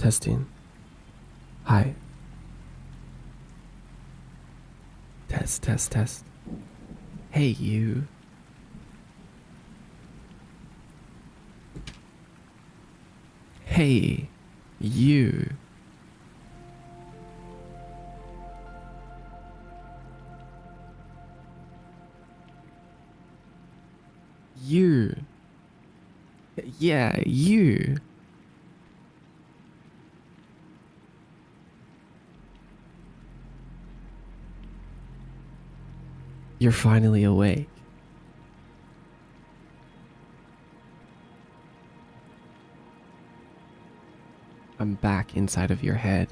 Testing. Hi. Test, test, test. Hey, you. Hey, you. You. Yeah, you. You're finally awake. I'm back inside of your head.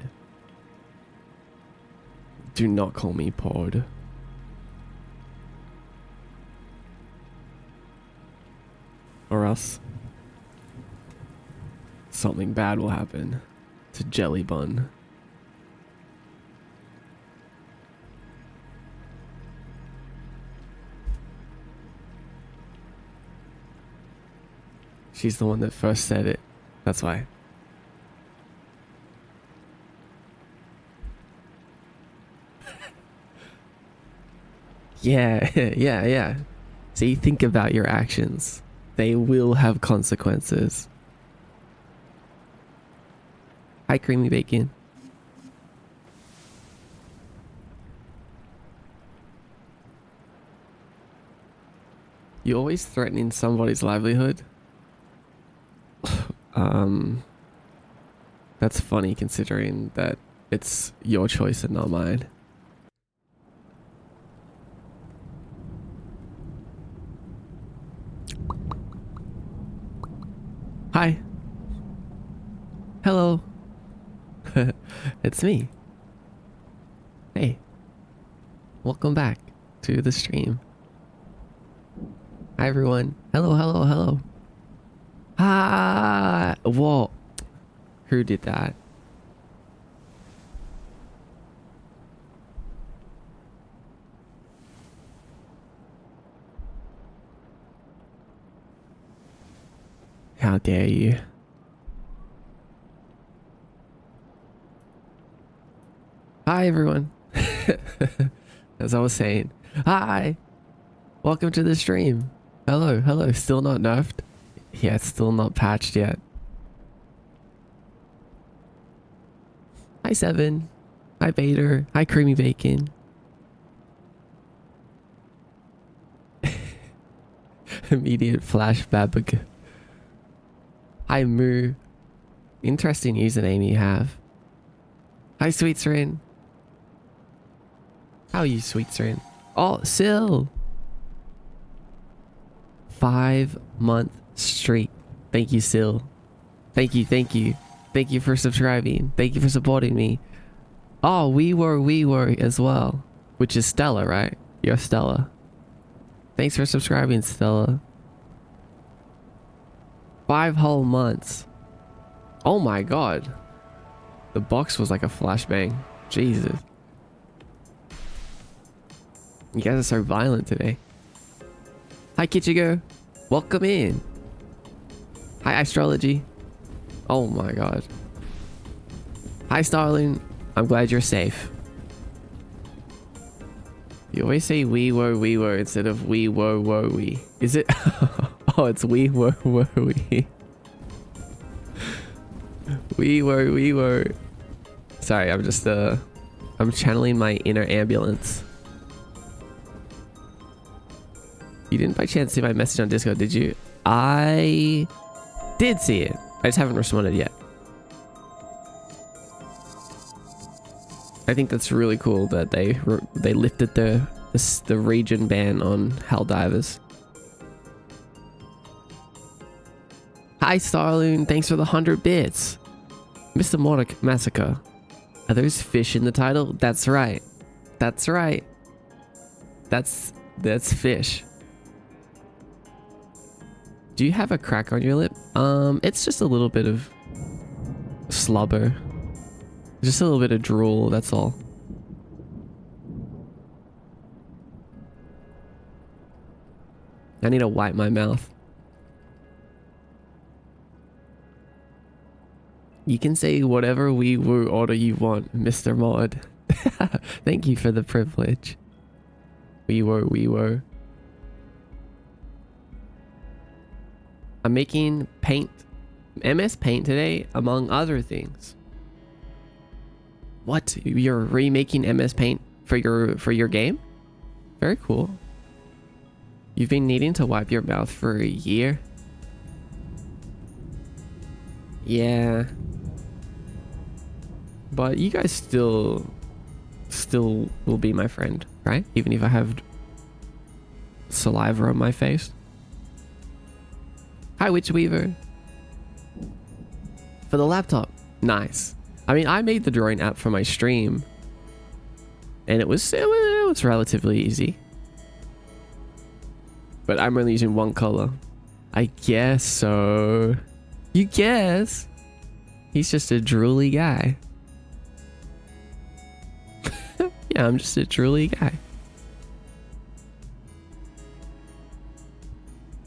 Do not call me Pod. Or else something bad will happen to Jelly Bun. She's the one that first said it. That's why. Yeah, yeah. See, think about your actions. They will have consequences. Hi, Creamy Bacon. You always threatening somebody's livelihood? That's funny considering that it's your choice and not mine. Hi. Hello. It's me. Hey. Welcome back to the stream. Hi, everyone. Hello, hello, hello. Ah, whoa. Who did that? How dare you? Hi, everyone. As I was saying. Hi. Welcome to the stream. Hello, hello. Still not nerfed? Yeah, it's still not patched yet. Hi, Seven. Hi, Vader. Hi, Creamy Bacon. Immediate flashback. Hi, Moo. Interesting username you have. Hi, Sweet Seren. How are you, Sweet Seren? Oh, Sil. 5-month streak. Thank you, Sil. Thank you, thank you. Thank you for subscribing. Thank you for supporting me. Oh, we were as well. Which is Stella, right? You're Stella. Thanks for subscribing, Stella. 5 whole months. Oh my god. The box was like a flashbang. Jesus. You guys are so violent today. Hi, Kichigo. Welcome in. Hi, Astrology. Oh my god. Hi, Starling. I'm glad you're safe. You always say we were instead of we were we. Is it? Oh, it's we were we. We were. Sorry, I'm just I'm channeling my inner ambulance. You didn't by chance see my message on Discord, did you? I did see it. I just haven't responded yet. I think that's really cool that they lifted the region ban on Helldivers. Hi, Starloon. Thanks for the 100 bits. Mr. Mordic Massacre. Are those fish in the title? That's right. That's right. That's fish. Do you have a crack on your lip? It's just a little bit of slobber. Just a little bit of drool, that's all. I need to wipe my mouth. You can say whatever wee woo order you want, Mr. Mod. Thank you for the privilege. We were. I'm making paint, MS Paint today, among other things. What? You're remaking MS Paint for your game? Very cool. You've been needing to wipe your mouth for a year? Yeah. But you guys still will be my friend, right? Even if I have saliva on my face. Hi, Witch Weaver. For the laptop. Nice. I mean, I made the drawing app for my stream. And it was relatively easy. But I'm only using one color. I guess so. You guess? He's just a drooly guy. Yeah, I'm just a drooly guy.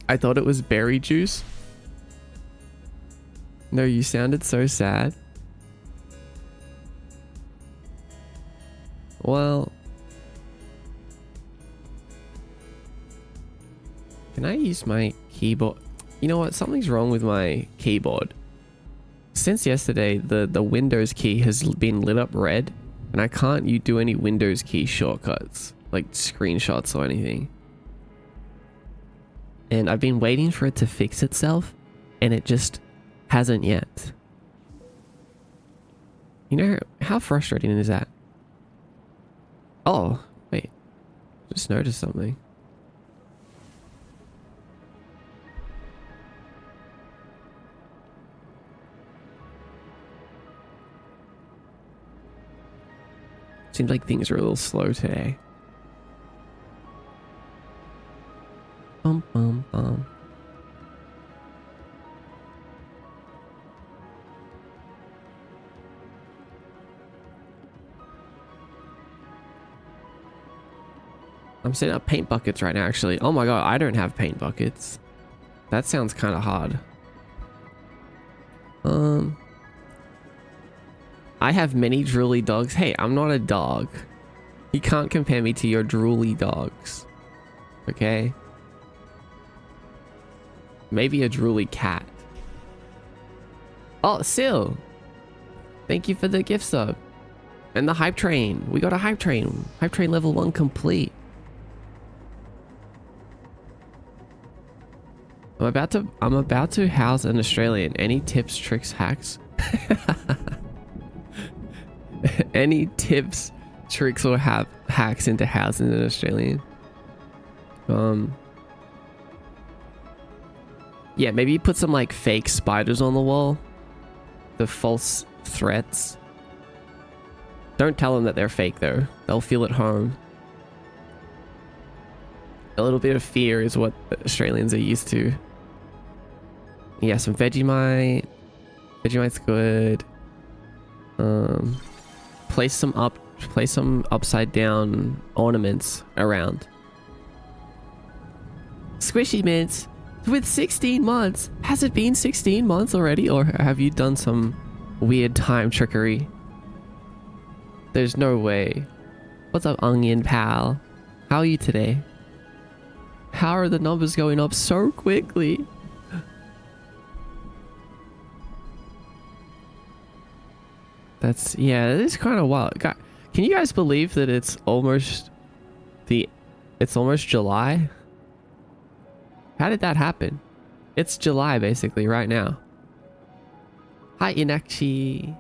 I thought it was berry juice. No, you sounded so sad. Well, can I use my keyboard? You know what? Something's wrong with my keyboard. Since yesterday, the Windows key has been lit up red, and I can't do any Windows key shortcuts, like screenshots or anything. And I've been waiting for it to fix itself, and it just hasn't yet. You know, how frustrating is that? Oh, wait. Just noticed something. Seems like things are a little slow today. Bum, bum, bum. I'm setting up paint buckets right now, actually. Oh my god, I don't have paint buckets. That sounds kind of hard. I have many drooly dogs. Hey, I'm not a dog. You can't compare me to your drooly dogs. Okay? Maybe a drooly cat. Oh, Sil! Thank you for the gift sub. And the hype train. We got a hype train. Hype train level 1 complete. I'm about to house an Australian. Any tips, tricks, hacks? Any tips, tricks, or hacks into housing an Australian? Yeah, maybe you put some like fake spiders on the wall. The false threats. Don't tell them that they're fake though. They'll feel at home. A little bit of fear is what Australians are used to. Yeah, some Vegemite. Vegemite's good. Place some upside down ornaments around. Squishy Mints with 16 months. Has it been 16 months already, or have you done some weird time trickery? There's no way. What's up, Onion Pal? How are you today? How are the numbers going up so quickly? That's, yeah, it is kind of wild. God, can you guys believe that it's almost July? How did that happen? It's July basically right now. Hi, Inakchi.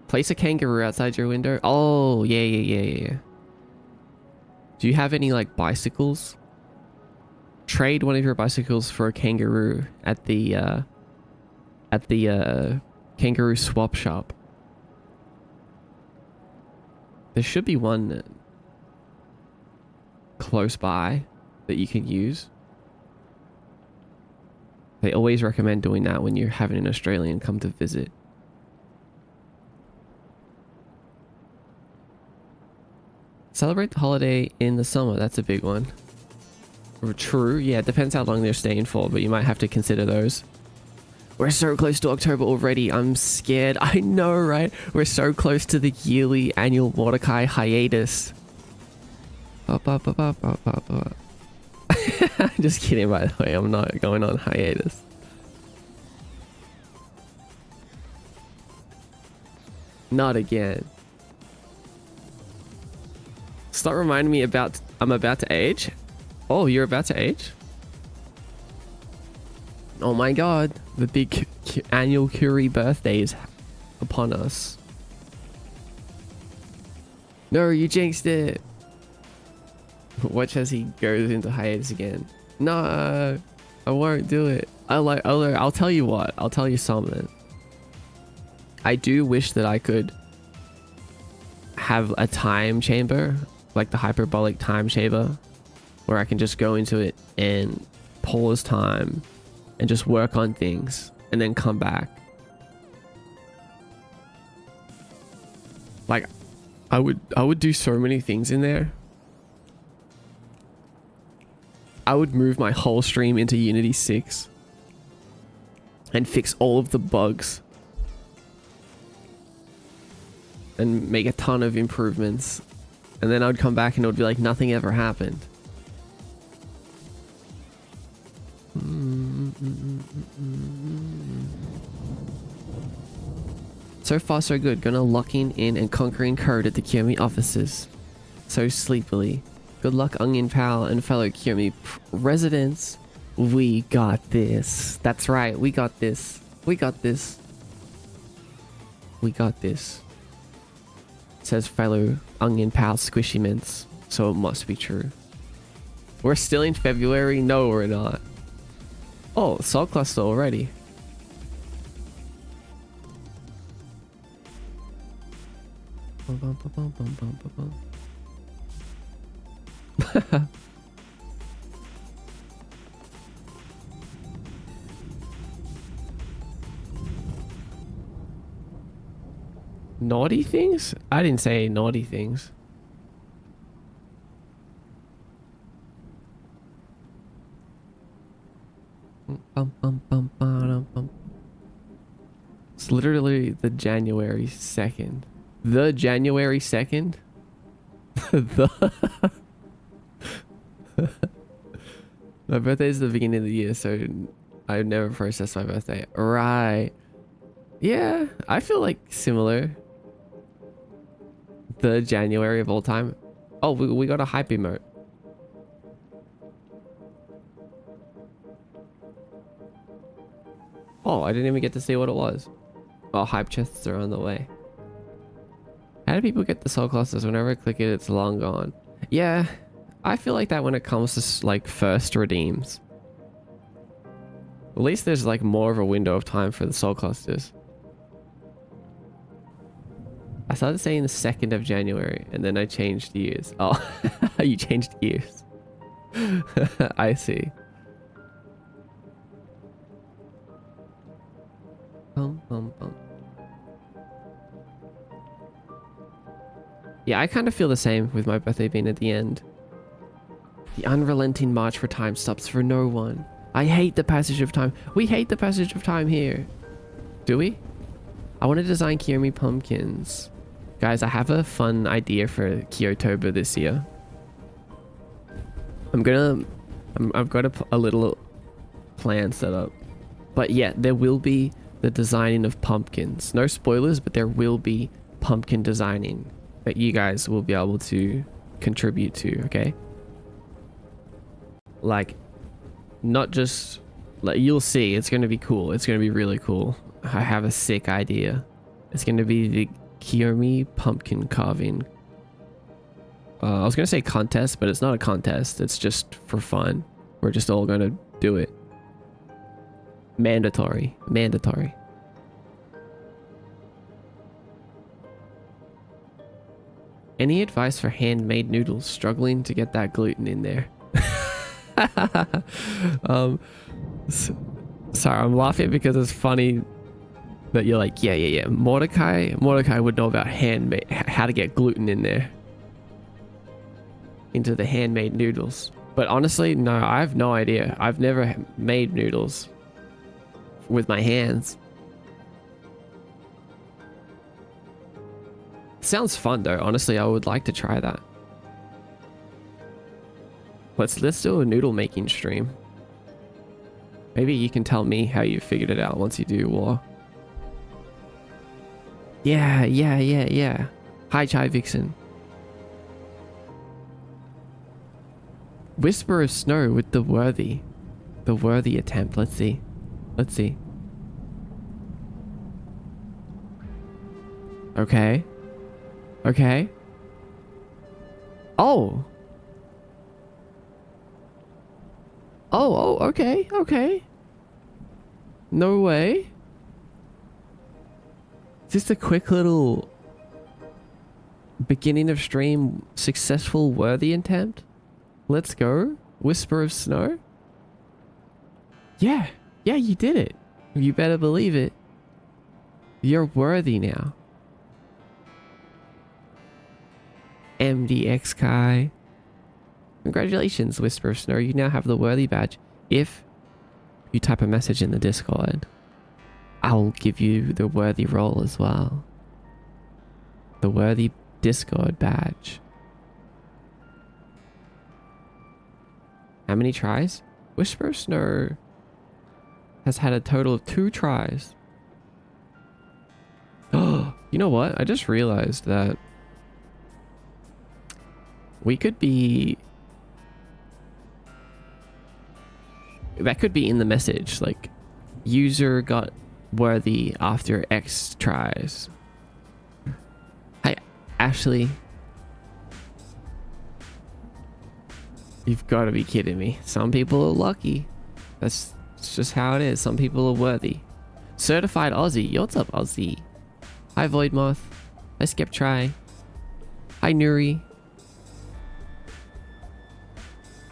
Place a kangaroo outside your window. Oh, yeah. Do you have any like bicycles? Trade one of your bicycles for a kangaroo at the kangaroo swap shop. There should be one close by that you can use. They always recommend doing that when you're having an Australian come to visit. Celebrate the holiday in the summer. That's a big one. True. Yeah, it depends how long they're staying for, but you might have to consider those. We're so close to October already. I'm scared. I know, right? We're so close to the yearly annual Mordecai hiatus. Just kidding, by the way. I'm not going on hiatus. Not again. Stop reminding me about I'm about to age. Oh, you're about to age? Oh my god. The big annual Curie birthday is upon us. No, you jinxed it. Watch as he goes into hiatus again. No, I won't do it. I'll tell you what. I'll tell you something. I do wish that I could have a time chamber, like the hyperbolic time chamber, where I can just go into it and pause time and just work on things and then come back. Like, I would do so many things in there. I would move my whole stream into Unity 6 and fix all of the bugs and make a ton of improvements, and then I'd come back and it would be like nothing ever happened. So far so good. Gonna locking in and conquering code at the Kiyomi offices so sleepily. Good luck, Onion Pal and fellow Kiyomi residents. We got this. That's right, we got this. We got this. We got this. Says fellow Onion Pal Squishy Mints, so it must be true. We're still in February? No, we're not. Oh, Soul Cluster already. Naughty things? I didn't say naughty things. It's literally the January 2nd. The January 2nd? The... My birthday is the beginning of the year, so I never processed my birthday. Right. Yeah, I feel like similar. The January of all time. Oh, we got a hype emote. Oh, I didn't even get to see what it was. Oh, hype chests are on the way. How do people get the soul clusters? Whenever I click it, it's long gone. Yeah, I feel like that when it comes to like first redeems. At least there's like more of a window of time for the soul clusters. I started saying the 2nd of January and then I changed years. Oh, you changed years. I see. Yeah, I kind of feel the same with my birthday being at the end. The unrelenting march for time stops for no one. I hate the passage of time. We hate the passage of time here. Do we? I want to design Kiyomi pumpkins. Guys, I have a fun idea for Kyotober this year. I've got a little plan set up. But yeah, there will be the designing of pumpkins. No spoilers, but there will be pumpkin designing that you guys will be able to contribute to, okay? Like, not just... like, you'll see, it's going to be cool. It's going to be really cool. I have a sick idea. It's going to be the Kiyomi pumpkin carving. I was going to say contest, but it's not a contest. It's just for fun. We're just all going to do it. Mandatory. Mandatory. Any advice for handmade noodles struggling to get that gluten in there? Sorry, I'm laughing because it's funny that you're like, yeah. Mordecai would know about how to get gluten in there. Into the handmade noodles. But honestly, no, I have no idea. I've never made noodles with my hands. Sounds fun though. Honestly, I would like to try that. Let's do a noodle making stream. Maybe you can tell me how you figured it out once you do war. Yeah. Hi, Chai Vixen. Whisper of Snow with the worthy. The worthy attempt. Let's see. Let's see. Okay. Okay. Oh. Oh, okay, okay. No way. Just a quick little beginning of stream successful worthy attempt. Let's go. Whisper of Snow. Yeah, you did it. You better believe it. You're worthy now. MDX Kai. Congratulations, Whisper of Snow. You now have the worthy badge. If you type a message in the Discord, I'll give you the worthy role as well. The worthy Discord badge. How many tries? Whisper of Snow has had a total of 2 tries. Oh, you know what? I just realized that we could be... That could be in the message, like, user got worthy after X tries. Hi, Ashley. You've got to be kidding me. Some people are lucky. That's just how it is. Some people are worthy. Certified Aussie. What's up, Aussie? Hi, Voidmoth. Hi, Skeptry. Hi, Nuri.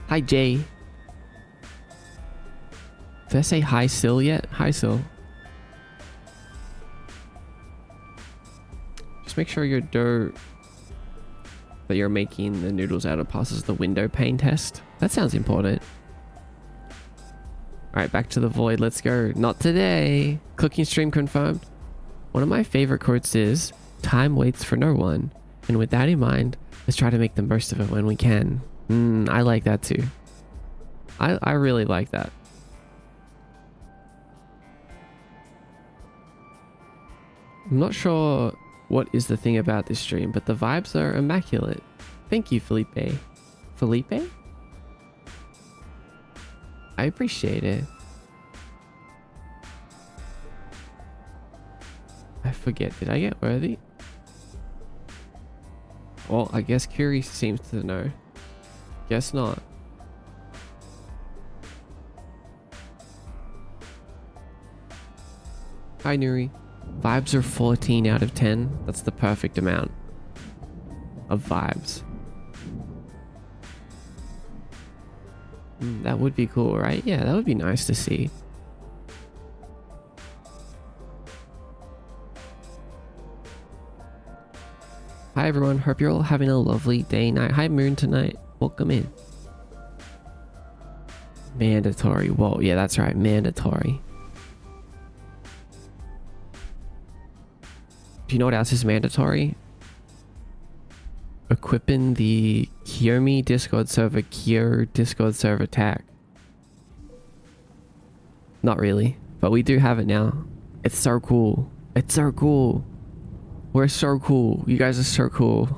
Hi, Jay. Did I say hi, Sil yet? Hi, Sil. Just make sure your dough that you're making the noodles out of passes the window pane test. That sounds important. Alright, back to the void. Let's go. Not today. Cooking stream confirmed. One of my favorite quotes is, time waits for no one. And with that in mind, let's try to make the most of it when we can. I like that too. I really like that. I'm not sure what is the thing about this stream, but the vibes are immaculate. Thank you, Felipe. Felipe? I appreciate it. I forget, did I get worthy? Well, I guess Curie seems to know. Guess not. Hi, Nuri. Vibes are 14 out of 10. That's the perfect amount of vibes. That would be cool, right? Yeah, that would be nice to see. Hi everyone, hope you're all having a lovely day, night. Hi Moon tonight, welcome in. Mandatory, whoa, yeah that's right, mandatory. Do you know what else is mandatory? Equipping the Kiyomi Discord server Kyo Discord server tag. Not really, but we do have it now. It's so cool. It's so cool. We're so cool. You guys are so cool.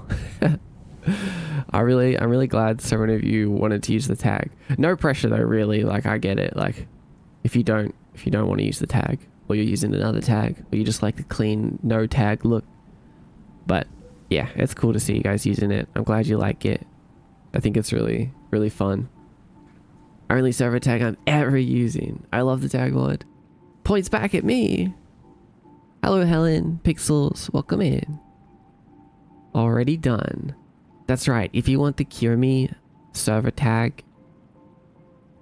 I'm really glad so many of you wanted to use the tag. No pressure though, really. Like I get it. Like if you don't want to use the tag, or you're using another tag, or you just like the clean no tag look. But yeah, it's cool to see you guys using it. I'm glad you like it. I think it's really fun. Only server tag I'm ever using. I love the tag mod. Points back at me. Hello Helen, Pixels, welcome in. Already done. That's right, if you want the Cure Me server tag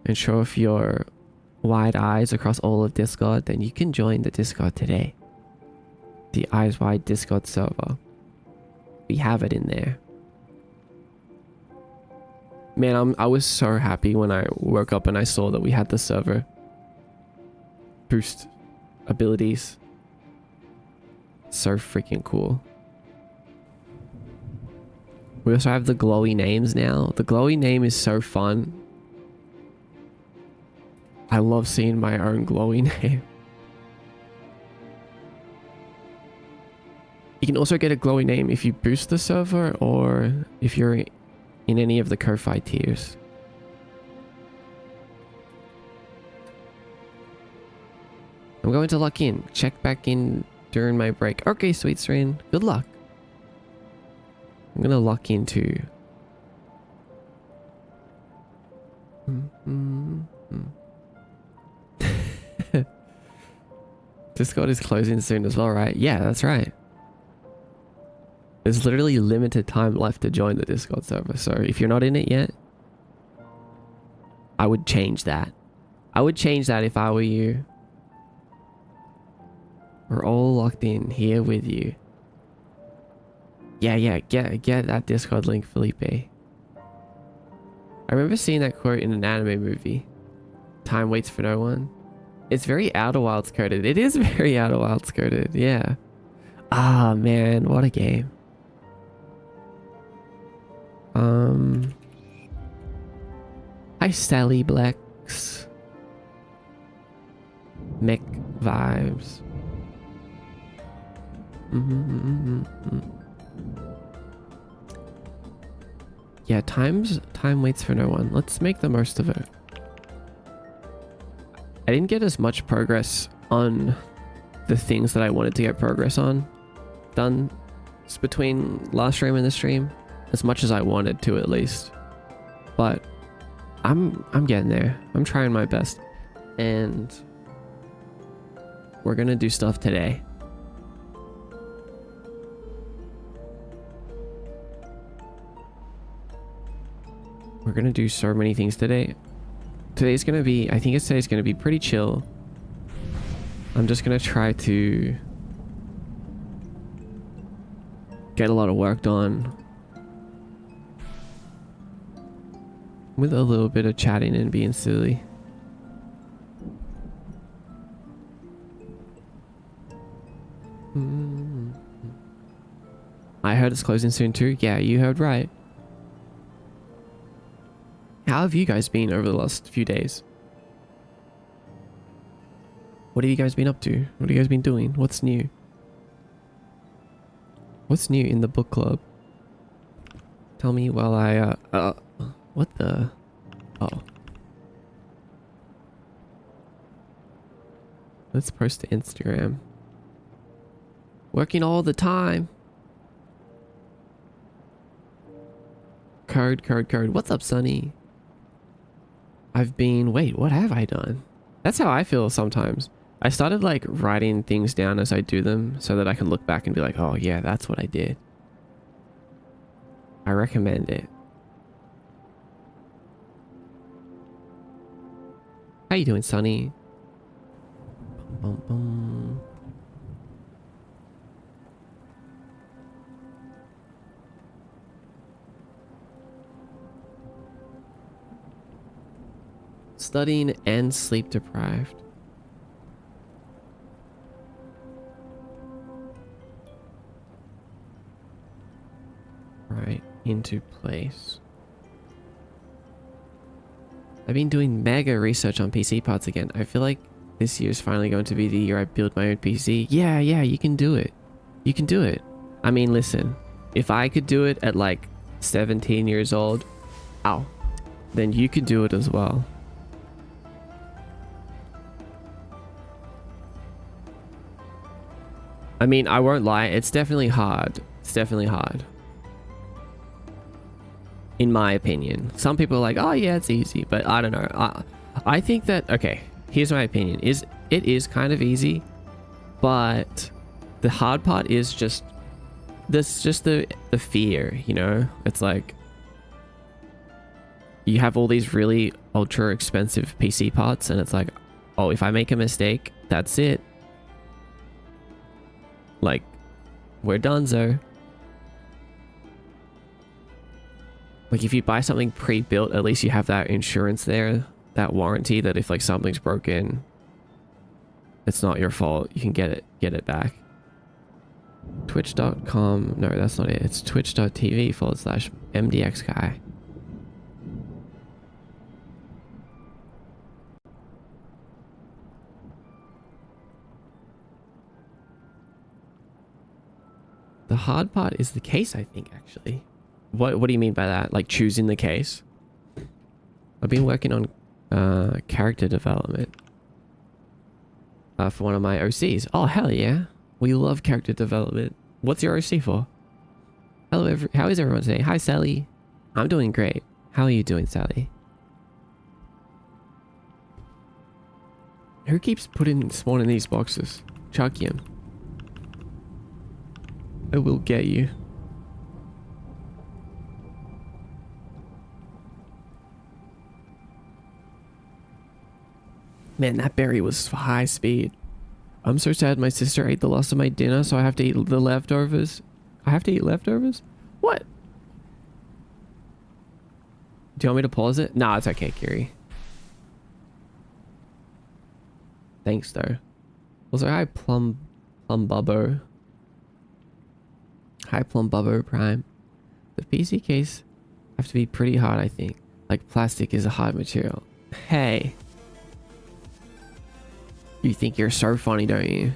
and show off your wide eyes across all of Discord, then you can join the Discord today. The Eyes Wide Discord server. We have it in there. Man, I was so happy when I woke up and I saw that we had the server boost abilities. So freaking cool. We also have the glowy names now. The glowy name is so fun. I love seeing my own glowy name. You can also get a glowy name if you boost the server or if you're in any of the Ko-Fi tiers. I'm going to lock in. Check back in during my break. Okay, Sweet Strain. Good luck. I'm gonna lock into... Discord is closing soon as well, right? Yeah, that's right. There's literally limited time left to join the Discord server, so if you're not in it yet, I would change that. I would change that if I were you. We're all locked in here with you. Yeah, get that Discord link, Felipe. I remember seeing that quote in an anime movie. Time waits for no one. It's very Outer Wilds coded. It is very Outer Wilds coded, yeah. Ah, man, what a game. Hi, Sally Blex. Mech vibes. Yeah, time waits for no one. Let's make the most of it. I didn't get as much progress on the things that I wanted to get progress on done between last stream and this stream, as much as I wanted to at least. But I'm getting there. I'm trying my best, and we're gonna do stuff today. We're gonna do so many things today. Today's gonna be, I think today's gonna be pretty chill. I'm just gonna try to get a lot of work done with a little bit of chatting and being silly. I heard it's closing soon too. Yeah, you heard right. How have you guys been over the last few days? What have you guys been up to? What have you guys been doing? What's new? What's new in the book club? Tell me while I, what the? Oh. Let's post to Instagram. Working all the time. Code. What's up, Sonny? I've been... Wait, what have I done? That's how I feel sometimes. I started like writing things down as I do them so that I can look back and be like, oh yeah, that's what I did. I recommend it. How you doing, Sonny? Bum, bum. Studying and sleep deprived. Right into place. I've been doing mega research on PC parts again. I feel like this year is finally going to be the year I build my own PC. Yeah, you can do it. You can do it. I mean, listen, if I could do it at like 17 years old, ow, then you could do it as well. I mean, I won't lie, it's definitely hard. It's definitely hard. In my opinion. Some people are like, oh yeah, it's easy, but I don't know. I think that, okay, here's my opinion. It is kind of easy, but the hard part is just the fear, you know? It's like you have all these really ultra expensive PC parts and it's like, oh, if I make a mistake, that's it. Like, we're donezo. Like, if you buy something pre-built, at least you have that insurance there, that warranty that if like something's broken, It's not your fault. You can get it back. Twitch.com. No, that's not it. It's twitch.tv/MDX guy. The hard part is the case, I think, actually. What do you mean by that? Like choosing the case? I've been working on character development for one of my OCs. Oh, hell yeah. We love character development. What's your OC for? Hello, how is everyone today? Hi, Sally. I'm doing great. How are you doing, Sally? Who keeps spawning these boxes? Chuck him. I will get you. Man, that berry was high speed. I'm so sad my sister ate the last of my dinner, so I have to eat the leftovers. I have to eat leftovers? What? Do you want me to pause it? Nah, it's okay, Kiri. Thanks, though. Also, hi, Plum Bubbo. Hi, Plum Bubbo Prime. The PC case have to be pretty hard, I think. Like, plastic is a hard material. Hey. You think you're so funny, don't you?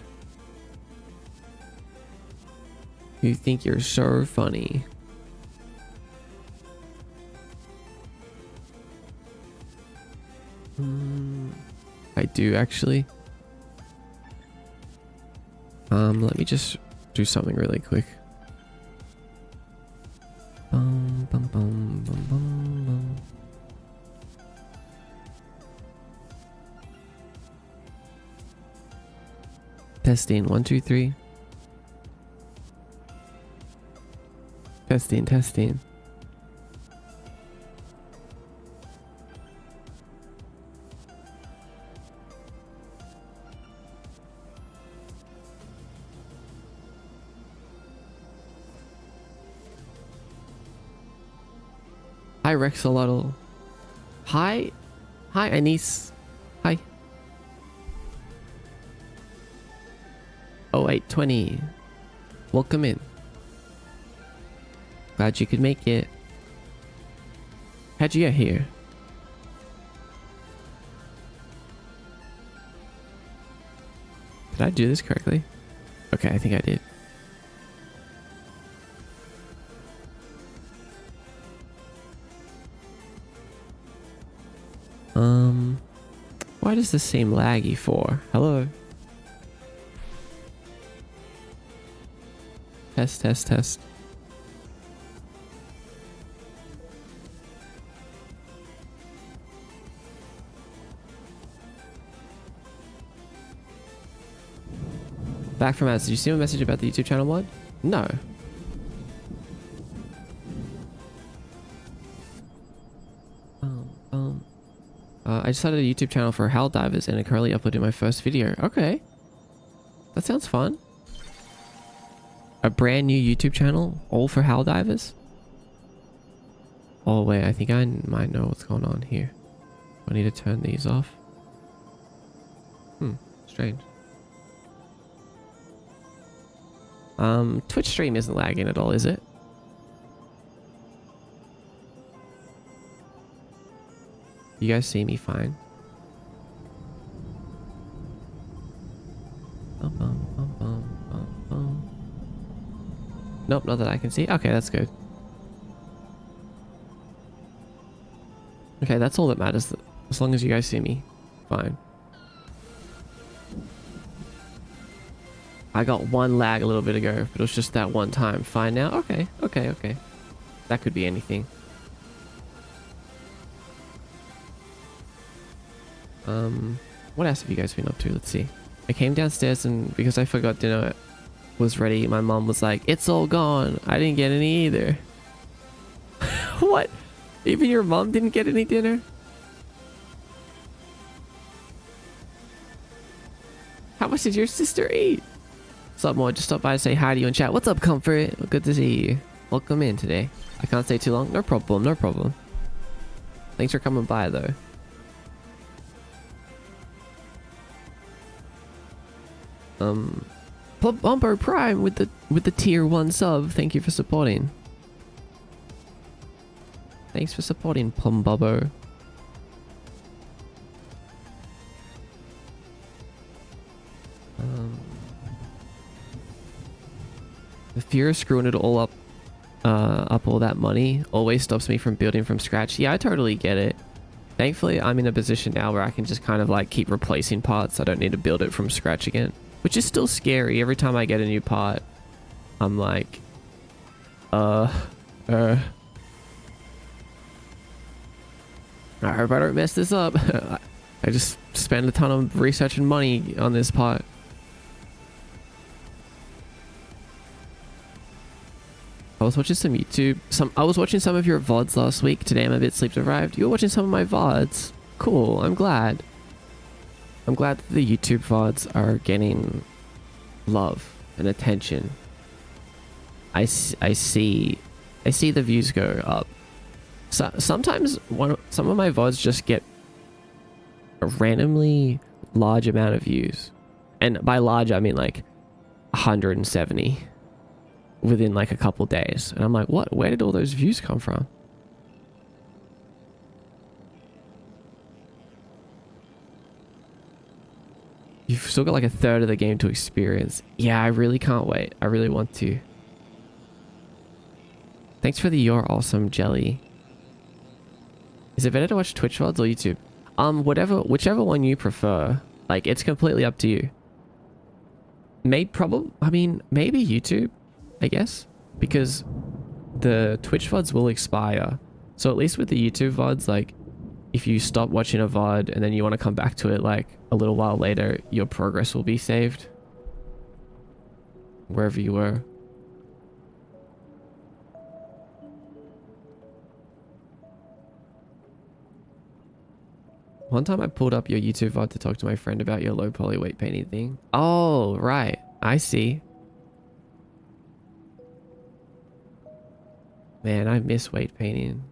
You think you're so funny. I do, actually. Let me just do something really quick. Bum, bum, bum, bum, bum, bum. Testing 1 2 3. Testing. Hi, Rexolotl. Hi, Anise. Hi. 0820. Welcome in. Glad you could make it. How'd you get here? Did I do this correctly? Okay, I think I did. Why does this seem laggy for? Hello? Test. Back from ads. Did you see my message about the YouTube channel mod? No. I just started a YouTube channel for Helldivers and I currently uploaded my first video. Okay. That sounds fun. A brand new YouTube channel, all for Helldivers? Oh wait, I think I might know what's going on here. I need to turn these off. Strange. Twitch stream isn't lagging at all, is it? You guys see me fine? Nope, not that I can see. Okay, that's good. Okay, that's all that matters. As long as you guys see me, fine. I got one lag a little bit ago, but it was just that one time. Fine now? Okay. That could be anything. What else have you guys been up to? Let's see. I came downstairs and because I forgot dinner was ready, my mom was like, "It's all gone." I didn't get any either. What? Even your mom didn't get any dinner? How much did your sister eat? What's up, Mo? Just stop by to say hi to you in chat. What's up, Comfort? Good to see you. Welcome in today. I can't stay too long. No problem. Thanks for coming by, though. Plumbo Prime with the tier 1 sub. Thank you for supporting. Thanks for supporting, Plumbubbo. The fear of screwing it all up, all that money always stops me from building from scratch. Yeah, I totally get it. Thankfully, I'm in a position now where I can just kind of like keep replacing parts. I don't need to build it from scratch again, which is still scary. Every time I get a new part, I'm like, I hope I don't mess this up. I just spent a ton of research and money on this part. I was watching some YouTube. I was watching some of your VODs last week. Today I'm a bit sleep deprived. You were watching some of my VODs. Cool. I'm glad. I'm glad that the YouTube VODs are getting love and attention. I see the views go up. So sometimes some of my VODs just get a randomly large amount of views. And by large, I mean like 170 within like a couple days. And I'm like, what? Where did all those views come from? You've still got like a third of the game to experience. Yeah, I really can't wait. I really want to. Thanks for the You're Awesome jelly. Is it better to watch Twitch VODs or YouTube? Whichever one you prefer. Like, it's completely up to you. Maybe YouTube, I guess, because the Twitch VODs will expire. So at least with the YouTube VODs, like, if you stop watching a VOD and then you want to come back to it like a little while later, your progress will be saved wherever you were. One time I pulled up your YouTube VOD to talk to my friend about your low poly weight painting thing. Oh, right. I see. Man, I miss weight painting.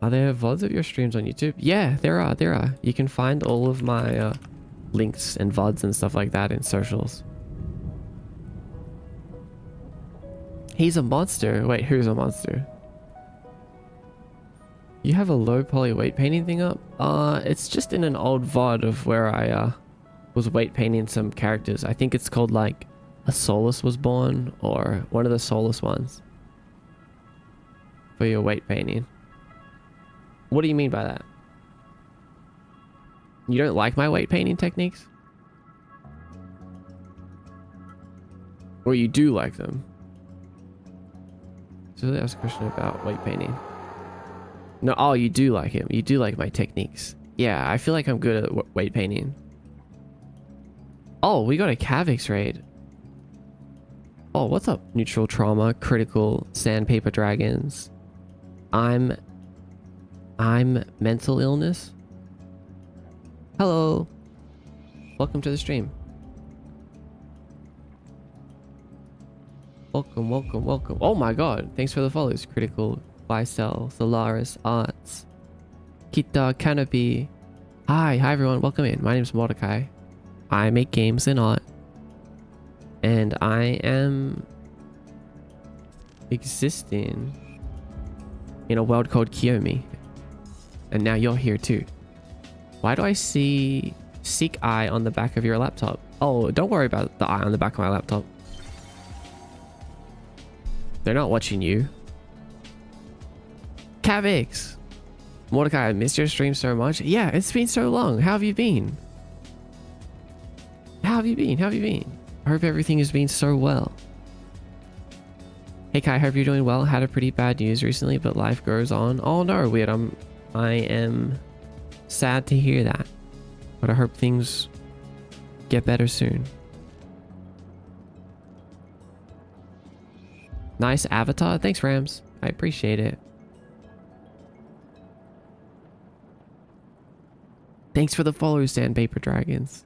Are there VODs of your streams on YouTube? Yeah, there are. You can find all of my links and VODs and stuff like that in socials. He's a monster. Wait, who's a monster? You have a low poly weight painting thing up? It's just in an old VOD of where I was weight painting some characters. I think it's called like A Solus Was Born, or one of the Solus ones for your weight painting. What do you mean by that? You don't like my weight painting techniques? Or you do like them? So they asked a question about weight painting. No, oh, you do like him. You do like my techniques. Yeah, I feel like I'm good at weight painting. Oh, we got a Cavix raid. Oh, what's up? Neutral Trauma, Critical, Sandpaper Dragons. I'm Mental Illness. Hello. Welcome to the stream. Welcome. Oh my god. Thanks for the follows. Critical, Bicel, Solaris, Arts, Kita, Canopy. Hi everyone. Welcome in. My name is Mordecai. I make games and art. And I am existing in a world called Kiyomi. And now you're here too. Why do I see Seek Eye on the back of your laptop? Oh, don't worry about the eye on the back of my laptop. They're not watching you. Cavix! Mordecai, I missed your stream so much. Yeah, it's been so long. How have you been? How have you been? I hope everything has been so well. Hey Kai, hope you're doing well. Had a pretty bad news recently, but life goes on. Oh no, weird. I am sad to hear that. But I hope things get better soon. Nice avatar. Thanks, Rams. I appreciate it. Thanks for the followers, Sandpaper Dragons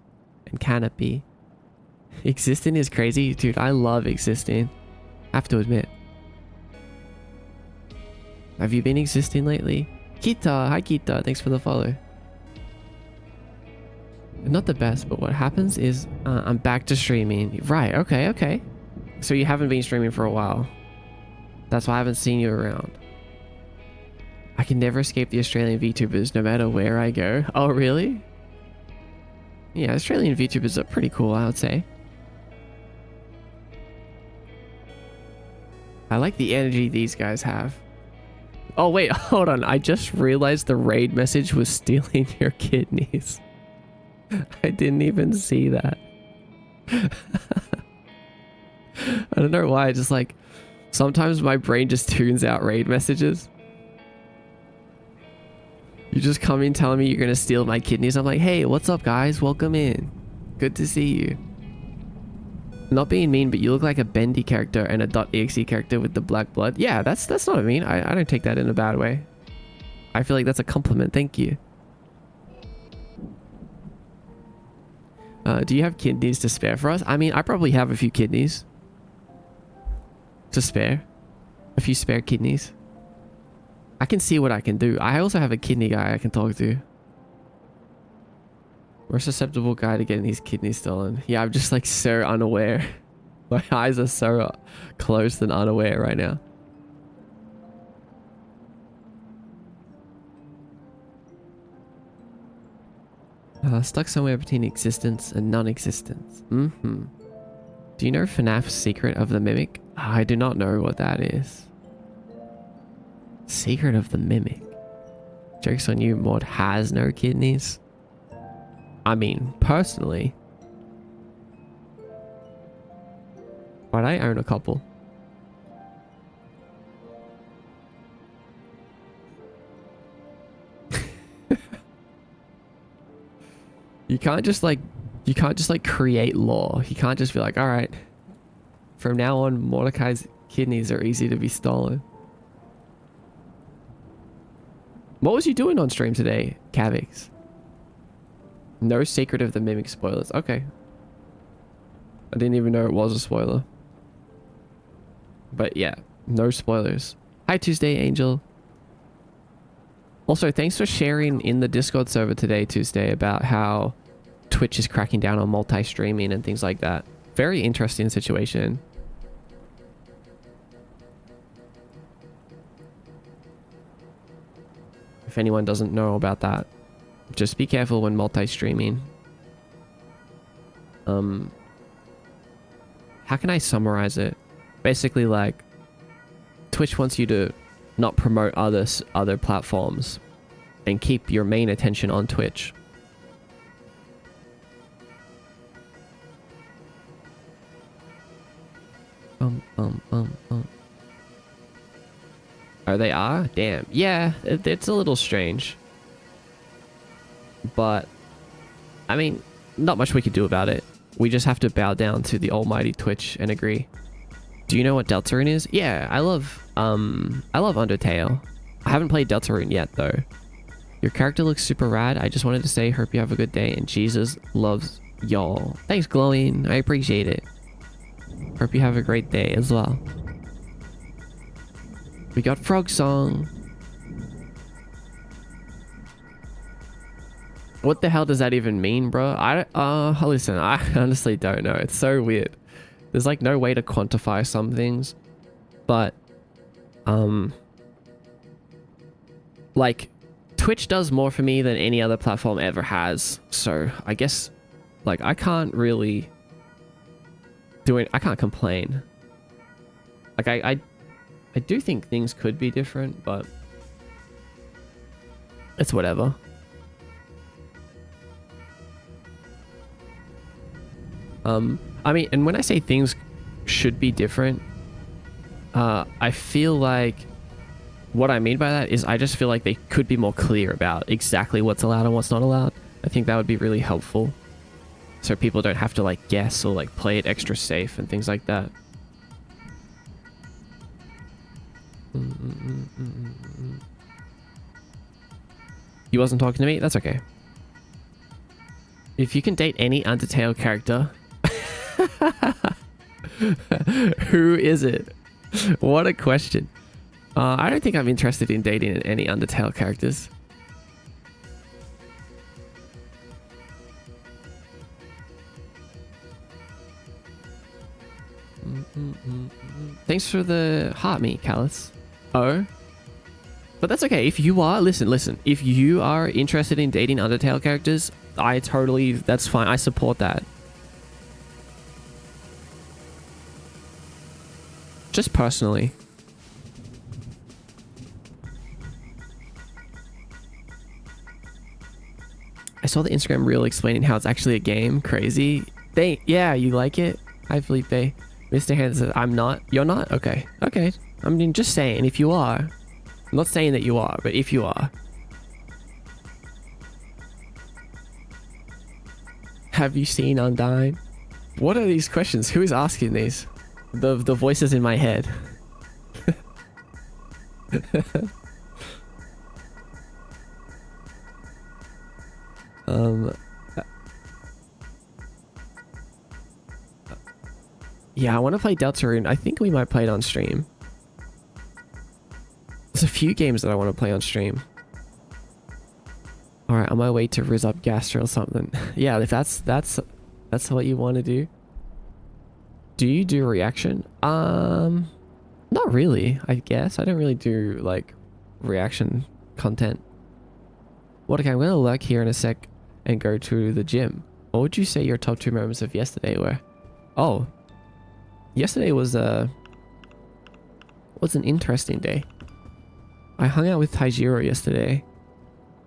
and Canopy. Existing is crazy. Dude, I love existing. I have to admit. Have you been existing lately? Kita, hi Kita, thanks for the follow. Not the best, but what happens is I'm back to streaming. Right, okay, okay. So you haven't been streaming for a while. That's why I haven't seen you around. I can never escape the Australian VTubers no matter where I go. Oh, really? Yeah, Australian VTubers are pretty cool, I would say. I like the energy these guys have. Oh, wait, hold on. I just realized the raid message was stealing your kidneys. I didn't even see that. I don't know why. Just like sometimes my brain just tunes out raid messages. You just come in telling me you're gonna steal my kidneys. I'm like, hey, what's up, guys? Welcome in. Good to see you. Not being mean, but you look like a Bendy character and a .exe character with the black blood. Yeah, that's not a mean. I don't take that in a bad way. I feel like that's a compliment. Thank you. Do you have kidneys to spare for us? I mean, I probably have a few kidneys to spare. A few spare kidneys. I can see what I can do. I also have a kidney guy I can talk to. We're a susceptible guy to getting his kidneys stolen. Yeah, I'm just like so unaware. My eyes are so closed and unaware right now. Stuck somewhere between existence and non-existence. Mm-hmm. Do you know FNAF's Secret of the Mimic? I do not know what that is. Secret of the Mimic. Joke's on you, Mod has no kidneys. I mean, personally, but I own a couple. You can't just like create law. You can't just be like, all right, from now on, Mordecai's kidneys are easy to be stolen. What was you doing on stream today, Cavix? No Secret of the Mimic spoilers. Okay. I didn't even know it was a spoiler. But yeah, no spoilers. Hi, Tuesday Angel. Also, thanks for sharing in the Discord server today, Tuesday, about how Twitch is cracking down on multi-streaming and things like that. Very interesting situation. If anyone doesn't know about that, just be careful when multi-streaming. How can I summarize it? Basically, like, Twitch wants you to not promote other platforms and keep your main attention on Twitch. Oh, they are? Damn. Yeah, it's a little strange. But, I mean, not much we could do about it. We just have to bow down to the almighty Twitch and agree. Do you know what Deltarune is? Yeah, I love Undertale. I haven't played Deltarune yet, though. Your character looks super rad. I just wanted to say, hope you have a good day, and Jesus loves y'all. Thanks, Glowing. I appreciate it. Hope you have a great day as well. We got Frog Song. What the hell does that even mean, bro? Listen, I honestly don't know. It's so weird. There's like no way to quantify some things, but like Twitch does more for me than any other platform ever has. So I guess like I can't really do it. I can't complain. Like I do think things could be different, but it's whatever. I mean, and when I say things should be different, I feel like what I mean by that is I just feel like they could be more clear about exactly what's allowed and what's not allowed. I think that would be really helpful, so people don't have to like guess or like play it extra safe and things like that. You wasn't talking to me? That's okay. If you can date any Undertale character, who is it? What a question. I don't think I'm interested in dating any Undertale characters. Thanks for the heart me, Callus. Oh. But that's okay. If you are, listen. If you are interested in dating Undertale characters, that's fine. I support that. Just personally. I saw the Instagram reel explaining how it's actually a game. Crazy. Yeah, you like it? Hi, Felipe. Mr. Hands says, I'm not. You're not? Okay. Okay. I mean, just saying, if you are. I'm not saying that you are, but if you are. Have you seen Undyne? What are these questions? Who is asking these? The voices in my head. Yeah, I want to play Deltarune. I think we might play it on stream. There's a few games that I want to play on stream. All right, on my way to Rizz Up Gastro or something. Yeah, if that's what you want to do. Do you do reaction? Not really, I guess. I don't really do like reaction content. What? Okay, I'm gonna lurk here in a sec and go to the gym. What would you say your top 2 moments of yesterday were? Oh, yesterday was an interesting day. I hung out with Taijiro yesterday,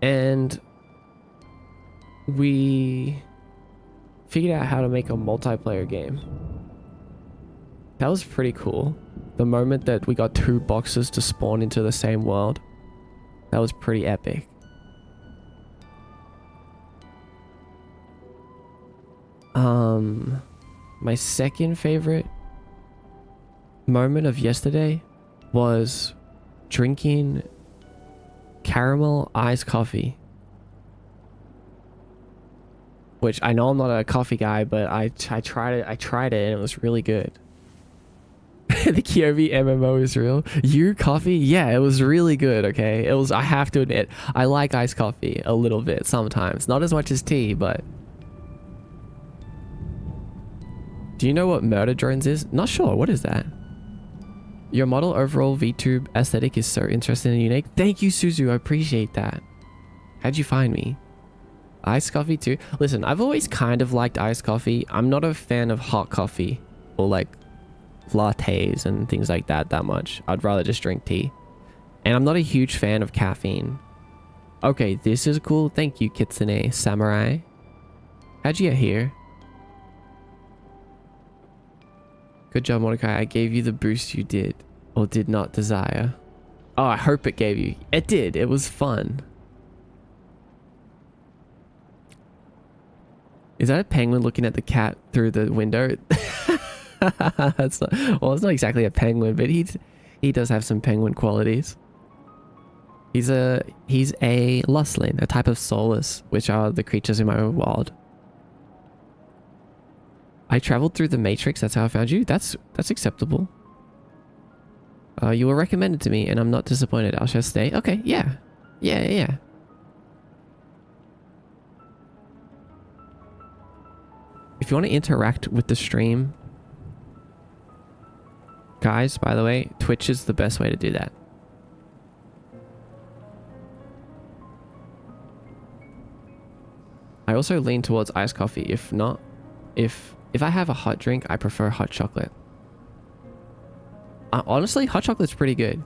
and we figured out how to make a multiplayer game. That was pretty cool. The moment that we got 2 boxes to spawn into the same world, that was pretty epic. My second favorite moment of yesterday was drinking caramel iced coffee. Which I know I'm not a coffee guy, but I tried it and it was really good. The Kyobi MMO is real. You coffee? Yeah, it was really good, okay? I have to admit, I like iced coffee a little bit sometimes. Not as much as tea, but... Do you know what Murder Drones is? Not sure. What is that? Your model overall VTube aesthetic is so interesting and unique. Thank you, Suzu. I appreciate that. How'd you find me? Iced coffee too? Listen, I've always kind of liked iced coffee. I'm not a fan of hot coffee or like lattes and things like that much. I'd rather just drink tea. And I'm not a huge fan of caffeine. Okay, this is cool. Thank you, Kitsune Samurai. How'd you get here? Good job, Mordecai. I gave you the boost you did or did not desire. Oh, I hope it gave you. It did. It was fun. Is that a penguin looking at the cat through the window? That's not, well, it's not exactly a penguin, but he does have some penguin qualities. He's a Lustlin, a type of soulless, which are the creatures in my own world. I traveled through the Matrix. That's how I found you. That's acceptable. You were recommended to me, and I'm not disappointed. I shall stay. Okay, yeah. Yeah. If you want to interact with the stream, guys, by the way, Twitch is the best way to do that. I also lean towards iced coffee. If not, if I have a hot drink, I prefer hot chocolate. Honestly, hot chocolate's pretty good.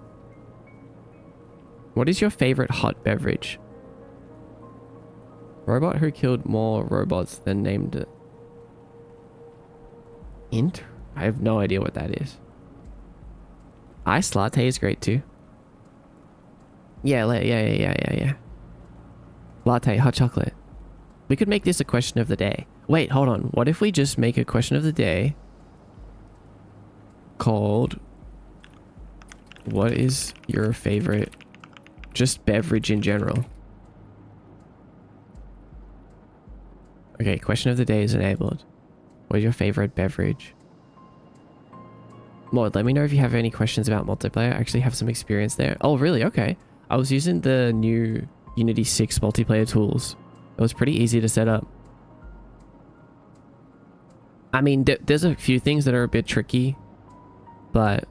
What is your favorite hot beverage? Robot who killed more robots than named it. I have no idea what that is. Iced latte is great too. Yeah. Latte, hot chocolate. We could make this a question of the day. Wait, hold on. What if we just make a question of the day called, what is your favorite just beverage in general? Okay, question of the day is enabled. What is your favorite beverage? Mod, let me know if you have any questions about multiplayer. I actually have some experience there. Oh, really? Okay. I was using the new Unity 6 multiplayer tools. It was pretty easy to set up. I mean, there's a few things that are a bit tricky but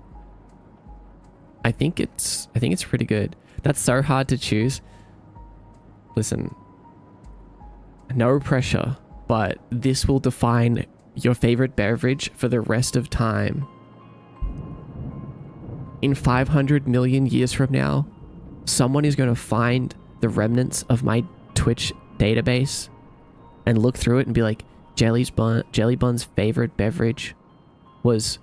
I think it's pretty good. That's so hard to choose. Listen, no pressure, but this will define your favorite beverage for the rest of time. In 500 million years from now, someone is going to find the remnants of my Twitch database and look through it and be like, Jelly Bun's favorite beverage was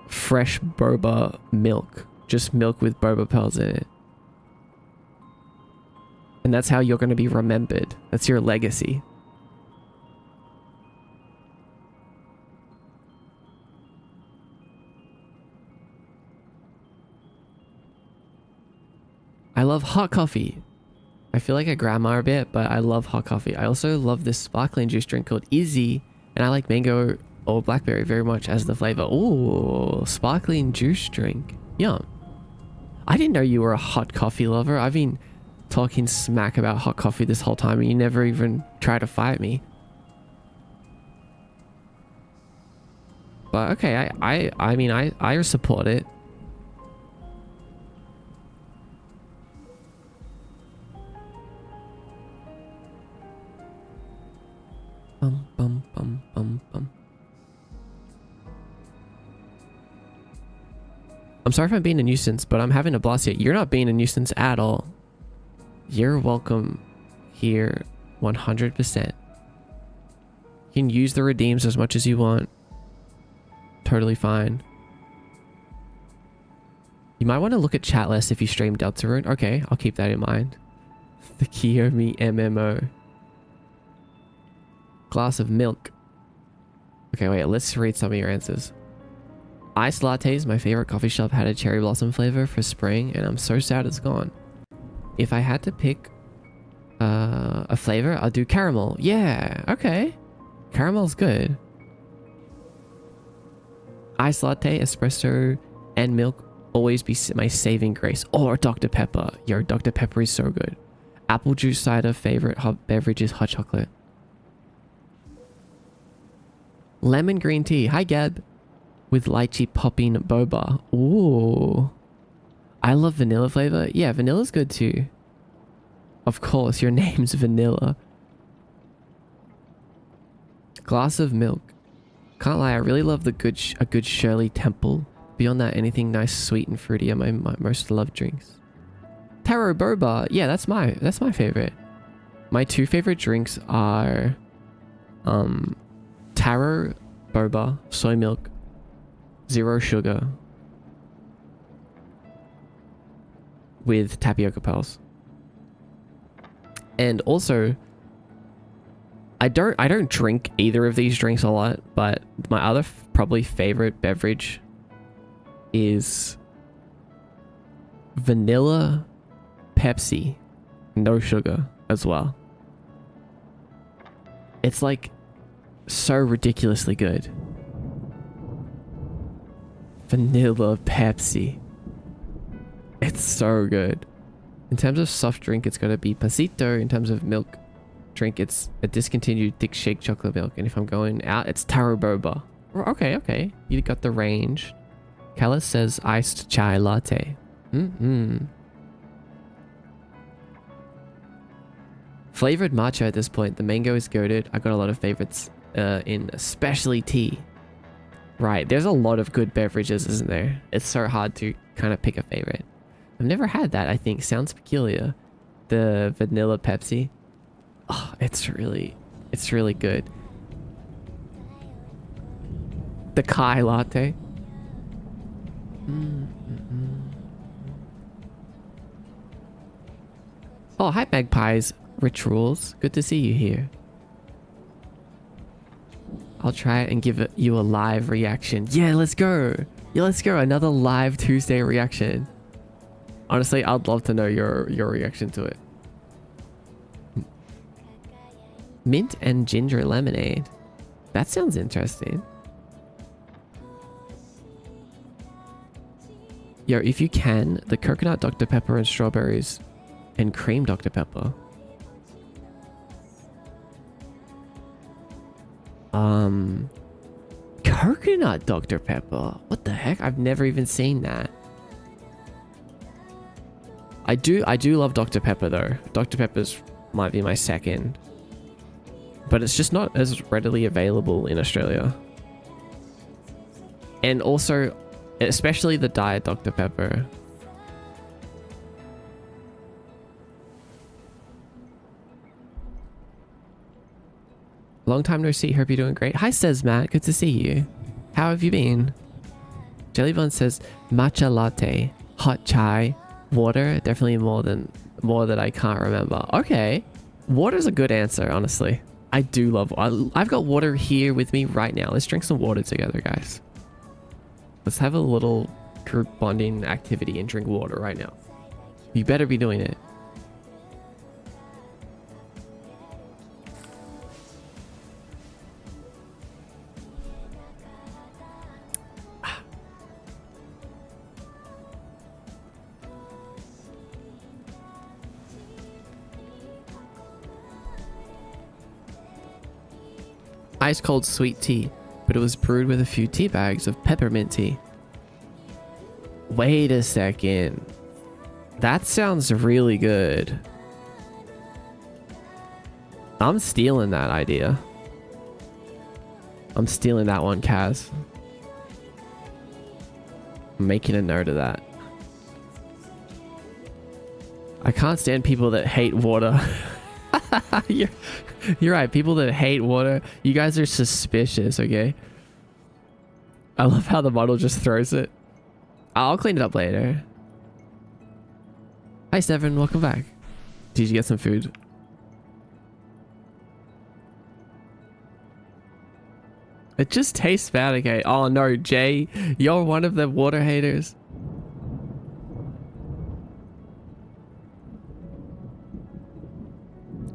fresh boba milk. Just milk with boba pearls in it. And that's how you're going to be remembered. That's your legacy. I love hot coffee. I feel like a grandma a bit, but I love hot coffee. I also love this sparkling juice drink called Izzy, and I like mango or blackberry very much as the flavor. Ooh, sparkling juice drink. Yum. I didn't know you were a hot coffee lover. I've been talking smack about hot coffee this whole time, and you never even try to fight me. But okay, I mean, I support it. Bum, bum, bum, bum, bum. I'm sorry if I'm being a nuisance, but I'm having a blast here. You're not being a nuisance at all. You're welcome here 100%. You can use the redeems as much as you want. Totally fine. You might want to look at chat less if you stream Deltarune. Okay, I'll keep that in mind. The Kiyomi MMO. Glass of milk. Okay, wait, let's read some of your answers. Iced lattes, my favorite coffee shop, had a cherry blossom flavor for spring, and I'm so sad it's gone. If I had to pick a flavor, I'll do caramel. Yeah, okay. Caramel's good. Iced latte, espresso, and milk always be my saving grace. Or Dr. Pepper. Yo, Dr. Pepper is so good. Apple juice cider, favorite hot beverage is hot chocolate. Lemon green tea. Hi, Gab. With lychee popping boba. Ooh. I love vanilla flavor. Yeah, vanilla's good too. Of course, your name's Vanilla. Glass of milk. Can't lie, I really love a good Shirley Temple. Beyond that, anything nice, sweet, and fruity are my most loved drinks. Taro boba. Yeah, that's my favorite. My two favorite drinks are taro boba, soy milk, 0 sugar, with tapioca pearls. And also, I don't drink either of these drinks a lot, but my other probably favorite beverage is vanilla Pepsi, no sugar as well. It's like so ridiculously good. Vanilla Pepsi. It's so good. In terms of soft drink, it's gotta be Pasito. In terms of milk drink, it's a discontinued thick shake chocolate milk. And if I'm going out, it's taro boba. Okay. You got the range. Callis says iced chai latte. Flavored matcha at this point. The mango is goated. I got a lot of favorites in especially tea. Right, there's a lot of good beverages, isn't there? It's so hard to kind of pick a favorite. I've never had that, I think. Sounds peculiar. The vanilla Pepsi. Oh, it's really good. The Kai latte. Oh, hi Magpies. Rich Rules. Good to see you here. I'll try it and give you a live reaction. Yeah, let's go. Yeah, let's go. Another live Tuesday reaction. Honestly, I'd love to know your reaction to it. Mint and ginger lemonade. That sounds interesting. Yo, if you can, the coconut Dr. Pepper and strawberries and cream Dr. Pepper. Coconut Dr. Pepper. What the heck? I've never even seen that. I do love Dr. Pepper though. Dr. Pepper's might be my second. But it's just not as readily available in Australia. And also, especially the Diet Dr. Pepper. Long time no see. Hope you're doing great. Hi, says Matt. Good to see you. How have you been? Jellybun says matcha latte, hot chai, water. Definitely more that I can't remember. Okay, water's a good answer. Honestly, I do love. I've got water here with me right now. Let's drink some water together, guys. Let's have a little group bonding activity and drink water right now. You better be doing it. Ice cold sweet tea, but it was brewed with a few tea bags of peppermint tea. Wait a second. That sounds really good. I'm stealing that idea. I'm stealing that one, Kaz. I'm making a note of that. I can't stand people that hate water. You're right. People that hate water, you guys are suspicious, okay? I love how the model just throws it. I'll clean it up later. Hi, Severin. Welcome back. Did you get some food? It just tastes bad, okay? Oh, no, Jay. You're one of the water haters.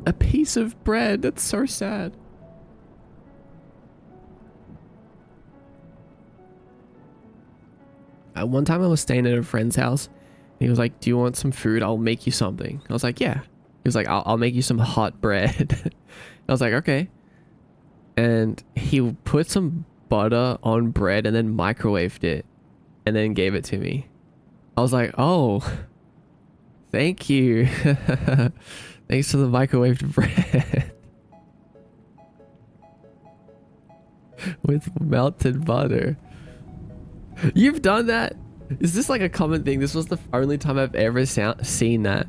A piece of bread. That's so sad. One time I was staying at a friend's house. And he was like, do you want some food? I'll make you something. I was like, yeah. He was like, I'll make you some hot bread. I was like, okay. And he put some butter on bread and then microwaved it. And then gave it to me. I was like, oh. Thank you. Thanks for the microwaved bread. With melted butter. You've done that? Is this like a common thing? This was the only time I've ever seen that.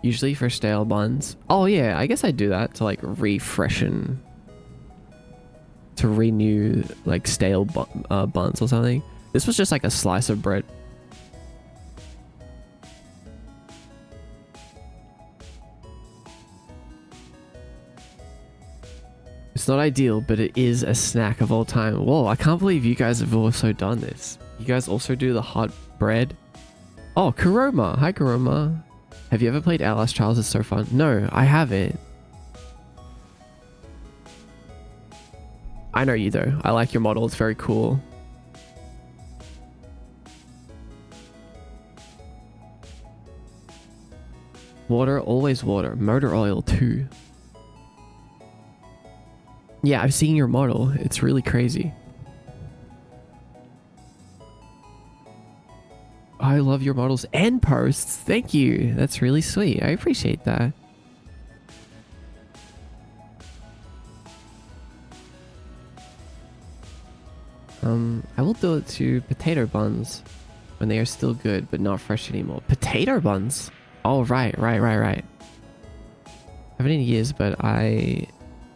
Usually for stale buns. Oh yeah, I guess I do that to like refreshen. To renew like stale buns or something. This was just like a slice of bread. It's not ideal, but it is a snack of all time. Whoa, I can't believe you guys have also done this. You guys also do the hot bread? Oh, Kuroma. Hi, Kuroma. Have you ever played Outlast Trials? It's so fun. No, I haven't. I know you though. I like your model. It's very cool. Water, always water. Motor oil too. Yeah, I've seen your model. It's really crazy. I love your models and posts. Thank you. That's really sweet. I appreciate that. I will do it to potato buns when they are still good but not fresh anymore. Potato buns? Oh, right. Haven't in years, but I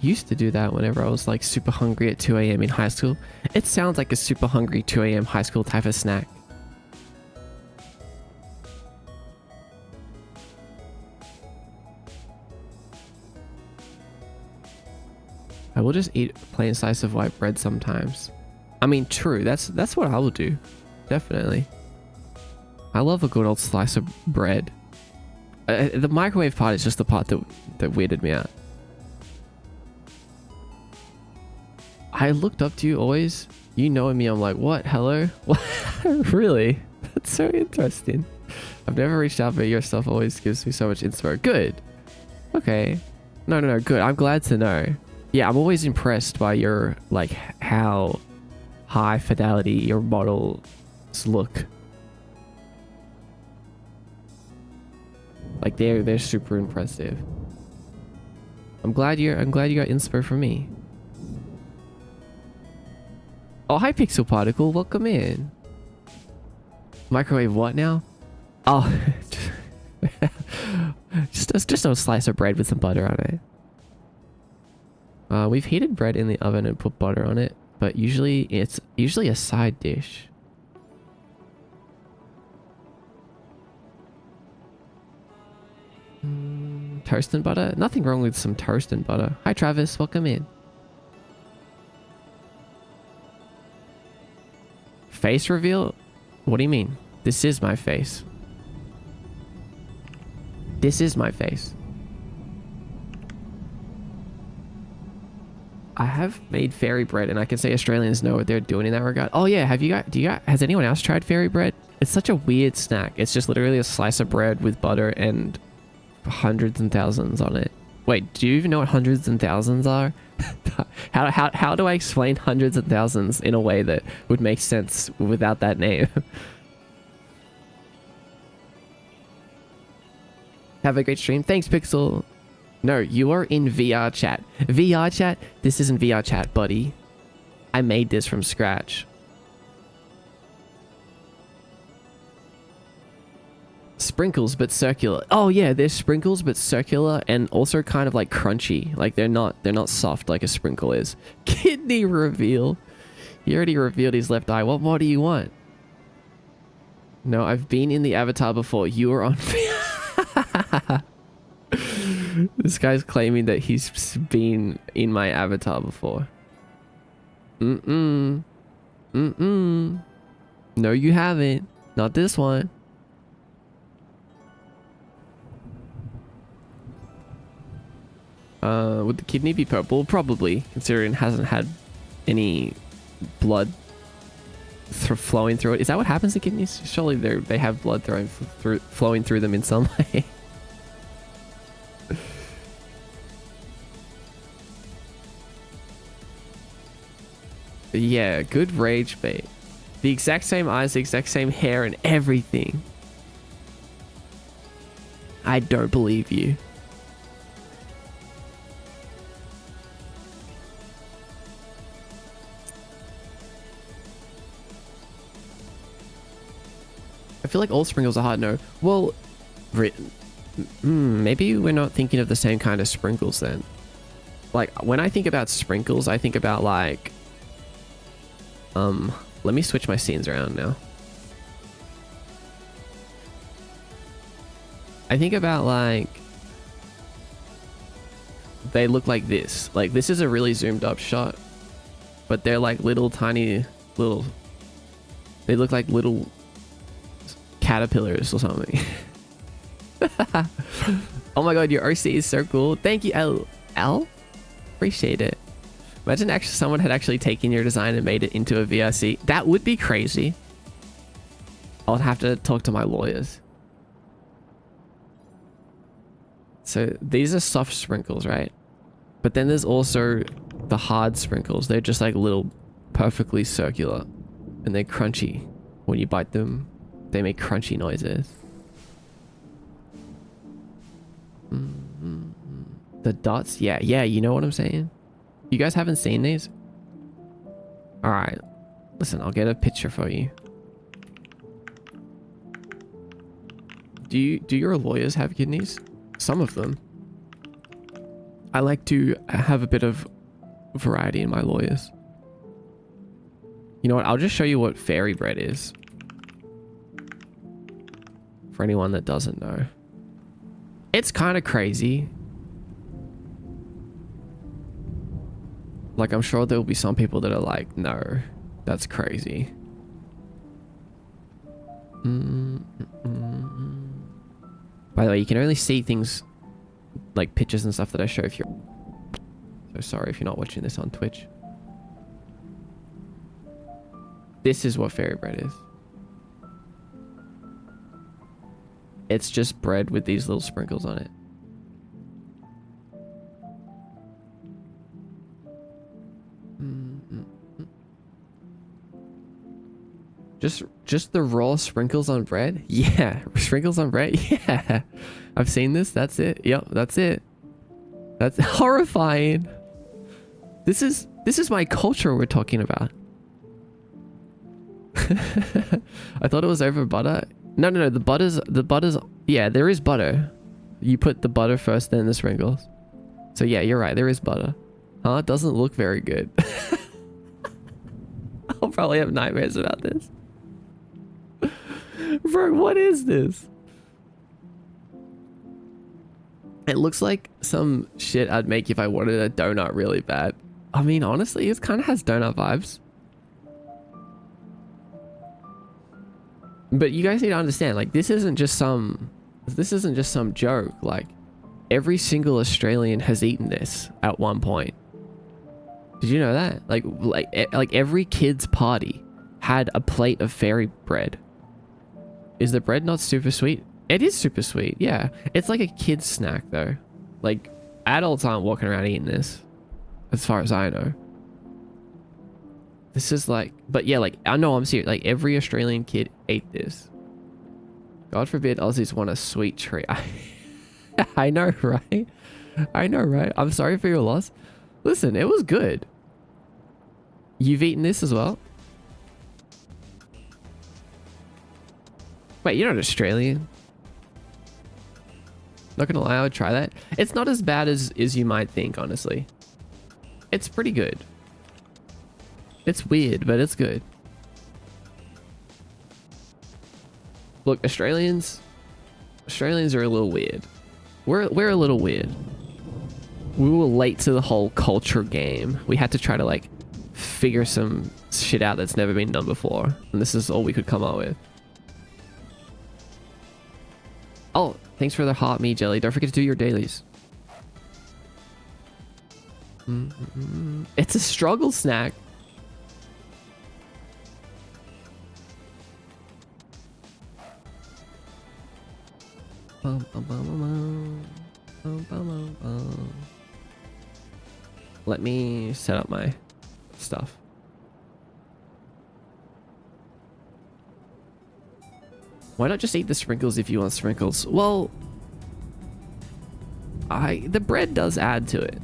used to do that whenever I was like super hungry at 2 a.m. in high school. It sounds like a super hungry 2 a.m. high school type of snack. I will just eat a plain slice of white bread sometimes. I mean, true. That's what I will do. Definitely. I love a good old slice of bread. The microwave part is just the part that weirded me out. I looked up to you always. You knowing me, I'm like, what? Hello? What? Really? That's so interesting. I've never reached out, but your stuff always gives me so much inspo. Good. Okay. No, good. I'm glad to know. Yeah, I'm always impressed by your, like, how high fidelity your models look. Like, they're super impressive. I'm glad you got inspo from me. Oh, hi Pixel Particle, welcome in. Microwave what now? Oh, just a slice of bread with some butter on it. We've heated bread in the oven and put butter on it, but it's usually a side dish. Toast and butter? Nothing wrong with some toast and butter. Hi Travis, welcome in. Face reveal? What do you mean? This is my face. This is my face. I have made fairy bread, and I can say Australians know what they're doing in that regard. Oh yeah, has anyone else tried fairy bread? It's such a weird snack. It's just literally a slice of bread with butter and hundreds and thousands on it. Wait, do you even know what hundreds and thousands are? How do I explain hundreds and thousands in a way that would make sense without that name? Have a great stream. Thanks, Pixel. No, you are in VR chat. VR chat? This isn't VR chat, buddy. I made this from scratch. Sprinkles, but circular. Oh yeah, they're sprinkles, but circular, and also kind of like crunchy. Like they're not soft like a sprinkle is. Kidney reveal. He already revealed his left eye. What more do you want? No, I've been in the avatar before. You were on. This guy's claiming that he's been in my avatar before. No, you haven't. Not this one. Would the kidney be purple? Probably, considering it hasn't had any blood flowing through it. Is that what happens to kidneys? Surely they have blood flowing through them in some way. Yeah, good rage bait. The exact same eyes, the exact same hair and everything. I don't believe you. I feel like all sprinkles are hard no. Well, maybe we're not thinking of the same kind of sprinkles then. Like, when I think about sprinkles, I think about like... let me switch my scenes around now. I think about like... They look like this. Like, this is a really zoomed up shot. But they're like little tiny... They look like little... caterpillars or something. Oh my god, your OC is so cool. Thank you, L. Appreciate it. Imagine someone had actually taken your design and made it into a VRC. That would be crazy. I'll have to talk to my lawyers. So these are soft sprinkles, right? But then there's also the hard sprinkles. They're just like little perfectly circular and they're crunchy. When you bite them, they make crunchy noises. The dots? Yeah, you know what I'm saying? You guys haven't seen these? Alright. Listen, I'll get a picture for you. Do your lawyers have kidneys? Some of them. I like to have a bit of variety in my lawyers. You know what? I'll just show you what fairy bread is. For anyone that doesn't know. It's kind of crazy. Like, I'm sure there will be some people that are like, no, that's crazy. By the way, you can only see things like pictures and stuff that I show if you're... So sorry if you're not watching this on Twitch. This is what fairy bread is. It's just bread with these little sprinkles on it. Just the raw sprinkles on bread? Yeah, sprinkles on bread? Yeah. I've seen this. That's it. Yep, that's it. That's horrifying. This is my culture we're talking about. I thought it was over butter. No, the butter's yeah, there is butter. You put the butter first, then the sprinkles. So yeah, you're right, there is butter. Huh? It doesn't look very good. I'll probably have nightmares about this. Bro, what is this? It looks like some shit I'd make if I wanted a donut really bad. I mean, honestly, it kind of has donut vibes. But you guys need to understand, like, this isn't just some joke. Like, every single Australian has eaten this at one point. Did you know that? Like every kid's party had a plate of fairy bread. Is the bread not super sweet? It is super sweet, yeah. It's like a kid's snack though. Like, adults aren't walking around eating this, as far as I know. This is like, but yeah, like, I know, I'm serious. Like, every Australian kid ate this. God forbid Aussies want a sweet treat. I know, right? I know, right? I'm sorry for your loss. Listen, it was good. You've eaten this as well? Wait, you're not Australian? Not gonna lie, I would try that. It's not as bad as you might think, honestly. It's pretty good. It's weird, but it's good. Look, Australians are a little weird. We're a little weird. We were late to the whole culture game. We had to try to, like, figure some shit out that's never been done before. And this is all we could come up with. Oh, thanks for the hot meat jelly. Don't forget to do your dailies. It's a struggle snack. Let me set up my stuff. Why not just eat the sprinkles if you want sprinkles? Well, the bread does add to it.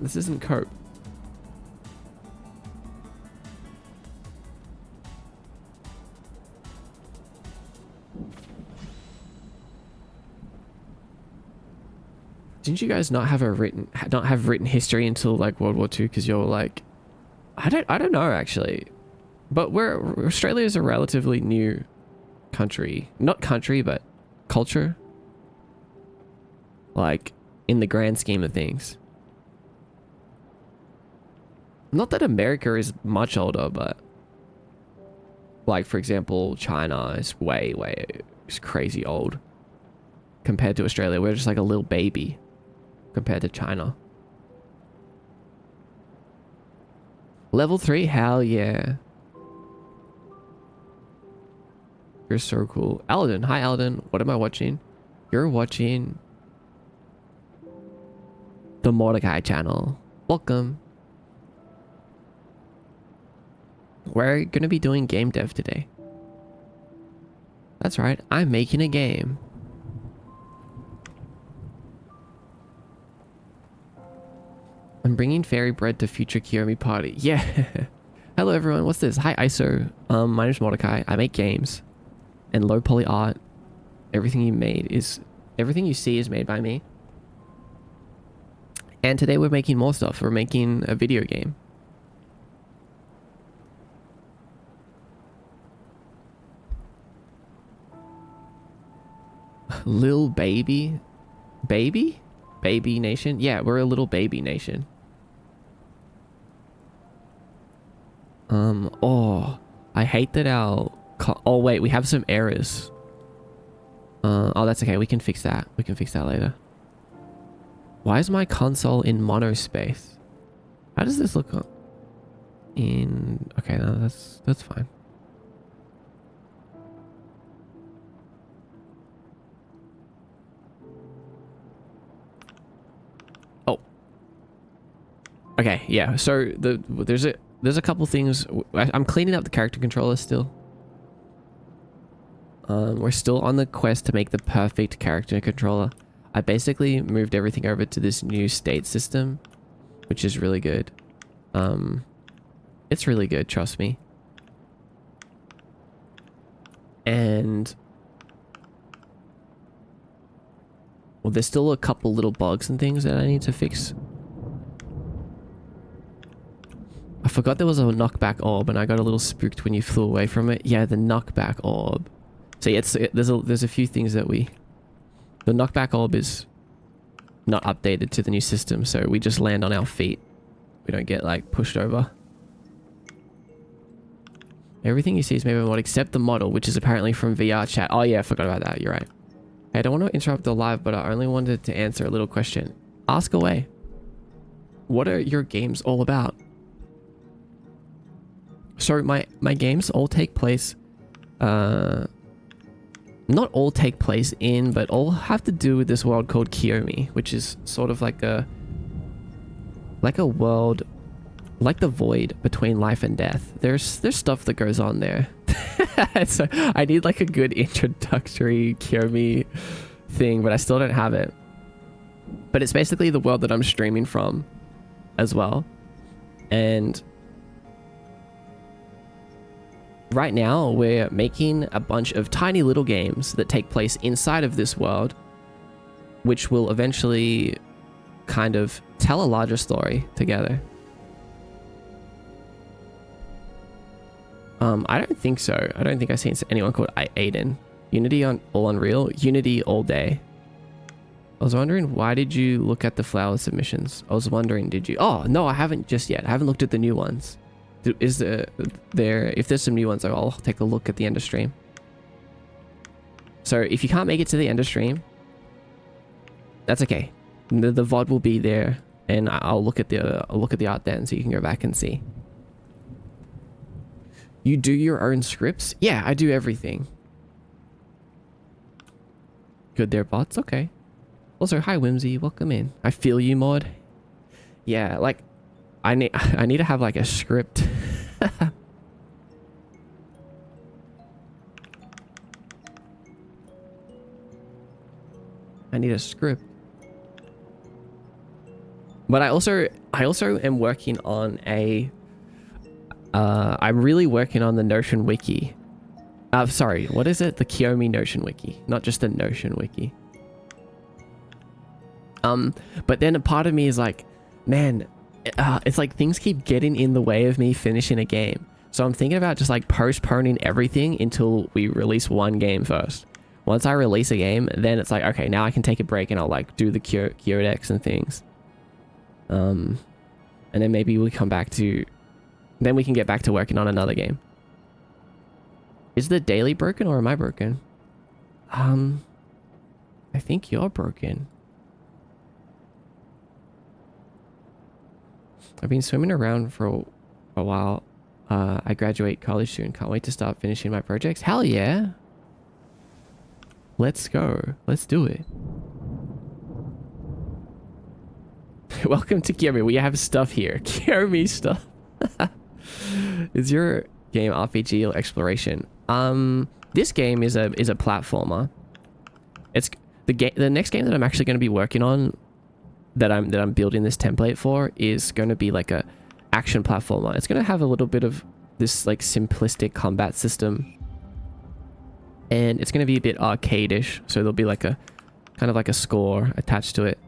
This isn't Coke. Didn't you guys not have written history until like World War II? Because you're like, I don't know actually, but Australia is a relatively new country, not country, but culture. Like, in the grand scheme of things. Not that America is much older, but like, for example, China is way it's crazy old compared to Australia. We're just like a little baby compared to China. Level 3? Hell yeah. You're so cool. Aladdin. Hi, Aladdin. What am I watching? You're watching the Mordecai channel. Welcome. We're going to be doing game dev today. That's right. I'm making a game. I'm bringing fairy bread to future Kiyomi party. Yeah. Hello, everyone. What's this? Hi, ISO. My name's Mordecai. I make games and low poly art. Everything you see is made by me. And today we're making more stuff. We're making a video game. Lil baby? Baby? Baby nation? Yeah, we're a little baby nation. Oh, I hate that oh wait, we have some errors. Oh, that's okay. We can fix that. We can fix that later. Why is my console in monospace? How does this look in... Okay, no, that's fine. Okay, yeah. So there's a couple things. I'm cleaning up the character controller still. We're still on the quest to make the perfect character controller. I basically moved everything over to this new state system, which is really good. It's really good, trust me. And well, there's still a couple little bugs and things that I need to fix. I forgot there was a knockback orb, and I got a little spooked when you flew away from it. Yeah, the knockback orb. So yeah, there's a few things that the knockback orb is not updated to the new system, so we just land on our feet. We don't get like pushed over. Everything you see is made by mod except the model, which is apparently from VR chat. Oh yeah, I forgot about that. You're right. Hey, I don't want to interrupt the live, but I only wanted to answer a little question. Ask away. What are your games all about? So my games all take place, not all take place in, but all have to do with this world called Kiyomi, which is sort of like a world, like the void between life and death. There's stuff that goes on there. So I need like a good introductory Kiyomi thing, but I still don't have it. But it's basically the world that I'm streaming from as well. And right now we're making a bunch of tiny little games that take place inside of this world, which will eventually kind of tell a larger story together. I don't think so. I don't think I've seen anyone called Aiden. Unity on all Unreal, Unity all day. I was wondering, why did you look at the flower submissions? I was wondering, did you? Oh, no, I haven't just yet. I haven't looked at the new ones. Is there, if there's some new ones, I'll take a look at the end of stream. So if you can't make it to the end of stream, that's okay. The VOD will be there, and I'll look at the art then, so you can go back and see. You do your own scripts? Yeah, I do everything. Good there, bots. Okay. Also, hi Whimsy, welcome in. I feel you, mod. Yeah, like I need to have like a script. I need a script. But I also am working on a I'm really working on the Notion wiki. Sorry, what is it? The Kiyomi Notion wiki, not just the Notion wiki. But then a part of me is like, man, it's like things keep getting in the way of me finishing a game. So I'm thinking about just like postponing everything until we release one game first. Once I release a game, then it's like, okay, now I can take a break and I'll like do the Kyodex and things. And then maybe we come back to, then we can get back to working on another game. Is the daily broken or am I broken? I think you're broken. I've been swimming around for a while. I graduate college soon. Can't wait to start finishing my projects. Hell yeah. Let's go. Let's do it. Welcome to Kiyomi. We have stuff here. Kiyomi stuff. Is your game RPG or exploration? This game is a platformer. It's the next game that I'm actually going to be working on, that I'm building this template for, is going to be like a action platformer. It's going to have a little bit of this like simplistic combat system, and it's going to be a bit arcade-ish, so there'll be like a kind of like a score attached to it.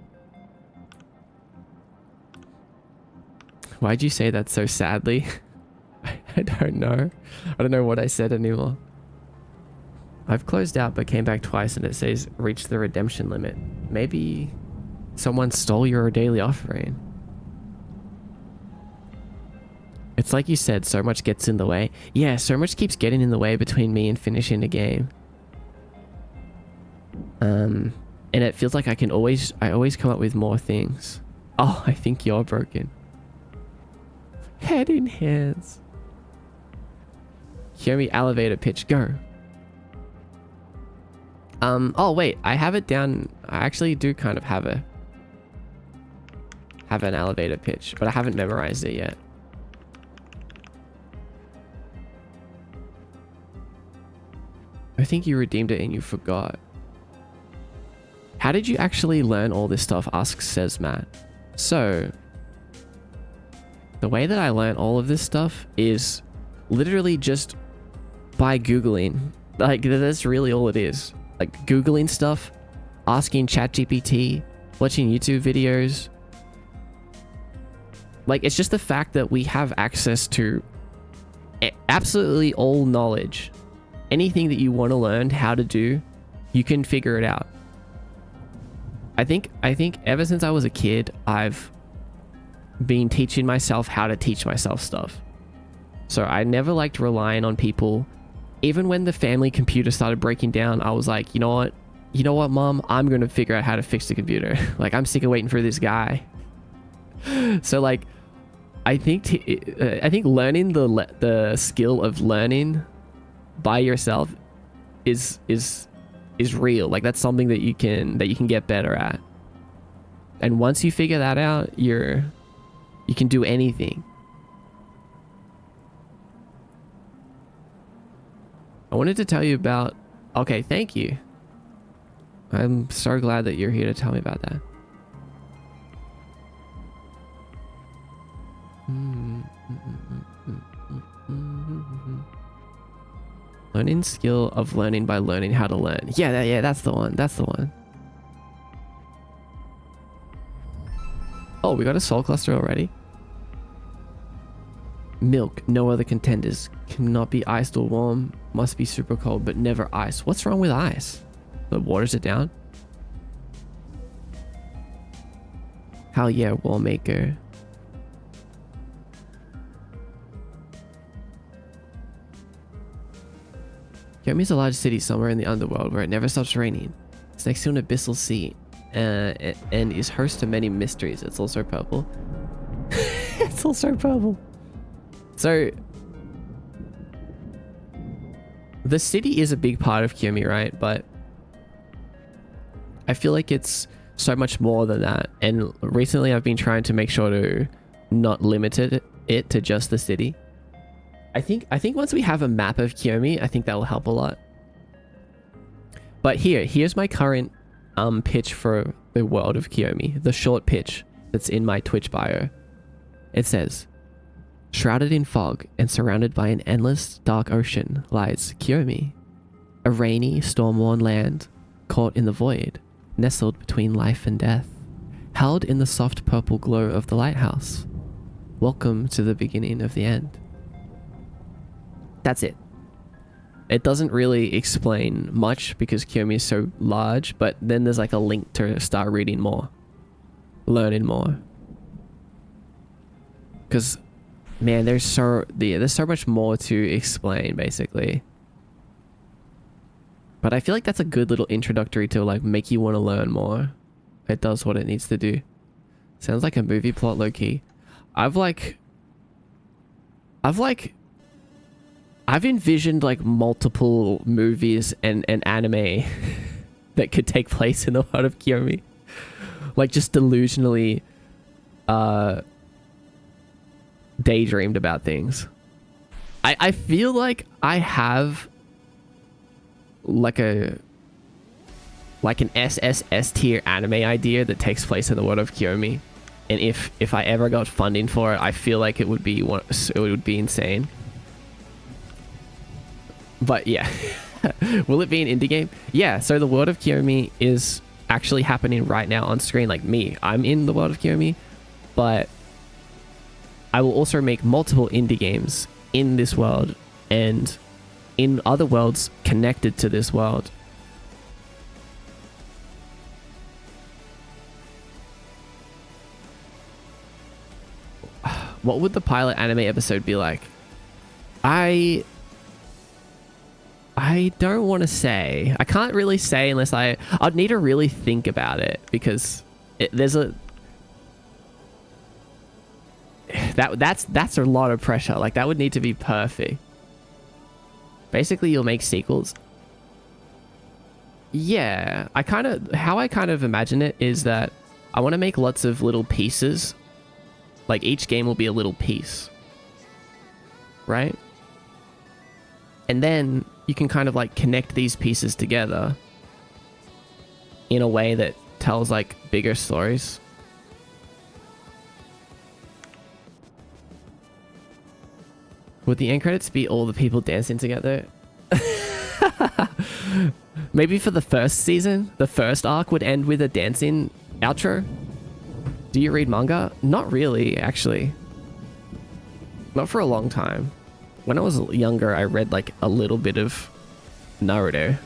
Why'd you say that so sadly? I don't know. I don't know what I said anymore. I've closed out but came back twice and it says reach the redemption limit. Maybe someone stole your daily offering. It's like you said, so much gets in the way. Yeah, so much keeps getting in the way between me and finishing the game. And it feels like I always come up with more things. Oh, I think you're broken. Head in hands. Hear me elevator pitch, go. Oh wait, I have it down. I actually do kind of have have an elevator pitch, but I haven't memorized it yet. I think you redeemed it and you forgot. How did you actually learn all this stuff? Asks Says Matt. So, the way that I learned all of this stuff is literally just by Googling. Like, that's really all it is. Like, Googling stuff, asking ChatGPT, watching YouTube videos. Like, it's just the fact that we have access to absolutely all knowledge. Anything that you want to learn how to do, you can figure it out. I think ever since I was a kid, I've been teaching myself how to teach myself stuff. So I never liked relying on people. Even when the family computer started breaking down, I was like, you know what, Mom? I'm going to figure out how to fix the computer. Like, I'm sick of waiting for this guy. So like, I think learning the skill of learning by yourself is real. Like, that's something that you can get better at. And once you figure that out, you can do anything. I wanted to tell you about... Okay, thank you. I'm so glad that you're here to tell me about that. Learning skill of learning by learning how to learn. Yeah, that's the one. That's the one. Oh, we got a soul cluster already. Milk, no other contenders. Cannot be iced or warm. Must be super cold, but never ice. What's wrong with ice? It waters it down? Hell yeah, wall maker. Yomi's a large city somewhere in the underworld where it never stops raining. It's next to an abyssal sea and is host to many mysteries. It's also purple. It's also purple. So, the city is a big part of Kiyomi, right? But I feel like it's so much more than that. And recently I've been trying to make sure to not limit it to just the city. I think once we have a map of Kiyomi, I think that will help a lot. But here's my current pitch for the world of Kiyomi. The short pitch that's in my Twitch bio. It says, shrouded in fog and surrounded by an endless dark ocean lies Kiyomi, a rainy, storm-worn land caught in the void, nestled between life and death, held in the soft purple glow of the lighthouse. Welcome to the beginning of the end. That's it. It doesn't really explain much because Kiyomi is so large, but then there's like a link to start reading more, learning more. Because, man, there's so much more to explain, basically. But I feel like that's a good little introductory to like make you want to learn more. It does what it needs to do. Sounds like a movie plot, low key. I've envisioned like multiple movies and anime that could take place in the world of Kiyomi. Like, just delusionally daydreamed about things. I feel like I have like an SSS tier anime idea that takes place in the world of Kiyomi. And if I ever got funding for it, I feel like it would be insane. But yeah, will it be an indie game? Yeah, so the world of Kiyomi is actually happening right now on screen. Like me, I'm in the world of Kiyomi, but I will also make multiple indie games in this world and in other worlds connected to this world. What would the pilot anime episode be like? I don't want to say. I can't really say unless I'd need to really think about it, because that's a lot of pressure. Like, that would need to be perfect. Basically, you'll make sequels. Yeah, how I kind of imagine it is that I want to make lots of little pieces Like each game will be a little piece, right? And then you can kind of like connect these pieces together in a way that tells like bigger stories. Would the end credits be all the people dancing together? Maybe for the first season, the first arc would end with a dancing outro. Do you read manga? Not really, actually. Not for a long time. When I was younger, I read like a little bit of Naruto.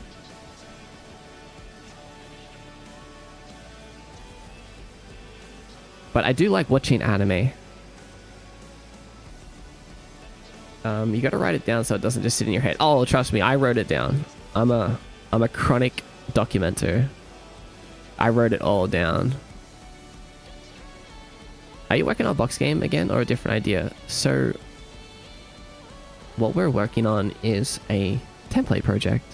But I do like watching anime. You gotta write it down so it doesn't just sit in your head. Oh, trust me, I wrote it down. I'm a chronic documenter. I wrote it all down. Are you working on a box game again or a different idea? So what we're working on is a template project.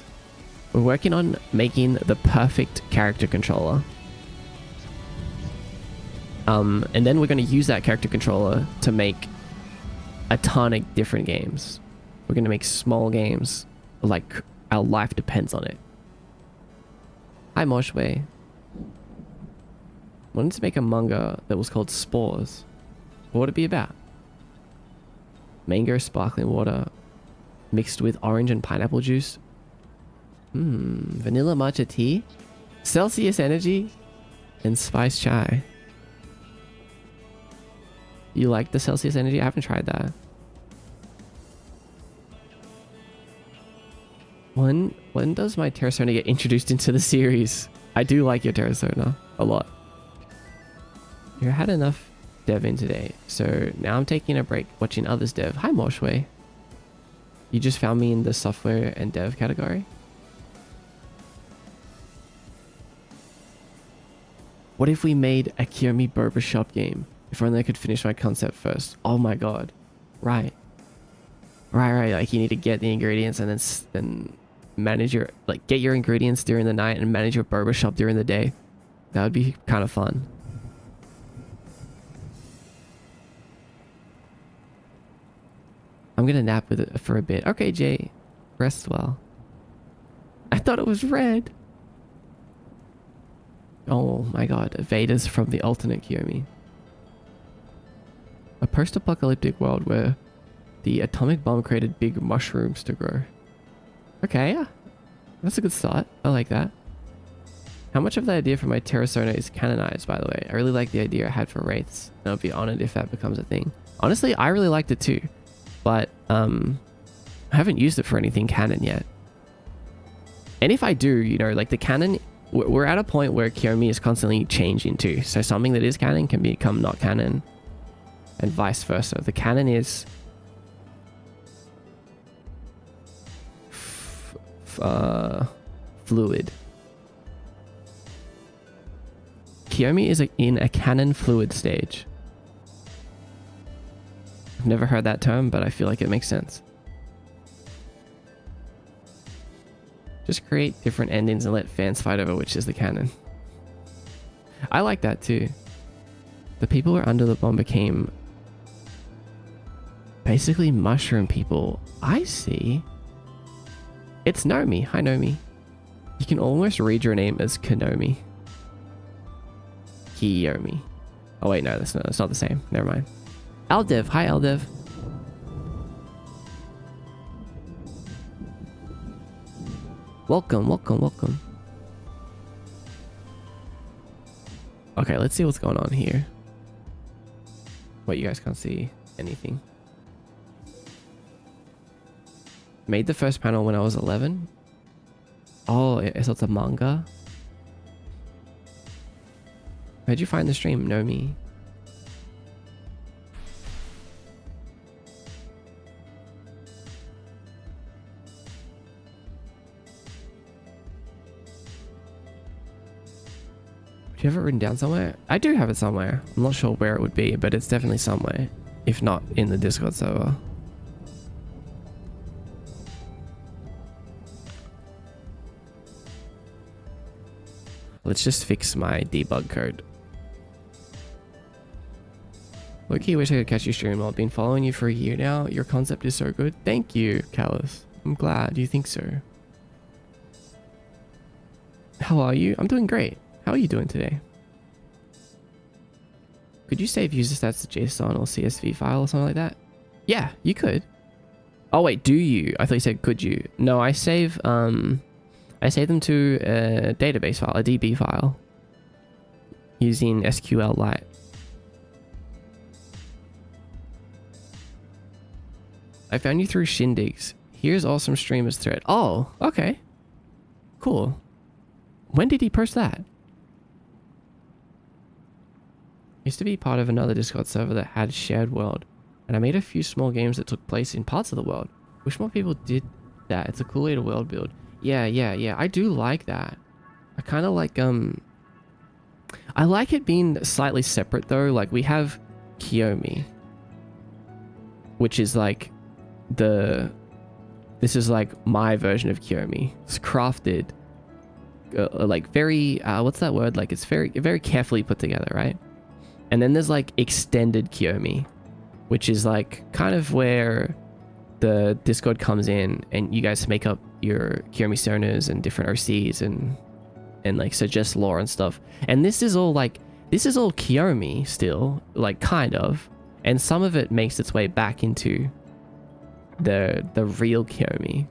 We're working on making the perfect character controller. And then we're going to use that character controller to make a ton of different games. We're going to make small games like our life depends on it. Hi Moshway. Wanted to make a manga that was called Spores. What would it be about? Mango sparkling water mixed with orange and pineapple juice. Vanilla matcha tea, Celsius energy, and spice chai. You like the Celsius energy? I haven't tried that. When does my Terrasona get introduced into the series? I do like your Terrasona a lot. You had enough dev in today, so now I'm taking a break watching others dev. Hi Moshway. You just found me in the software and dev category? What if we made a Kiyomi barbershop game? If only I could finish my concept first. Oh my god. Right. Like you need to get the ingredients and then manage your, like get your ingredients during the night and manage your barbershop during the day. That would be kind of fun. I'm gonna nap with it for a bit. Okay, Jay. Rest well. I thought it was red. Oh my god. Veda's from the alternate Kiyomi. A post-apocalyptic world where the atomic bomb created big mushrooms to grow. Okay, yeah. That's a good start. I like that. How much of the idea for my Terrasona is canonized, by the way? I really like the idea I had for Wraiths, and I'll be honored if that becomes a thing. Honestly, I really liked it too. But, I haven't used it for anything canon yet. And if I do, you know, like the canon, we're at a point where Kiyomi is constantly changing too. So something that is canon can become not canon, and vice versa. The canon is fluid. Kiyomi is in a canon fluid stage. I've never heard that term, but I feel like it makes sense. Just create different endings and let fans fight over which is the canon. I like that too. The people who were under the bomb became basically mushroom people. I see. It's Nomi. Hi Nomi. You can almost read your name as Konomi. Kiyomi. Oh wait, no, that's not the same. Never mind. Aldev. Hi Aldev. Welcome. Okay, let's see what's going on here. Wait, you guys can't see anything. Made the first panel when I was 11. Oh, so it's a manga. Where'd you find the stream, Nomi? Do you have it written down somewhere? I do have it somewhere. I'm not sure where it would be, but it's definitely somewhere. If not in the Discord server. Let's just fix my debug code. Low-key wish I could catch you stream. I've been following you for a year now. Your concept is so good. Thank you, Callus. I'm glad you think so. How are you? I'm doing great. How are you doing today? Could you save user stats to JSON or CSV file or something like that? Yeah, you could. Oh wait, do you? I thought you said could you. No, I save them to a database file, a DB file, using SQLite. I found you through Shindigs. Here's awesome streamers thread. Oh, okay. Cool. When did he post that? Used to be part of another Discord server that had shared world, and I made a few small games that took place in parts of the world. Wish more people did that. It's a cool way to world build. Yeah. I do like that. I kind of like, I like it being slightly separate though. Like we have Kiyomi, which is like this is like my version of Kiyomi. It's crafted, like very, what's that word? Like it's very carefully put together, right? And then there's like extended Kiyomi, which is like kind of where the Discord comes in and you guys make up your Kiyomi Sonas and different OCs and like suggest lore and stuff. And this is all Kiyomi still, like kind of, and some of it makes its way back into the real Kiyomi,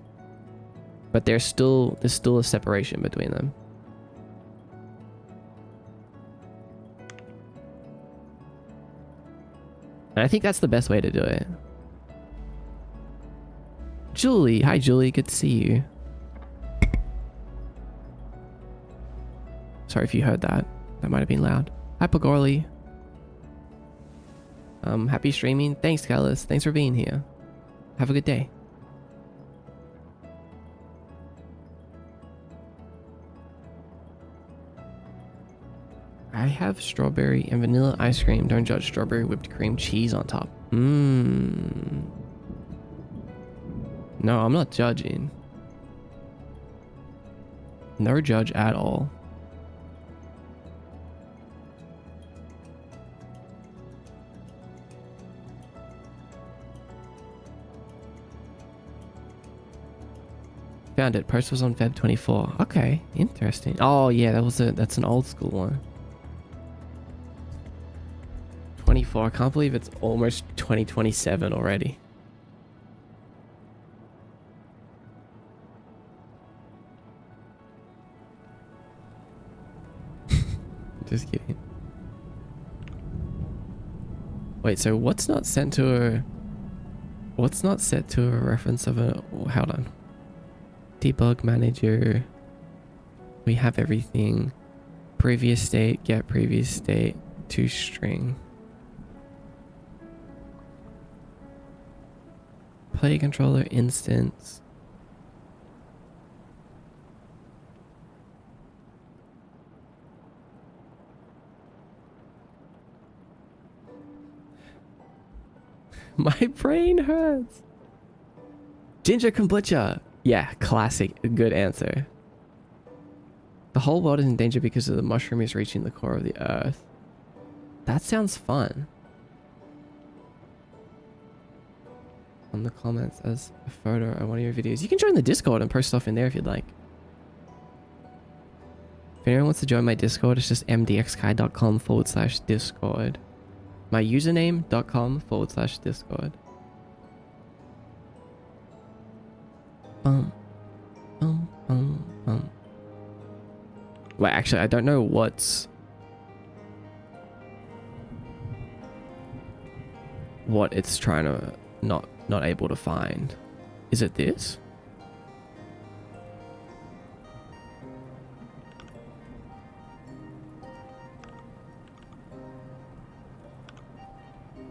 but there's still a separation between them. And I think that's the best way to do it. Julie, hi Julie, good to see you. Sorry if you heard that. That might have been loud. Hi Pagorli. Happy streaming. Thanks, Callus. Thanks for being here. Have a good day. I have strawberry and vanilla ice cream. Don't judge. Strawberry whipped cream cheese on top. Mmm. No, I'm not judging. No judge at all. Found it. Post was on Feb 24. Okay, interesting. Oh yeah, that's an old school one. 24. I can't believe it's almost 2027 already. Just kidding. Wait, so what's not set to a reference of a... Hold on. Debug manager. We have everything. Previous state, get previous state to string. Play controller instance. My brain hurts. Ginger kombucha. Yeah, classic. Good answer. The whole world is in danger because of the mushroom is reaching the core of the earth. That sounds fun. On the comments as a photo of one of your videos. You can join the Discord and post stuff in there if you'd like. If anyone wants to join my Discord, it's just mdxkai.com/discord. My username.com/discord. Wait, actually, I don't know what it's trying to not able to find. Is it this?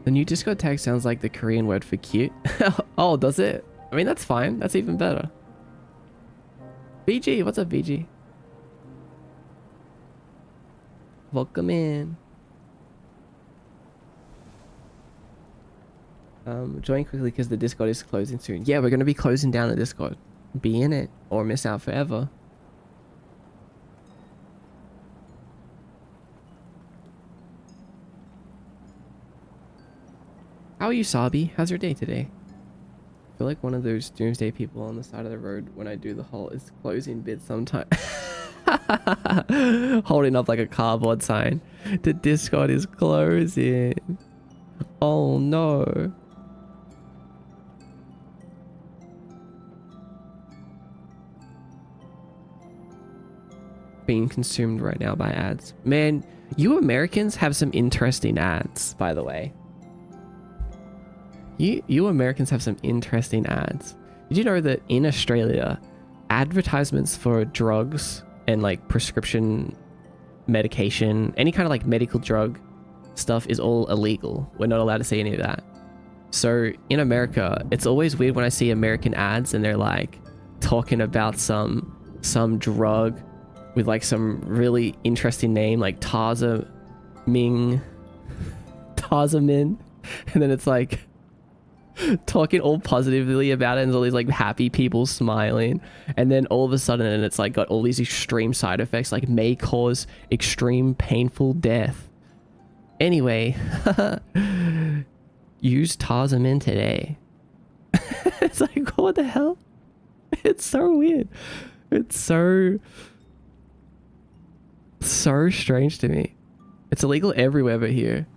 The new Discord tag sounds like the Korean word for cute. Oh, does it? I mean, that's fine. That's even better. BG, what's up, BG? Welcome in. Join quickly because the Discord is closing soon. Yeah, we're going to be closing down the Discord. Be in it or miss out forever. How are you, Sabi? How's your day today? I feel like one of those doomsday people on the side of the road when I do the whole is closing bit sometime. Holding up like a cardboard sign. The Discord is closing. Oh no. Being consumed right now by ads. Man, you Americans have some interesting ads, by the way. You Americans have some interesting ads. Did you know that in Australia, advertisements for drugs and like prescription medication, any kind of like medical drug stuff is all illegal. We're not allowed to see any of that. So in America, it's always weird when I see American ads and they're like talking about some drug with like some really interesting name like Tazamin, and then it's like talking all positively about it and all these like happy people smiling, and then all of a sudden and it's like got all these extreme side effects like may cause extreme painful death. Anyway, use Tazamin today. It's like, what the hell? It's so weird. It's so strange to me. It's illegal everywhere but here.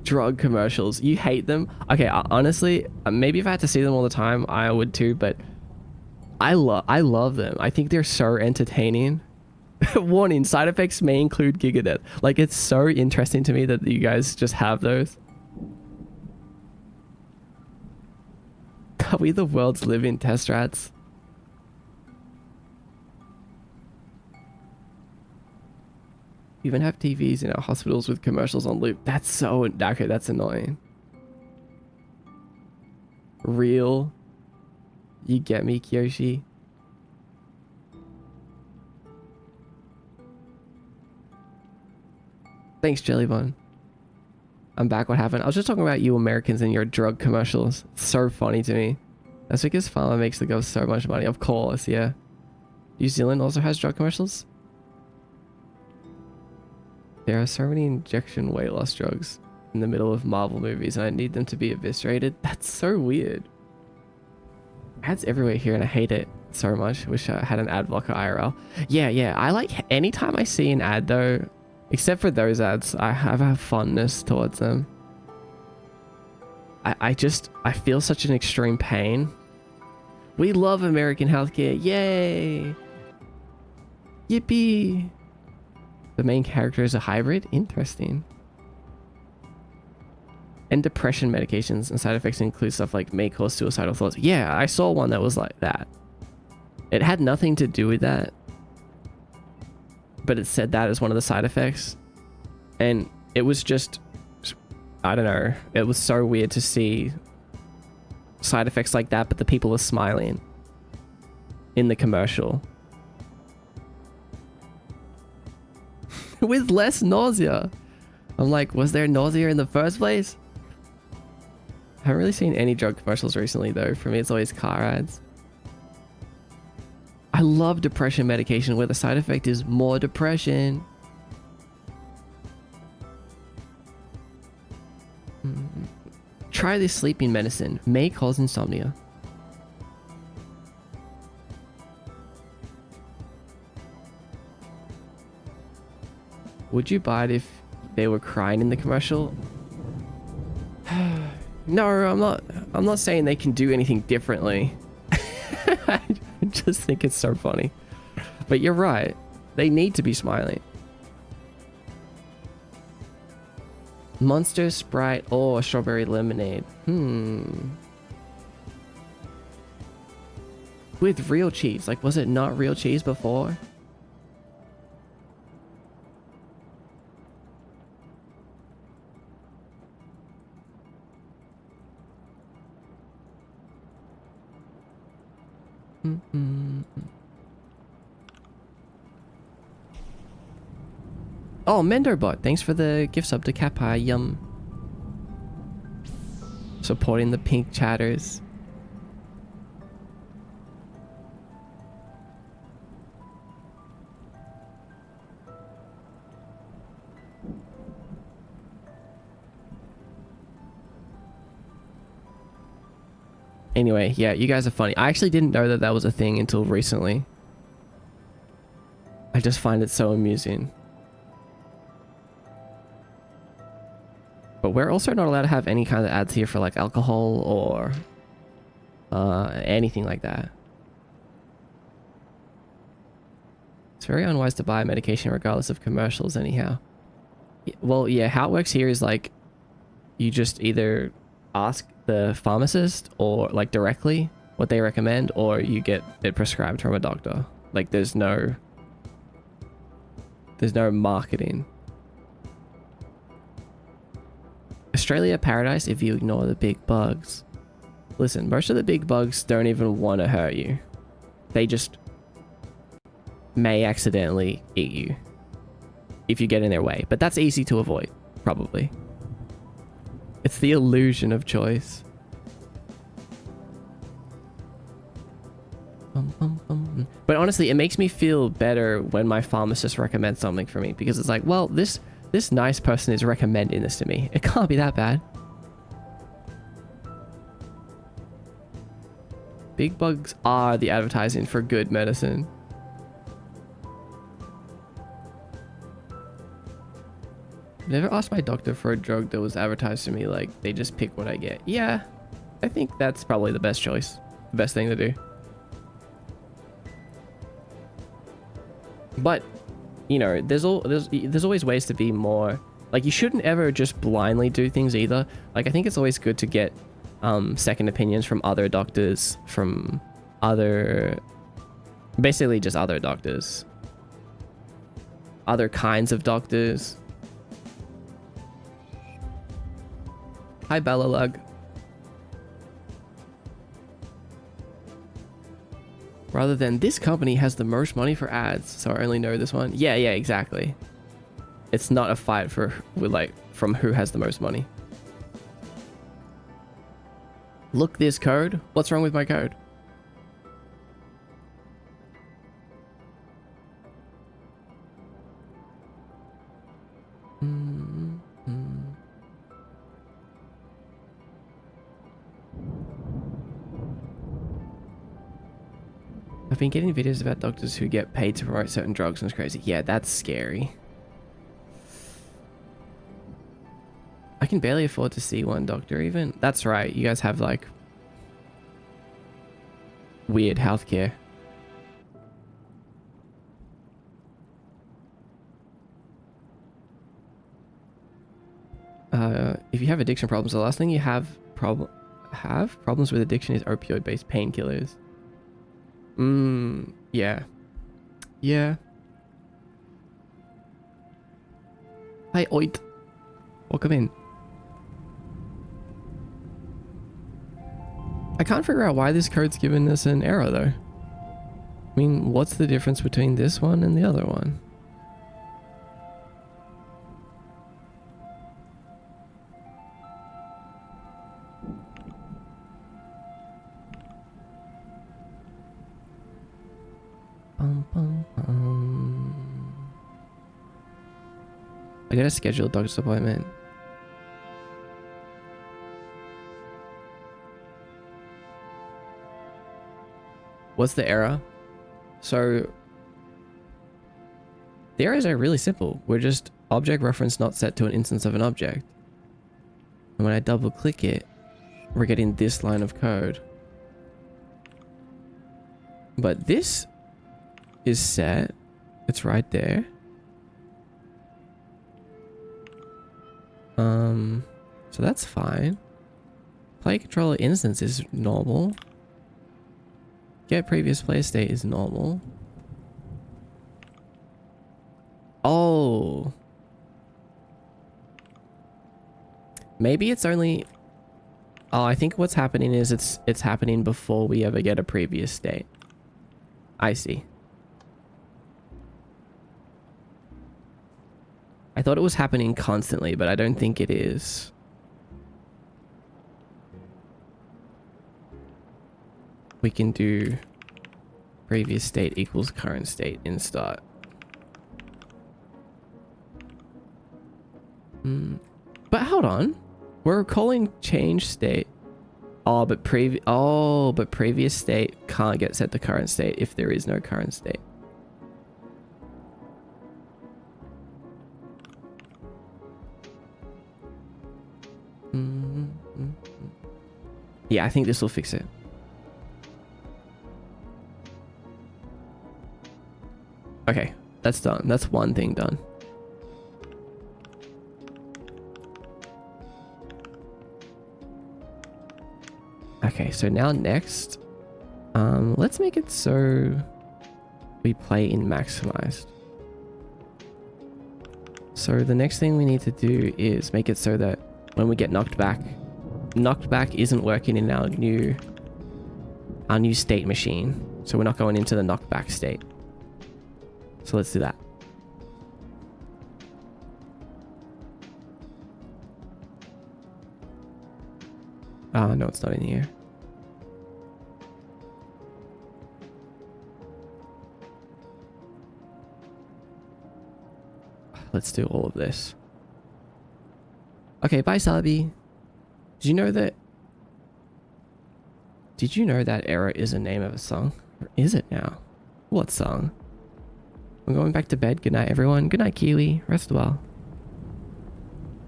Drug commercials, you hate them? Okay, honestly, maybe if I had to see them all the time I would too, but I love them. I think they're so entertaining. Warning, side effects may include gigadeath. Like, it's so interesting to me that you guys just have those. Are we the world's living test rats? We even have TVs in our hospitals with commercials on loop. That's so... Okay, that's annoying. Real? You get me, Kyoshi? Thanks, Jellybun. I'm back. What happened? I was just talking about you Americans and your drug commercials. It's so funny to me. That's because pharma makes the gov so much money. Of course, yeah. New Zealand also has drug commercials? There are so many injection weight loss drugs in the middle of Marvel movies and I need them to be eviscerated. That's so weird. Ads everywhere here and I hate it so much. Wish I had an ad blocker IRL. Yeah. I like anytime I see an ad though, except for those ads, I have a fondness towards them. I feel such an extreme pain. We love American healthcare. Yay. Yippee. The main character is a hybrid? Interesting. And depression medications and side effects include stuff like may cause suicidal thoughts. Yeah, I saw one that was like that. It had nothing to do with that, but it said that as one of the side effects. And it was just, I don't know. It was so weird to see side effects like that, but the people are smiling in the commercial. With less nausea. I'm like, was there nausea in the first place? I haven't really seen any drug commercials recently though. For me, it's always car ads. I love depression medication where the side effect is more depression. Try this sleeping medicine. May cause insomnia. Would you buy it if they were crying in the commercial? No, I'm not saying they can do anything differently. I just think it's so funny. But you're right. They need to be smiling. Monster, Sprite, or strawberry lemonade. With real cheese. Like, was it not real cheese before? Oh, Mendobot, thanks for the gift sub to Kappa. Yum. Supporting the pink chatters. Anyway, yeah, you guys are funny. I actually didn't know that that was a thing until recently. I just find it so amusing. But we're also not allowed to have any kind of ads here for like alcohol or anything like that. It's very unwise to buy medication regardless of commercials anyhow. Well, yeah, how it works here is like you just either ask the pharmacist or like directly what they recommend, or you get it prescribed from a doctor. Like there's no marketing. Australia paradise if you ignore the big bugs. Listen, most of the big bugs don't even want to hurt you. They just may accidentally eat you if you get in their way, but that's easy to avoid, probably. It's the illusion of choice. But honestly, it makes me feel better when my pharmacist recommends something for me, because it's like, well, this nice person is recommending this to me. It can't be that bad. Big bugs are the advertising for good medicine. I've never asked my doctor for a drug that was advertised to me like they just pick what I get. Yeah, I think that's probably the best choice. The best thing to do. But, you know, there's always ways to be more... Like, you shouldn't ever just blindly do things either. Like, I think it's always good to get second opinions from other doctors, from other... Basically just other doctors. Other kinds of doctors. Hi, Ballalug. Rather than, this company has the most money for ads, so I only know this one. Yeah, exactly. It's not a fight from who has the most money. Look, this code. What's wrong with my code? I've been getting videos about doctors who get paid to promote certain drugs and it's crazy. Yeah, that's scary. I can barely afford to see one doctor even. That's right. You guys have like weird healthcare. If you have addiction problems, the last thing you have problems with addiction is opioid-based painkillers. Yeah. Yeah. Hi, Oit. Welcome in. I can't figure out why this code's giving us an error, though. I mean, what's the difference between this one and the other one? I gotta schedule a doctor's appointment. What's the error? So the errors are really simple. We're just object reference not set to an instance of an object. And when I double click it, we're getting this line of code. But this is set. It's right there. So that's fine. Play controller instance is normal. Get previous play state is normal. Oh. Maybe it's only... Oh, I think what's happening is it's happening before we ever get a previous state. I see. I thought it was happening constantly, but I don't think it is. We can do previous state equals current state in start. But hold on. We're calling change state. Oh, but previous state can't get set to current state if there is no current state. Yeah, I think this will fix it. Okay, that's done. That's one thing done. Okay, so now next, let's make it so we play in maximized. So the next thing we need to do is make it so that when we get knocked back isn't working in our new state machine. So we're not going into the knocked back state. So let's do that. No, it's not in here. Let's do all of this. Okay, bye, Salabi. Did you know that Error is a name of a song? Or is it now? What song? I'm going back to bed. Good night, everyone. Good night, Kiwi. Rest well.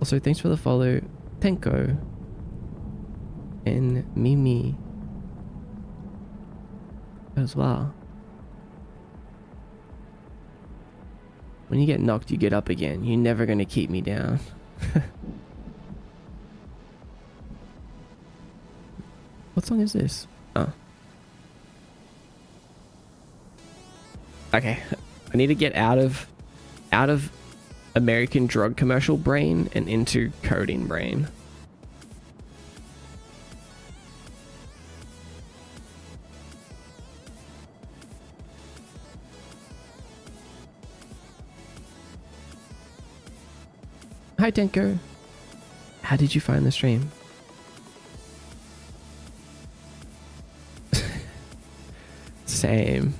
Also, thanks for the follow, Tenko and Mimi as well. When you get knocked, you get up again. You're never gonna keep me down. What song is this? Oh. Okay. I need to get out of American drug commercial brain and into coding brain. Hi, Tenko. How did you find the stream? Same.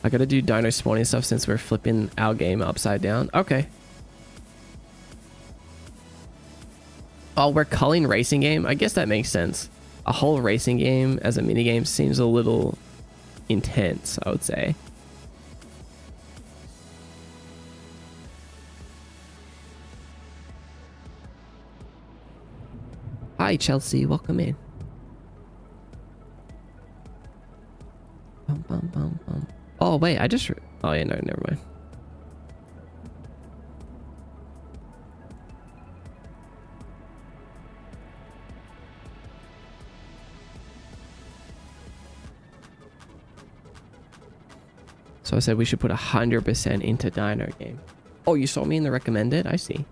I gotta do dino spawning stuff since we're flipping our game upside down. Okay. Oh, we're culling racing game? I guess that makes sense. A whole racing game as a minigame seems a little intense, I would say. Hi, Chelsea. Welcome in. Bum, bum, bum, bum. Oh, wait. Oh, yeah, no, never mind. So I said we should put 100% into Dino game. Oh, you saw me in the recommended? I see.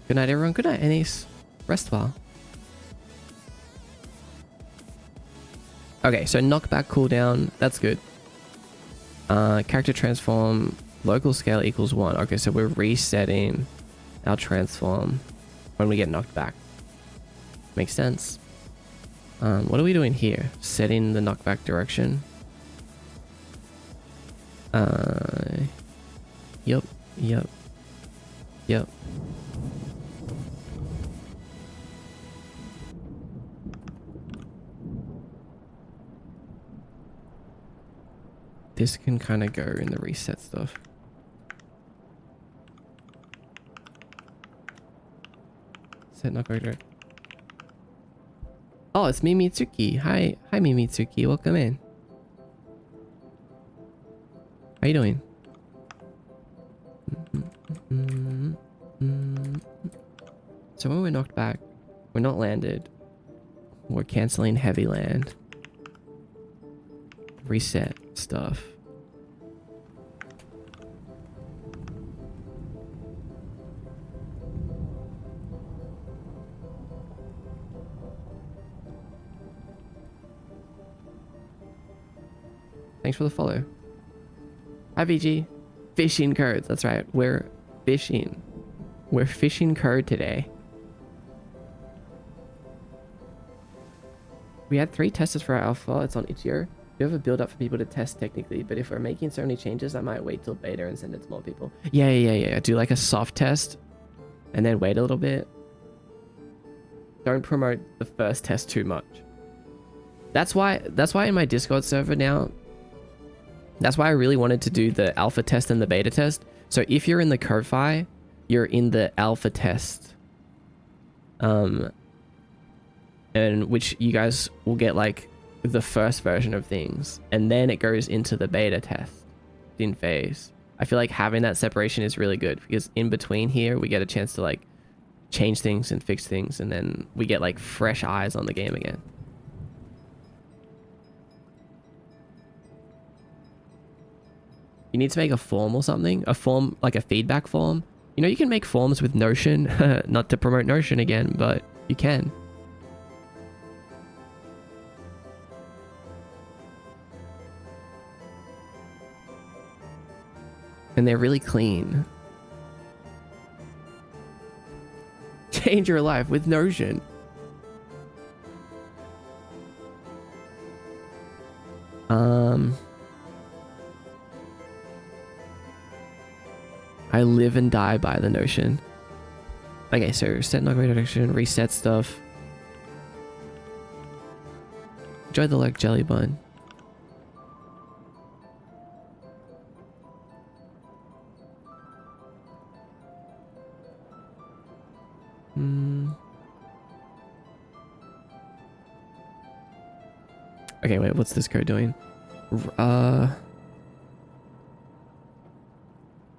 Good night, everyone. Good night, Anis. Rest well. Okay, so knockback cooldown. That's good. Character transform. Local scale equals 1. Okay, so we're resetting our transform when we get knocked back. Makes sense. What are we doing here? Setting the knockback direction. Yep. This can kind of go in the reset stuff. Set knockback direction. Oh, it's Mimitsuki. Hi, Mimitsuki. Welcome in. How you doing? So when we're knocked back, we're not landed. We're canceling heavy land. Reset stuff. Thanks for the follow. Hi, VG. Fishing codes. That's right. We're fishing. We're fishing code today. We had 3 testers for our alpha. It's on Itch.io. We have a build up for people to test technically, but if we're making so many changes, I might wait till beta and send it to more people. Yeah. Do like a soft test and then wait a little bit. Don't promote the first test too much. That's why in my Discord server now, that's why I really wanted to do the alpha test and the beta test. So if you're in the Ko-Fi, you're in the alpha test. And which you guys will get like the first version of things, and then it goes into the beta test in phase. I feel like having that separation is really good because in between here we get a chance to like change things and fix things, and then we get like fresh eyes on the game again. You need to make a form or something, a form like a feedback form. You know, you can make forms with Notion, not to promote Notion again, but you can. And they're really clean. Change your life with Notion. I live and die by the Notion. Okay, so set knock reduction, reset stuff. Enjoy the like jelly bun. Okay, wait, what's this code doing?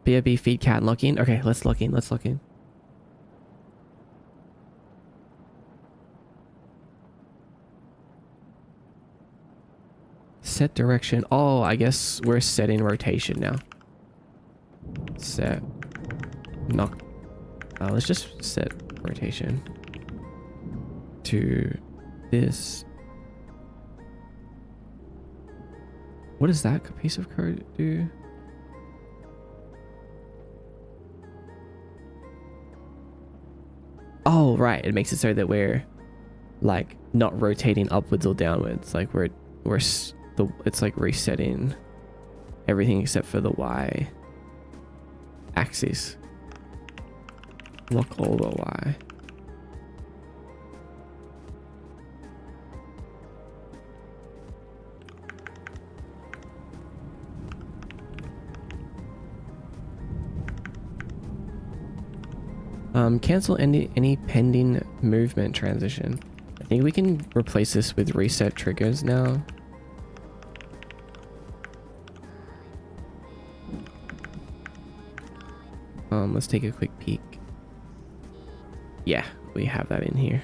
BRB feed cat lock in. Okay, let's lock in. Set direction. Oh, I guess we're setting rotation now. Set. Knock. Let's just set rotation to this. What does that piece of code do? Oh, right. It makes it so that we're like not rotating upwards or downwards. Like it's like resetting everything except for the Y axis. Lock all the Y. Cancel any pending movement transition. I think we can replace this with reset triggers now. Let's take a quick peek. Yeah, we have that in here.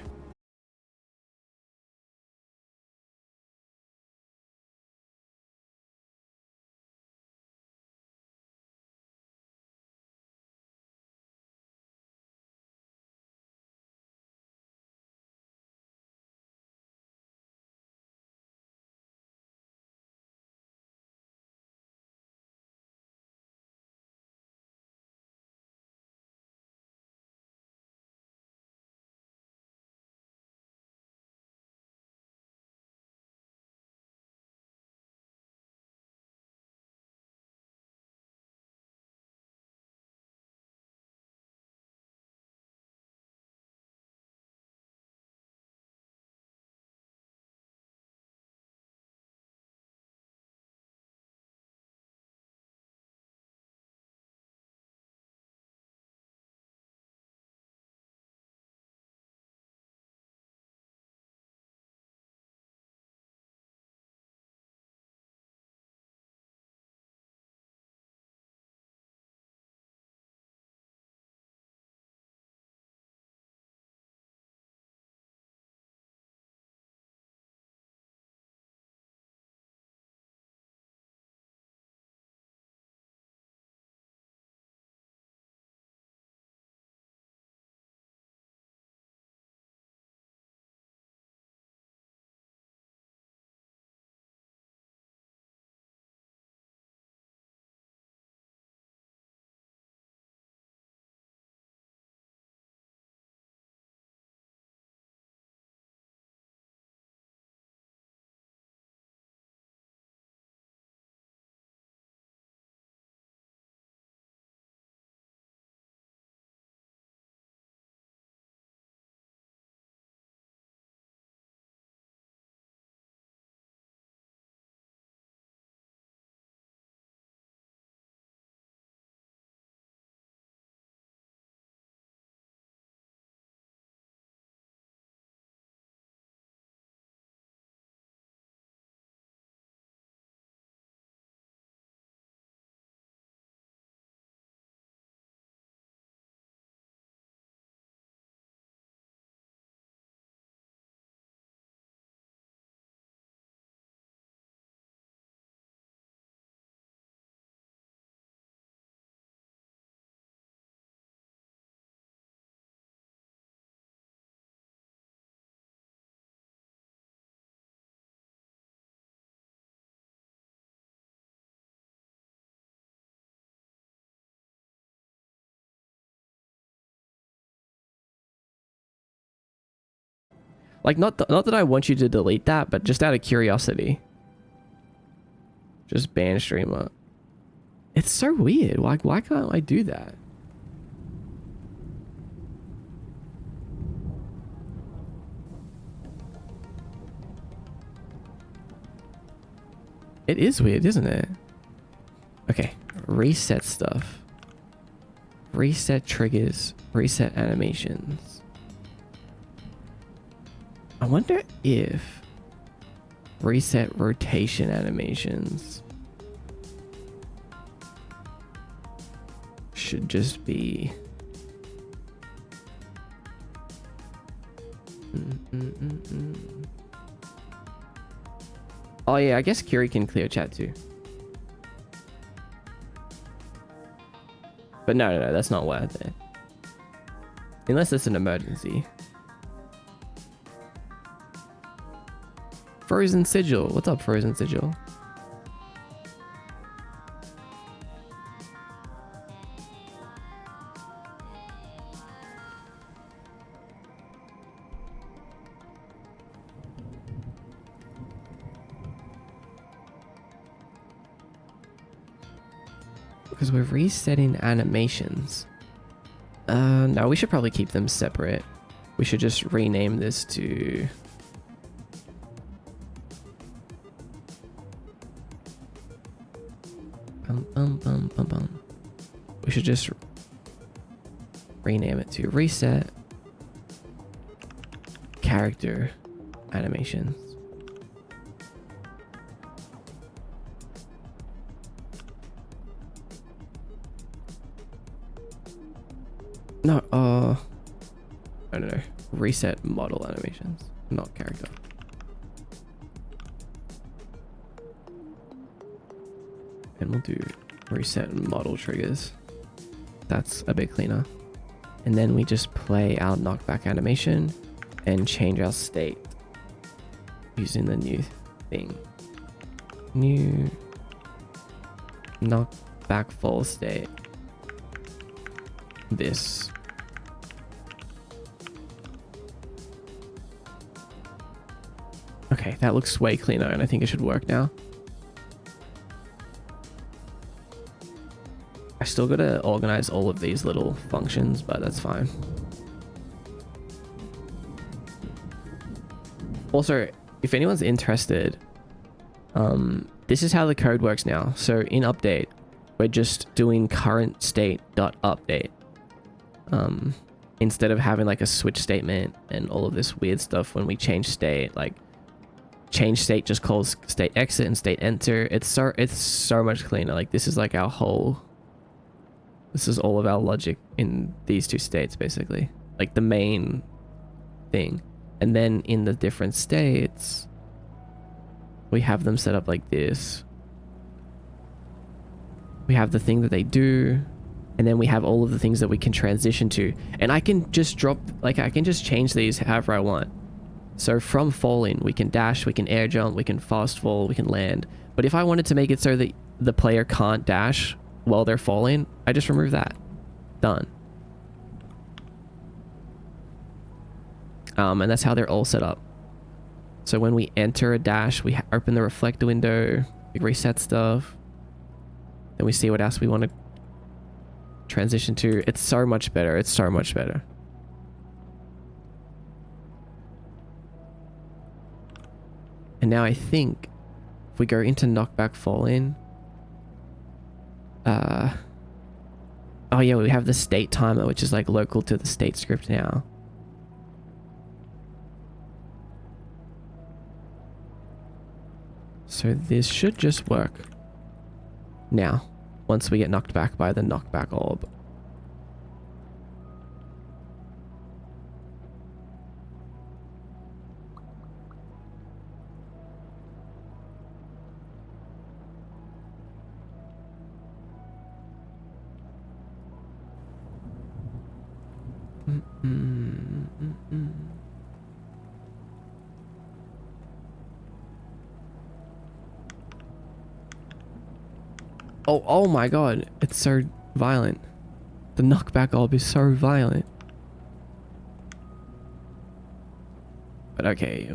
Like, not that I want you to delete that, but just out of curiosity. Just ban streamer. It's so weird. Like, why can't I do that? It is weird, isn't it? Okay, reset stuff. Reset triggers. Reset animations. I wonder if reset rotation animations should just be Oh yeah, I guess Kiri can clear chat too. But no, that's not worth it. Unless it's an emergency. Frozen Sigil. What's up, Frozen Sigil? Because we're resetting animations. No, we should probably keep them separate. We should just rename this to... We should just rename it to reset character animations. No, I don't know. Reset model animations, not character. And we'll do reset model triggers. That's a bit cleaner. And then we just play our knockback animation and change our state using the new thing. New knockback fall state. This. Okay, that looks way cleaner and I think it should work now. I still gotta organize all of these little functions, but that's fine. Also, if anyone's interested, this is how the code works now. So in update, we're just doing current state.update. Instead of having like a switch statement and all of this weird stuff when we change state, like change state just calls state exit and state enter. It's so much cleaner. Like this is like our whole, this is all of our logic in these two states basically, like the main thing. And then in the different states, we have them set up like this. We have the thing that they do, and then we have all of the things that we can transition to. And I can just drop, like I can just change these however I want. So from falling, we can dash, we can air jump, we can fast fall, we can land. But if I wanted to make it so that the player can't dash while they're falling, I just remove that. Done. And that's how they're all set up. So when we enter a dash, we open the reflector window, we reset stuff, then we see what else we want to transition to. It's so much better. It's so much better. And now I think if we go into knockback fall in, oh yeah, we have the state timer, which is like local to the state script now. So this should just work now, once we get knocked back by the knockback orb. Oh my god, it's so violent. The knockback orb is so violent. But okay,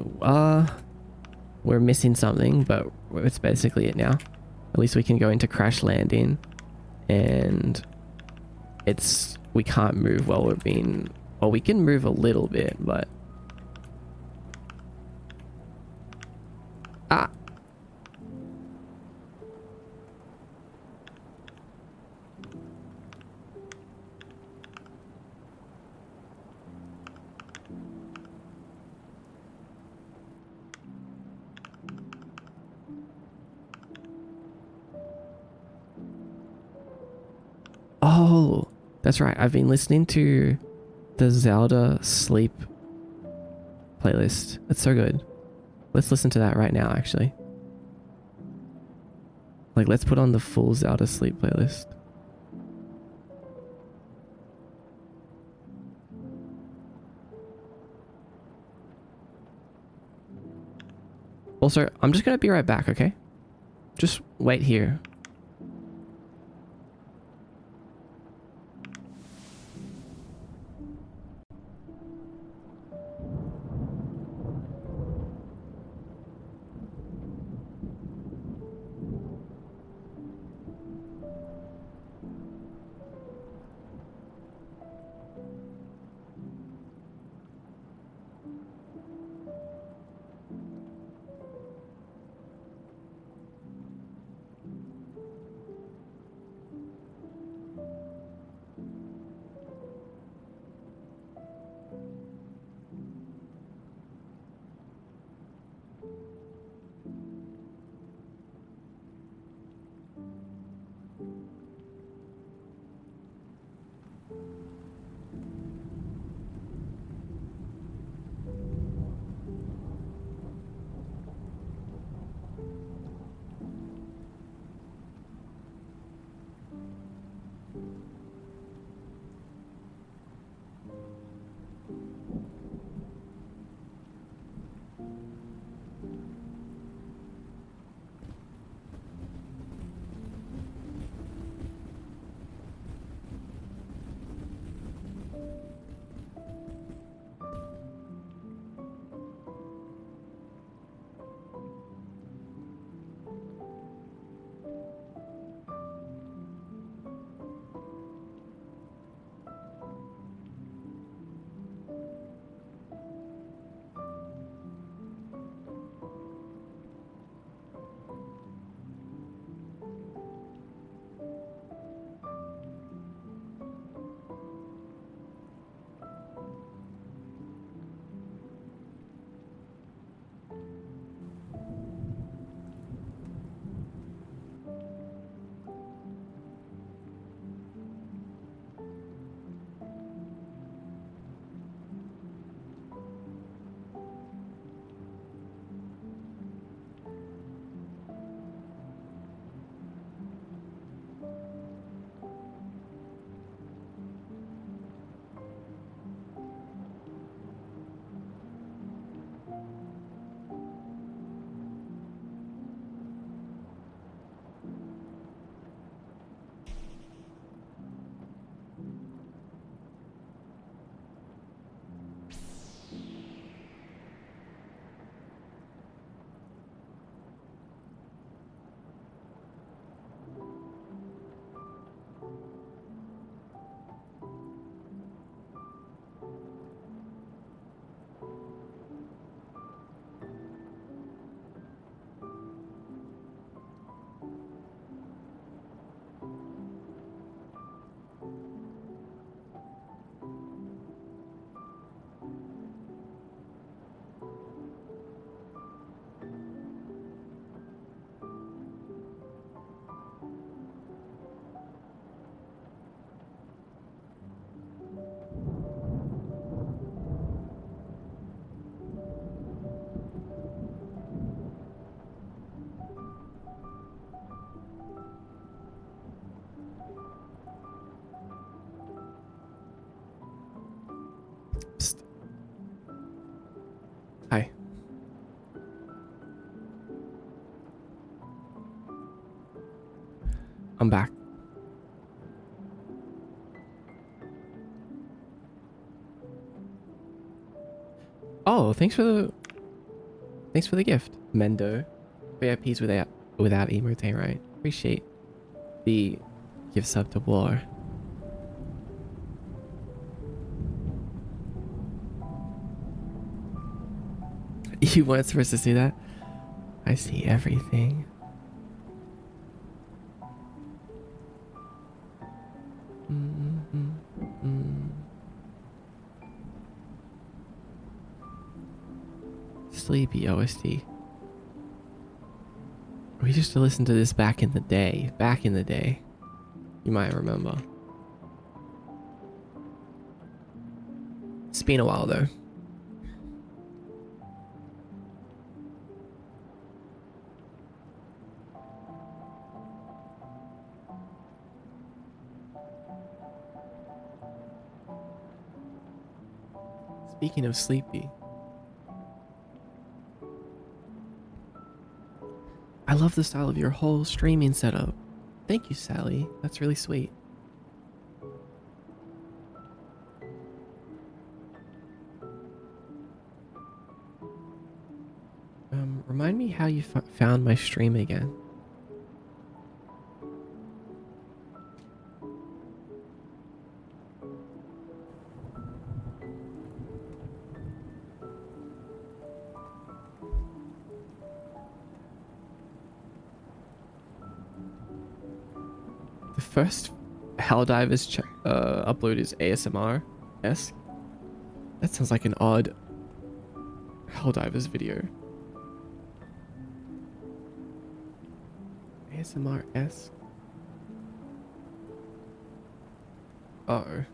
we're missing something, but it's basically it now. At least we can go into crash landing, and we can't move while we're being, well, we can move a little bit, but ah. Oh, that's right. I've been listening to the Zelda sleep playlist. It's so good. Let's listen to that right now, actually. Like, let's put on the full Zelda sleep playlist. Also, I'm just gonna be right back, okay? Just wait here. Psst. Hi. I'm back. Oh, Oh, thanks for the gift, Mendo. VIPs without emote, right? Appreciate the gift sub to War. You weren't supposed to see that? I see everything. Sleepy OST. We used to listen to this back in the day. Back in the day. You might remember. It's been a while though. Speaking of sleepy. I love the style of your whole streaming setup. Thank you, Sally. That's really sweet. Remind me how you found my stream again. The first Helldivers upload is ASMR-esque. That sounds like an odd Helldivers video. ASMR-esque. Uh-oh.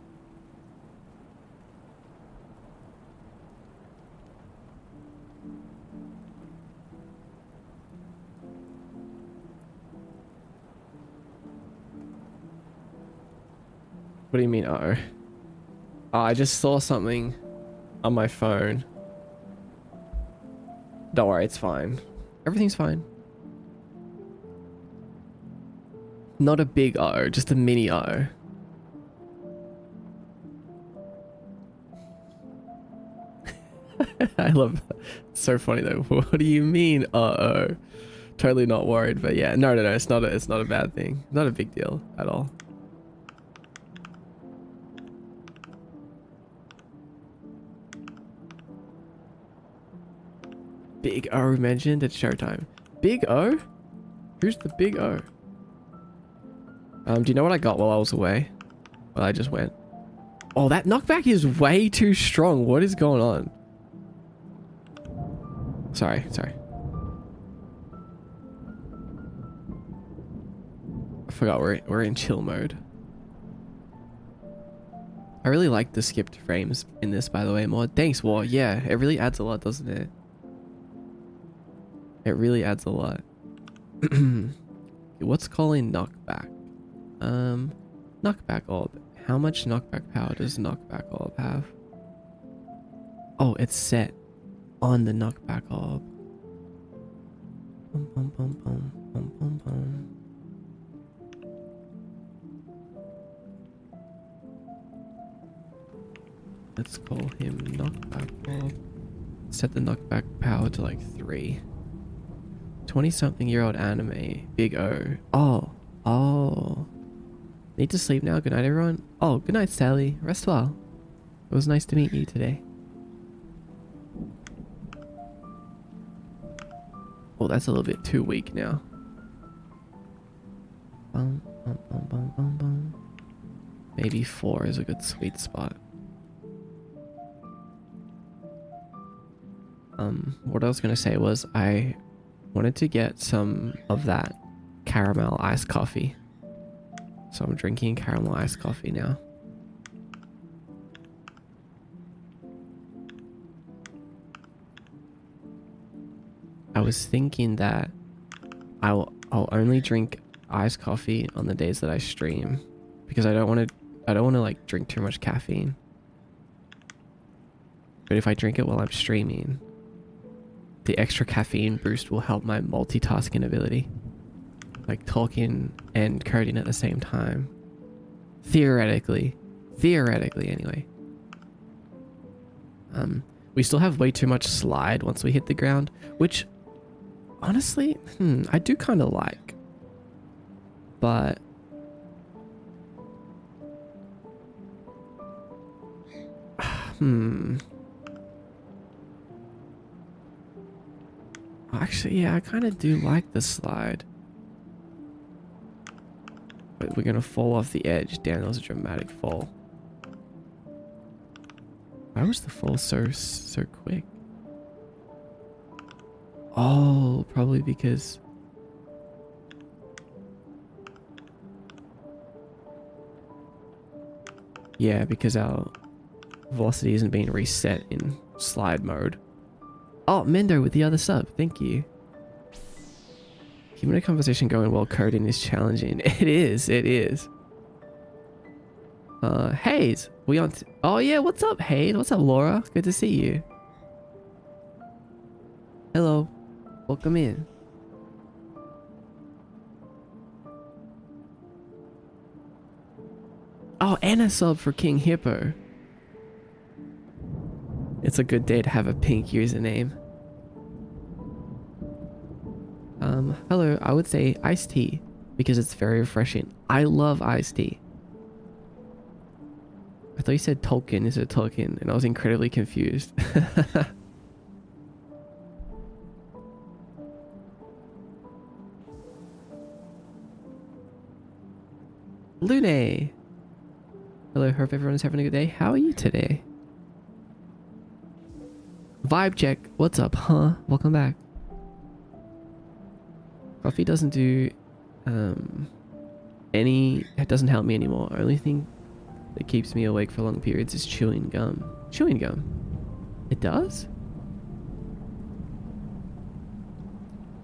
What do you mean, uh-oh? Oh, I just saw something on my phone. Don't worry, it's fine. Everything's fine. Not a big uh-oh, just a mini uh-oh. I love that. It's so funny though. What do you mean, uh-oh? Totally not worried, but yeah. No, it's not a bad thing. Not a big deal at all. Big O mentioned at showtime. Big O? Who's the Big O? Do you know what I got while I was away? Well, I just went. Oh, that knockback is way too strong. What is going on? Sorry. I forgot we're in chill mode. I really like the skipped frames in this, by the way, mod. Thanks, War. Yeah, it really adds a lot, doesn't it? It really adds a lot. What's calling knockback? Knockback orb. How much knockback power does knockback orb have? Oh, it's set on the knockback orb. Bum, bum, bum, bum, bum, bum, bum. Let's call him knockback orb. Set the knockback power to like 3. 20-something-year-old anime. Big O. Oh. Need to sleep now. Good night, everyone. Oh, good night, Sally. Rest well. It was nice to meet you today. Oh, that's a little bit too weak now. Bum, bum, bum, bum, bum, bum. Maybe 4 is a good sweet spot. What I was gonna say was I wanted to get some of that caramel iced coffee. So I'm drinking caramel iced coffee now. I was thinking that I'll only drink iced coffee on the days that I stream because I don't want to like drink too much caffeine. But if I drink it while I'm streaming, the extra caffeine boost will help my multitasking ability. Like talking and coding at the same time. Theoretically anyway. We still have way too much slide once we hit the ground, which honestly, I do kind of like. But actually, yeah, I kind of do like the slide. But we're gonna fall off the edge. Damn, that was a dramatic fall. Why was the fall so quick? Oh, probably because yeah, because our velocity isn't being reset in slide mode. Oh, Mendo with the other sub. Thank you. Keeping a conversation going while coding is challenging. It is. It is. Hayes, we on? Oh yeah, what's up, Hayes? What's up, Laura? Good to see you. Hello, welcome in. Oh, and a sub for King Hippo. It's a good day to have a pink username. Hello, I would say iced tea because it's very refreshing. I love iced tea. I thought you said Tolkien. Is it Tolkien? And I was incredibly confused. Lune. Hello, hope everyone's having a good day. How are you today? Vibe check. What's up, huh? Welcome back. Coffee doesn't do it doesn't help me anymore. Only thing that keeps me awake for long periods is chewing gum. Chewing gum. It does?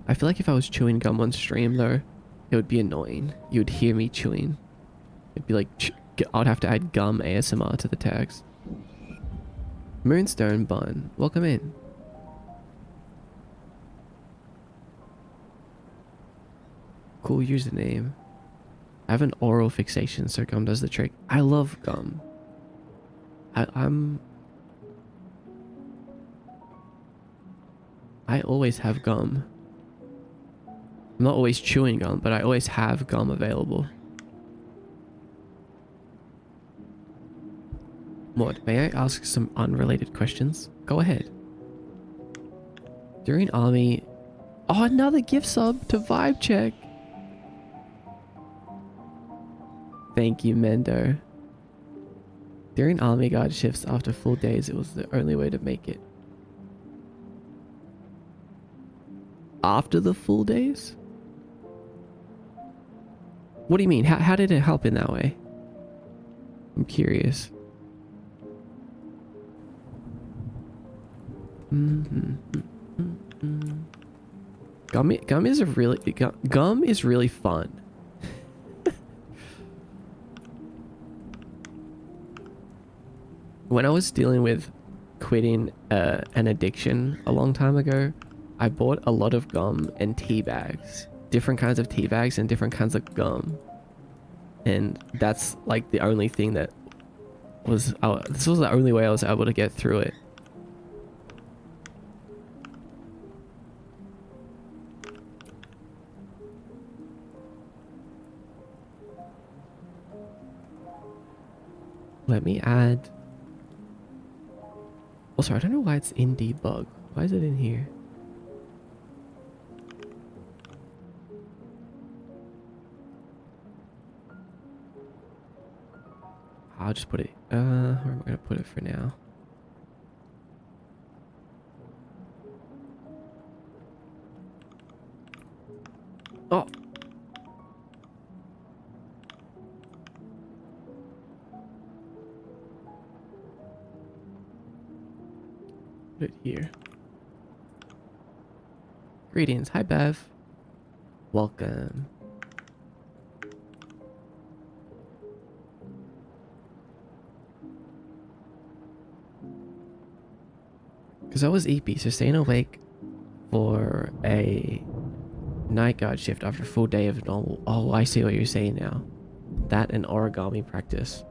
I feel like if I was chewing gum on stream though, it would be annoying. You would hear me chewing. It'd be like, I'd have to add gum ASMR to the tags. Moonstone Bun, welcome in. Cool username. I have an oral fixation, so gum does the trick. I love gum. I always have gum. I'm not always chewing gum, but I always have gum available. Mod, may I ask some unrelated questions? Go ahead. During army... Oh, another gift sub to Vibe Check. Thank you, Mendo. During army guard shifts after full days, it was the only way to make it. After the full days? What do you mean? How did it help in that way? I'm curious. Gum is really fun. When I was dealing with quitting an addiction a long time ago, I bought a lot of gum and tea bags, different kinds of tea bags and different kinds of gum, and that's like the only thing that was this was the only way I was able to get through it. Let me add. Also, I don't know why it's in debug. Why is it in here? I'll just put it. Where am I gonna put it for now? Oh. Put it here. Greetings. Hi, Bev. Welcome. Because I was EP, so staying awake for a night guard shift after a full day of normal. Oh, I see what you're saying now. That and origami practice.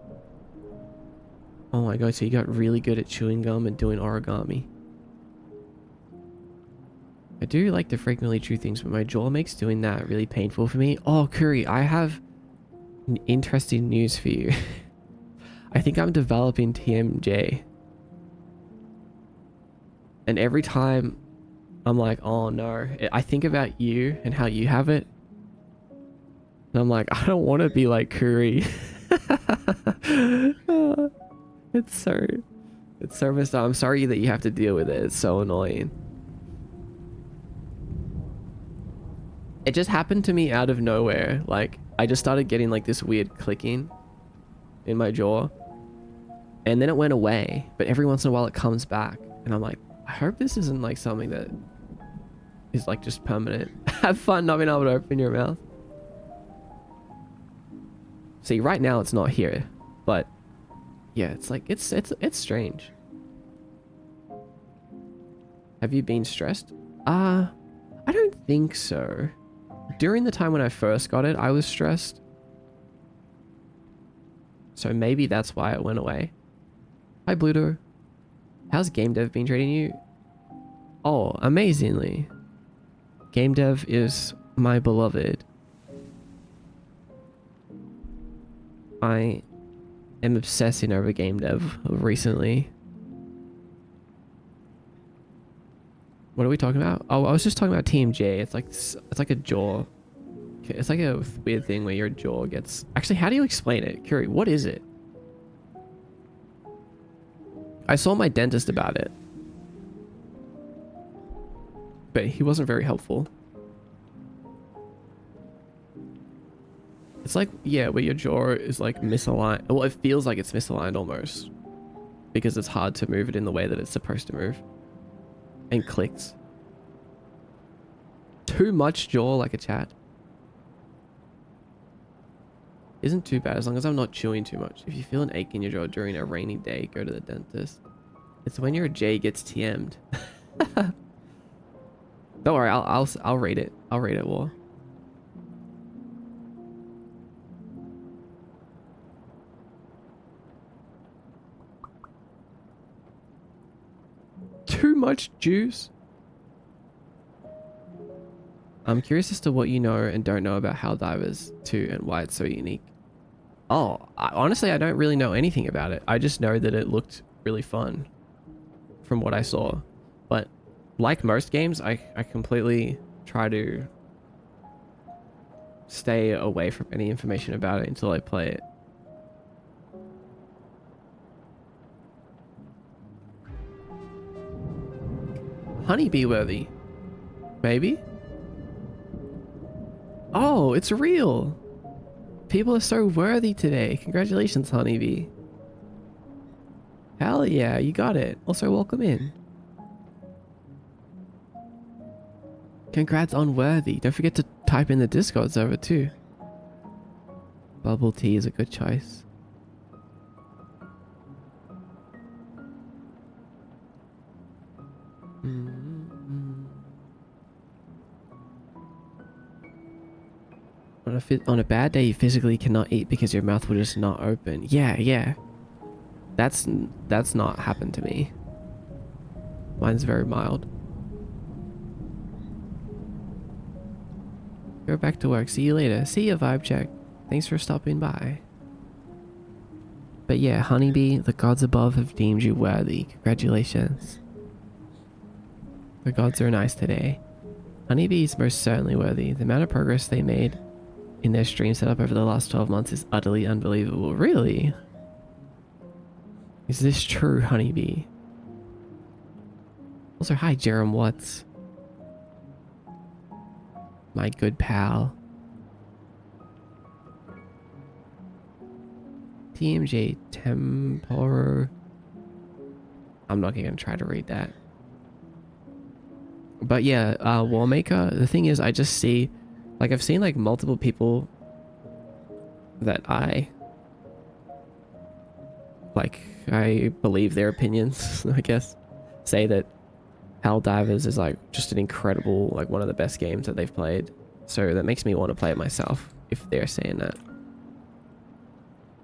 Oh my god, so you got really good at chewing gum and doing origami. I do like to frequently chew things, but my jaw makes doing that really painful for me. Oh, Curry, I have interesting news for you. I think I'm developing TMJ. And every time I'm like, oh no, I think about you and how you have it. And I'm like, I don't want to be like Curry. It's so messed up. I'm sorry that you have to deal with it. It's so annoying. It just happened to me out of nowhere. Like, I just started getting like this weird clicking in my jaw. And then it went away. But every once in a while it comes back. And I'm like, I hope this isn't like something that is like just permanent. Have fun not being able to open your mouth. See, right now it's not here. But yeah, it's like, it's strange. Have you been stressed? I don't think so. During the time when I first got it, I was stressed. So maybe that's why it went away. Hi, Bluto. How's game dev been treating you? Oh, amazingly. Game dev is my beloved. I am obsessing over game dev recently. What are we talking about? Oh, I was just talking about TMJ. It's like a jaw. It's like a weird thing where your jaw gets... Actually, how do you explain it? Curie, what is it? I saw my dentist about it. But he wasn't very helpful. It's like, yeah, where your jaw is like misaligned. Well, it feels like it's misaligned almost. Because it's hard to move it in the way that it's supposed to move. And clicks. Too much jaw like a chat. Isn't too bad as long as I'm not chewing too much. If you feel an ache in your jaw during a rainy day, go to the dentist. It's when your J gets TM'd. Don't worry, I'll rate it. I'll rate it, War. Too much juice? I'm curious as to what you know and don't know about Helldivers 2 and why it's so unique. Oh, honestly, I don't really know anything about it. I just know that it looked really fun from what I saw. But like most games, I completely try to stay away from any information about it until I play it. Honeybee worthy. Maybe? Oh, it's real. People are so worthy today. Congratulations, Honeybee. Hell yeah, you got it. Also, welcome in. Congrats on worthy. Don't forget to type in the Discord server too. Bubble tea is a good choice. On a bad day, you physically cannot eat because your mouth will just not open. Yeah. That's not happened to me. Mine's very mild. Go back to work. See you later. See you, Vibe Check. Thanks for stopping by. But yeah, Honeybee, the gods above have deemed you worthy. Congratulations. The gods are nice today. Honeybee is most certainly worthy. The amount of progress they made in their stream setup over the last 12 months is utterly unbelievable. Really? Is this true, Honeybee? Also, hi, Jerem Watts. My good pal. TMJ Temporo. I'm not gonna try to read that. But yeah, Warmaker, the thing is, I just see, like, I've seen like multiple people that I believe their opinions, I guess, say that Helldivers is like just an incredible, like one of the best games that they've played. So that makes me want to play it myself if they're saying that.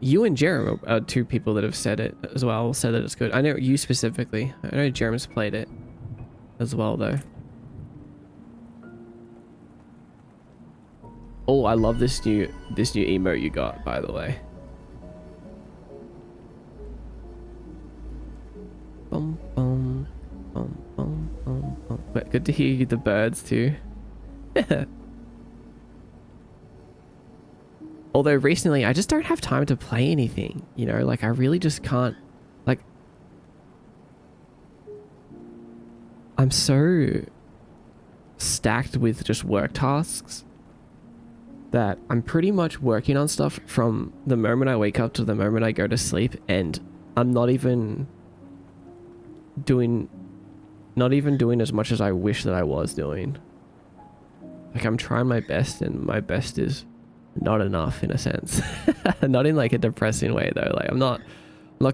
You and Jerem are two people that have said it as well, said that it's good. I know you specifically. I know Jerem's played it as well, though. Oh, I love this new emote you got, by the way. Bum, bum, bum, bum, bum, bum. But good to hear the birds too. Although recently I just don't have time to play anything, you know, like I really just can't, like, I'm so stacked with just work tasks that I'm pretty much working on stuff from the moment I wake up to the moment I go to sleep, and I'm not even doing as much as I wish that I was doing. Like I'm trying my best, and my best is not enough in a sense. Not in like a depressing way though. Like I'm not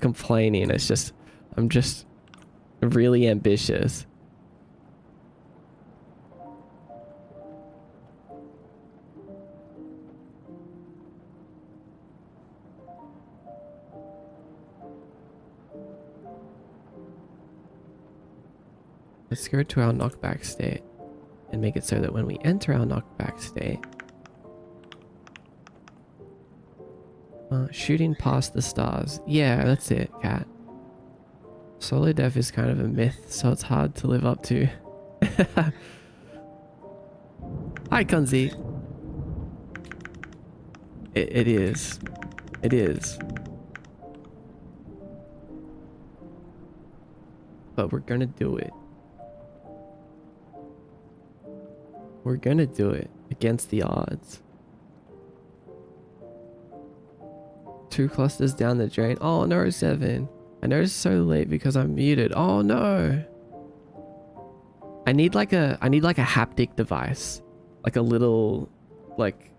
complaining. It's just I'm just really ambitious. Let's go to our knockback state and make it so that when we enter our knockback state, shooting past the stars. Yeah, that's it, cat. Solo dev is kind of a myth, so it's hard to live up to. Hi, Kunzi. It is. It is. But we're gonna do it. We're gonna do it against the odds. 2 clusters down the drain. Oh no, 7. I know it's so late because I'm muted. Oh no. I need like a haptic device. Like a little like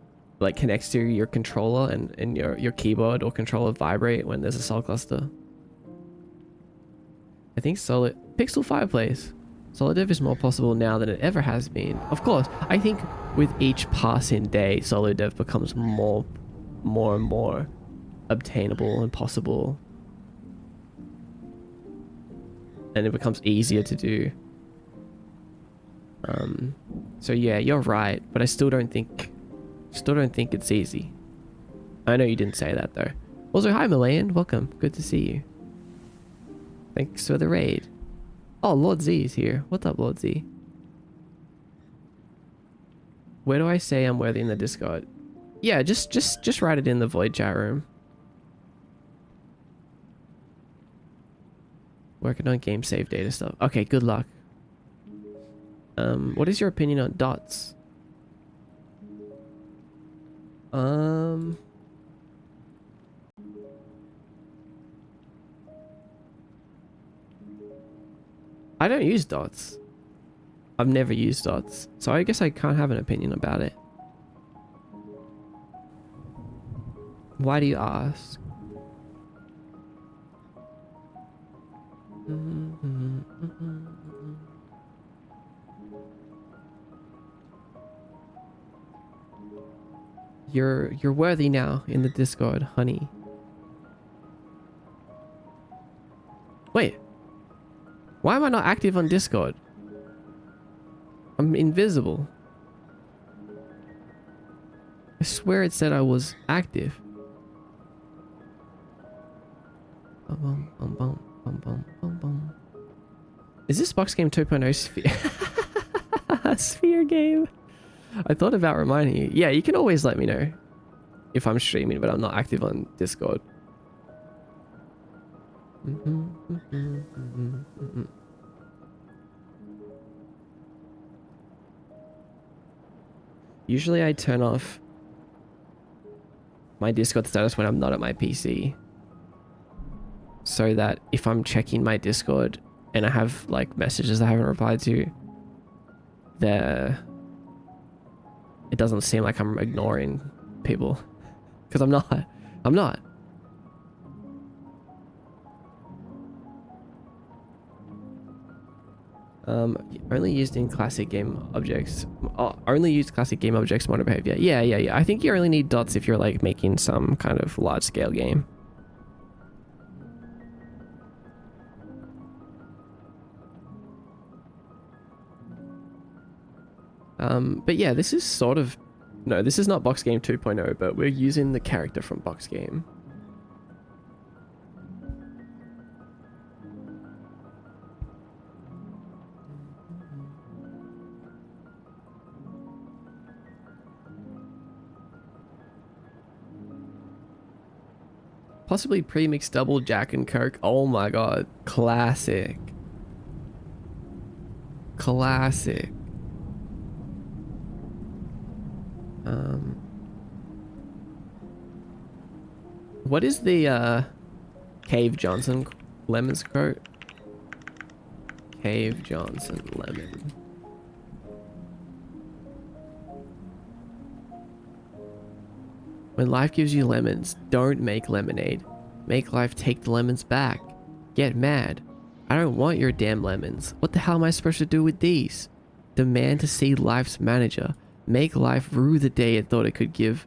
connects to your controller, and your keyboard or controller vibrate when there's a soul cluster. I think Pixel Fireplace. Solo dev is more possible now than it ever has been. Of course, I think with each passing day, solo dev becomes more and more obtainable and possible. And it becomes easier to do. So yeah, you're right, but I still don't think it's easy. I know you didn't say that though. Also, hi Malayan, welcome. Good to see you. Thanks for the raid. Oh, Lord Z is here. What's up, Lord Z? Where do I say I'm worthy in the Discord? Yeah, just write it in the void chat room. Working on game save data stuff. Okay, good luck. What is your opinion on dots? I don't use dots. I've never used dots, so I guess I can't have an opinion about it. Why do you ask? You're worthy now in the Discord, honey. Wait. Why am I not active on Discord? I'm invisible. I swear it said I was active. Bum, bum, bum, bum, bum, bum, bum. Is this Box Game 2.0 Sphere? Sphere game? I thought about reminding you. Yeah, you can always let me know if I'm streaming, but I'm not active on Discord. Usually I turn off my Discord status when I'm not at my PC, so that if I'm checking my Discord and I have like messages I haven't replied to, it doesn't seem like I'm ignoring people, because I'm not. Only used in classic game objects. Oh, only used classic game objects model behavior. Yeah. I think you only need dots if you're like making some kind of large scale game. But yeah, this is sort of... No, this is not Box Game 2.0, but we're using the character from Box Game. Possibly pre-mixed double Jack and Coke. Oh my god. Classic. Classic. What is the Cave Johnson Lemon's quote? Cave Johnson Lemon. When life gives you lemons, don't make lemonade. Make life take the lemons back. Get mad. I don't want your damn lemons. What the hell am I supposed to do with these? Demand to see life's manager. Make life rue the day it thought it could give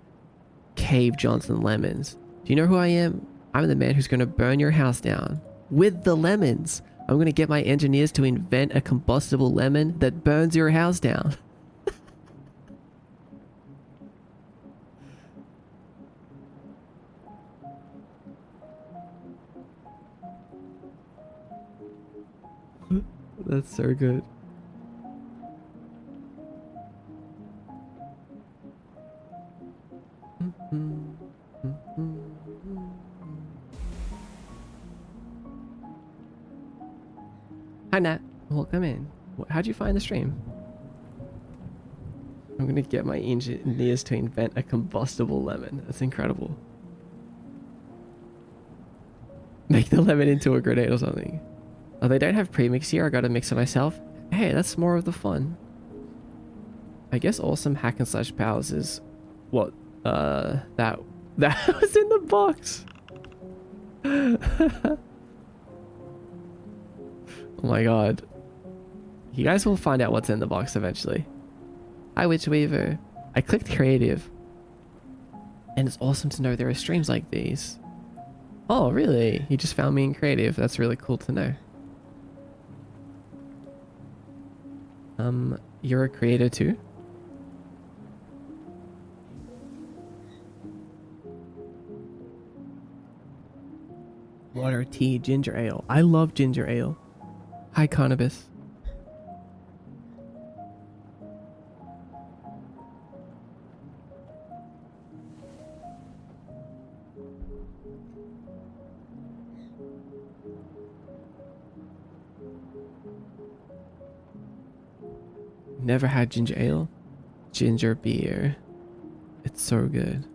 Cave Johnson lemons. Do you know who I am? I'm the man who's going to burn your house down. With the lemons. I'm going to get my engineers to invent a combustible lemon that burns your house down. That's so good. Hi Nat, welcome in. How'd you find the stream? I'm gonna get my engineers to invent a combustible lemon. That's incredible. Make the lemon into a grenade or something. Oh, they don't have premix here. I gotta mix it myself. Hey, that's more of the fun. I guess awesome hack and slash powers is what that was in the box. Oh my god. You guys will find out what's in the box eventually. Hi Witch Weaver. I clicked creative. And it's awesome to know there are streams like these. Oh really? You just found me in creative. That's really cool to know. You're a creator too? Water, tea, ginger ale. I love ginger ale. Hi, Cannabis. Never had ginger ale? Ginger beer. It's so good.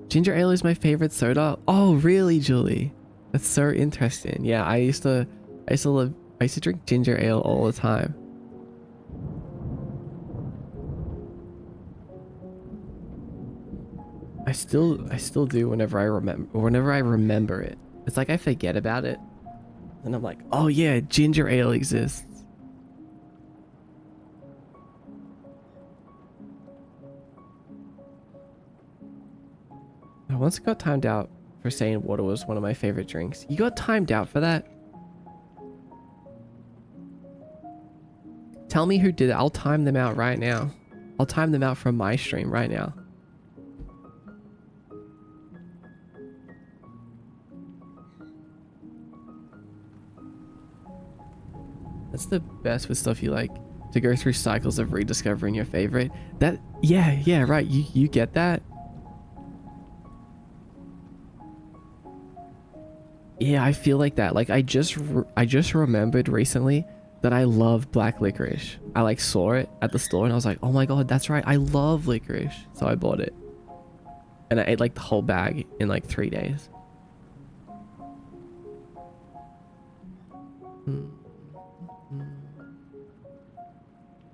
Ginger ale is my favorite soda. Oh, really, Julie? That's so interesting. Yeah, I used to drink ginger ale all the time. I still do whenever I remember it. It's like I forget about it. And I'm like, oh yeah, ginger ale exists. I once got timed out for saying water was one of my favorite drinks. You got timed out for that? Tell me who did it. I'll time them out right now. I'll time them out from my stream right now. That's the best with stuff you like, to go through cycles of rediscovering your favorite. That, yeah, right. You get that? Yeah, I feel like that. Like I just remembered recently that I love black licorice. I like saw it at the store and I was like, oh my god, that's right. I love licorice. So I bought it. And I ate like the whole bag in like 3 days.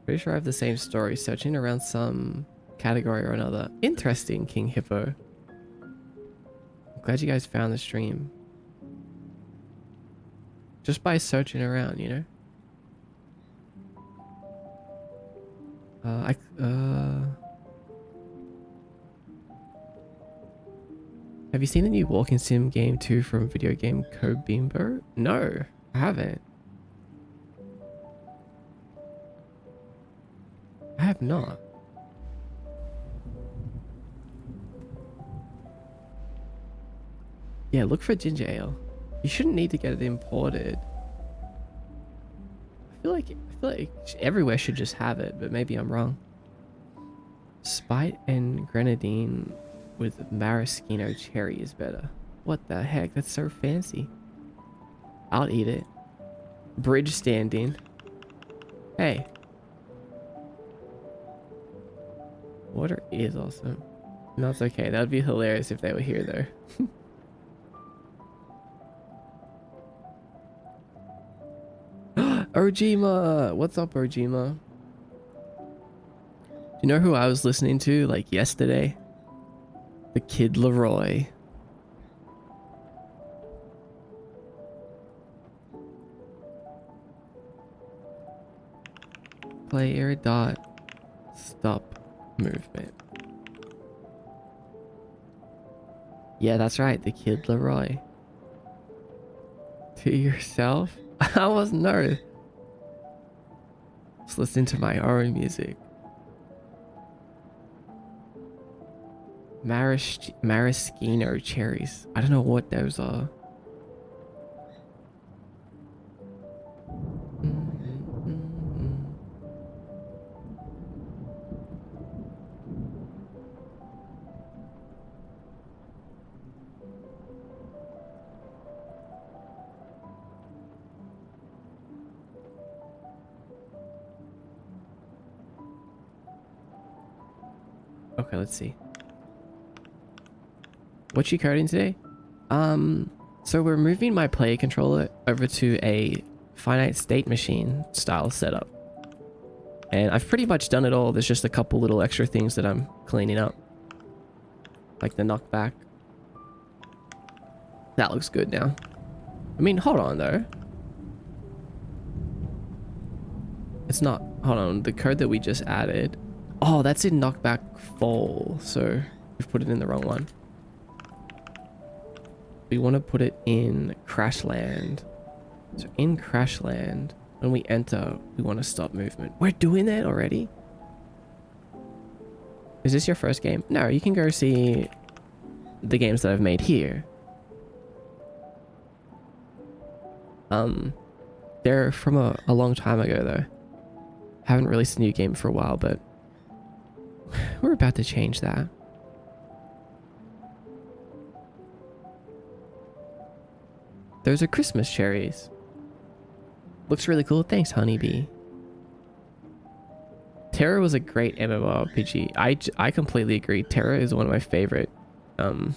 Pretty sure I have the same story, searching around some category or another. Interesting, King Hippo. I'm glad you guys found the stream. just by searching around, you know. Have you seen the new walking sim game 2 from video game Cobimbo? No, I haven't. I have not. Yeah, look for ginger ale. You shouldn't need to get it imported. I feel like everywhere should just have it, but maybe I'm wrong. Spite and grenadine with maraschino cherry is better. What the heck? That's so fancy. I'll eat it. Bridge standing. Hey. Water is awesome. No, it's okay. That would be hilarious if they were here though. Ojima! What's up, Ojima? Do you know who I was listening to like yesterday? The Kid Leroy. Player dot stop movement. Yeah, that's right, the Kid Leroy. To yourself? I wasn't know. Just listen to my own music. Maraschino cherries. I don't know what those are. Okay, let's see. What you coding today? So we're moving my player controller over to a finite state machine style setup. And I've pretty much done it all. There's just a couple little extra things that I'm cleaning up. Like the knockback. That looks good now. I mean, hold on though. It's not, hold on, the code that we just added. Oh, that's in knockback fall. So we've put it in the wrong one. We want to put it in Crashland. So in Crashland, when we enter, we want to stop movement. We're doing that already? Is this your first game? No, you can go see the games that I've made here. They're from a long time ago though. Haven't released a new game for a while, but we're about to change that. Those are Christmas cherries. Looks really cool. Thanks, Honeybee. Terra was a great MMORPG. I completely agree. Terra is one of my favorite MMOs.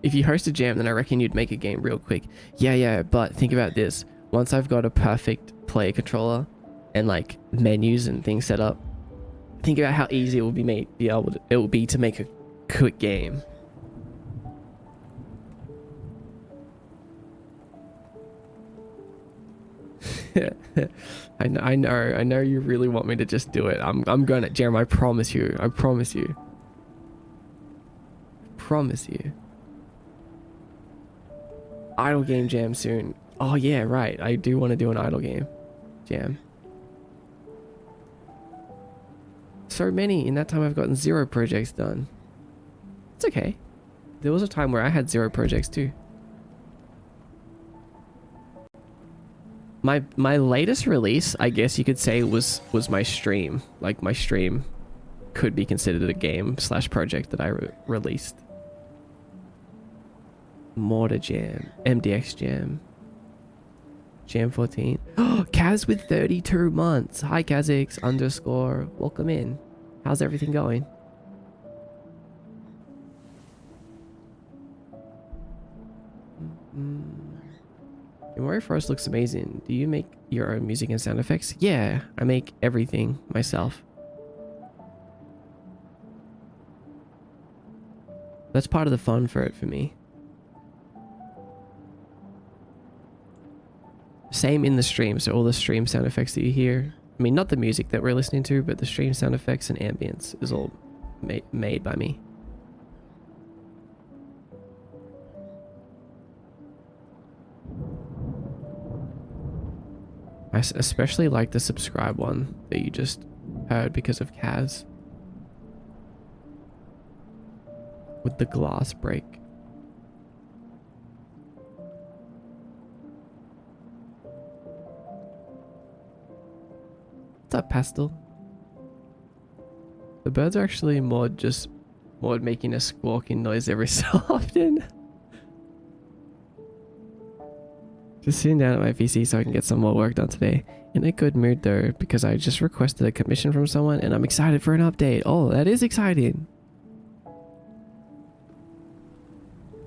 If you host a jam, then I reckon you'd make a game real quick. Yeah, but think about this. Once I've got a perfect player controller and like menus and things set up, think about how easy it will be to make a quick game. I know you really want me to just do it. I'm gonna, Jeremy, I promise you. Promise you. Idle game jam soon. Oh yeah, right. I do want to do an idle game jam. So many. In that time I've gotten 0 projects done. It's okay. There was a time where I had 0 projects too. My latest release, I guess you could say, was my stream. Like my stream could be considered a game / project that I released. Mortar Jam, MDX Jam, Jam 14. Oh, Kaz with 32 months. Hi Kazix _ welcome in. How's everything going? Mario Forest looks amazing. Do you make your own music and sound effects? Yeah, I make everything myself. That's part of the fun for it for me. Same in the stream, so all the stream sound effects that you hear, I mean, not the music that we're listening to, but the stream sound effects and ambience is all made by me. I especially like the subscribe one that you just heard because of Kaz. With the glass break. What's up, Pastel? The birds are actually more making a squawking noise every so often. Just sitting down at my PC so I can get some more work done today. In a good mood though, because I just requested a commission from someone and I'm excited for an update. Oh, that is exciting.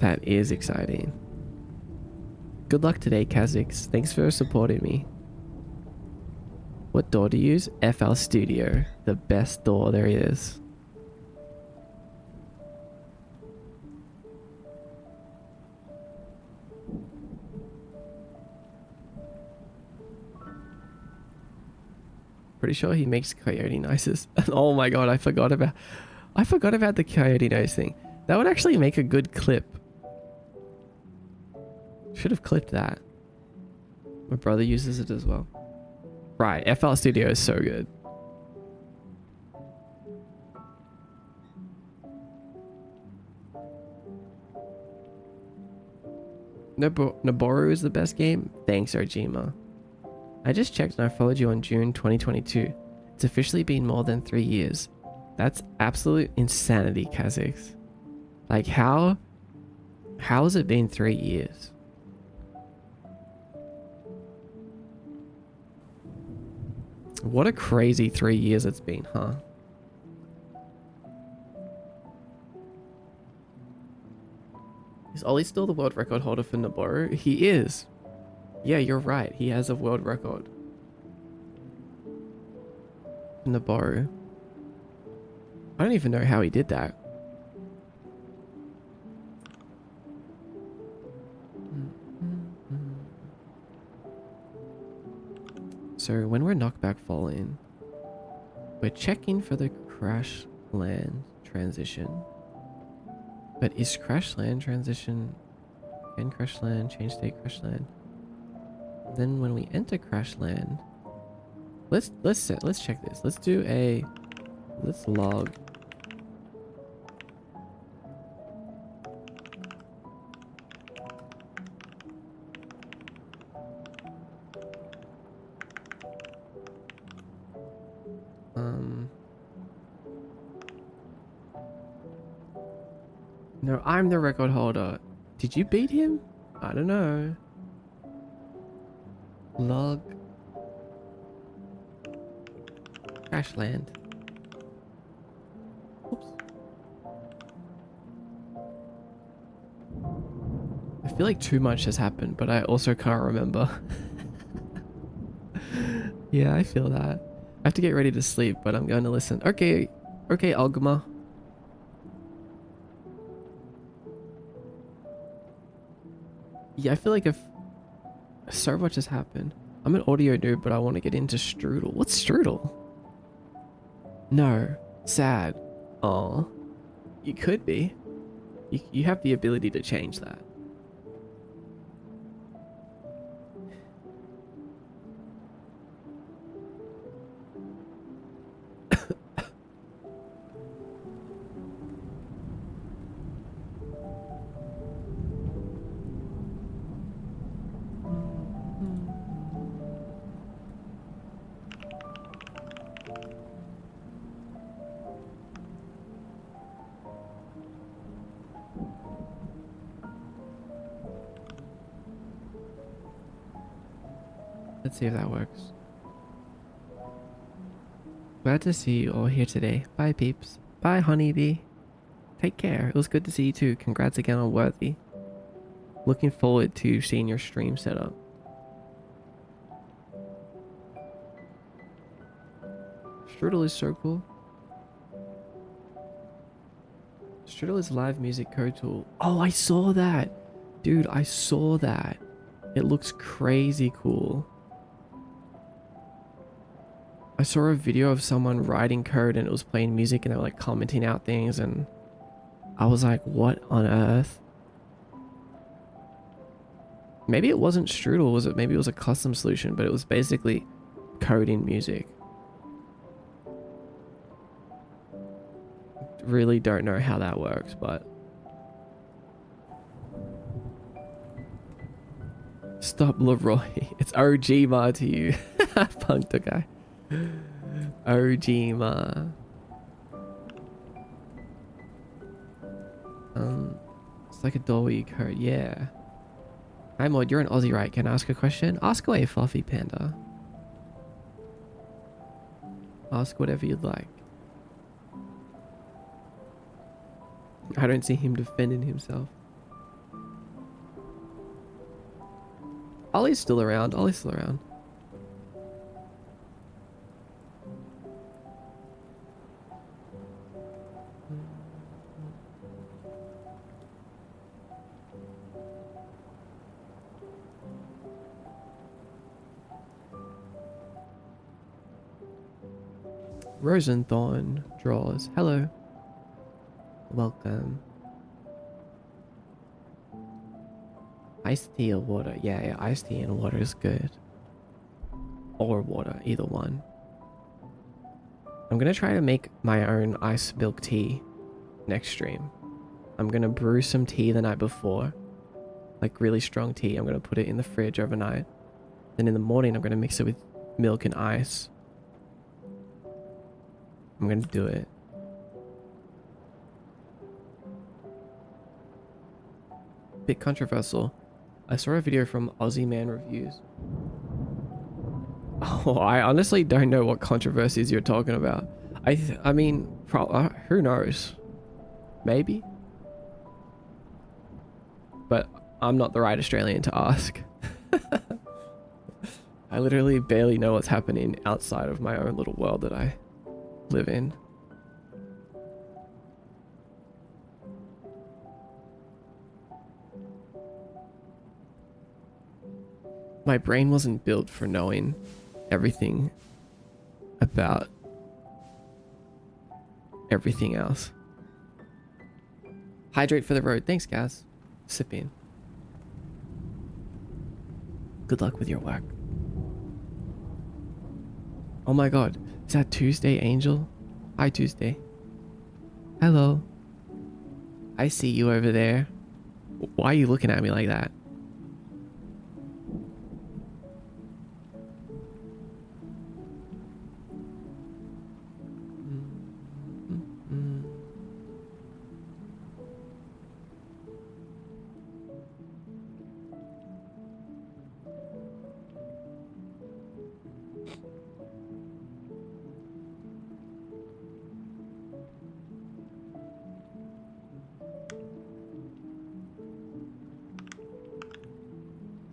That is exciting. Good luck today, Kha'Zix. Thanks for supporting me. What door to use? FL Studio. The best door there is. Pretty sure he makes coyote noises. Oh my god, I forgot about the coyote noise thing. That would actually make a good clip. Should have clipped that. My brother uses it as well. Right, FL Studio is so good. Noboru is the best game? Thanks, Ojima. I just checked and I followed you on June 2022. It's officially been more than 3 years. That's absolute insanity, Kha'Zix. Like, how has it been 3 years? What a crazy 3 years it's been, huh? Is Ollie still the world record holder for Noboru? He is. Yeah, you're right. He has a world record. Noboru. I don't even know how he did that. So when we're knockback falling, we're checking for the crash land transition. But is crash land transition and crash land, change state crash land? Then when we enter crash land, let's check this. Let's log. No, I'm the record holder. Did you beat him? I don't know. Log. Crashland. Oops. I feel like too much has happened, but I also can't remember. Yeah, I feel that. I have to get ready to sleep, but I'm going to listen. Okay, Algama. Yeah, I feel like if so much has happened. I'm an audio noob, but I want to get into Strudel. What's Strudel? No. Sad. Oh. You could be. You have the ability to change that. Let's see if that works. Glad to see you all here today. Bye, peeps. Bye, honeybee. Take care. It was good to see you too. Congrats again on Worthy. Looking forward to seeing your stream setup. Strudel is so cool. Strudel is live music code tool. Oh, I saw that. Dude, I saw that. It looks crazy cool. I saw a video of someone writing code and it was playing music and they were like commenting out things and I was like, what on earth? Maybe it wasn't Strudel, was it? Maybe it was a custom solution, but it was basically coding music. Really don't know how that works, but stop Leroy. It's OG Ma to you. Punked the guy. OG Ma. It's like a doorway code, yeah. Hi Mod, you're an Aussie, right? Can I ask a question? Ask away, Fluffy Panda. Ask whatever you'd like. I don't see him defending himself. Ollie's still around. Ollie's still around. Rosenthorn draws. Hello. Welcome. Iced tea or water? Yeah, iced tea and water is good. Or water, either one. I'm gonna try to make my own ice milk tea next stream. I'm gonna brew some tea the night before. Like really strong tea. I'm gonna put it in the fridge overnight. Then in the morning I'm gonna mix it with milk and ice. I'm gonna do it. Bit controversial. I saw a video from Aussie Man Reviews. Oh, I honestly don't know what controversies you're talking about. I mean, who knows? Maybe. But I'm not the right Australian to ask. I literally barely know what's happening outside of my own little world that I live in. My brain wasn't built for knowing everything about everything else. Hydrate for the road. Thanks, Gaz. Sip in. Good luck with your work. Oh my god. Is that Tuesday, Angel? Hi, Tuesday. Hello. I see you over there. Why are you looking at me like that?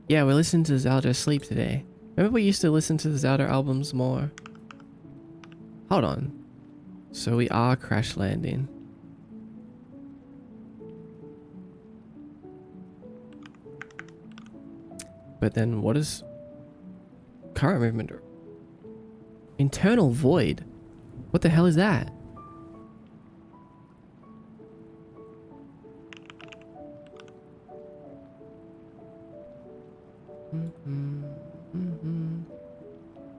Yeah, we're listening to Zelda Sleep today. Remember we used to listen to the Zelda albums more? Hold on. So we are crash landing. But then what is current movement? Internal void? What the hell is that?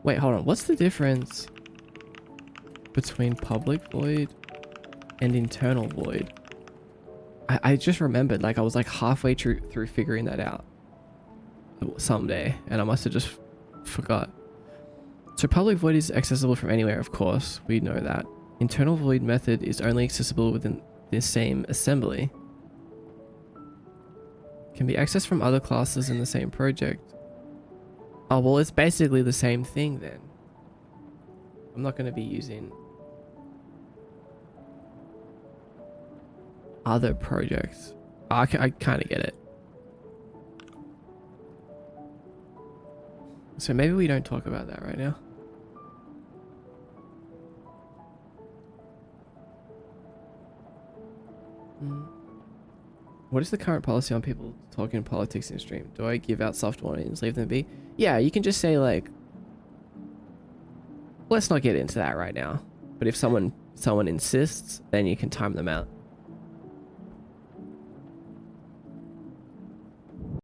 Wait, hold on. What's the difference between public void and internal void? I just remembered, like I was like halfway through figuring that out someday, and I must have just forgot. So public void is accessible from anywhere, of course. We know that. Internal void method is only accessible within the same assembly. Can be accessed from other classes in the same project. Oh, well, it's basically the same thing then. I'm not going to be using other projects. I kind of get it. So maybe we don't talk about that right now. What is the current policy on people talking politics in stream? Do I give out soft warnings, leave them be? Yeah, you can just say like, let's not get into that right now. But if someone insists, then you can time them out.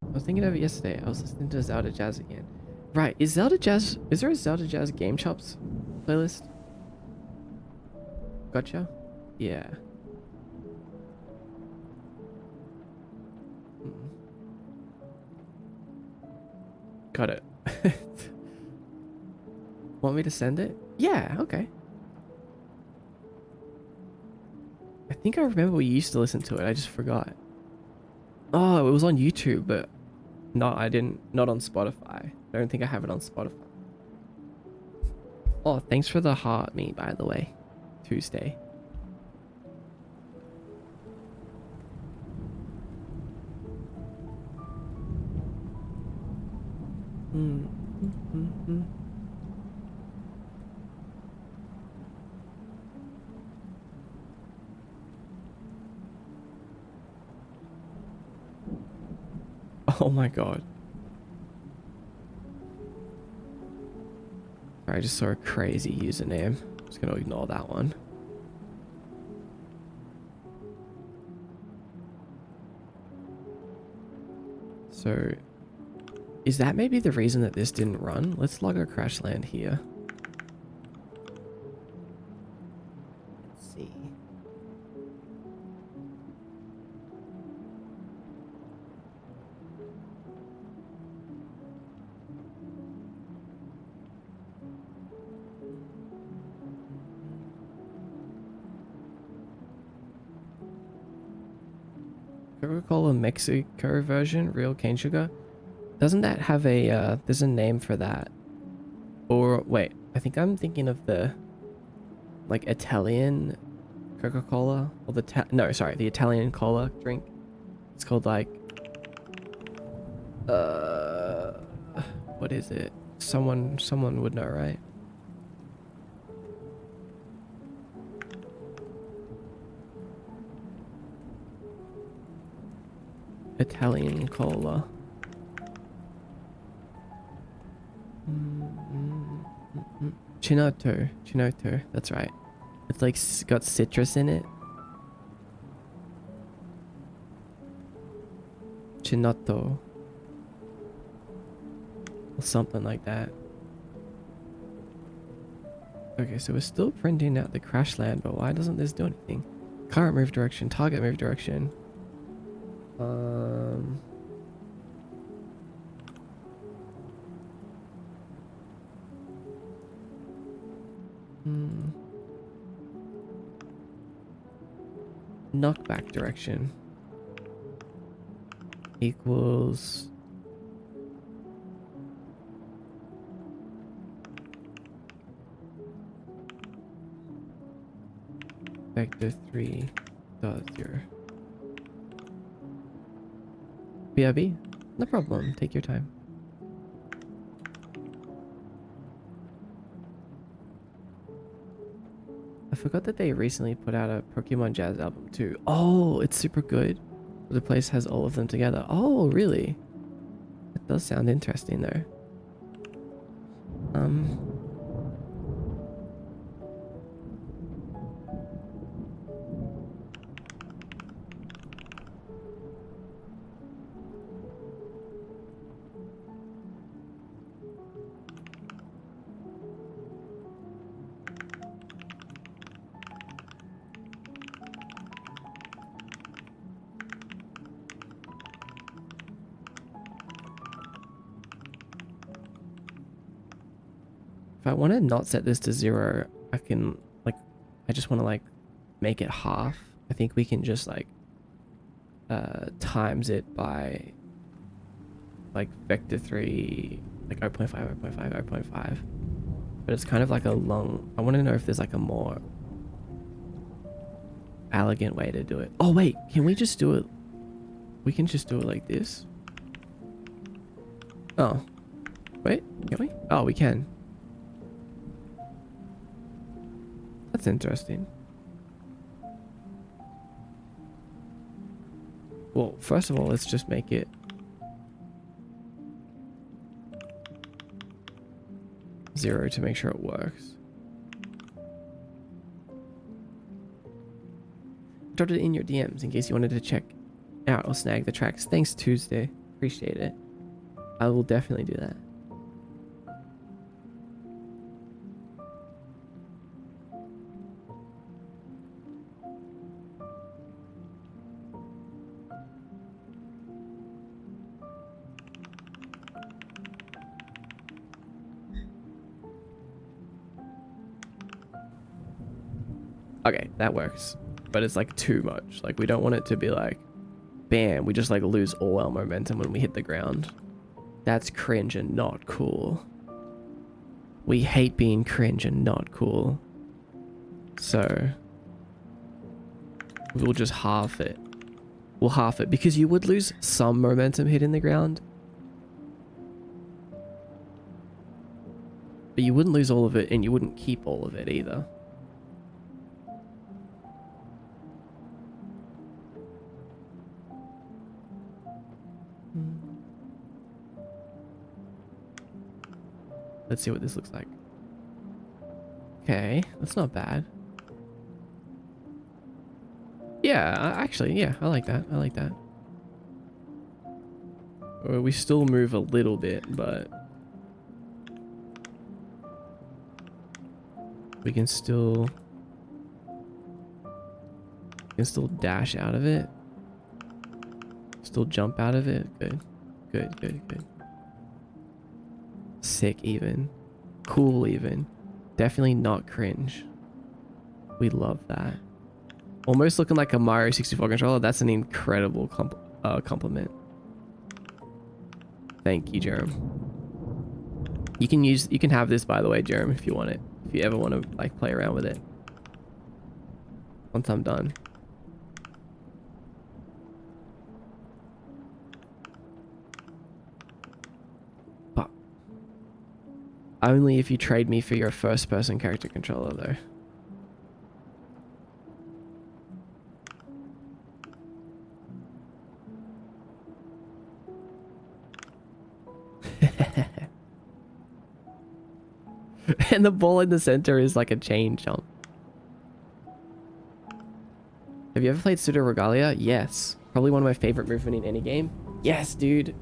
I was thinking of it yesterday. I was listening to Zelda Jazz again. Right, is there a Zelda Jazz Game Chops playlist? Gotcha? Yeah. Mm. Got it. Want me to send it? Yeah, okay. I think I remember we used to listen to it. I just forgot. Oh, it was on YouTube, but not on Spotify. I don't think I have it on Spotify. Oh, thanks for the heart me, by the way. Tuesday. Mm, mm, mm. Oh my god. I just saw a crazy username. I'm just gonna ignore that one. So, is that maybe the reason that this didn't run? Let's log our crash land here. Let's see. Coca-Cola Mexico version, real cane sugar. Doesn't that have a, there's a name for that? Or, wait, I think I'm thinking of the, like, Italian Coca-Cola? Or the, no, sorry, the Italian cola drink. It's called, like, what is it? Someone would know, right? Italian cola. Chinotto, that's right. It's like got citrus in it. Chinotto. Or something like that. Okay, so we're still printing out the crash land, but why doesn't this do anything? Current move direction, target move direction. Knockback direction equals vector 3.0. BRB? No problem, take your time. I forgot that they recently put out a Pokemon Jazz album too. Oh, it's super good. The place has all of them together. Oh, really? That does sound interesting though. If I want to not set this to 0, I can, like, I just want to, like, make it half. I think we can just, like, times it by, like, vector 3, like, 0.5, 0.5, 0.5. But it's kind of like a long, I want to know if there's, like, a more elegant way to do it. Oh, wait, can we just do it? We can just do it like this. Oh, wait, can we? Oh, we can. That's interesting. Well, first of all, let's just make it 0 to make sure it works. Dropped it in your DMs in case you wanted to check out or snag the tracks. Thanks, Tuesday. Appreciate it. I will definitely do that. Okay, that works. But it's like too much. Like, we don't want it to be like, bam, we just like lose all our momentum when we hit the ground. That's cringe and not cool. We hate being cringe and not cool. So we'll just half it. We'll half it because you would lose some momentum hitting the ground. But you wouldn't lose all of it and you wouldn't keep all of it either. Let's see what this looks like. Okay, that's not bad. Yeah, actually, yeah, I like that. I like that. We still move a little bit, but we can still dash out of it. Still jump out of it. Good. Good, good, good. Sick even. Cool even. Definitely not cringe. We love that. Almost looking like a Mario 64 controller. That's an incredible compliment. Thank you, Jerem. You can have this, by the way, Jerem, if you want it. If you ever want to like play around with it. Once I'm done. But only if you trade me for your first person character controller though. And the ball in the center is like a chain jump. Have you ever played Pseudo Regalia? Yes. Probably one of my favorite movement in any game. Yes, dude.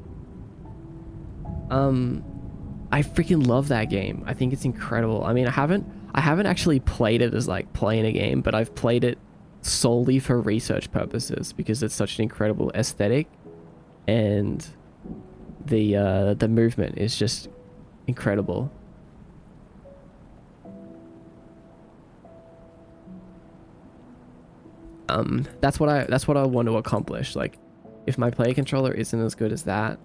I freaking love that game. I think it's incredible. I mean, I haven't actually played it as like playing a game, but I've played it solely for research purposes because it's such an incredible aesthetic, and the movement is just incredible. That's what I want to accomplish. Like, if my play controller isn't as good as that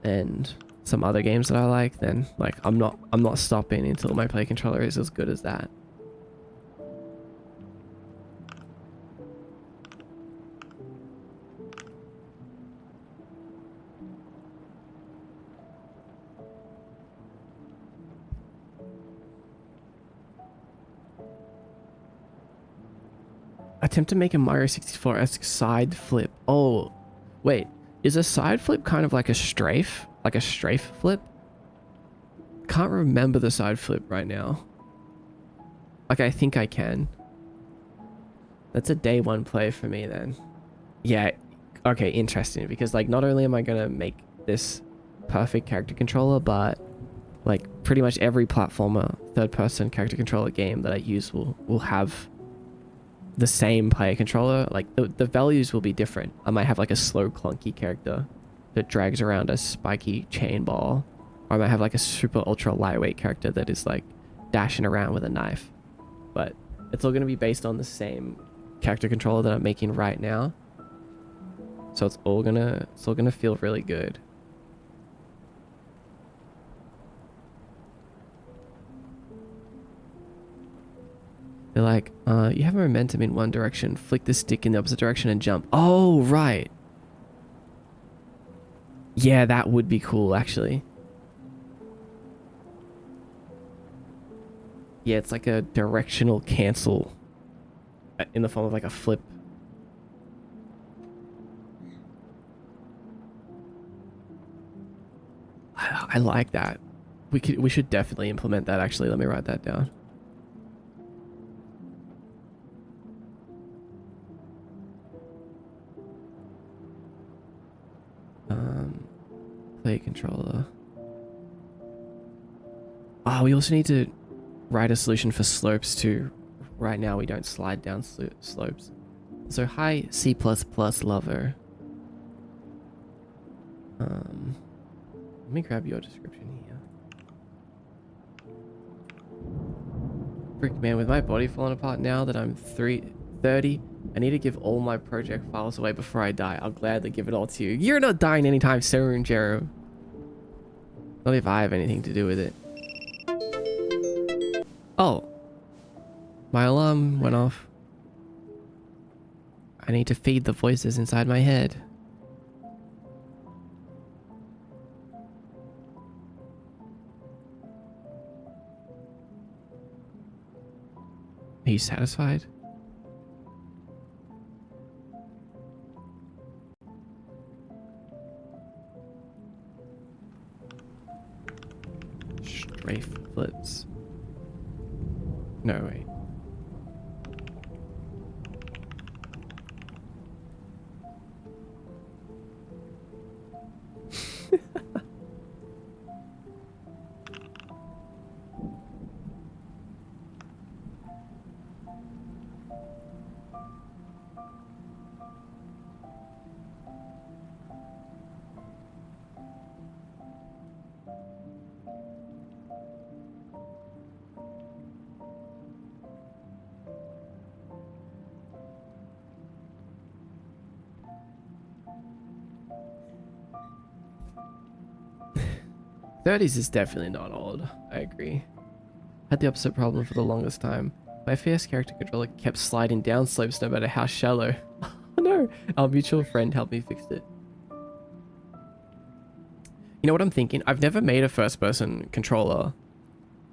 and some other games that I like, then like I'm not stopping until my play controller is as good as that. Attempt to make a Mario 64-esque side flip. Oh, wait. Is a side flip kind of like a strafe? Like a strafe flip? Can't remember the side flip right now. Like, I think I can. That's a day one play for me then. Yeah. Okay, interesting. Because, like, not only am I going to make this perfect character controller, but, like, pretty much every platformer, third-person character controller game that I use will have the same player controller. Like the values will be different. I might have like a slow clunky character that drags around a spiky chain ball, or I might have like a super ultra lightweight character that is like dashing around with a knife. But it's all going to be based on the same character controller that I'm making right now, so it's all gonna feel really good. They're like, you have momentum in one direction, flick the stick in the opposite direction and jump. Oh, right. Yeah, that would be cool, actually. Yeah, it's like a directional cancel in the form of like a flip. I like that. We should definitely implement that. Actually, let me write that down. Play controller. Oh, we also need to write a solution for slopes too. Right now we don't slide down slopes. So hi C++ lover. Let me grab your description here. Frick man, with my body falling apart now that I'm 30, I need to give all my project files away before I die. I'll gladly give it all to you. You're not dying anytime soon, Jerem. Not if I have anything to do with it. Oh. My alarm went off. I need to feed the voices inside my head. Are you satisfied? Strafe flips. No, wait. '30s is definitely not old. I agree. Had the opposite problem for the longest time. My fierce character controller kept sliding down slopes no matter how shallow. Oh no! Our mutual friend helped me fix it. You know what I'm thinking? I've never made a first-person controller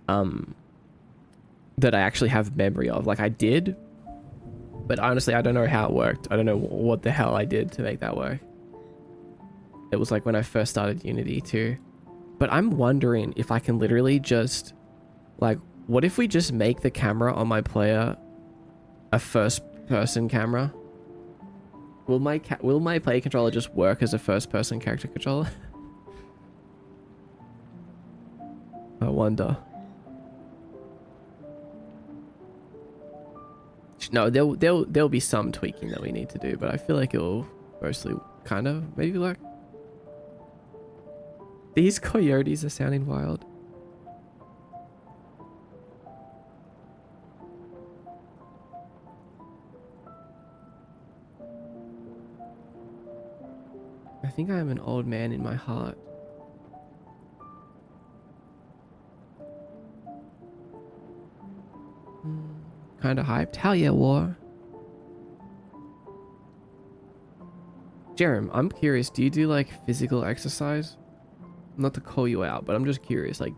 that I actually have memory of. Like I did, but honestly I don't know how it worked. I don't know what the hell I did to make that work. It was like when I first started Unity too. But I'm wondering if I can literally just, like, what if we just make the camera on my player a first-person camera? Will my play controller just work as a first-person character controller? I wonder. No, there'll be some tweaking that we need to do, but I feel like it'll mostly kind of maybe work. These coyotes are sounding wild. I think I am an old man in my heart. Kind of hyped. Hell yeah, war. Jerem, I'm curious. Do you do like physical exercise? Not to call you out, but I'm just curious. Like,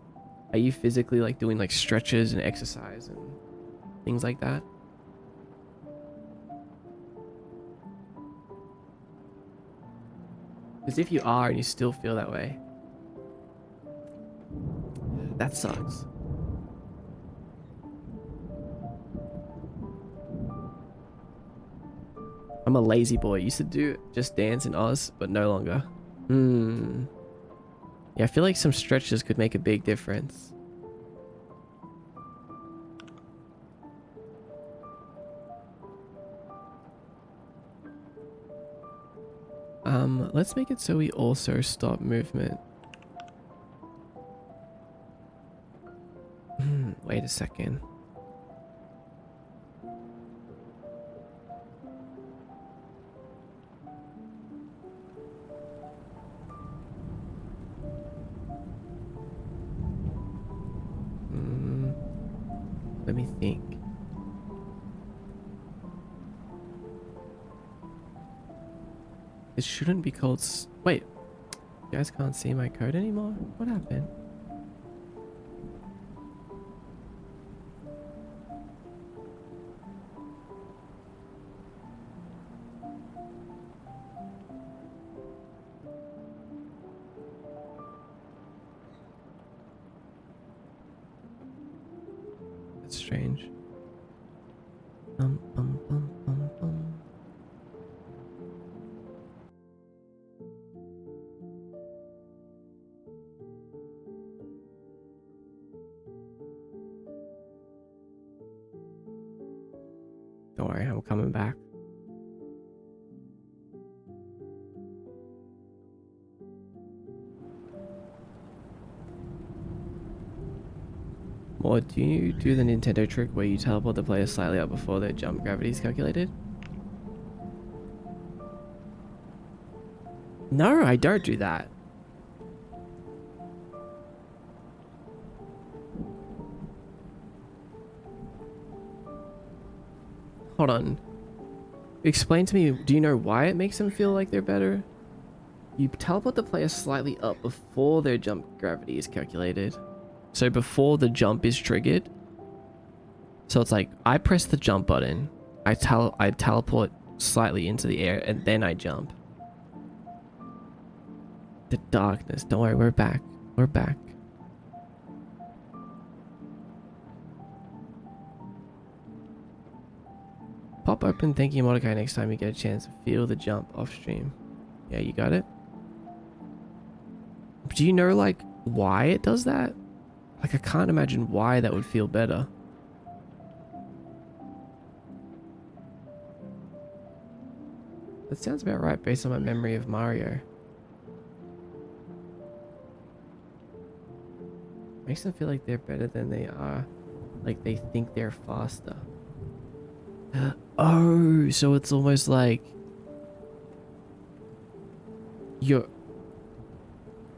are you physically like doing like stretches and exercise and things like that? Because if you are and you still feel that way, that sucks. I'm a lazy boy. Used to do just dance in Oz, but no longer. Yeah, I feel like some stretches could make a big difference. Let's make it so we also stop movement. Wait a second. Let me think. It shouldn't be called wait, you guys can't see my code anymore? What happened? strange. Bum, bum, bum, bum, bum. Don't worry, I'm coming back. Or do you do the Nintendo trick where you teleport the player slightly up before their jump gravity is calculated? No, I don't do that. Hold on. Explain to me, do you know why it makes them feel like they're better? You teleport the player slightly up before their jump gravity is calculated. So before the jump is triggered. So it's like, I press the jump button, I teleport slightly into the air, and then I jump. The darkness. Don't worry, we're back. We're back. Pop open Thank You Mordecai next time you get a chance to feel the jump off stream. Yeah, you got it? Do you know, like, why it does that? Like, I can't imagine why that would feel better. That sounds about right based on my memory of Mario. Makes them feel like they're better than they are. Like they think they're faster. Oh, so it's almost like you're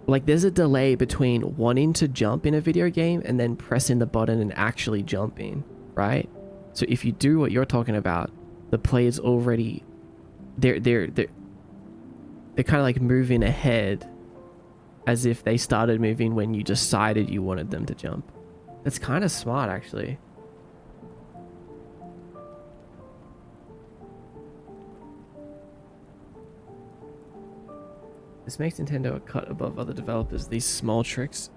like there's a delay between wanting to jump in a video game and then pressing the button and actually jumping, right? So if you do what you're talking about, the player's already they're kind of like moving ahead as if they started moving when you decided you wanted them to jump. That's kind of smart, actually. This makes Nintendo a cut above other developers. These small tricks.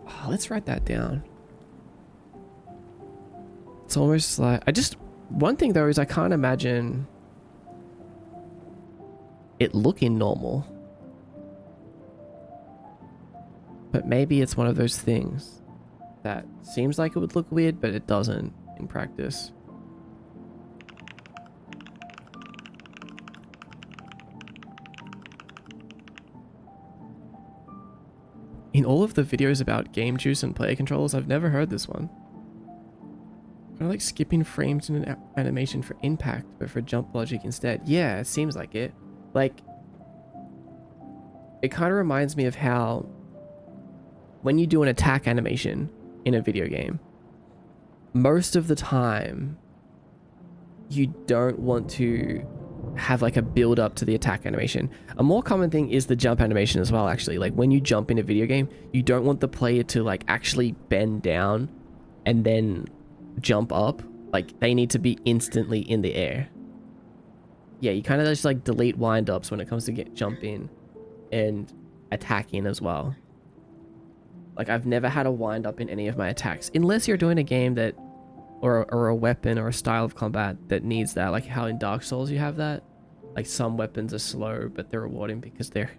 Oh, let's write that down. It's almost like one thing though is I can't imagine it looking normal. But maybe it's one of those things that seems like it would look weird, but it doesn't in practice. In all of the videos about game juice and player controls, I've never heard this one. Kind of like skipping frames in an animation for impact, but for jump logic instead. Yeah, it seems like it. Like, it kind of reminds me of how when you do an attack animation in a video game, most of the time you don't want to have like a build up to the attack animation. A more common thing is the jump animation as well, actually. Like when you jump in a video game, you don't want the player to like actually bend down and then jump up. Like they need to be instantly in the air. Yeah, you kind of just like delete wind ups when it comes to jump in and attacking as well. Like I've never had a wind up in any of my attacks, unless you're doing a game that or a weapon or a style of combat that needs that, like how in Dark Souls you have that. Like some weapons are slow, but they're rewarding because they're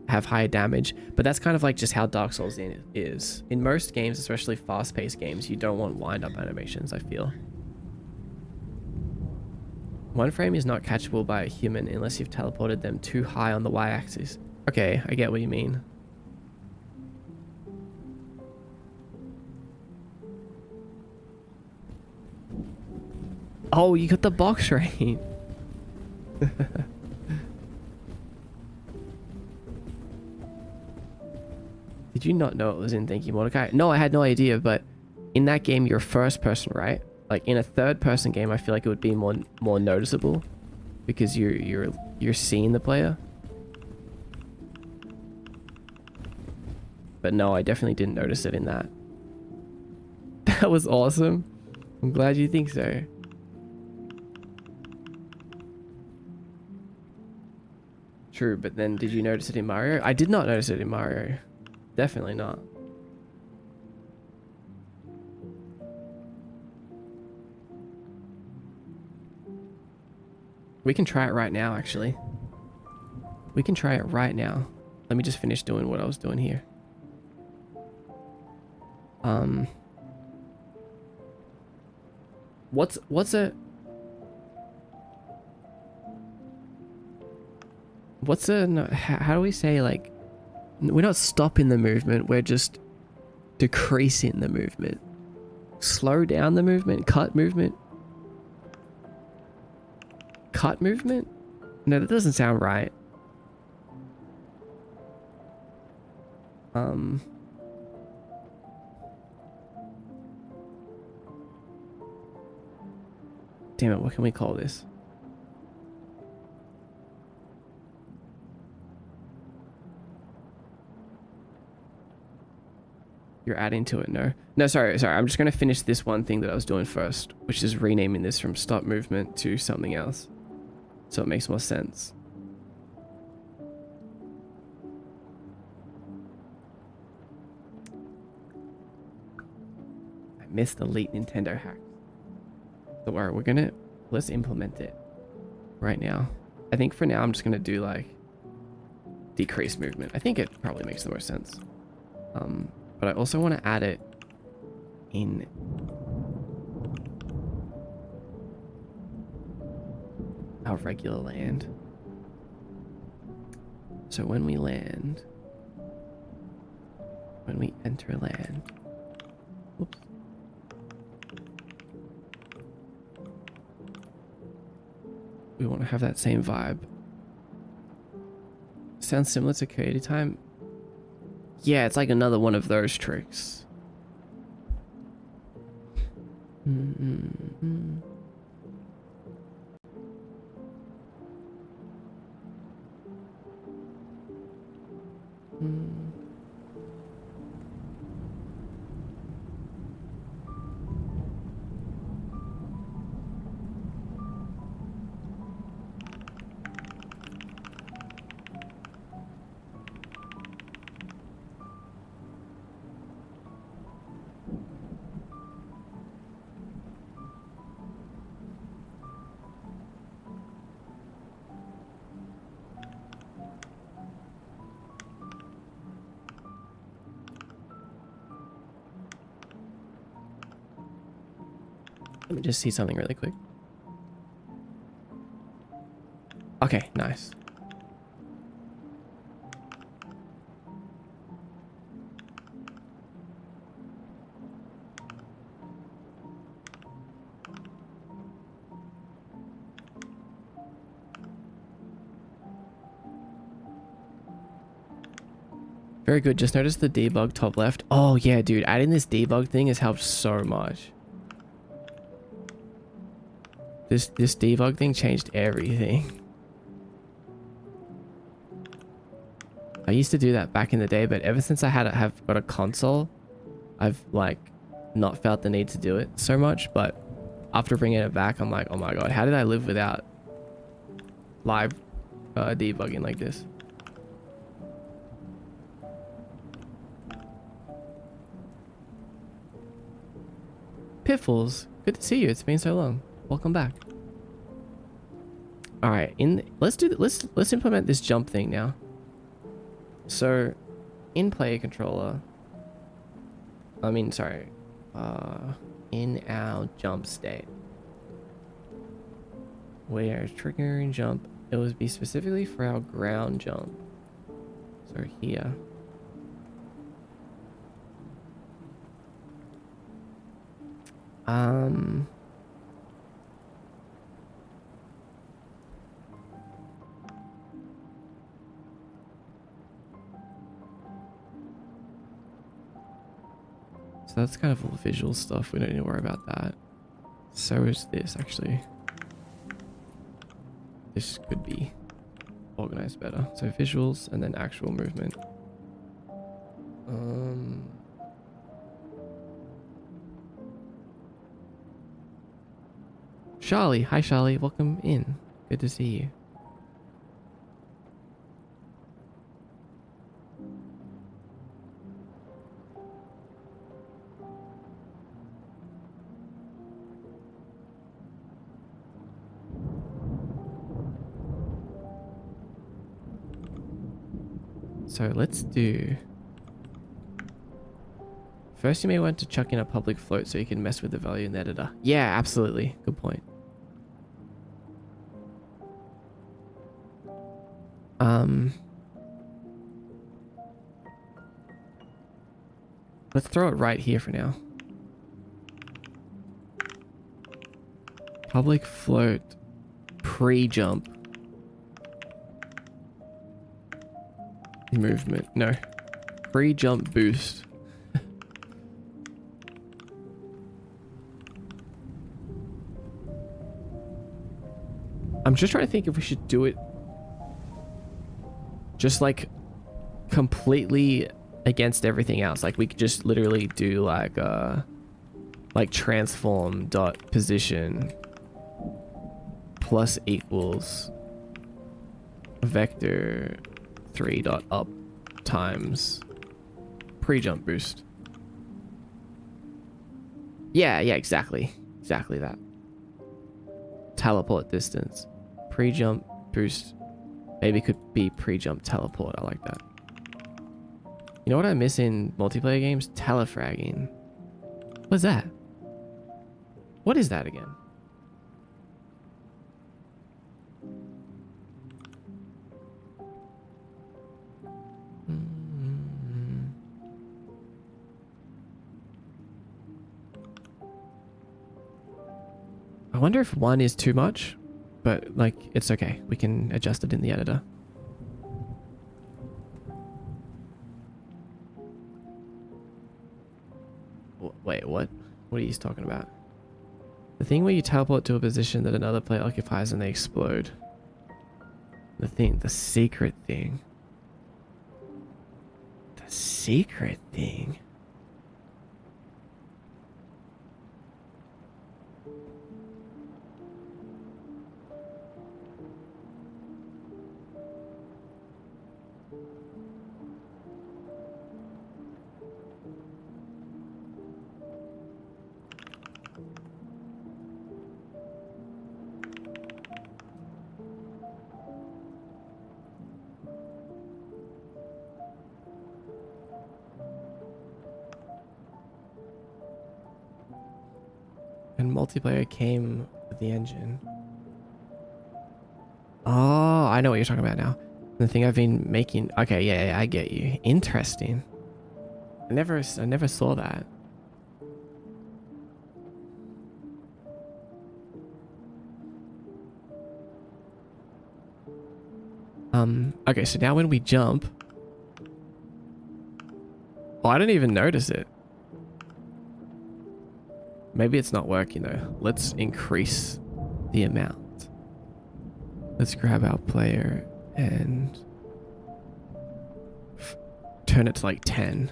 have higher damage. But that's kind of like just how Dark Souls is. In most games, especially fast-paced games, you don't want wind-up animations, I feel. One frame is not catchable by a human unless you've teleported them too high on the y-axis. Okay, I get what you mean. Oh, you got the box right. Did you not know it was in Thank You Mordecai? No, I had no idea, but in that game, you're first person, right? Like in a third person game, I feel like it would be more noticeable because you're seeing the player. But no, I definitely didn't notice it in that. That was awesome. I'm glad you think so. True, but then did you notice it in Mario? I did not notice it in Mario. Definitely not. We can try it right now, actually. We can try it right now. Let me just finish doing what I was doing here. What's a no, how do we say, like, we're not stopping the movement, we're just decreasing the movement. Slow down the movement, cut movement. Cut movement? No, that doesn't sound right. Damn it, what can we call this? You're adding to it, no? No, sorry. I'm just going to finish this one thing that I was doing first, which is renaming this from stop movement to something else. So it makes more sense. I missed the late Nintendo hack. So alright, let's implement it right now. I think for now, I'm just going to do like decrease movement. I think it probably makes the most sense. But I also want to add it in our regular land. So when we land, when we enter land, whoops. We want to have that same vibe. Sounds similar to Coyote Time. Yeah, it's like another one of those tricks. Let me just see something really quick. Okay, nice. Very good. Just notice the debug top left. Oh yeah, dude. Adding this debug thing has helped so much. This debug thing changed everything. I used to do that back in the day, but ever since I have got a console, I've like not felt the need to do it so much. But after bringing it back, I'm like, oh my god, how did I live without live debugging like this? Piffles, good to see you. It's been so long. Welcome back. All right, let's implement this jump thing now. So, in player controller, in our jump state, we are triggering jump. It would be specifically for our ground jump. So here. So that's kind of all visual stuff. We don't need to worry about that. So is this, actually. This could be organized better. So visuals and then actual movement. Charlie. Hi, Charlie. Welcome in. Good to see you. So let's do... First, you may want to chuck in a public float so you can mess with the value in the editor. Yeah, absolutely. Good point. Let's throw it right here for now. Public float pre-jump movement. No. Pre-jump boost. I'm just trying to think if we should do it just like completely against everything else. Like we could just literally do like transform dot position plus equals vector 3 dot up times pre-jump boost. Yeah, exactly that. Teleport distance, pre-jump boost. Maybe it could be pre-jump teleport. I like that. You know what I miss in multiplayer games? Telefragging. What's that? What is that again? I wonder if 1 is too much, but like it's okay. We can adjust it in the editor. Wait, what? What are you talking about? The thing where you teleport to a position that another player occupies and they explode. The secret thing. The secret thing. And multiplayer came with the engine. Oh, I know what you're talking about now. The thing I've been making. Okay, yeah, I get you. Interesting. I never saw that. Okay, so now when we jump. Oh, I didn't even notice it. Maybe it's not working though. Let's increase the amount. Let's grab our player and turn it to like 10.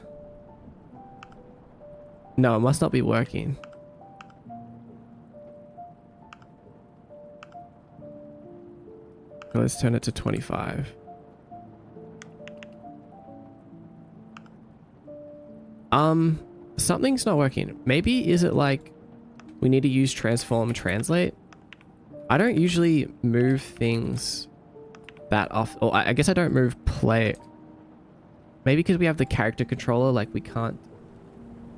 No, it must not be working. Let's turn it to 25. Something's not working. Maybe is it like we need to use transform translate? I don't usually move things that off. Or I guess I don't move play. Maybe because we have the character controller, like we can't.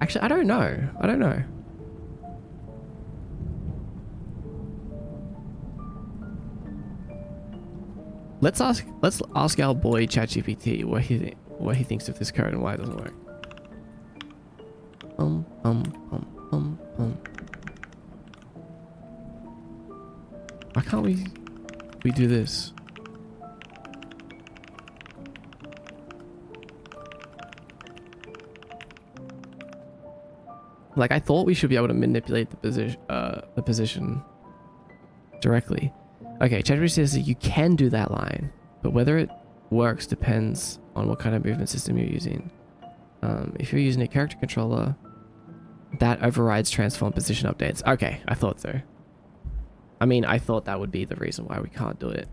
Actually, I don't know. Let's ask our boy ChatGPT what he thinks of this code and why it doesn't work. Why can't we do this? Like I thought we should be able to manipulate the position directly. Okay, ChatGPT says that you can do that line, but whether it works depends on what kind of movement system you're using. If you're using a character controller, that overrides transform position updates. Okay, I thought so. I mean, I thought that would be the reason why we can't do it.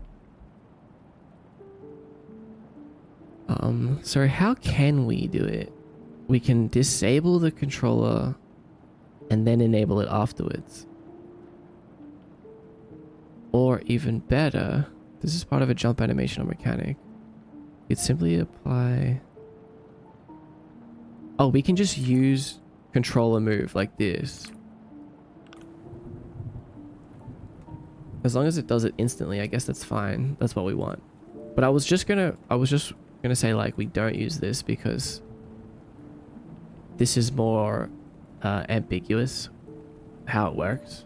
So how can we do it? We can disable the controller and then enable it afterwards. Or even better, this is part of a jump animation or mechanic. You'd simply apply... Oh, we can just use controller move like this. As long as it does it instantly, I guess that's fine. That's what we want. But I was just gonna say, like, we don't use this because this is more ambiguous how it works.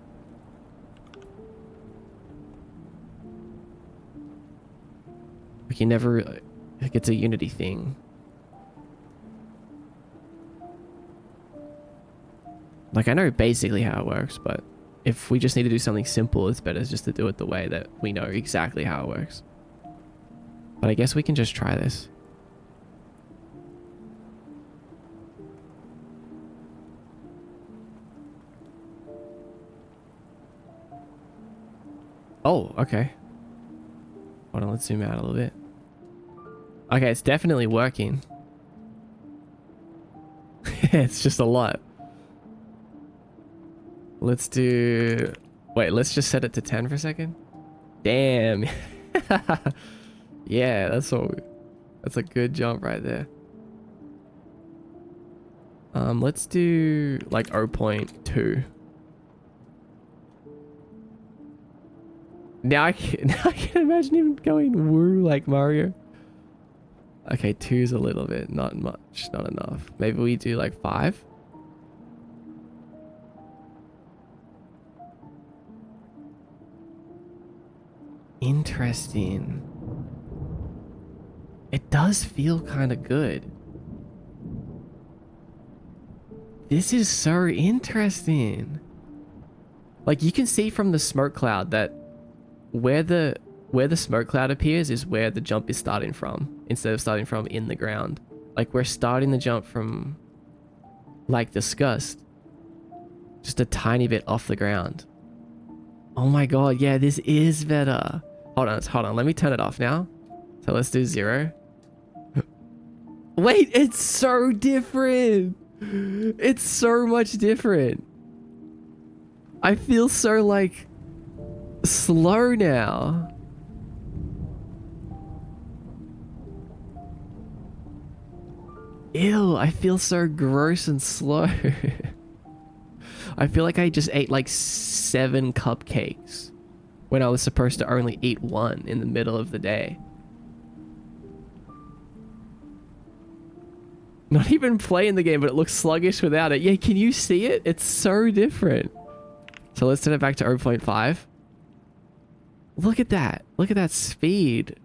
We can never, like, it's a Unity thing. Like, I know basically how it works, but if we just need to do something simple, it's better just to do it the way that we know exactly how it works. But I guess we can just try this. Oh, okay. Hold on, let's zoom out a little bit. Okay, it's definitely working. It's just a lot. Let's do... Wait, let's just set it to 10 for a second. Damn. Yeah, that's a good jump right there. Let's do like 0.2. Now I can imagine him going woo like Mario. Okay, 2's a little bit, not much, not enough. Maybe we do like 5. Interesting. It does feel kind of good. This is so interesting. Like, you can see from the smoke cloud that where the smoke cloud appears is where the jump is starting from, instead of starting from in the ground. Like, we're starting the jump from, like discussed, just a tiny bit off the ground. Oh my god, yeah, this is better. Hold on, let me turn it off now. So let's do 0. Wait, it's so different. It's so much different. I feel so, like, slow now. Ew, I feel so gross and slow. I feel like I just ate like 7 cupcakes when I was supposed to only eat 1 in the middle of the day. Not even playing the game, but it looks sluggish without it. Yeah, can you see it? It's so different. So let's turn it back to 0.5. Look at that. Look at that speed.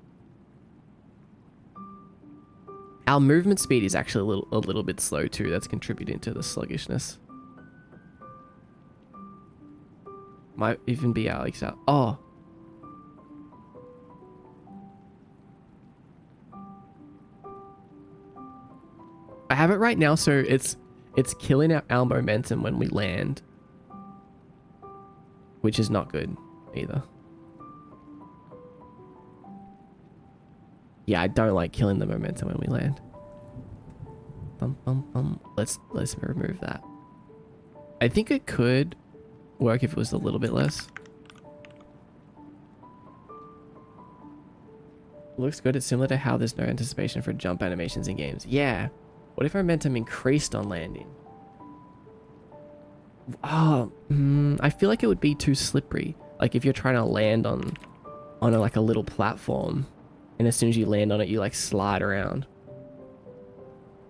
Our movement speed is actually a little bit slow too. That's contributing to the sluggishness. Might even be Alex out. Oh. I have it right now, so it's killing our momentum when we land, which is not good either. Yeah, I don't like killing the momentum when we land. Bum, bum, bum. Let's remove that. I think it could work if it was a little bit less. Looks good. It's similar to how there's no anticipation for jump animations in games. Yeah. What if momentum increased on landing? Oh, I feel like it would be too slippery. Like if you're trying to land on like a little platform, and as soon as you land on it, you like slide around.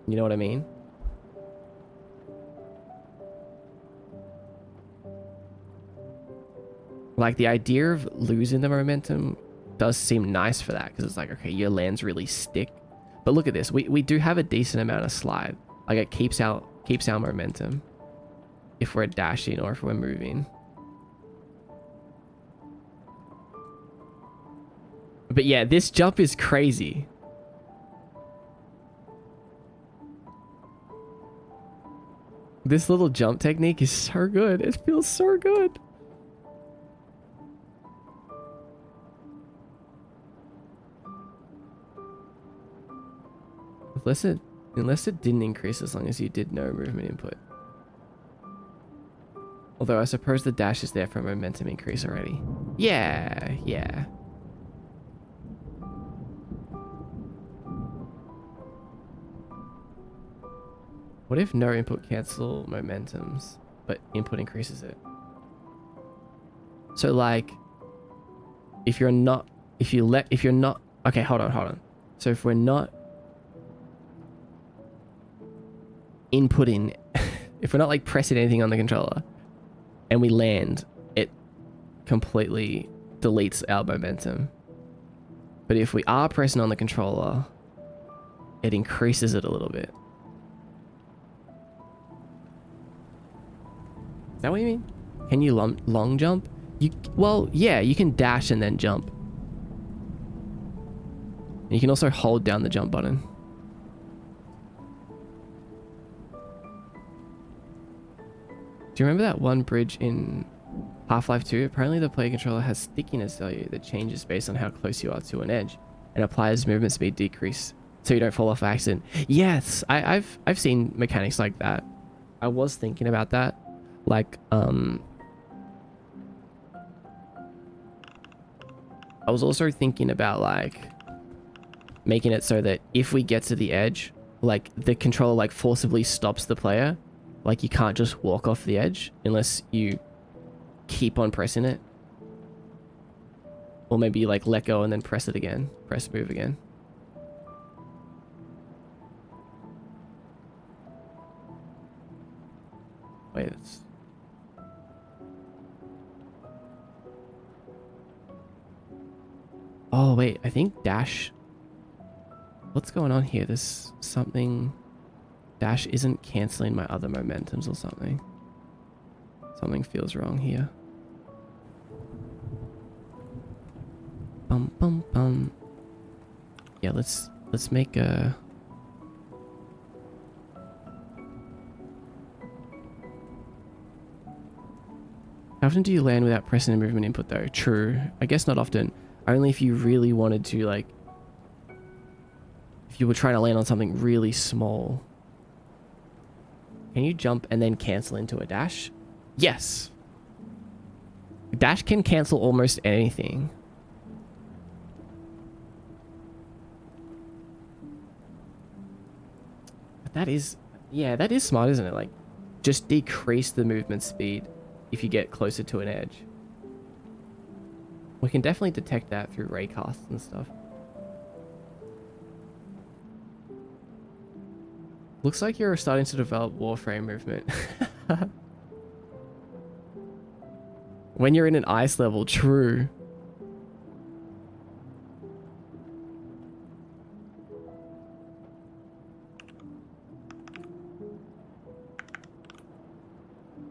You know what I mean? Like the idea of losing the momentum does seem nice for that, because it's like, okay, your lands really stick. But look at this. We do have a decent amount of slide. Like it keeps our momentum if we're dashing or if we're moving. But yeah, this jump is crazy. This little jump technique is so good. It feels so good. Unless it didn't increase as long as you did no movement input. Although I suppose the dash is there for a momentum increase already. Yeah. What if no input cancel momentums, but input increases it? So like, if you're not, okay, hold on. So if we're not inputting, if we're not like pressing anything on the controller and we land, it completely deletes our momentum. But if we are pressing on the controller, it increases it a little bit. Is that what you mean? Can you long jump? Well, yeah, you can dash and then jump. And you can also hold down the jump button. Do you remember that one bridge in Half-Life 2? Apparently the player controller has stickiness value that changes based on how close you are to an edge and applies movement speed decrease so you don't fall off by accident. Yes, I've seen mechanics like that. I was thinking about that. Like, I was also thinking about like making it so that if we get to the edge, like the controller like forcibly stops the player. Like you can't just walk off the edge unless you keep on pressing it. Or maybe you like let go and then press it again. Press move again. Wait, it's... Oh, wait, I think dash... What's going on here? There's something... Dash isn't cancelling my other momentums or something. Something feels wrong here. Bum, bum, bum. Yeah, let's make a... How often do you land without pressing the movement input though? True. I guess not often. Only if you really wanted to, like... If you were trying to land on something really small. Can you jump and then cancel into a dash? Yes. Dash can cancel almost anything. But that is... Yeah, that is smart, isn't it? Like, just decrease the movement speed if you get closer to an edge. We can definitely detect that through raycasts and stuff. Looks like you're starting to develop Warframe movement. When you're in an ice level, true.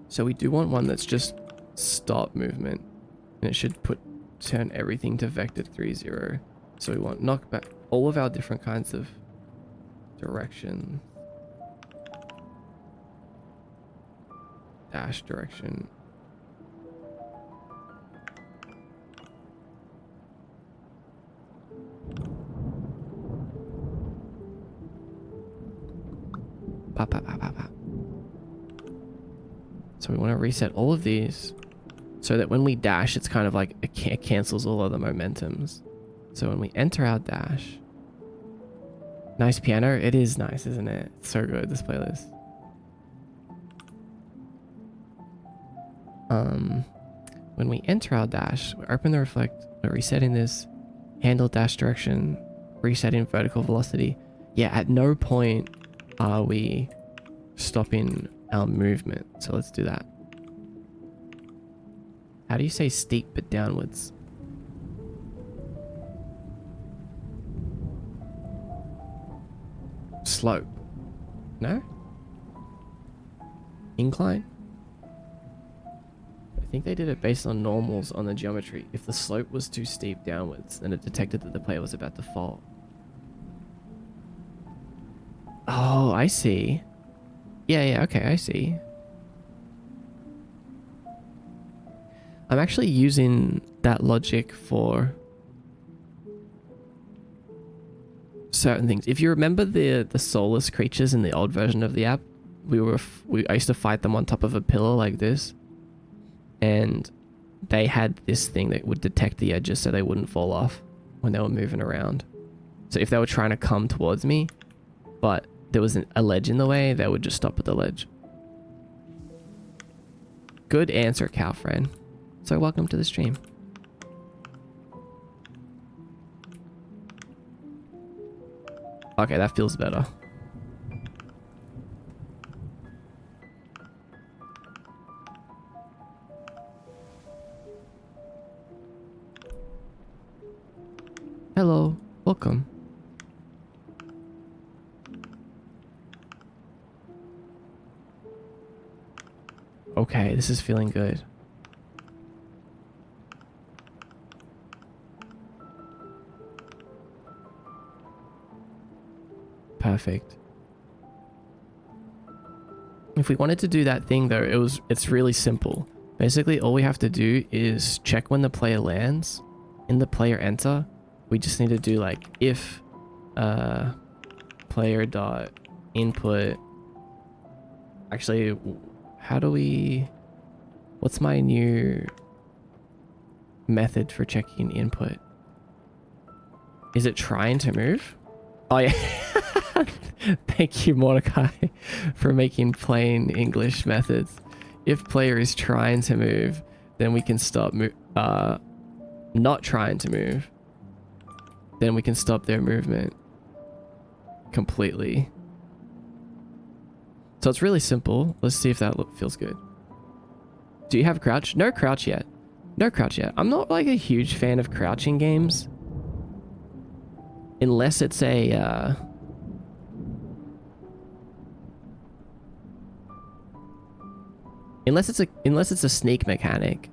So we do want one that's just stop movement. And it should turn everything to vector 3-0. So we want knockback, all of our different kinds of direction. Dash direction. Pa, pa, pa, pa, pa. So we want to reset all of these so that when we dash, it's kind of like it cancels all other momentums. So when we enter our dash, nice piano. It is nice, isn't it? It's so good, this playlist. When we enter our dash, we open the reflect, we're resetting this, handle dash direction, resetting vertical velocity. Yeah, at no point are we stopping our movement. So let's do that. How do you say steep but downwards? Slope. No? Incline? I think they did it based on normals on the geometry. If the slope was too steep downwards, then it detected that the player was about to fall. Oh, I see. Yeah, okay, I see. I'm actually using that logic for certain things. If you remember the soulless creatures in the old version of the app, I used to fight them on top of a pillar like this. And they had this thing that would detect the edges so they wouldn't fall off when they were moving around. So if they were trying to come towards me, but there was a ledge in the way, they would just stop at the ledge. Good answer, cow friend. So welcome to the stream. Okay, that feels better. Hello, welcome. Okay, this is feeling good. Perfect. If we wanted to do that thing though, it's really simple. Basically, all we have to do is check when the player lands. In the player enter, we just need to do like if player dot input. Actually, how do we... What's my new method for checking input? Is it trying to move? Oh yeah. Thank you, Mordecai, for making plain English methods. If player is trying to move, then we can stop not trying to move. Then we can stop their movement completely. So it's really simple. Let's see if that feels good. Do you have crouch? No crouch yet. No crouch yet. I'm not like a huge fan of crouching games. Unless it's a... Unless it's a sneak mechanic.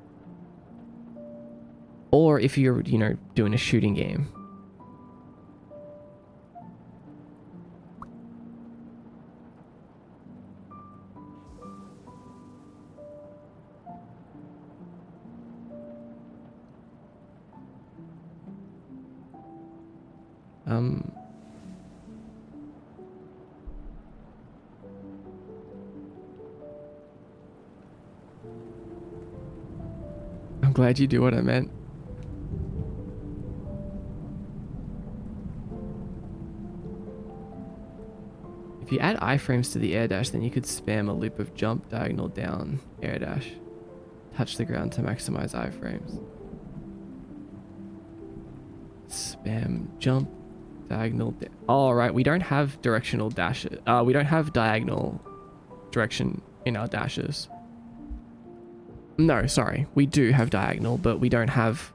Or if you're, you know, doing a shooting game. I'm glad you do what I meant. If you add iframes to the air dash, then you could spam a loop of jump, diagonal down, air dash. Touch the ground to maximize iframes. Spam, jump, diagonal. Oh, right. We don't have directional dashes. We don't have diagonal direction in our dashes. No, sorry. We do have diagonal, but we don't have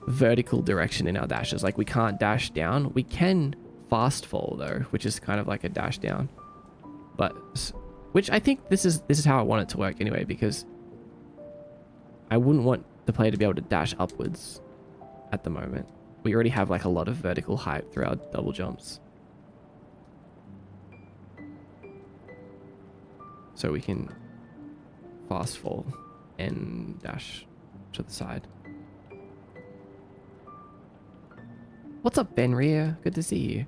vertical direction in our dashes. Like we can't dash down. We can fast fall though, which is kind of like a dash down. But which I think this is how I want it to work anyway, because I wouldn't want the player to be able to dash upwards at the moment. We already have like a lot of vertical height through our double jumps. So we can fast fall and dash to the side. What's up, Benria? Good to see you.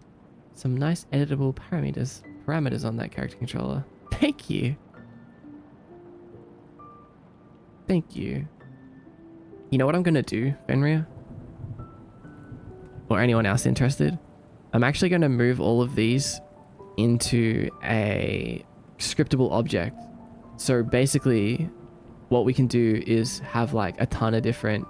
Some nice editable parameters on that character controller. Thank you. Thank you. You know what I'm gonna do, Benria? Or anyone else interested? I'm actually gonna move all of these into a scriptable object. So basically, what we can do is have like a ton of different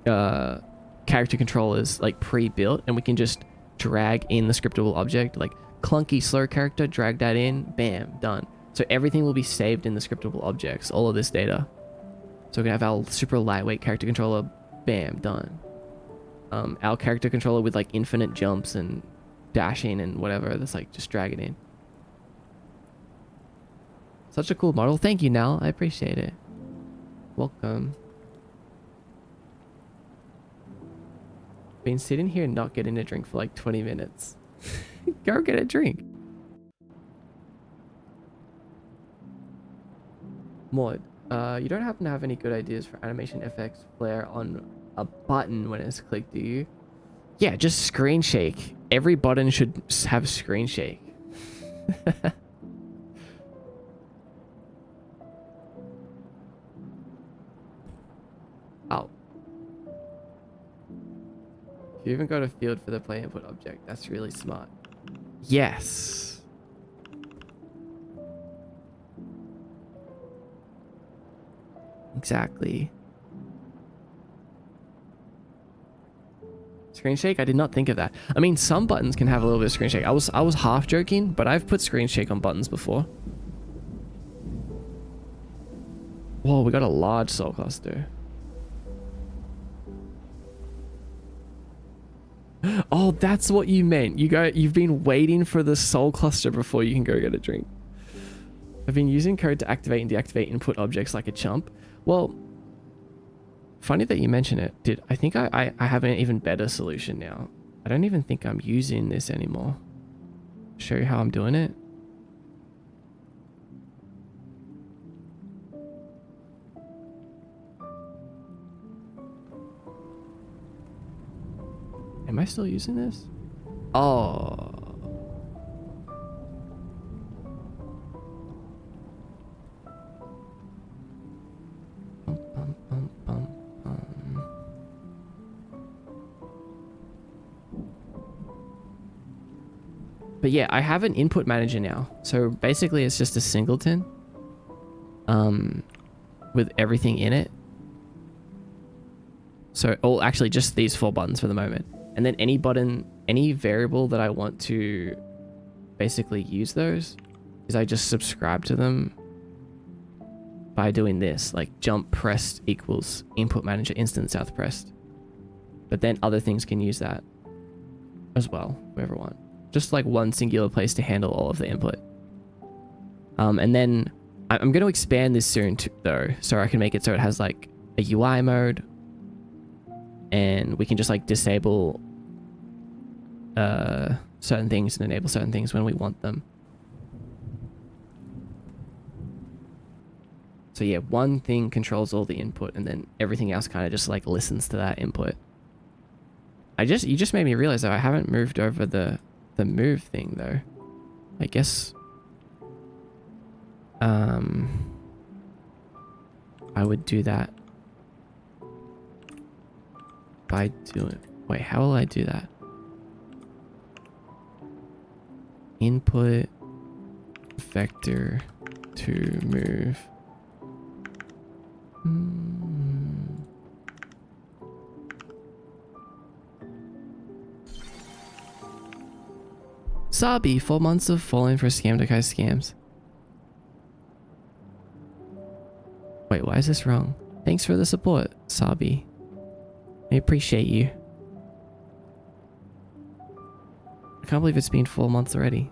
character controllers like pre-built, and we can just drag in the scriptable object, like clunky slow character, drag that in, bam, done. So everything will be saved in the scriptable objects, all of this data. So we can have our super lightweight character controller, bam, done. Our character controller with like infinite jumps and dashing and whatever, that's like just drag it in. Such a cool model. Thank you, Nal. I appreciate it. Welcome. Been sitting here not getting a drink for like 20 minutes. Go get a drink. Mod, you don't happen to have any good ideas for animation FX flare on a button when it's clicked, do you? Yeah, just screen shake. Every button should have screen shake. Oh. You even got a field for the play input object. That's really smart. Yes. Exactly. Screen shake? I did not think of that. I mean, some buttons can have a little bit of screen shake. I was half joking, but I've put screen shake on buttons before. Whoa, we got a large soul cluster. Oh, that's what you meant. You've been waiting for the soul cluster before you can go get a drink. I've been using code to activate and deactivate input objects like a chump. Well, funny that you mention it. I think I have an even better solution now. I don't even think I'm using this anymore. Show you how I'm doing it. Am I still using this? Oh. But yeah, I have an input manager now. So basically it's just a singleton with everything in it. So, actually just these 4 buttons for the moment. And then any button, any variable that I want to basically use those is I just subscribe to them by doing this, like jump pressed equals input manager instant south pressed. But then other things can use that as well, whoever want. Just like one singular place to handle all of the input. And then I'm going to expand this soon though, so I can make it so it has like a UI mode, and we can just like disable certain things and enable certain things when we want them. So yeah, one thing controls all the input, and then everything else kind of just like listens to that input. You just made me realize that I haven't moved over the move thing though. I guess I would do that by doing, wait, how will I do that? Input vector to move. Sabi, 4 months of falling for Scamdekai scams. Wait, why is this wrong? Thanks for the support, Sabi. I appreciate you. I can't believe it's been 4 months already.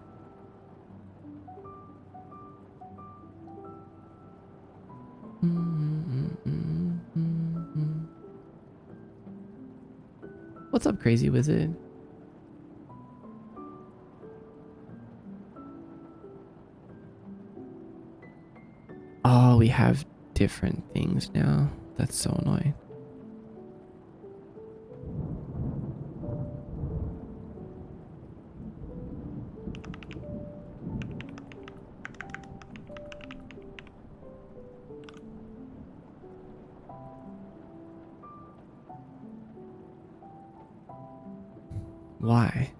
What's up, Crazy Wizard? Oh, we have different things now. That's so annoying. Why?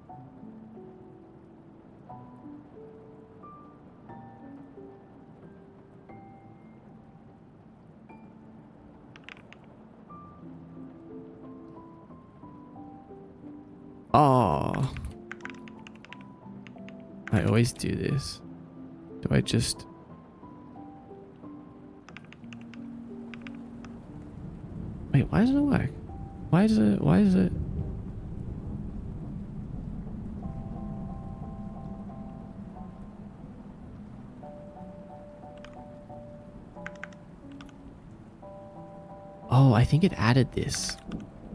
Oh. I always do this. Do I just... Wait, why doesn't it work? Why is it... Oh, I think it added this.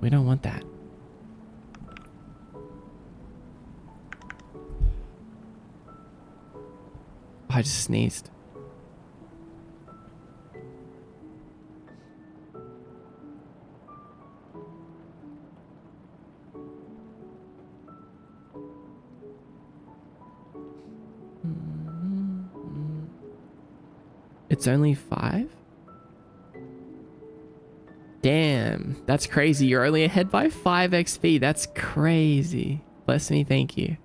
We don't want that. I just sneezed. It's only 5? Damn, that's crazy. You're only ahead by 5 XP. That's crazy. Bless me, thank you.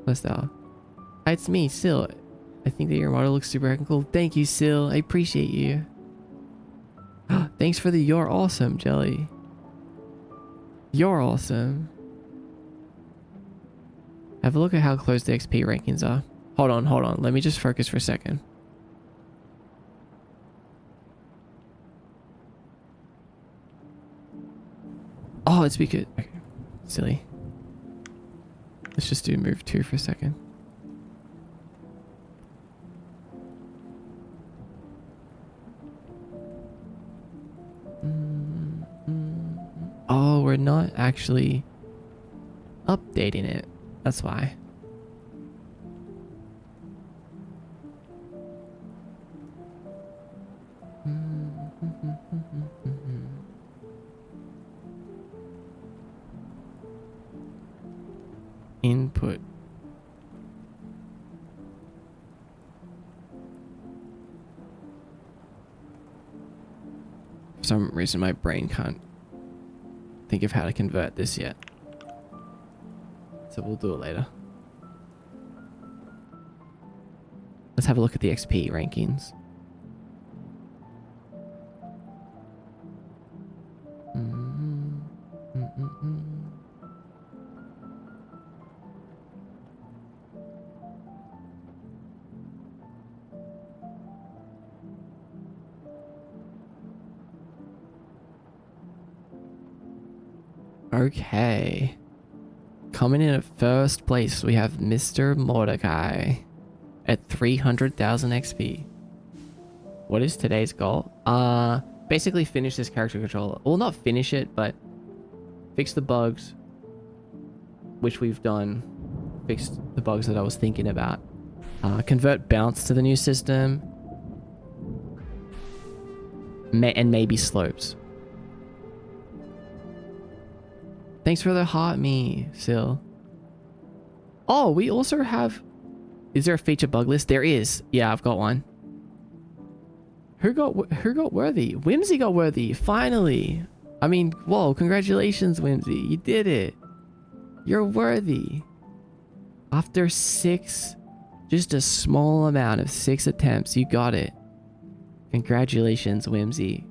What's that? Hi, it's me, Sil. I think that your model looks super heckin' cool. Thank you, Sil. I appreciate you. Thanks for the "you're awesome," Jelly. You're awesome. Have a look at how close the XP rankings are. Hold on, hold on. Let me just focus for a second. Oh, it's because... Okay. Silly. Let's just do move 2 for a second. Oh, we're not actually updating it. That's why. Input. For some reason, my brain can't think of how to convert this yet. So we'll do it later. Let's have a look at the XP rankings. Okay. Coming in at first place, we have Mr. Mordecai at 300,000 XP. What is today's goal? Basically finish this character controller. Well, not finish it, but fix the bugs, which we've done. Fixed the bugs that I was thinking about. Convert bounce to the new system. And maybe slopes. Thanks for the heart me, Sil. Oh, we also have... Is there a feature bug list? There is. Yeah, I've got one. Who got worthy? Whimsy got worthy. Finally. I mean, whoa, congratulations, Whimsy. You did it. You're worthy. After 6, just a small amount of 6 attempts, you got it. Congratulations, Whimsy.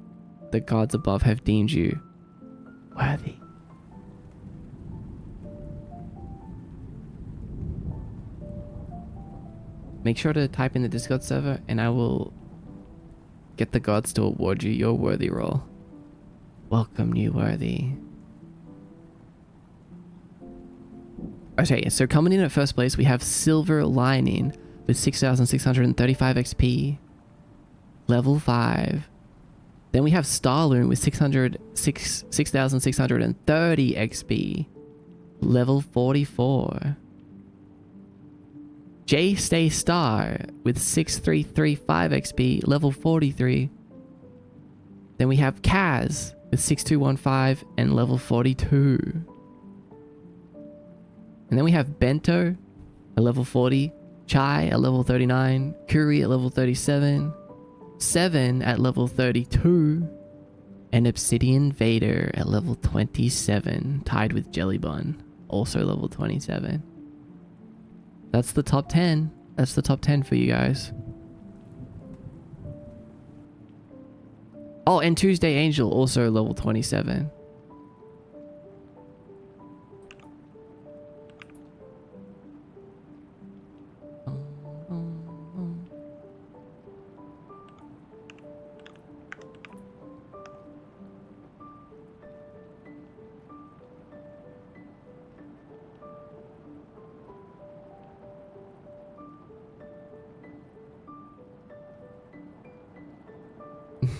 The gods above have deemed you worthy. Make sure to type in the Discord server and I will get the gods to award you your worthy role. Welcome, new worthy. Okay, so coming in at first place, we have Silver Lining with 6,635 XP. Level 5. Then we have Starloon with 6,630 XP. Level 44. J Stay Star with 6,335 XP, level 43. Then we have Kaz with 6,215 and level 42. And then we have Bento at level 40, Chai at level 39, Kuri at level 37, Seven at level 32, and Obsidian Vader at level 27, tied with Jellybun, also level 27. That's the top 10. That's the top 10 for you guys. Oh, and Tuesday Angel, also level 27.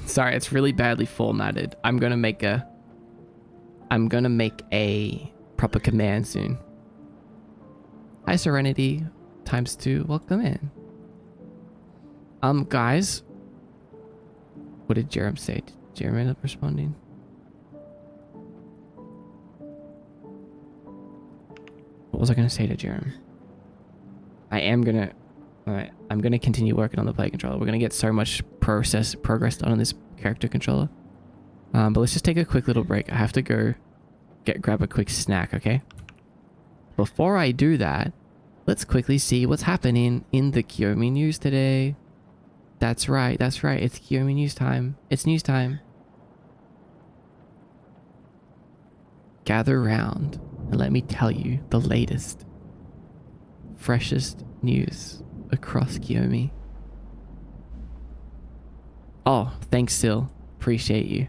Sorry, it's really badly formatted. I'm gonna make a proper command soon. Hi, Serenity ×2. Welcome in. Guys, what did Jerem say? Did Jerem end up responding? What was I gonna say to Jerem? Alright, I'm gonna continue working on the play controller. We're gonna get so much progress done on this character controller. But let's just take a quick little break. I have to go grab a quick snack, okay? Before I do that, Let's quickly see what's happening in the Kiyomi news today. That's right, that's right. It's Kiyomi news time. It's news time. Gather round and let me tell you the latest, freshest news across Kiyomi. Oh, thanks, Sil. Appreciate you.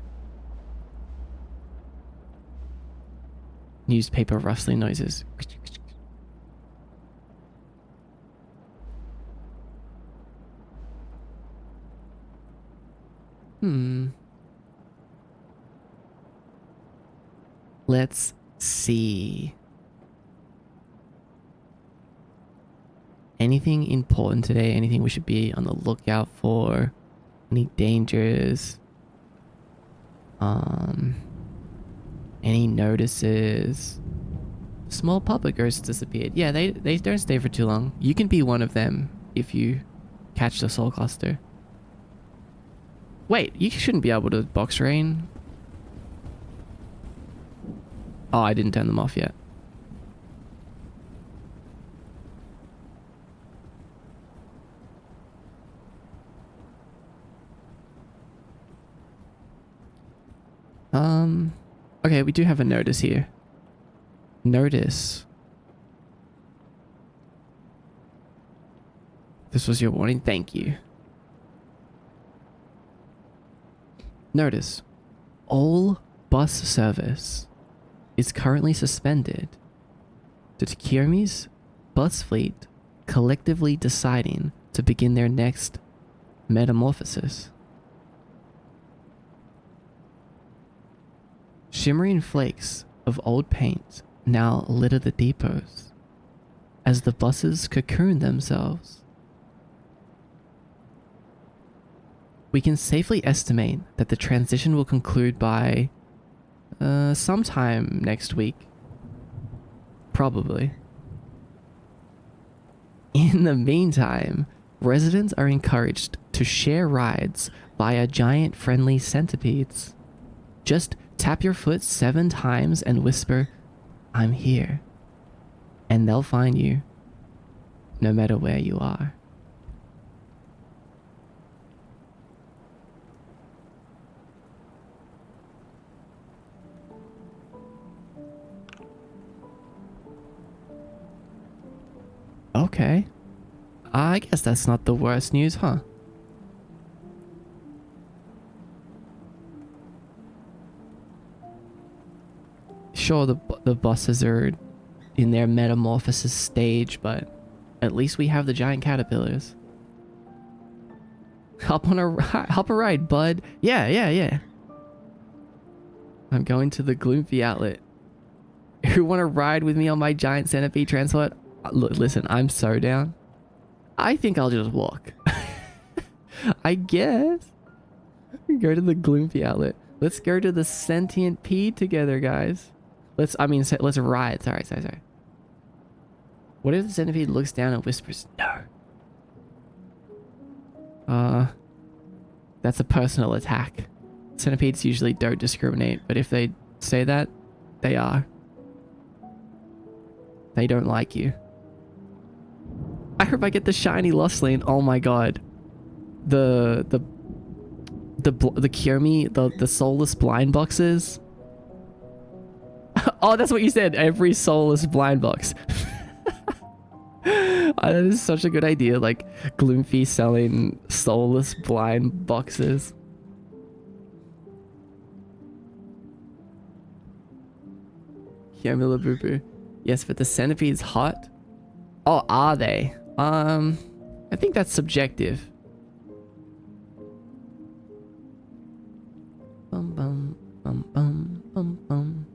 Newspaper rustling noises. Let's see. Anything important today? Anything we should be on the lookout for? Any dangers? Any notices? Small puppet ghosts disappeared. Yeah, they don't stay for too long. You can be one of them if you catch the soul cluster. Wait, you shouldn't be able to box rain. Oh, I didn't turn them off yet. Okay, we do have a notice here. Notice. This was your warning. Thank you. Notice. All bus service is currently suspended due to Kiyomi's bus fleet collectively deciding to begin their next metamorphosis. Shimmering flakes of old paint now litter the depots as the buses cocoon themselves. We can safely estimate that the transition will conclude by sometime next week. Probably. In the meantime, residents are encouraged to share rides via giant friendly centipedes. Just tap your foot 7 times and whisper, "I'm here." And they'll find you, no matter where you are. Okay. I guess that's not the worst news, huh? Sure, the buses are in their metamorphosis stage, but at least we have the giant caterpillars. Hop a ride, bud. Yeah. I'm going to the Gloomfy outlet. Who want to ride with me on my giant centipede transport? Look, listen, I'm so down. I think I'll just walk. I guess. Go to the Gloomfy outlet. Let's go to the sentient pea together, guys. Let's ride. Sorry. What if the centipede looks down and whispers, "No"? That's a personal attack. Centipedes usually don't discriminate, but if they say that, they are. They don't like you. I hope I get the shiny Lostling. Oh my god. The Kiyomi, the soulless blind boxes. Oh, that's what you said. Every soulless blind box. That is such a good idea. Like Gloomfy selling soulless blind boxes. Kiyomi Labubu. Yes, but the centipede's hot. Oh, are they? I think that's subjective. Bum bum bum bum bum bum.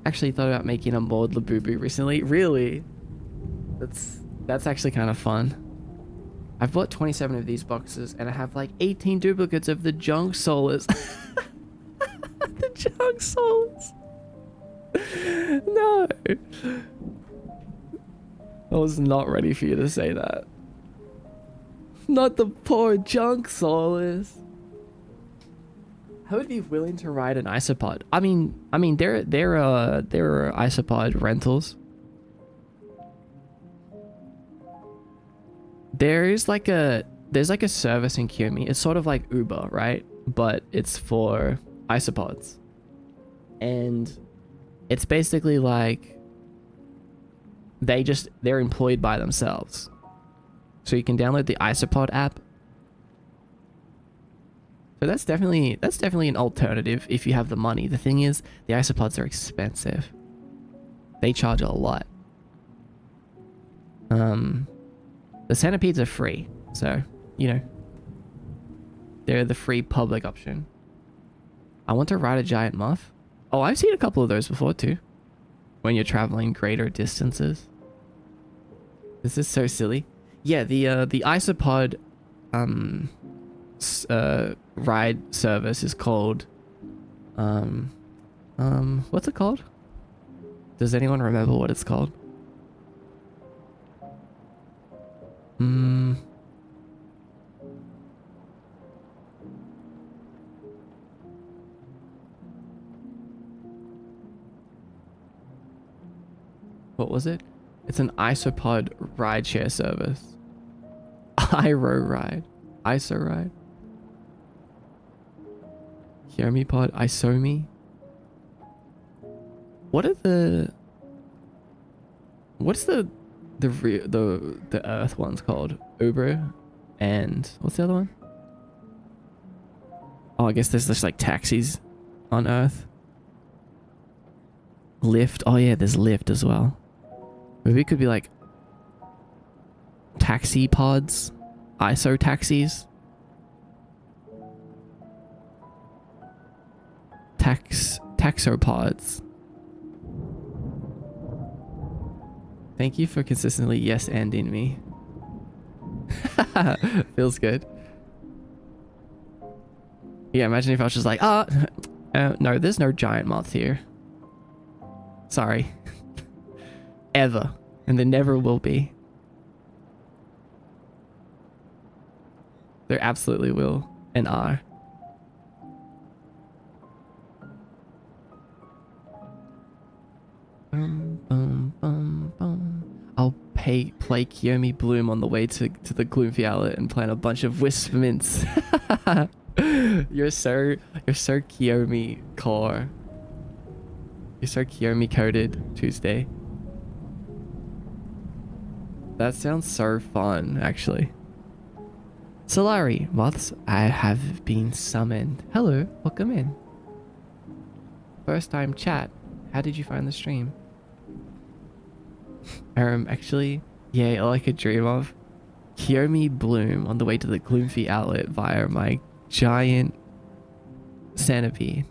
Actually thought about making a mod Labubu recently. Really? That's actually kind of fun. I've bought 27 of these boxes and I have like 18 duplicates of the junk soulless. The junk soulless. No. I was not ready for you to say that. Not the poor junk soulless. I would be willing to ride an isopod. I mean, there are isopod rentals. there's like a service in Kiyomi. It's sort of like Uber, right? But it's for isopods. And it's basically like they're employed by themselves. So you can download the Isopod app. So that's definitely an alternative if you have the money. The thing is, the isopods are expensive. They charge a lot. The centipedes are free, so you know they're the free public option. I want to ride a giant moth. Oh, I've seen a couple of those before too. When you're traveling greater distances. This is so silly. Yeah, the isopod ride service is called what's it called? Does anyone remember what it's called? What was it? It's an isopod rideshare service. Iro ride. ISO ride. Kiyomi pod. Isomi. What's the Earth one's called? Uber and what's the other one? Oh, I guess there's just like taxis on Earth. Lyft. Oh yeah, there's Lyft as well. Maybe it could be like taxi pods, ISO taxis, taxopods. Thank you for consistently yes anding me. Feels good. Yeah, imagine if I was just like, no, there's no giant moth here. Sorry. Ever. And there never will be. There absolutely will and are. I'll play Kiyomi Bloom on the way to the Gloomfy Outlet and plant a bunch of wisp mints. You're so Kiyomi core. You're so Kiyomi coded, Tuesday. That sounds so fun, actually. Solari, moths, I have been summoned. Hello, welcome in. First time chat. How did you find the stream? Actually, yeah, all I could dream of. Kiyomi Bloom on the way to the Gloomfy Outlet via my giant centipede.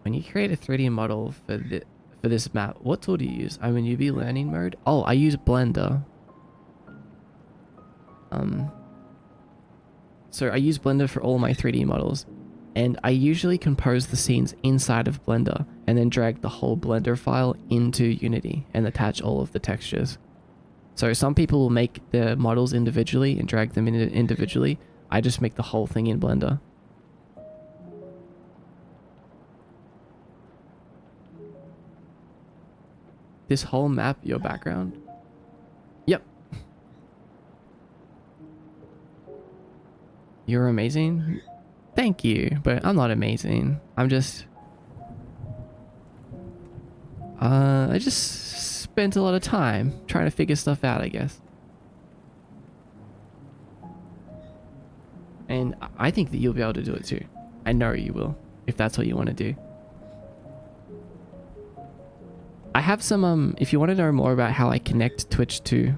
When you create a 3D model for this map, what tool do you use? I'm in UV learning mode. Oh, I use Blender. So I use Blender for all my 3D models, and I usually compose the scenes inside of Blender and then drag the whole Blender file into Unity and attach all of the textures. So some people will make the models individually and drag them in individually. I just make the whole thing in Blender. This whole map, your background? Yep. You're amazing? Thank you, but I'm not amazing. I'm just... I just spent a lot of time trying to figure stuff out, I guess. And I think that you'll be able to do it too. I know you will, if that's what you want to do. I have some, if you want to know more about how I connect Twitch to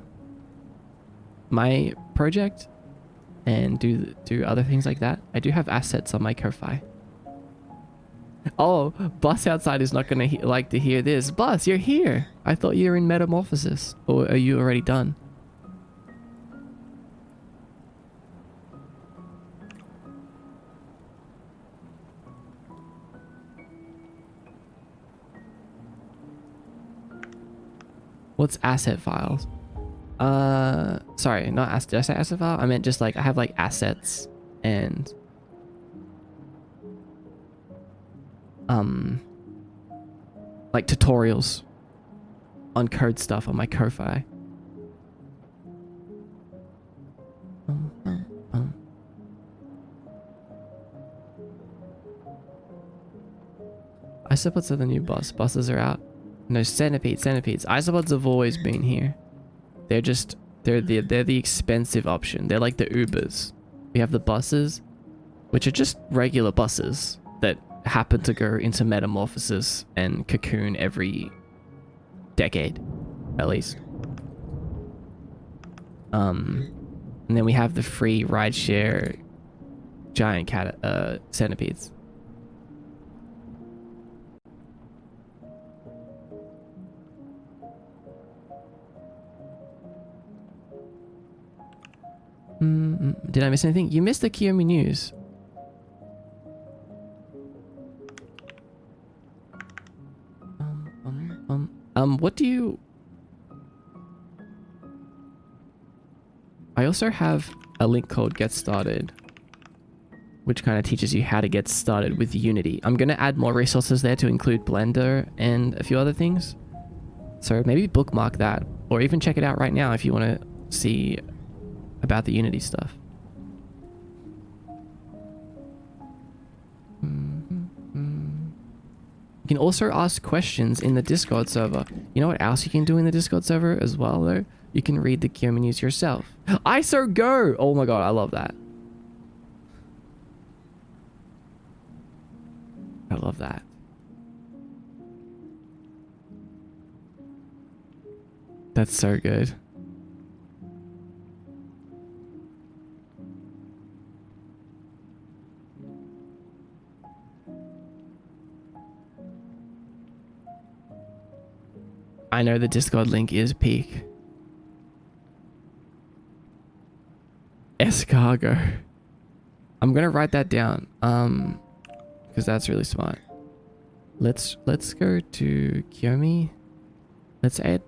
my project and do other things like that, I do have assets on my Ko-Fi. Oh, Bus outside is not going to like to hear this. Bus, you're here. I thought you were in Metamorphosis. Or are you already done? What's asset files? Sorry, not asset. Did I say asset file? I meant just like I have like assets and like tutorials on code stuff on my Ko-Fi. Isopods are the new boss. Bosses are out. No, centipedes. Isopods have always been here. They're the expensive option. They're like the Ubers. We have the buses, which are just regular buses that happen to go into metamorphosis and cocoon every decade, at least. And then we have the free rideshare giant centipedes. Did I miss anything? You missed the Kiyomi news. What do you... I also have a link called Get Started, which kind of teaches you how to get started with Unity. I'm going to add more resources there to include Blender and a few other things. So maybe bookmark that, or even check it out right now if you want to see about the Unity stuff. You can also ask questions in the Discord server. You know what else you can do in the Discord server as well, though? You can read the Kiyomi news yourself. ISO Go! Oh my god, I love that. I love that. That's so good. I know the Discord link is peak. Escargot. I'm gonna write that down. Because that's really smart. Let's go to Kiyomi. Let's add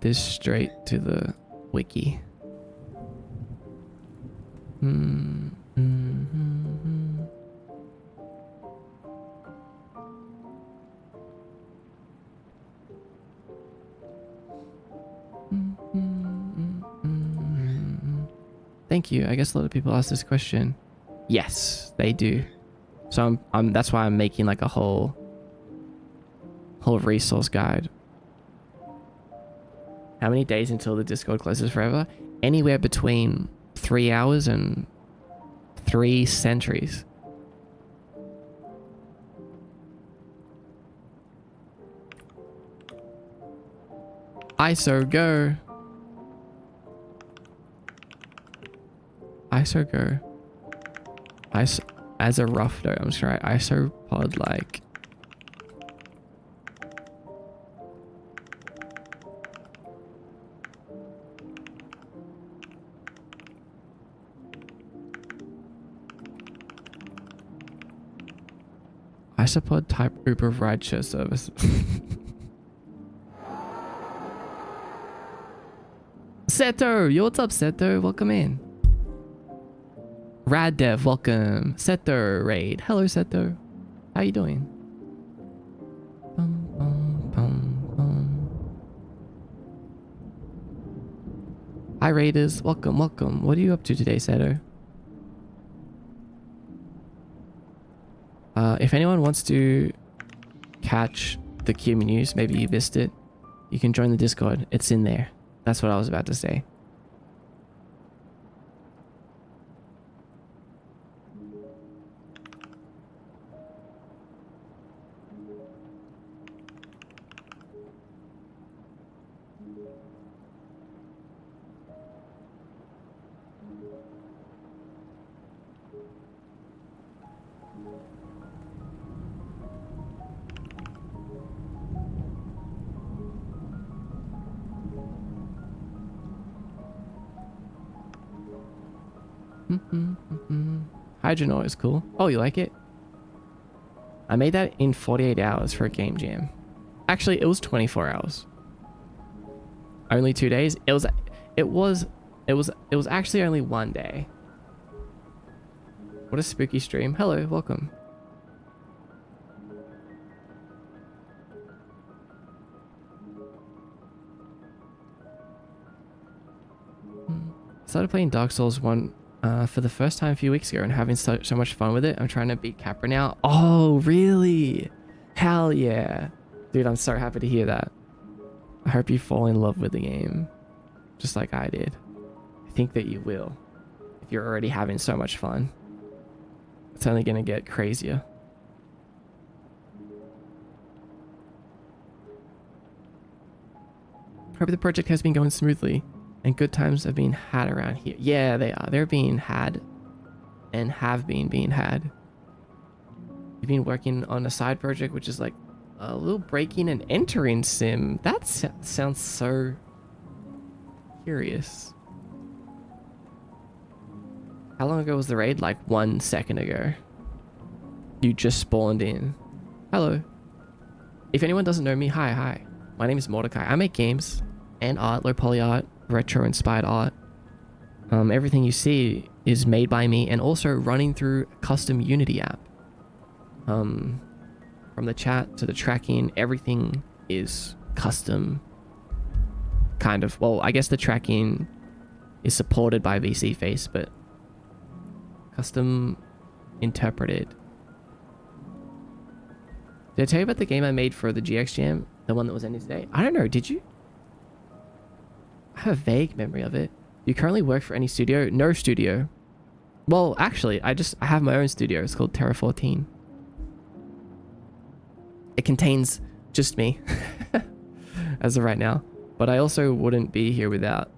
this straight to the wiki. Thank you. I guess a lot of people ask this question. Yes, they do. So that's why I'm making like a whole resource guide. How many days until the Discord closes forever? Anywhere between 3 hours and 3 centuries. ISO go. ISO go. ISO, as a rough note, I'm just gonna write isopod like. Isopod type Uber rideshare service. Seto! Yo, what's up, Seto? Welcome in. Rad Dev, welcome. Seto raid. Hello, Seto. How you doing? Hi, Raiders. Welcome, welcome. What are you up to today, Seto? If anyone wants to catch the Kiyomi news, maybe you missed it, you can join the Discord. It's in there. That's what I was about to say. Hydronaut is cool. Oh, you like it? I made that in 48 hours for a game jam. Actually, it was 24 hours. Only 2 days. It was actually only 1 day. What a spooky stream. Hello, welcome. Started playing Dark Souls 1 for the first time a few weeks ago and having so much fun with it. I'm trying to beat Capra now. Oh, really? Hell yeah. Dude, I'm so happy to hear that. I hope you fall in love with the game, just like I did. I think that you will, if you're already having so much fun. It's only gonna get crazier. Hope the project has been going smoothly and good times have been had around here. Yeah, they are. They're being had and have been being had. You've been working on a side project, which is like a little breaking and entering sim. That sounds so curious. How long ago was the raid? Like 1 second ago. You just spawned in. Hello. If anyone doesn't know me, hi. My name is Mordecai. I make games and art, low poly art, retro inspired art. Everything you see is made by me and also running through a custom Unity app. From the chat to the tracking, everything is custom. Kind of. Well, I guess the tracking is supported by VSeeFace, but custom interpreted. Did I tell you about the game I made for the GX Jam? The one that was ending today? I don't know, did you? I have a vague memory of it. You currently work for any studio? No studio. Well, actually, I have my own studio. It's called Terra 14. It contains just me as of right now. But I also wouldn't be here without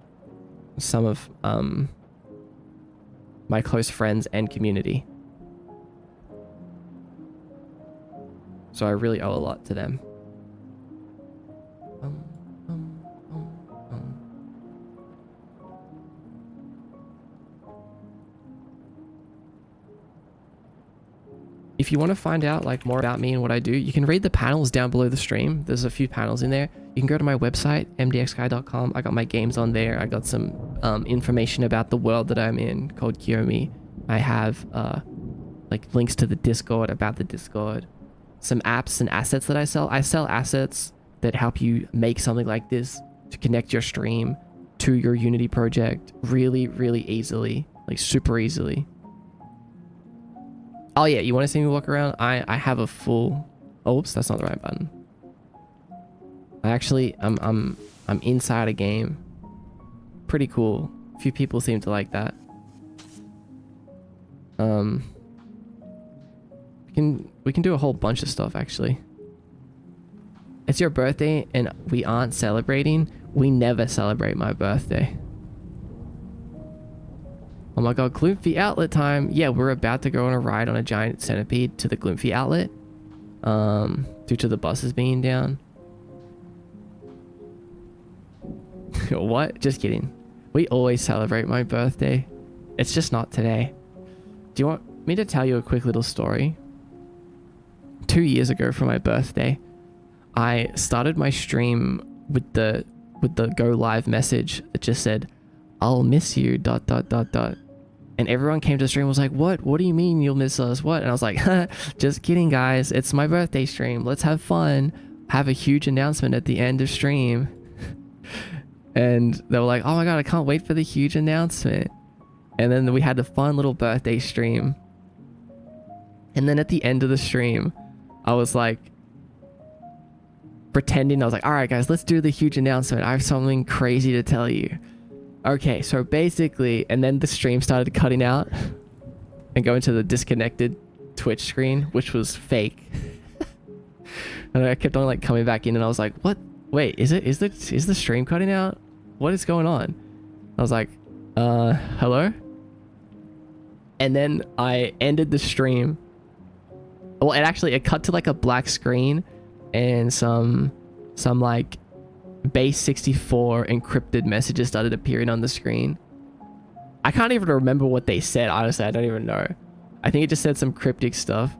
some of my close friends and community. So I really owe a lot to them. If you want to find out like more about me and what I do, you can read the panels down below the stream. There's a few panels in there. You can go to my website, mdxguy.com. I got my games on there. I got some information about the world that I'm in called Kiyomi. I have like links to the Discord, about the Discord, some apps and assets that I sell. I sell assets that help you make something like this to connect your stream to your Unity project really, really easily, like super easily. Oh yeah, you want to see me walk around? I have a full... Oops, that's not the right button. I'm inside a game. Pretty cool. A few people seem to like that. We can do a whole bunch of stuff actually. It's your birthday and we aren't celebrating. We never celebrate my birthday. Oh my god, Gloomfy outlet time. Yeah, we're about to go on a ride on a giant centipede to the Gloomfy outlet. Due to the buses being down. What? Just kidding. We always celebrate my birthday. It's just not today. Do you want me to tell you a quick little story? 2 years ago for my birthday, I started my stream with the go live message that just said, "I'll miss you, ... And everyone came to the stream and was like, what do you mean you'll miss us? What? And I was like, just kidding guys, it's my birthday stream, let's have fun, have a huge announcement at the end of stream. And they were like, oh my god, I can't wait for the huge announcement. And then we had a fun little birthday stream. And then at the end of the stream, I was like pretending, I was like, all right guys, let's do the huge announcement, I have something crazy to tell you. Okay, so basically, and then the stream started cutting out and going to the disconnected Twitch screen, which was fake. And I kept on like coming back in and I was like, what? Wait, is the stream cutting out? What is going on? I was like, hello? And then I ended the stream. Well, it cut to like a black screen and some like base 64 encrypted messages started appearing on the screen. I can't even remember what they said, honestly. I don't even know. I think it just said some cryptic stuff.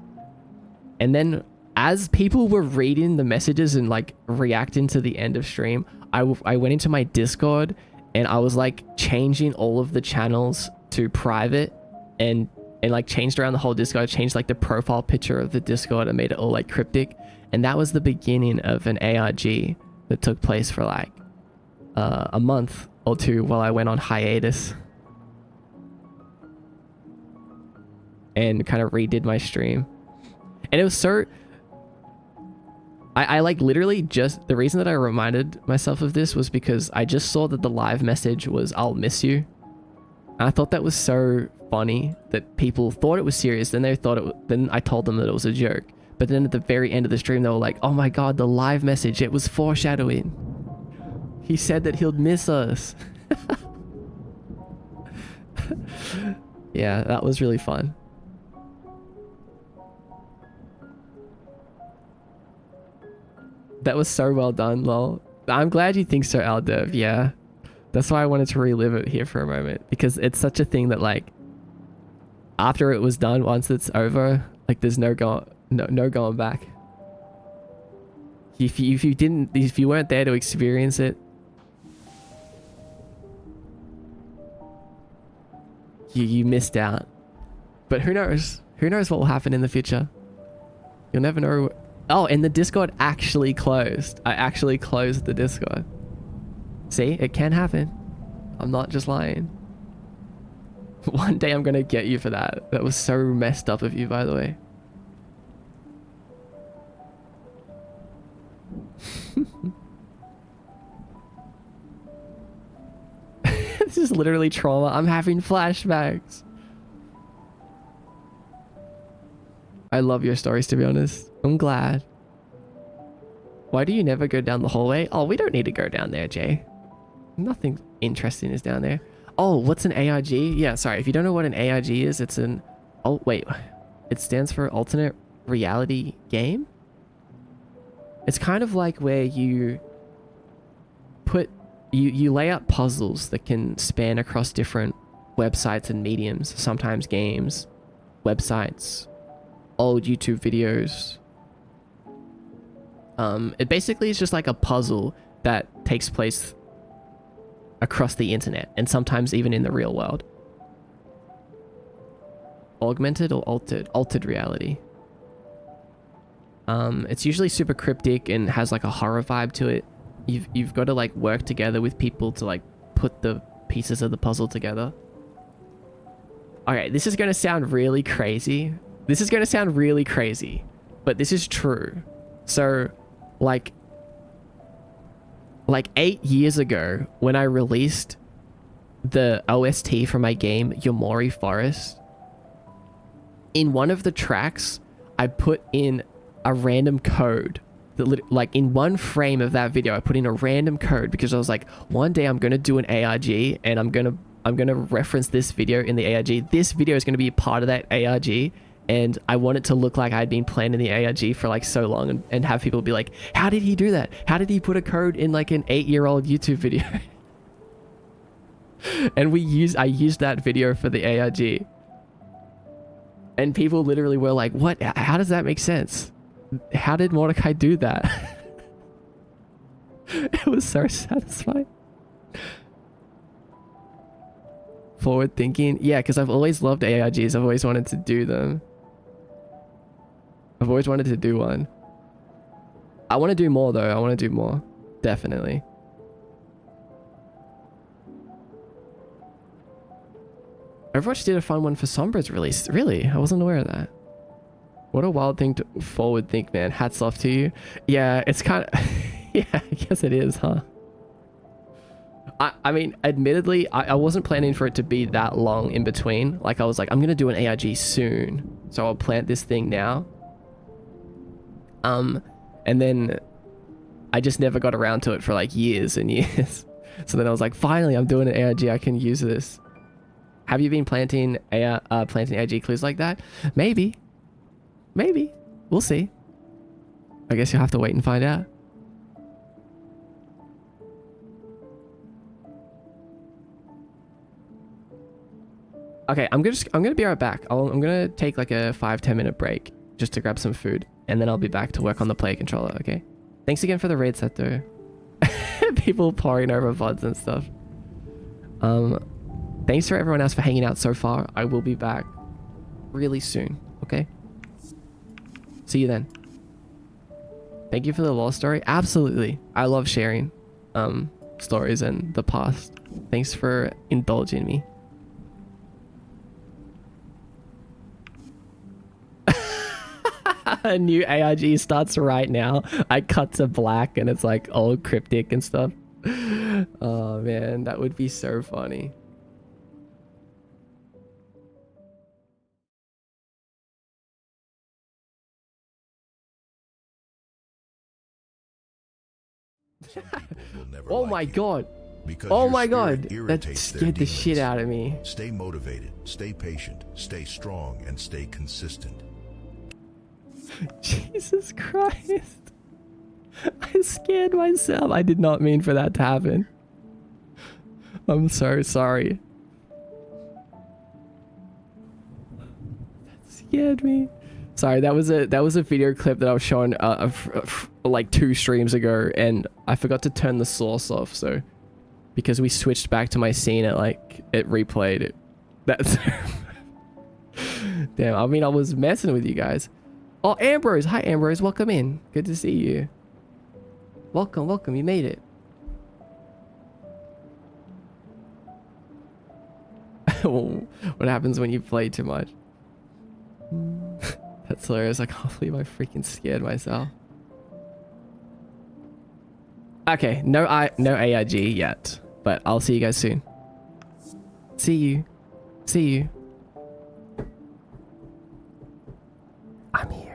And then as people were reading the messages and like reacting to the end of stream, I went into my Discord and I was like changing all of the channels to private and like changed around the whole Discord, changed like the profile picture of the Discord and made it all like cryptic. And that was the beginning of an ARG that took place for like a month or two while I went on hiatus and kind of redid my stream. And it was so I like literally just, the reason that I reminded myself of this was because I just saw that the live message was, "I'll miss you." And I thought that was so funny that people thought it was serious. Then they thought then I told them that it was a joke. But then at the very end of the stream, they were like, "Oh my God, the live message, it was foreshadowing. He said that he'll miss us." Yeah, that was really fun. That was so well done, lol. I'm glad you think so, Aldev. Yeah. That's why I wanted to relive it here for a moment, because it's such a thing that, like, after it was done, once it's over, like, there's no going back. If you weren't there to experience it, you missed out. But who knows? Who knows what will happen in the future? You'll never know. Oh, and the Discord actually closed. I actually closed the Discord. See, it can happen. I'm not just lying. One day I'm gonna get you for that. That was so messed up of you, by the way. This is literally trauma. I'm having flashbacks. I love your stories, to be honest. I'm glad. Why do you never go down the hallway? Oh, we don't need to go down there, Jay. Nothing interesting is down there. Oh, what's an AIG? Yeah, sorry. If you don't know what an AIG is, it's an... Oh, wait. It stands for alternate reality game? It's kind of like where you put... You lay out puzzles that can span across different websites and mediums. Sometimes games, websites, old YouTube videos. It basically is just like a puzzle that takes place across the internet and sometimes even in the real world. Augmented or altered reality. It's usually super cryptic and has like a horror vibe to it. You've got to like work together with people to like put the pieces of the puzzle together. Okay, this is going to sound really crazy. This is going to sound really crazy, but this is true. So like 8 years ago when I released the OST for my game Yomori Forest, in one of the tracks I put in a random code that, like, in one frame of that video I put in a random code because I was like, one day I'm going to do an ARG and I'm going to reference this video in the ARG. This video is going to be a part of that ARG. And I want it to look like I'd been planning the ARG for like so long and have people be like, how did he do that? How did he put a code in like an 8-year-old YouTube video? And I used that video for the ARG. And people literally were like, what? How does that make sense? How did Mordecai do that? It was so satisfying. Forward thinking. Yeah, because I've always loved ARGs. I've always wanted to do them. I've always wanted to do one. I want to do more though. I want to do more. Definitely. Overwatch did a fun one for Sombra's release. Really? I wasn't aware of that. What a wild thing to forward think, man. Hats off to you. Yeah, it's kind of... Yeah, I guess it is, huh? I mean, admittedly, I wasn't planning for it to be that long in between. Like, I was like, I'm going to do an ARG soon. So I'll plant this thing now. And then I just never got around to it for like years and years. So then I was like, finally, I'm doing an ARG. I can use this. Have you been planting ARG clues like that? Maybe. Maybe. We'll see. I guess you'll have to wait and find out. Okay, I'm gonna be right back. I'm gonna take like a 5-10 minute break just to grab some food, and then I'll be back to work on the player controller. Okay. Thanks again for the raid set though. People pouring over VODs and stuff. Thanks for everyone else for hanging out so far. I will be back really soon. Okay. See you then. Thank you for the lore story. Absolutely. I love sharing stories and the past. Thanks for indulging me. A new AIG starts right now. I cut to black and it's like all cryptic and stuff. Oh man, that would be so funny. Some people will never Oh like my you god. because Oh your my spirit god. That irritates their scared the shit demons. out of me. Stay motivated, stay patient, stay strong, and stay consistent. Jesus Christ. I scared myself. I did not mean for that to happen. I'm so sorry. That scared me. Sorry, that was a video clip that I was showing like 2 streams ago, and I forgot to turn the source off, so because we switched back to my scene, it replayed it. That's damn. I mean, I was messing with you guys. Oh, Ambrose. Hi, Ambrose. Welcome in. Good to see you. Welcome, welcome. You made it. What happens when you play too much? That's hilarious. I can't believe I freaking scared myself. Okay, no AIG yet, but I'll see you guys soon. See you. See you. I'm here.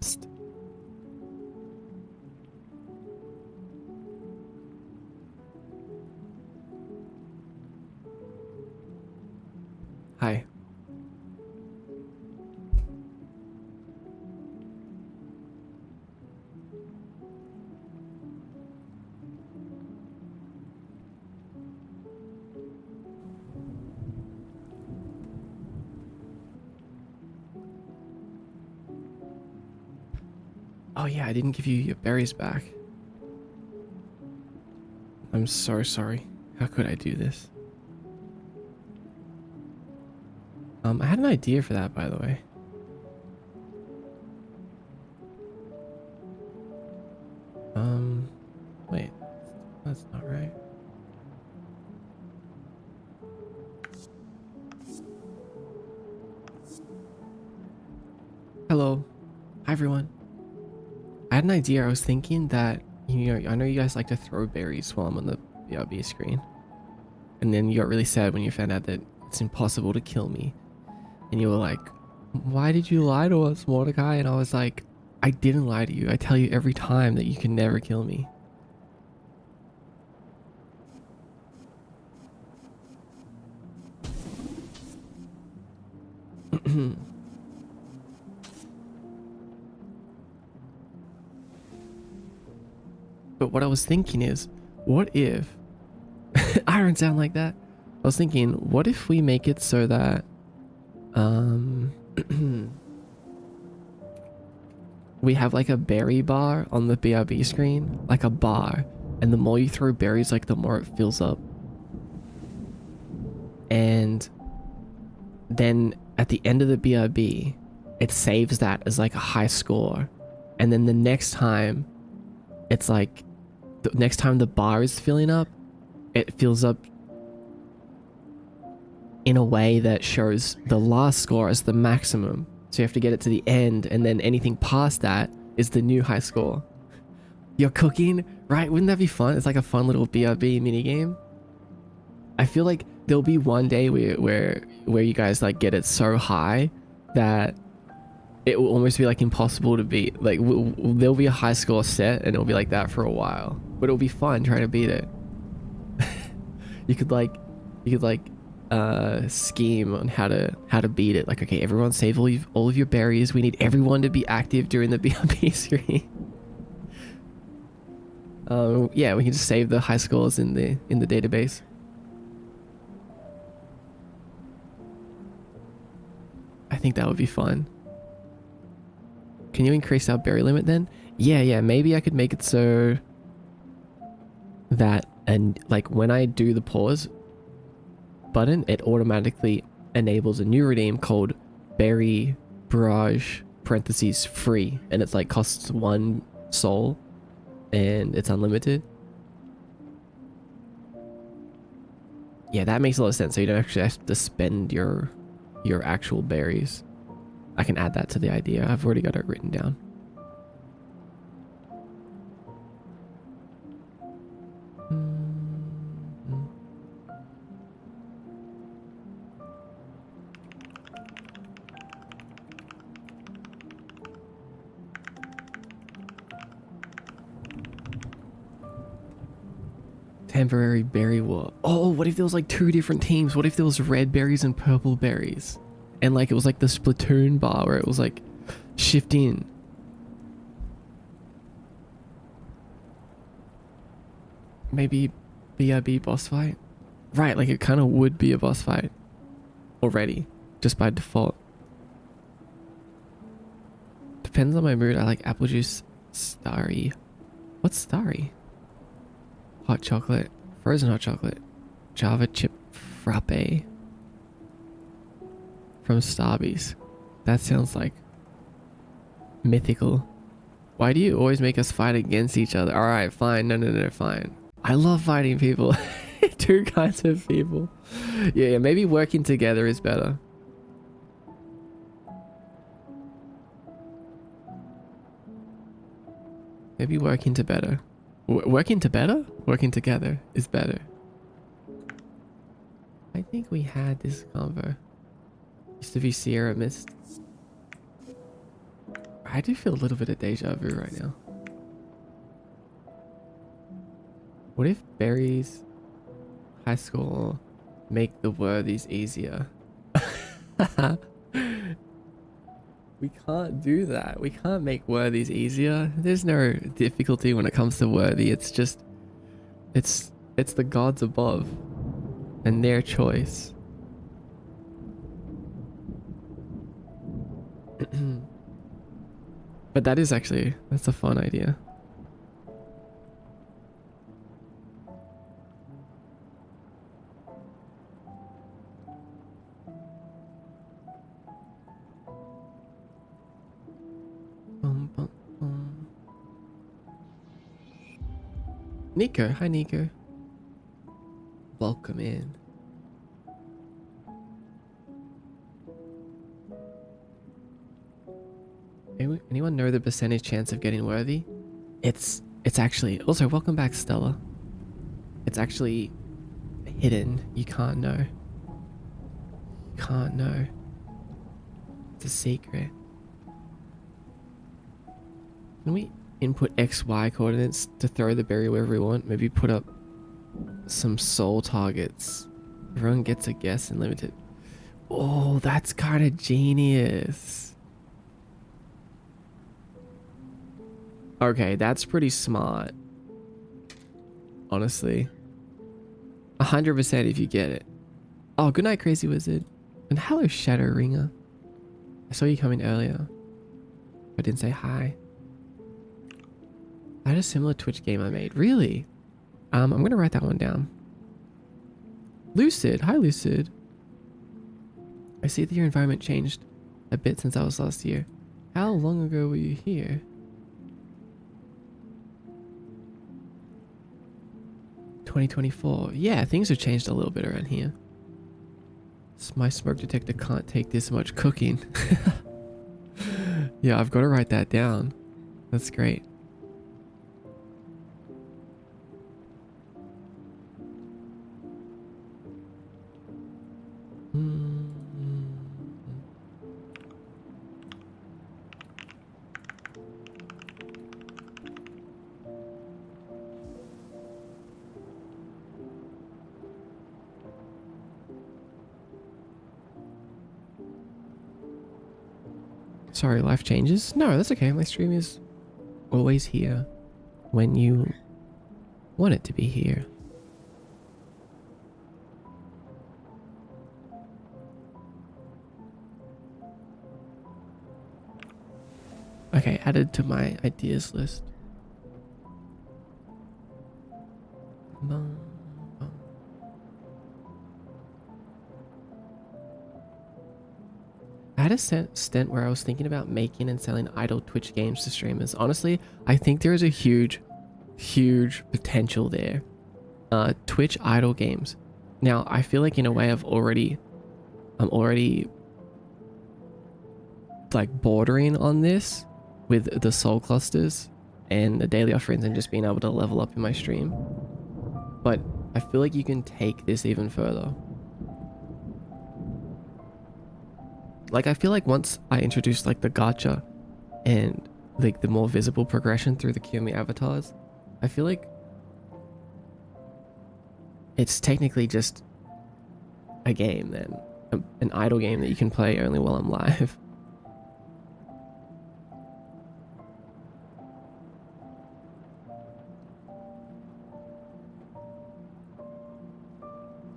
Psst. Hi. Oh yeah, I didn't give you your berries back. I'm so sorry. How could I do this? I had an idea for that, by the way. Wait, that's not right. Hello. Hi, everyone. I had an idea. I was thinking that, you know, I know you guys like to throw berries while I'm on the BRB screen. And then you got really sad when you found out that it's impossible to kill me. And you were like, why did you lie to us, Mordecai? And I was like, I didn't lie to you. I tell you every time that you can never kill me. But what I was thinking is, what if... I don't sound like that. I was thinking, what if we make it so that... we have like a berry bar on the BRB screen, like a bar, and the more you throw berries, like the more it fills up. And then at the end of the BRB, it saves that as like a high score. And then the next time, it's like, the next time the bar is filling up, it fills up in a way that shows the last score as the maximum. So you have to get it to the end, and then anything past that is the new high score. You're cooking, right? Wouldn't that be fun? It's like a fun little BRB minigame. I feel like there'll be one day where you guys like get it so high that it will almost be like impossible to beat. Like there'll be a high score set, and it'll be like that for a while, but it'll be fun trying to beat it. you could like scheme on how to beat it. Like, okay, everyone save all of your berries. We need everyone to be active during the BRB screen. Yeah, we can just save the high scores in the database. I think that would be fun. Can you increase our berry limit then? Yeah, maybe I could make it so that, and like when I do the pause button, it automatically enables a new redeem called Berry Barrage parentheses free, and it's like costs 1 soul and it's unlimited. Yeah, that makes a lot of sense. So you don't actually have to spend your actual berries. I can add that to the idea. I've already got it written down. Temporary berry war. Oh, what if there was like 2 different teams? What if there was red berries and purple berries? And like it was like the Splatoon bar where it was like shift in. Maybe BRB boss fight? Right, like it kind of would be a boss fight already, just by default. Depends on my mood. I like apple juice, starry. What's starry? Hot chocolate, frozen hot chocolate, Java chip frappe from Starbies. That sounds like mythical. Why do you always make us fight against each other? All right, fine. No, fine. I love fighting people. 2 kinds of people. Yeah, maybe working together is better. Maybe working to better. Working to better? Working together is better. I think we had this convo. Used to be Sierra Mist. I do feel a little bit of deja vu right now. What if berries high school make the worthies easier? We can't do that. We can't make worthies easier. There's no difficulty when it comes to worthy. It's just it's the gods above and their choice. But that's a fun idea. Bum, bum, bum. Nico, hi Nico. Welcome in. Anyone know the percentage chance of getting worthy? It's actually also welcome back Stella. It's actually hidden. You can't know. You can't know. It's a secret. Can we input XY coordinates to throw the berry wherever we want? Maybe put up some soul targets. Everyone gets a guess and limit it. Oh, that's kind of genius. Okay, that's pretty smart. Honestly. 100% if you get it. Oh, good night, Crazy Wizard. And hello, Shadow Ringer. I saw you come in earlier. I didn't say hi. I had a similar Twitch game I made. Really? I'm gonna write that one down. Lucid. Hi, Lucid. I see that your environment changed a bit since I was last year. How long ago were you here? ...2024. Yeah, things have changed a little bit around here. My smoke detector can't take this much cooking. Yeah, I've got to write that down. That's great. Sorry, life changes? No, that's okay. My stream is always here when you want it to be here. Okay, added to my ideas list. I had a stint where I was thinking about making and selling idle Twitch games to streamers. Honestly, I think there is a huge potential there. Twitch idle games. Now, I feel like in a way I'm already like bordering on this with the soul clusters and the daily offerings and just being able to level up in my stream. But I feel like you can take this even further. Like, I feel like once I introduce like the gacha and like the more visible progression through the Kiyomi avatars, I feel like it's technically just a game then. An idle game that you can play only while I'm live.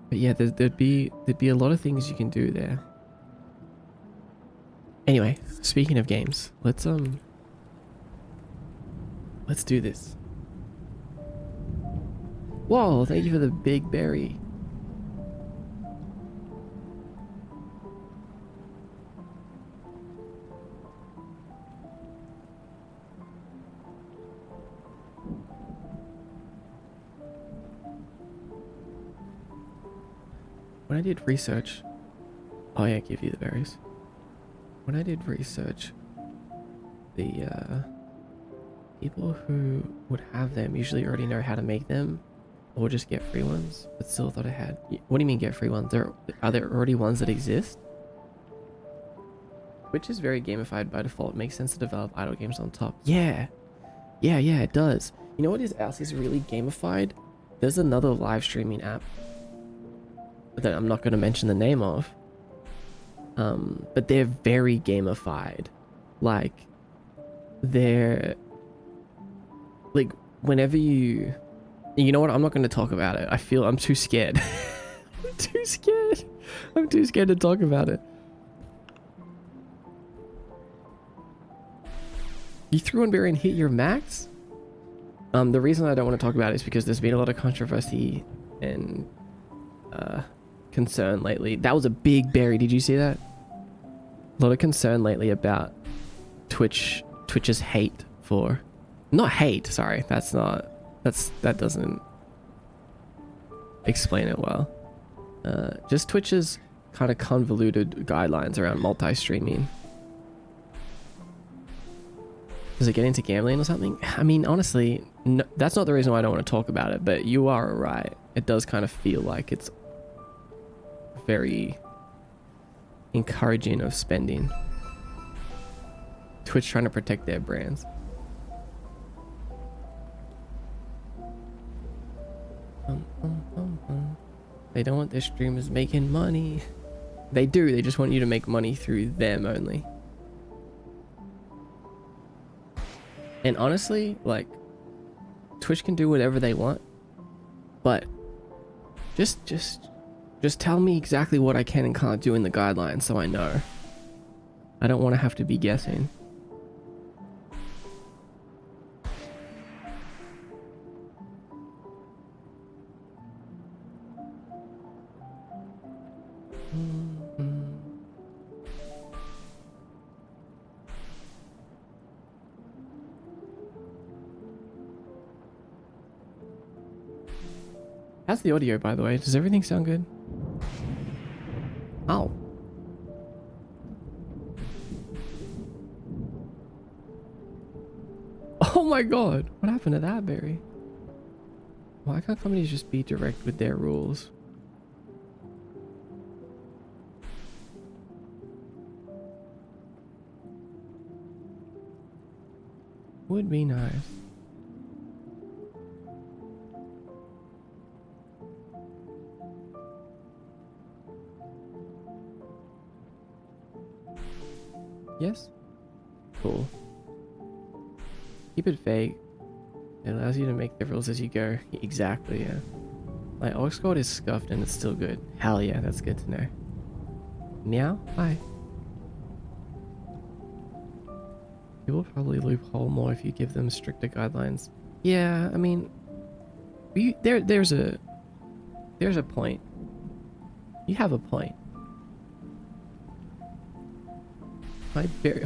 But yeah, there'd be a lot of things you can do there. Anyway, speaking of games, let's do this. Whoa, thank you for the big berry. When I did research, oh yeah, give you the berries. When I did research, the people who would have them usually already know how to make them, or just get free ones. But still thought I had. What do you mean get free ones? Are there already ones that exist? Twitch is very gamified by default. Makes sense to develop idle games on top. Yeah. Yeah, it does. You know what else is really gamified? There's another live streaming app that I'm not going to mention the name of. But they're very gamified. Like, they're... Like, whenever you... You know what? I'm not going to talk about it. I feel I'm too scared. I'm too scared. I'm too scared to talk about it. You threw one berry and hit your max? The reason I don't want to talk about it is because there's been a lot of controversy and concern lately. That was a big berry. Did you see that? A lot of concern lately about Twitch's hate for... Not hate, sorry. That doesn't explain it well. Just Twitch's kind of convoluted guidelines around multi-streaming. Does it get into gambling or something? I mean, honestly, no, that's not the reason why I don't want to talk about it, but you are right. It does kind of feel like it's very encouraging of spending. Twitch trying to protect their brands. They don't want their streamers making money. They do, they just want you to make money through them only. And honestly, like, Twitch can do whatever they want, but just tell me exactly what I can and can't do in the guidelines so I know. I don't want to have to be guessing. How's the audio, by the way? Does everything sound good? Ow. Oh my god! What happened to that berry? Why can't companies just be direct with their rules? Would be nice. Yes? Cool. Keep it vague. It allows you to make the rules as you go. Exactly, yeah. My Ox Gold is scuffed and it's still good. Hell yeah, that's good to know. Meow? Hi. People probably loophole more if you give them stricter guidelines. Yeah, I mean... There's a point. You have a point.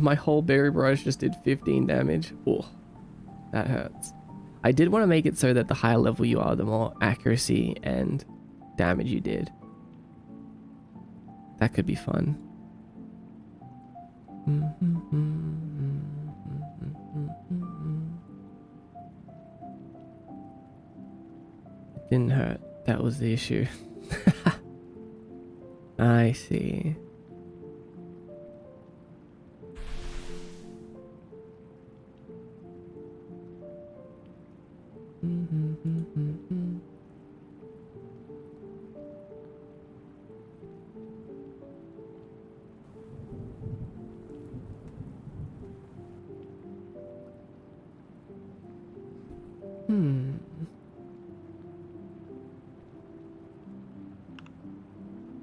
My whole berry barrage just did 15 damage. Oh, that hurts. I did want to make it so that the higher level you are, the more accuracy and damage you did. That could be fun. It didn't hurt. That was the issue. I see.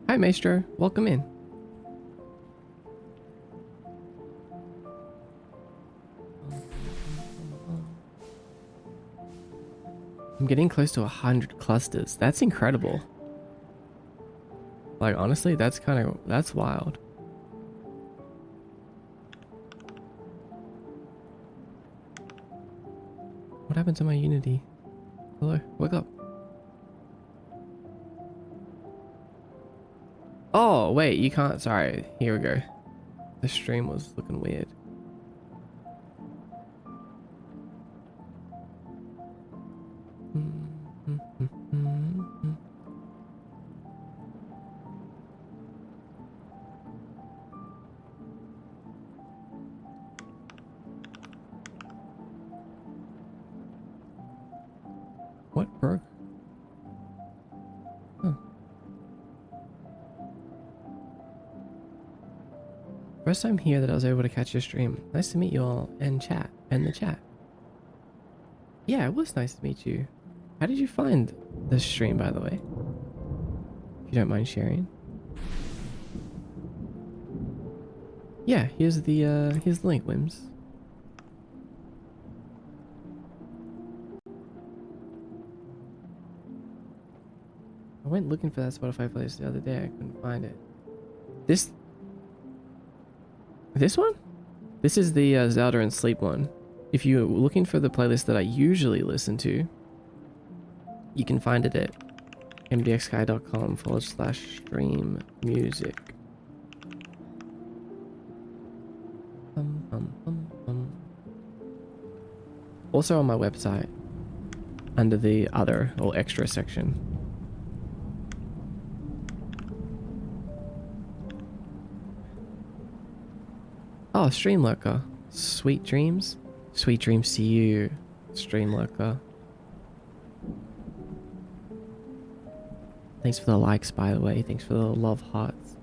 Hi, Maestro. Welcome in. I'm getting close to 100 clusters. That's incredible. Like, honestly, that's wild. What happened to my Unity? Hello, wake up. Oh, wait, you can't. Sorry, here we go. The stream was looking weird. What broke? Huh. First time here that I was able to catch your stream. Nice to meet you all and chat and the chat. Yeah, it was nice to meet you. How did you find this stream, by the way? If you don't mind sharing. Yeah, here's the link, Wims. I went looking for that Spotify playlist the other day. I couldn't find it. This one? This is the Zelda and Sleep one. If you're looking for the playlist that I usually listen to, you can find it at mdxguy.com/stream music. Also on my website, under the other or extra section. Oh, Streamlurker. Sweet dreams. Sweet dreams to you, Streamlurker. Thanks for the likes, by the way. Thanks for the love hearts.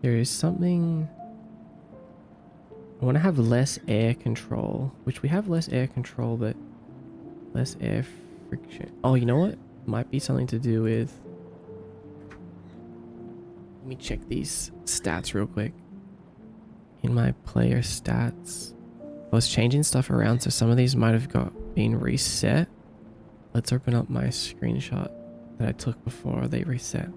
There is something... I want to have less air control, which we have less air control, but less air friction. Oh, you know what? Might be something to do with... Let me check these stats real quick. In my player stats, I was changing stuff around, so some of these might have been reset. Let's open up my screenshot that I took before they reset.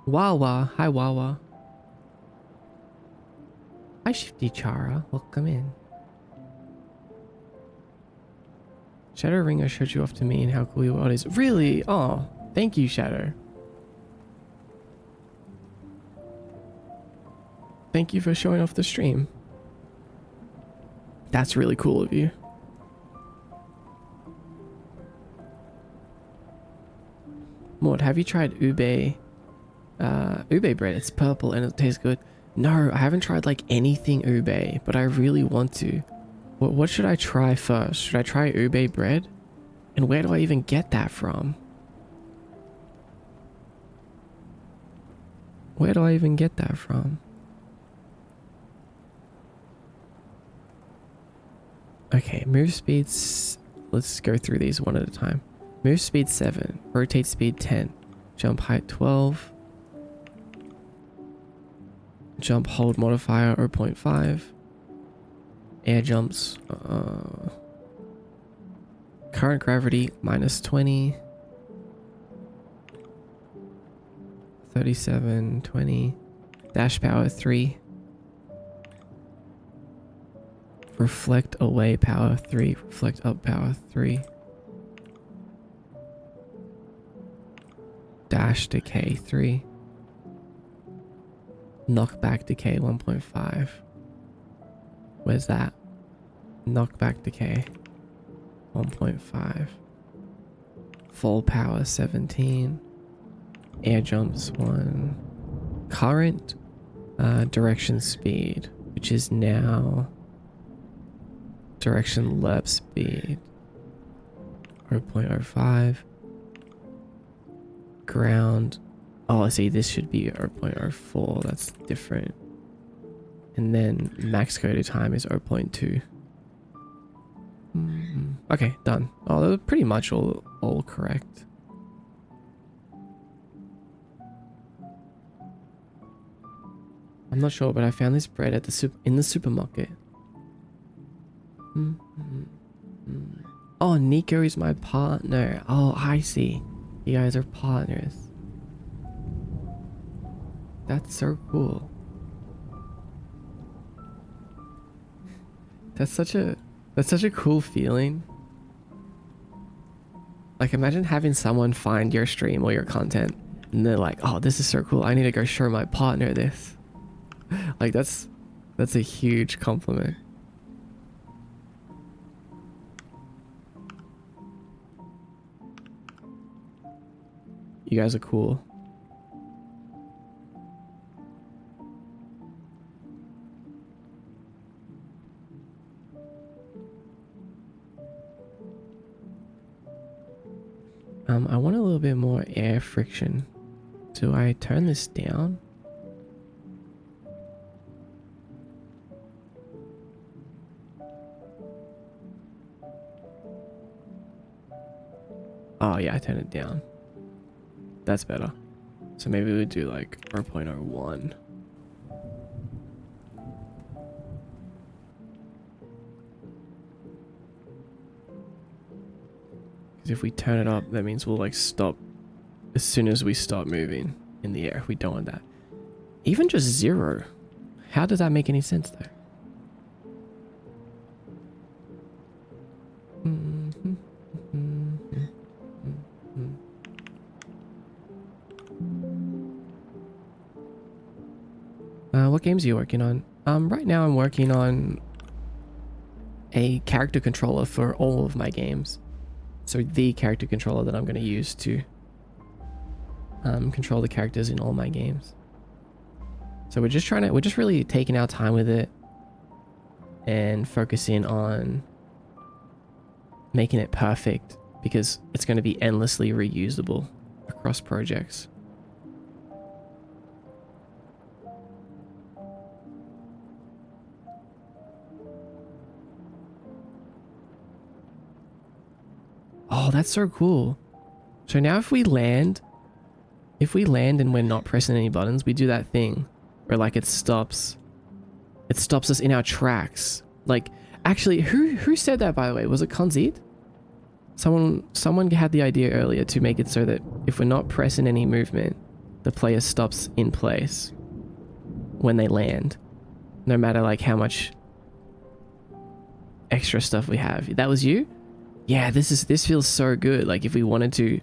Wawa, hi Wawa. Hi Shifty Chara, welcome in. Shadow Ringer showed you off to me and how cool your world is. Really? Oh, thank you, Shadow. Thank you for showing off the stream. That's really cool of you. Maud, have you tried ube bread? It's purple and it tastes good. No, I haven't tried like anything ube, but I really want to. What should I try first? Should I try ube bread? And where do I even get that from? Where do I even get that from? Okay, move speeds. Let's go through these one at a time. Move speed 7, rotate speed 10, jump height 12, jump hold modifier 0.5, air jumps, current gravity -20, 37, 20, dash power 3, reflect away power 3, reflect up power 3, dash decay 3, knockback decay 1.5. Where's that? Knockback decay 1.5, full power 17, air jumps 1, current direction speed, which is now direction left speed 0.05, ground, oh I see, this should be 0.04, that's different, and then max coded time is 0.2. Okay, done. Oh, they're pretty much all correct. I'm not sure, but I found this bread at in the supermarket. Oh, Nico is my partner. Oh, I see. You guys are partners. That's so cool. That's such a cool feeling. Like, imagine having someone find your stream or your content and they're like, oh, this is so cool, I need to go show my partner this. Like, that's a huge compliment. You guys are cool. I want a little bit more air friction. Do I turn this down? Oh yeah, I turn it down. That's better. So maybe we do like 0.01. Because if we turn it up, that means we'll like stop as soon as we start moving in the air. We don't want that. Even just 0. How does that make any sense though? What games are you working on? Right now I'm working on a character controller for all of my games. So the character controller that I'm going to use to control the characters in all my games. So we're just really taking our time with it and focusing on making it perfect, because it's going to be endlessly reusable across projects. Oh, that's so cool. So now if we land and we're not pressing any buttons, we do that thing where like it stops us in our tracks. Like, actually, who said that, by the way? Was it Konzit? Someone had the idea earlier to make it so that if we're not pressing any movement, the player stops in place when they land, no matter like how much extra stuff we have. That was you? Yeah, this feels so good. Like if we wanted to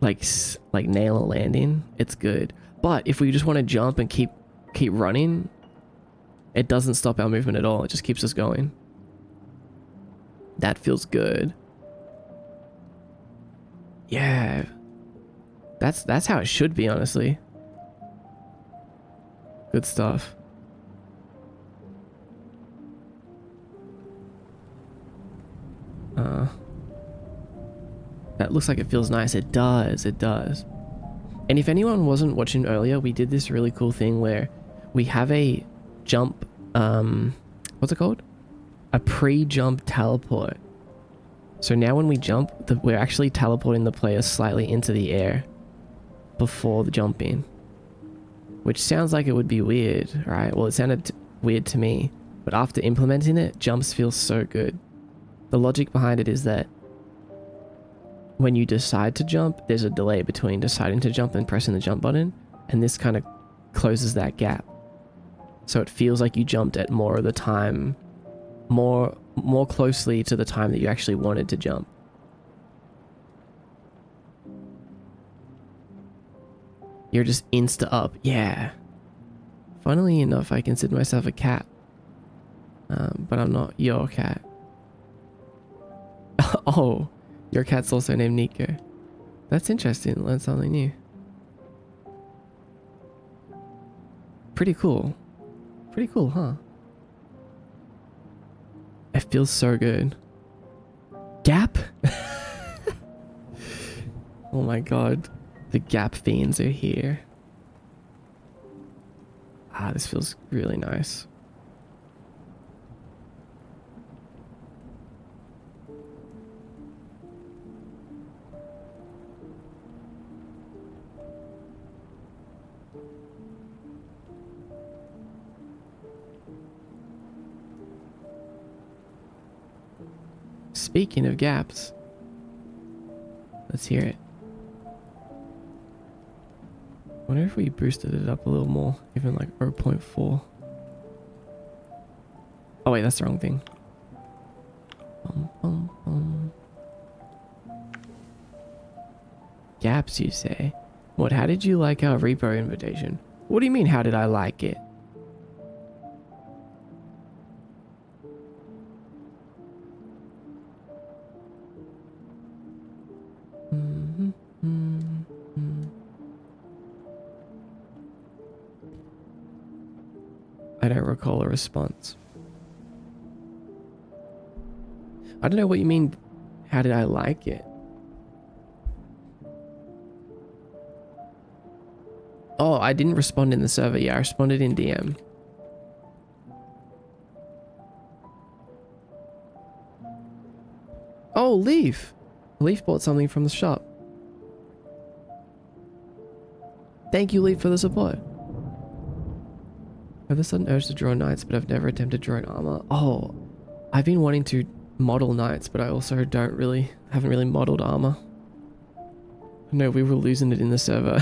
like nail a landing, it's good. But if we just want to jump and keep running, it doesn't stop our movement at all. It just keeps us going. That feels good. Yeah. That's how it should be, honestly. Good stuff. That looks like it feels nice. It does. It does. And if anyone wasn't watching earlier, we did this really cool thing where we have a jump, what's it called? A pre-jump teleport. So now when we jump, we're actually teleporting the player slightly into the air before the jumping. Which sounds like it would be weird, right? Well, it sounded weird to me. But after implementing it, jumps feel so good. The logic behind it is that when you decide to jump, there's a delay between deciding to jump and pressing the jump button, and this kind of closes that gap. So it feels like you jumped at more of the time, more closely to the time that you actually wanted to jump. You're just insta up. Yeah. Funnily enough, I consider myself a cat. But I'm not your cat. Oh, your cat's also named Nico. That's interesting. Learn something new. Pretty cool. Pretty cool, huh? It feels so good. Gap? Oh my god. The Gap fiends are here. Ah, this feels really nice. Speaking of gaps, let's hear it. I wonder if we boosted it up a little more, even like 0.4. Oh wait, that's the wrong thing. Gaps, you say? What, how did you like our repo invitation? What do you mean, how did I like it? I don't recall a response. I don't know what you mean. How did I like it? Oh, I didn't respond in the server. Yeah, I responded in DM. Oh, Leaf. Leaf bought something from the shop. Thank you, Leaf, for the support. I have a sudden urge to draw knights, but I've never attempted drawing armor. Oh, I've been wanting to model knights, but I also haven't really modeled armor. No, we were losing it in the server.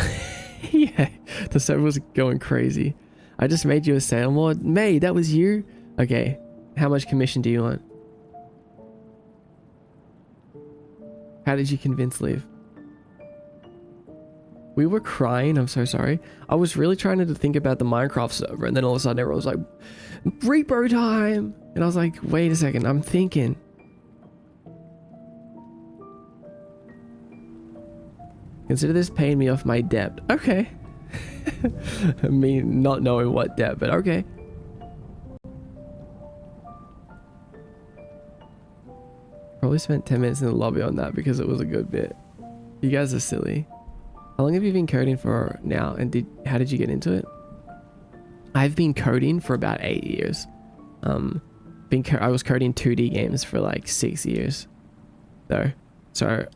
Yeah, the server was going crazy. I just made you a sale mod. May, that was you? Okay, how much commission do you want? How did you convince Liv? We were crying, I'm so sorry. I was really trying to think about the Minecraft server, and then all of a sudden everyone was like, Reaper time! And I was like, wait a second, I'm thinking. Consider this paying me off my debt. Okay. Me not knowing what debt, but okay. Probably spent 10 minutes in the lobby on that because it was a good bit. You guys are silly. How long have you been coding for now? And how did you get into it? I've been coding for about 8 years. I was coding 2D games for like 6 years though. So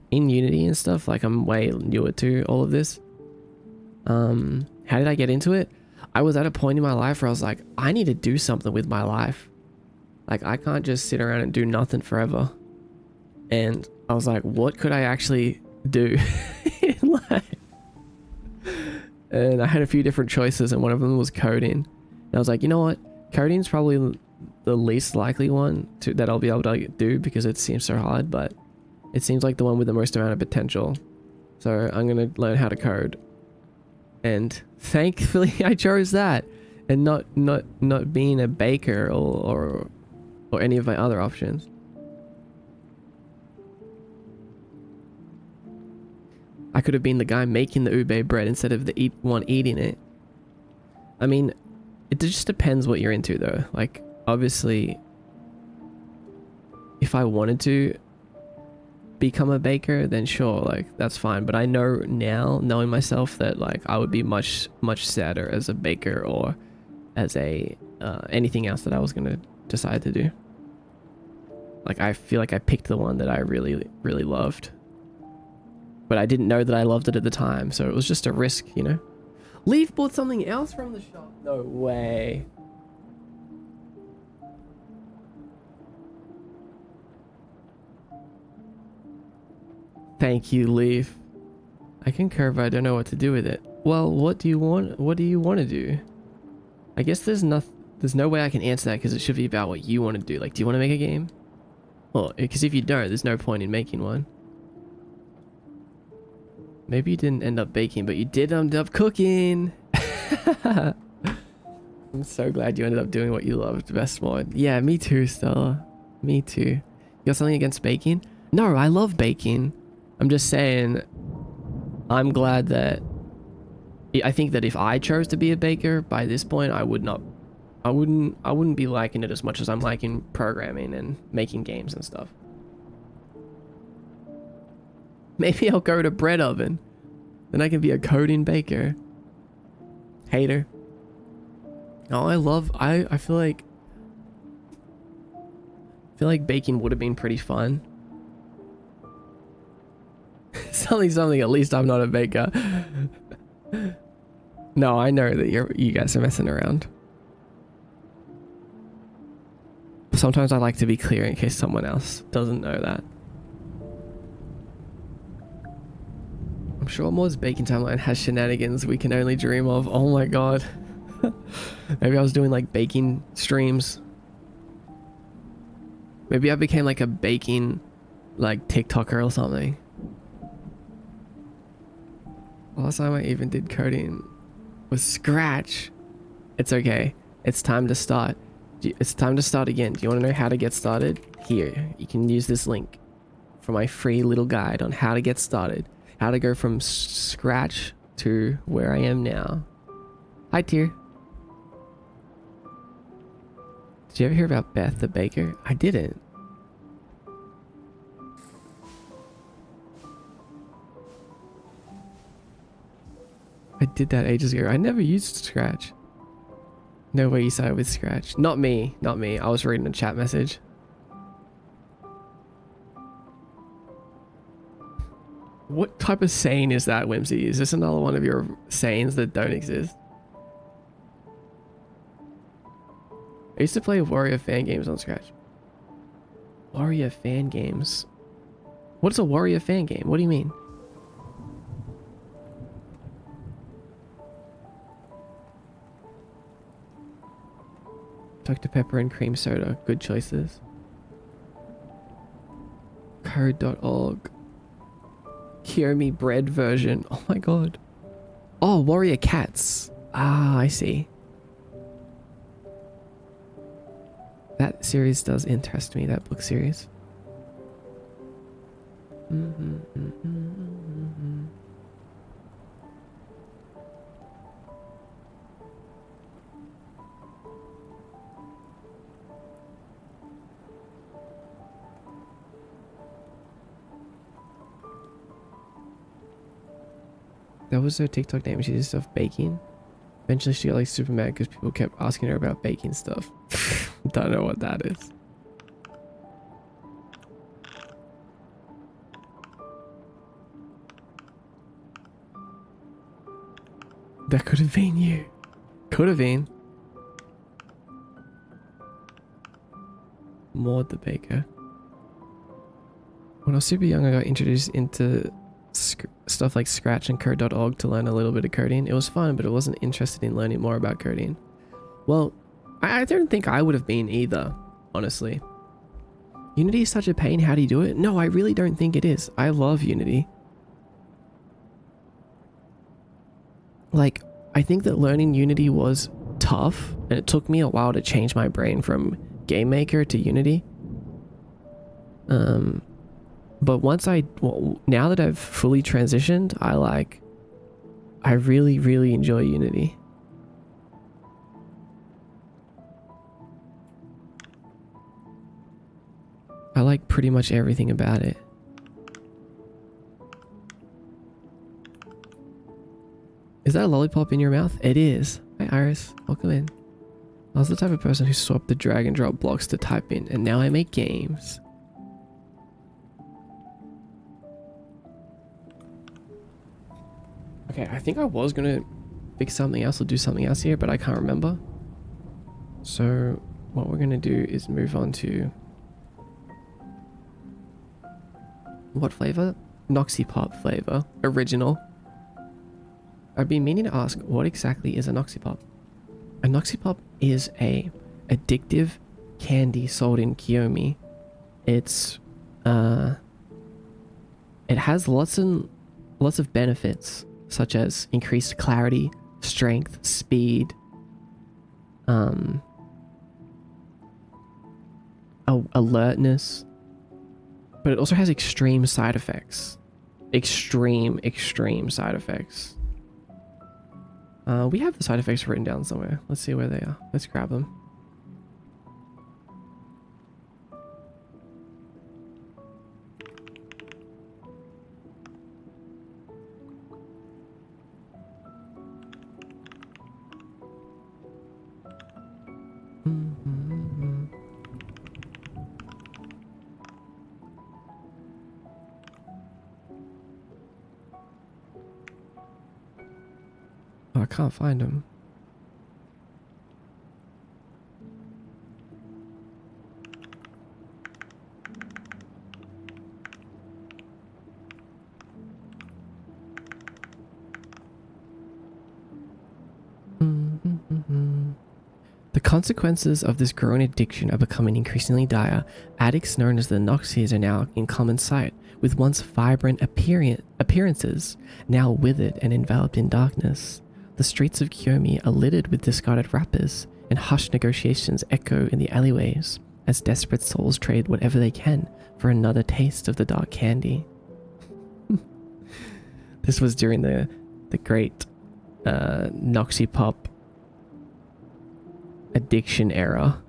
in Unity and stuff, like I'm way newer to all of this. How did I get into it? I was at a point in my life where I was like, I need to do something with my life. Like I can't just sit around and do nothing forever. And I was like, what could I actually do in life? And I had a few different choices, and one of them was coding. And I was like, you know what? Coding's probably the least likely one that I'll be able to do because it seems so hard, but it seems like the one with the most amount of potential. So I'm gonna learn how to code. And thankfully I chose that, and not being a baker or any of my other options. I could have been the guy making the ube bread instead of the one eating it. I mean, it just depends what you're into though. Like, obviously, if I wanted to become a baker, then sure, like, that's fine. But I know now, knowing myself, that like I would be much sadder as a baker or as a anything else that I was gonna decide to do. Like, I feel like I picked the one that I really loved. But I didn't know that I loved it at the time, so it was just a risk, you know? Leaf bought something else from the shop. No way. Thank you, Leaf. I concur, but I don't know what to do with it. Well, what do you want? What do you want to do? I guess there's no way I can answer that because it should be about what you want to do. Like, do you want to make a game? Well, because if you don't, there's no point in making one. Maybe you didn't end up baking, but you did end up cooking. I'm so glad you ended up doing what you loved. Best mod. Yeah, me too, Stella. Me too. You got something against baking? No, I love baking. I'm just saying, I'm glad that... I think that if I chose to be a baker, by this point, I wouldn't be liking it as much as I'm liking programming and making games and stuff. Maybe I'll go to bread oven. Then I can be a coding baker. Hater. Oh, I feel like baking would have been pretty fun. something, at least I'm not a baker. No, I know that you guys are messing around. Sometimes I like to be clear in case someone else doesn't know that. I'm sure Mod's baking timeline has shenanigans we can only dream of. Oh my god. Maybe I was doing like baking streams. Maybe I became like a baking like TikToker or something. Last time I even did coding was Scratch. It's okay. It's time to start. It's time to start again. Do you want to know how to get started? Here, you can use this link for my free little guide on how to get started. How to go from scratch to where I am now. Hi, Tier. Did you ever hear about Beth the baker? I didn't. I did that ages ago. I never used Scratch. No way you started with Scratch. Not me. Not me. I was reading a chat message. What type of saying is that, Whimsy? Is this another one of your sayings that don't exist? I used to play Warrior fan games on Scratch. Warrior fan games? What is a Warrior fan game? What do you mean? Dr. Pepper and cream soda. Good choices. Code.org. Kiyomi bread version. Oh my god. Oh, Warrior Cats. Ah, I see. That series does interest me, that book series. That was her TikTok name. She did stuff baking. Eventually she got like super mad because people kept asking her about baking stuff. Don't know what that is. That could have been you. Could have been. Maud the baker. When I was super young, I got introduced into stuff like Scratch and Code.org to learn a little bit of coding. It was fun, but I wasn't interested in learning more about coding. Well, I don't think I would have been either, honestly. Unity is such a pain. How do you do it? No, I really don't think it is. I love Unity. Like, I think that learning Unity was tough, and it took me a while to change my brain from Game Maker to Unity. But once now that I've fully transitioned, I really, really enjoy Unity. I like pretty much everything about it. Is that a lollipop in your mouth? It is. Hi Iris, welcome in. I was the type of person who swapped the drag and drop blocks to type in, and now I make games. Okay, I think I was gonna fix something else or do something else here, but I can't remember. So what we're gonna do is move on to what flavor? Noxy Pop flavor, original. I've been meaning to ask, what exactly is a Noxy Pop? A Noxy Pop is a addictive candy sold in Kiyomi. It has lots of benefits, such as increased clarity, strength, speed, alertness, but it also has extreme side effects. Extreme side effects. We have the side effects written down somewhere. Let's see where they are. Let's grab them. Oh, I can't find them. The consequences of this growing addiction are becoming increasingly dire. Addicts known as the Noxies are now in common sight, with once vibrant appearances now withered and enveloped in darkness. The streets of Kiyomi are littered with discarded wrappers, and hushed negotiations echo in the alleyways as desperate souls trade whatever they can for another taste of the dark candy. This was during the great Noxy Pop addiction era.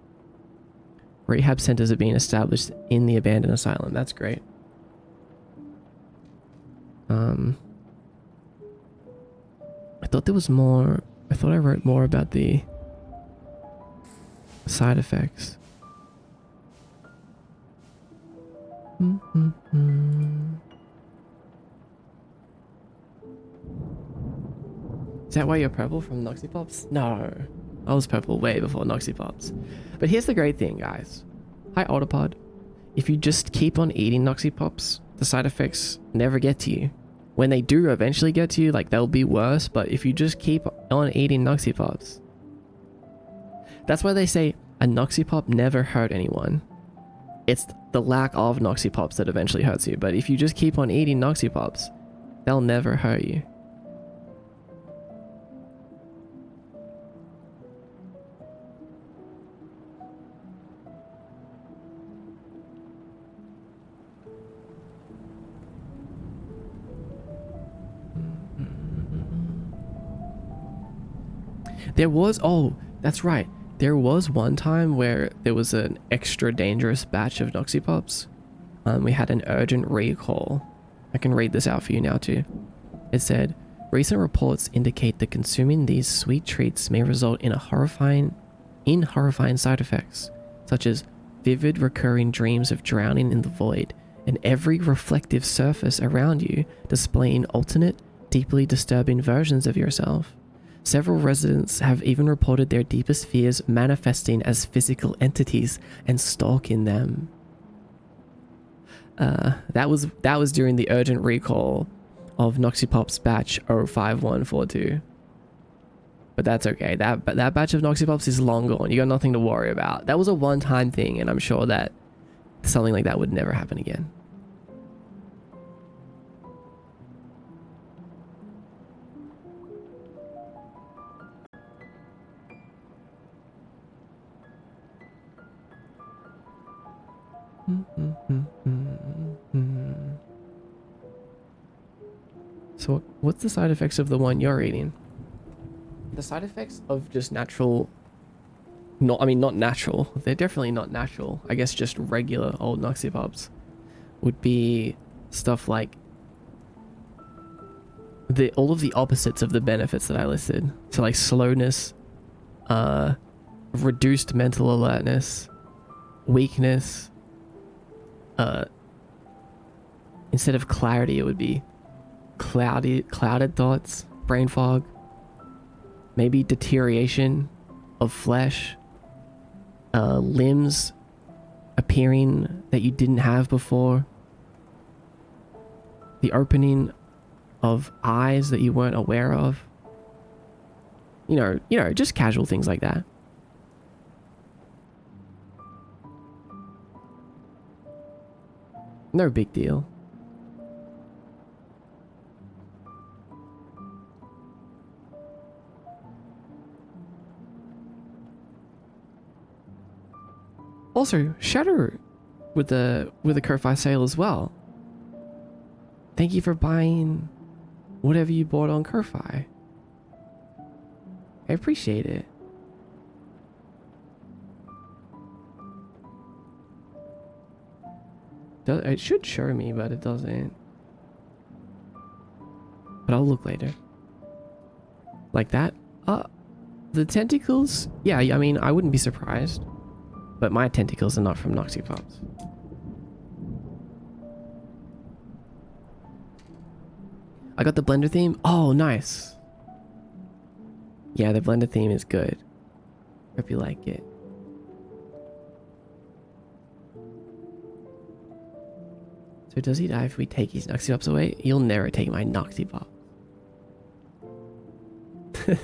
Rehab centers are being established in the abandoned asylum. That's great. I thought there was more. I thought I wrote more about the side effects. Is that why you're purple from Noxy Pops? No, I was purple way before Noxy Pops. But here's the great thing, guys. Hi, Autopod. If you just keep on eating Noxy Pops, the side effects never get to you. When they do eventually get to you, like, they'll be worse, but if you just keep on eating Noxy Pops. That's why they say a Noxy Pop never hurt anyone. It's the lack of Noxy Pops that eventually hurts you, but if you just keep on eating Noxy Pops, they'll never hurt you. There was, oh, that's right. There was one time where there was an extra dangerous batch of Noxy Pops. We had an urgent recall. I can read this out for you now too. It said, recent reports indicate that consuming these sweet treats may result in horrifying side effects, such as vivid recurring dreams of drowning in the void and every reflective surface around you displaying alternate, deeply disturbing versions of yourself. Several residents have even reported their deepest fears manifesting as physical entities and stalking them. That was during the urgent recall of Noxy Pops batch 05142. But that's okay. That batch of Noxy Pops is long gone. You got nothing to worry about. That was a one-time thing, and I'm sure that something like that would never happen again. So what's the side effects of the one you're eating? The side effects of just natural, not natural, they're definitely not natural, I guess just regular old Noxy Pops, would be stuff like all of the opposites of the benefits that I listed. So like slowness, reduced mental alertness, weakness, instead of clarity it would be clouded thoughts, brain fog, maybe deterioration of flesh, limbs appearing that you didn't have before, the opening of eyes that you weren't aware of, you know, just casual things like that. No big deal. Also, Shadow with the Ko-Fi sale as well. Thank you for buying whatever you bought on Ko-Fi. I appreciate it. It should show me, but it doesn't. But I'll look later. Like that? The tentacles? Yeah, I mean, I wouldn't be surprised. But my tentacles are not from Noxy Pops. I got the blender theme. Oh, nice. Yeah, the blender theme is good. Hope you like it. So does he die if we take his Noxy Pops away? You'll never take my Noxy Pop.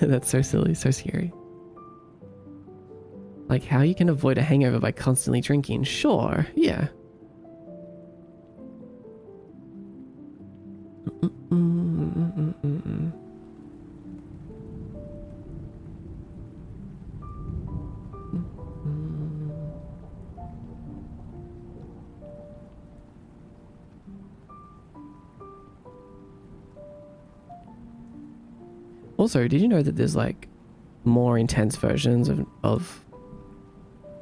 That's so silly, so scary. Like how you can avoid a hangover by constantly drinking. Sure, yeah. Also, did you know that there's like more intense versions of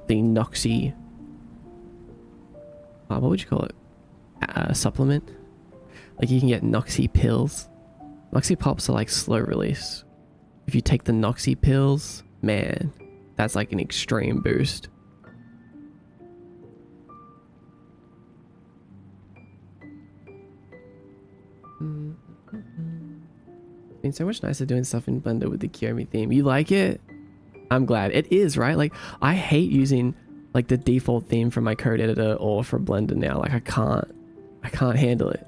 the Noxy what would you call it? Supplement. Like you can get Noxy pills. Noxy pops are like slow release. If you take the Noxy pills, man, that's like an extreme boost. It's been so much nicer doing stuff in Blender with the Kiyomi theme. You like it? I'm glad. It is, right? Like, I hate using like the default theme for my code editor or for Blender now. Like, I can't handle it.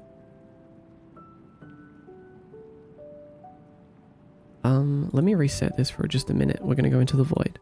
Let me reset this for just a minute. We're gonna go into the void.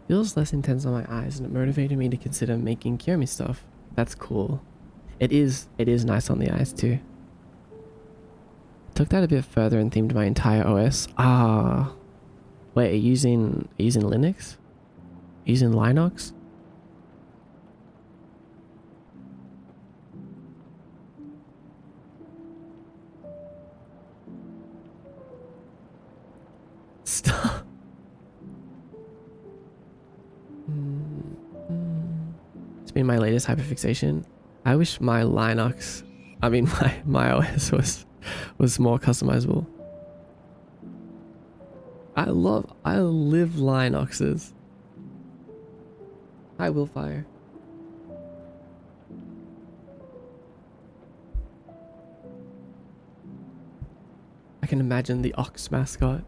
Feels less intense on my eyes, and it motivated me to consider making Kiyomi stuff. That's cool. It is nice on the eyes too. Took that a bit further and themed my entire OS. Ah, wait, are you using Linux? Are you using Linux? Stop. It's been my latest hyperfixation. I wish my Linux, I mean my OS was more customizable. I live Linuxes. Hi, Willfire. I can imagine the Ox mascot.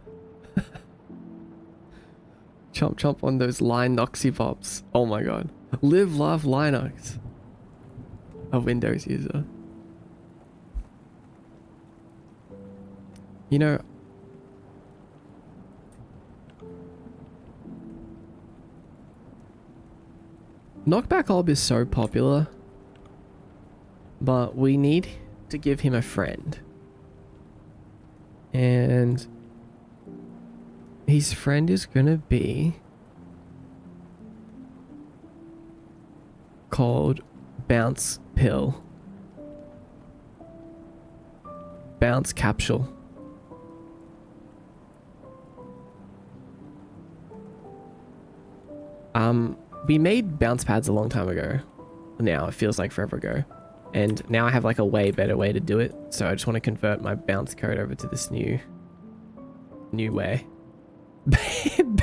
Chomp chomp on those Linuxy pops. Oh my god. Live, love, Linux. A Windows user. You know, Knockback Orb is so popular, but we need to give him a friend. And his friend is gonna be called Bounce Pill. Bounce Capsule. We made bounce pads a long time ago. Now it feels like forever ago. And now I have like a way better way to do it. So I just want to convert my bounce code over to this new way.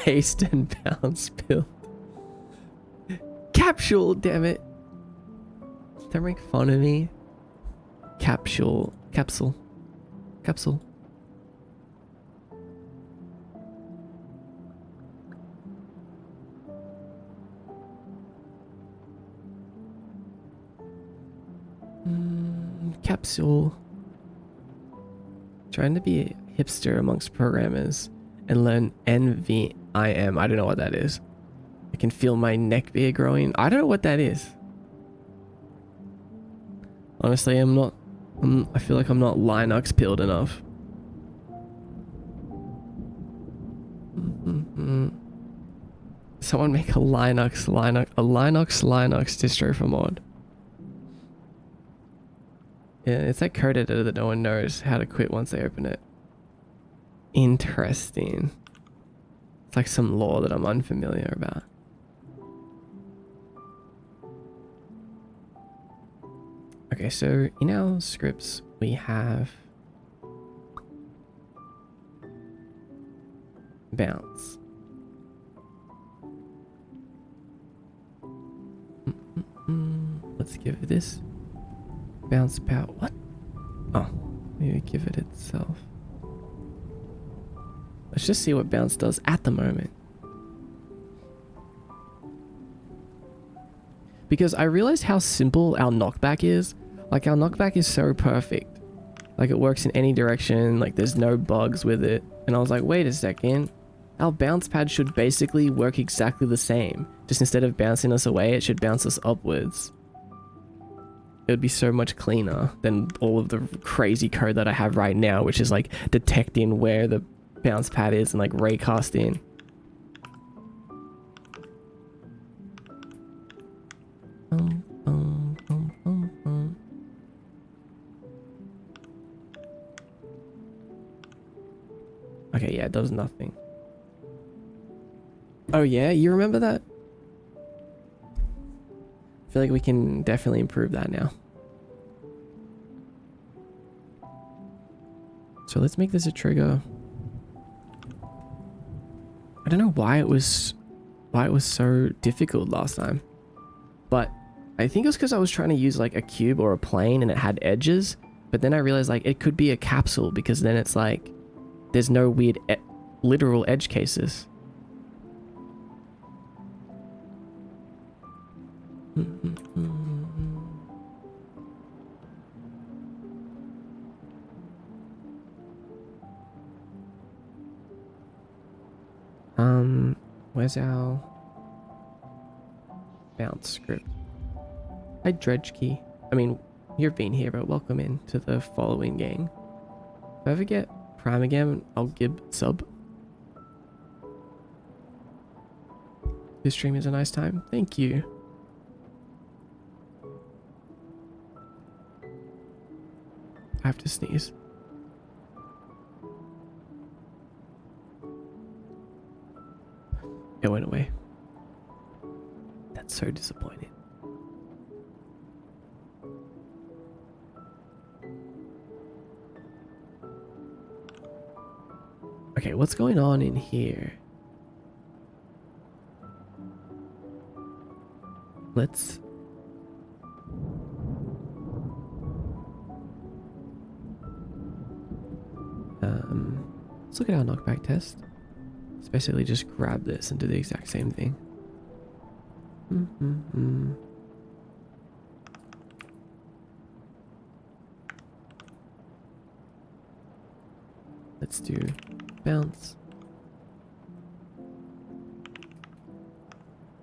Based and bounce build. Capsule, damn it. Don't make fun of me. Capsule. Capsule. Trying to be a hipster amongst programmers and learn NVIM. I don't know what that is. I can feel my neck beard growing. I don't know what that is. Honestly, I feel like I'm not Linux pilled enough. Someone make a Linux distro for mod. Yeah, it's that code editor that no one knows how to quit once they open it. Interesting. It's like some law that I'm unfamiliar about. Okay, so in our scripts we have bounce. Let's give this bounce power. What? Oh, maybe give it itself. Let's just see what bounce does at the moment. Because I realized how simple our knockback is. Like, our knockback is so perfect. Like, it works in any direction. Like, there's no bugs with it. And I was like, wait a second. Our bounce pad should basically work exactly the same. Just instead of bouncing us away, it should bounce us upwards. It would be so much cleaner than all of the crazy code that I have right now, which is like detecting where the bounce pad is and like raycasting. Okay, yeah, it does nothing. Oh yeah, you remember that? I feel like we can definitely improve that now. So let's make this a trigger. I don't know why it was so difficult last time, but I think it was because I was trying to use like a cube or a plane and it had edges, but then I realized like it could be a capsule because then it's like there's no weird literal edge cases. Where's our bounce script? Hi, Dredge Key. I mean, you've been here, but welcome in to the following gang. If I ever get Prime again, I'll give sub. This stream is a nice time. Thank you. I have to sneeze. It went away. That's so disappointing. Okay, what's going on in here? Let's look at our knockback test. Let's basically just grab this and do the exact same thing. Let's do bounce.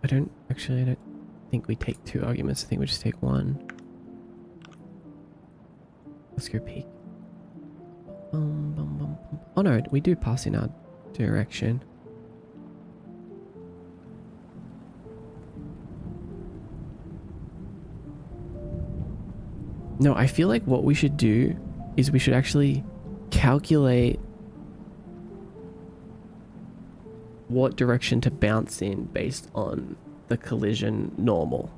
I don't think we take 2 arguments. I think we just take 1. Let's go peek. Oh no, we do pass in our direction. No, I feel like what we should do is we should actually calculate what direction to bounce in based on the collision normal.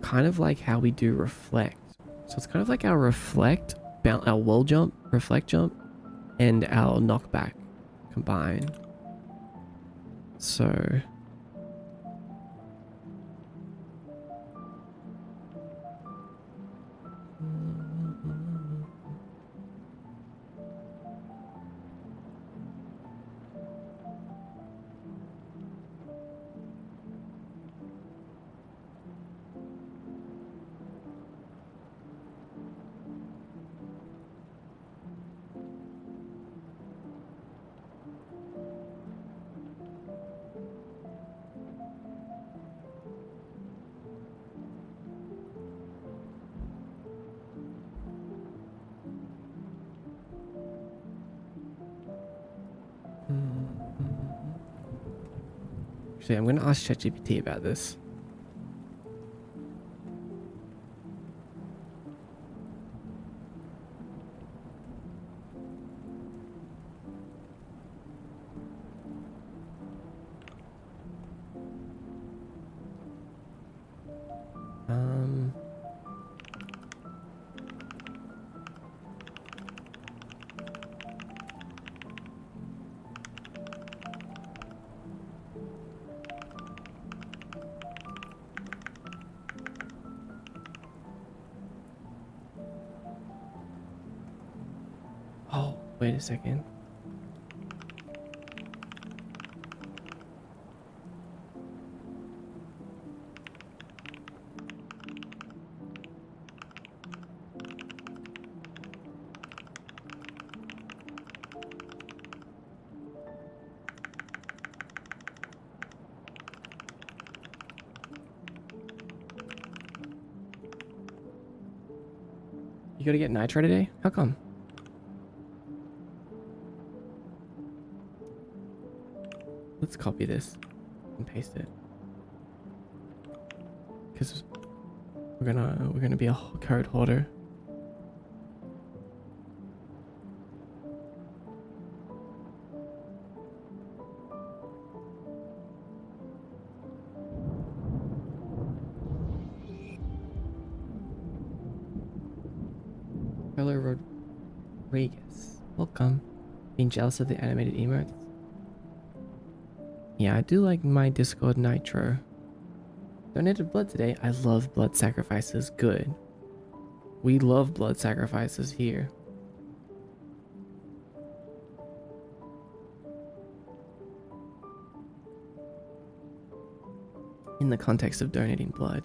Kind of like how we do reflect. So it's kind of like our reflect, our wall jump, reflect jump, and our knockback combined. So actually, I'm going to ask ChatGPT about this. Oh, wait a second. gotta get nitro today? How come? Let's copy this and paste it. Because we're gonna be a code hoarder. Hello, Rodriguez. Welcome. Being jealous of the animated emotes? Yeah, I do like my Discord Nitro. Donated blood today. I love blood sacrifices. Good. We love blood sacrifices here. In the context of donating blood.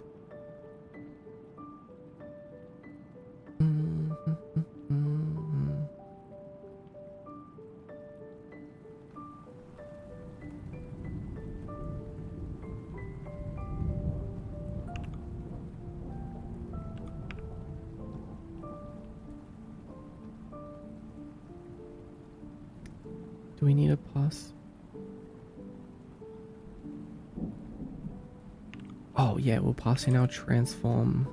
Do we need a pass? Oh yeah, we'll pass in our transform.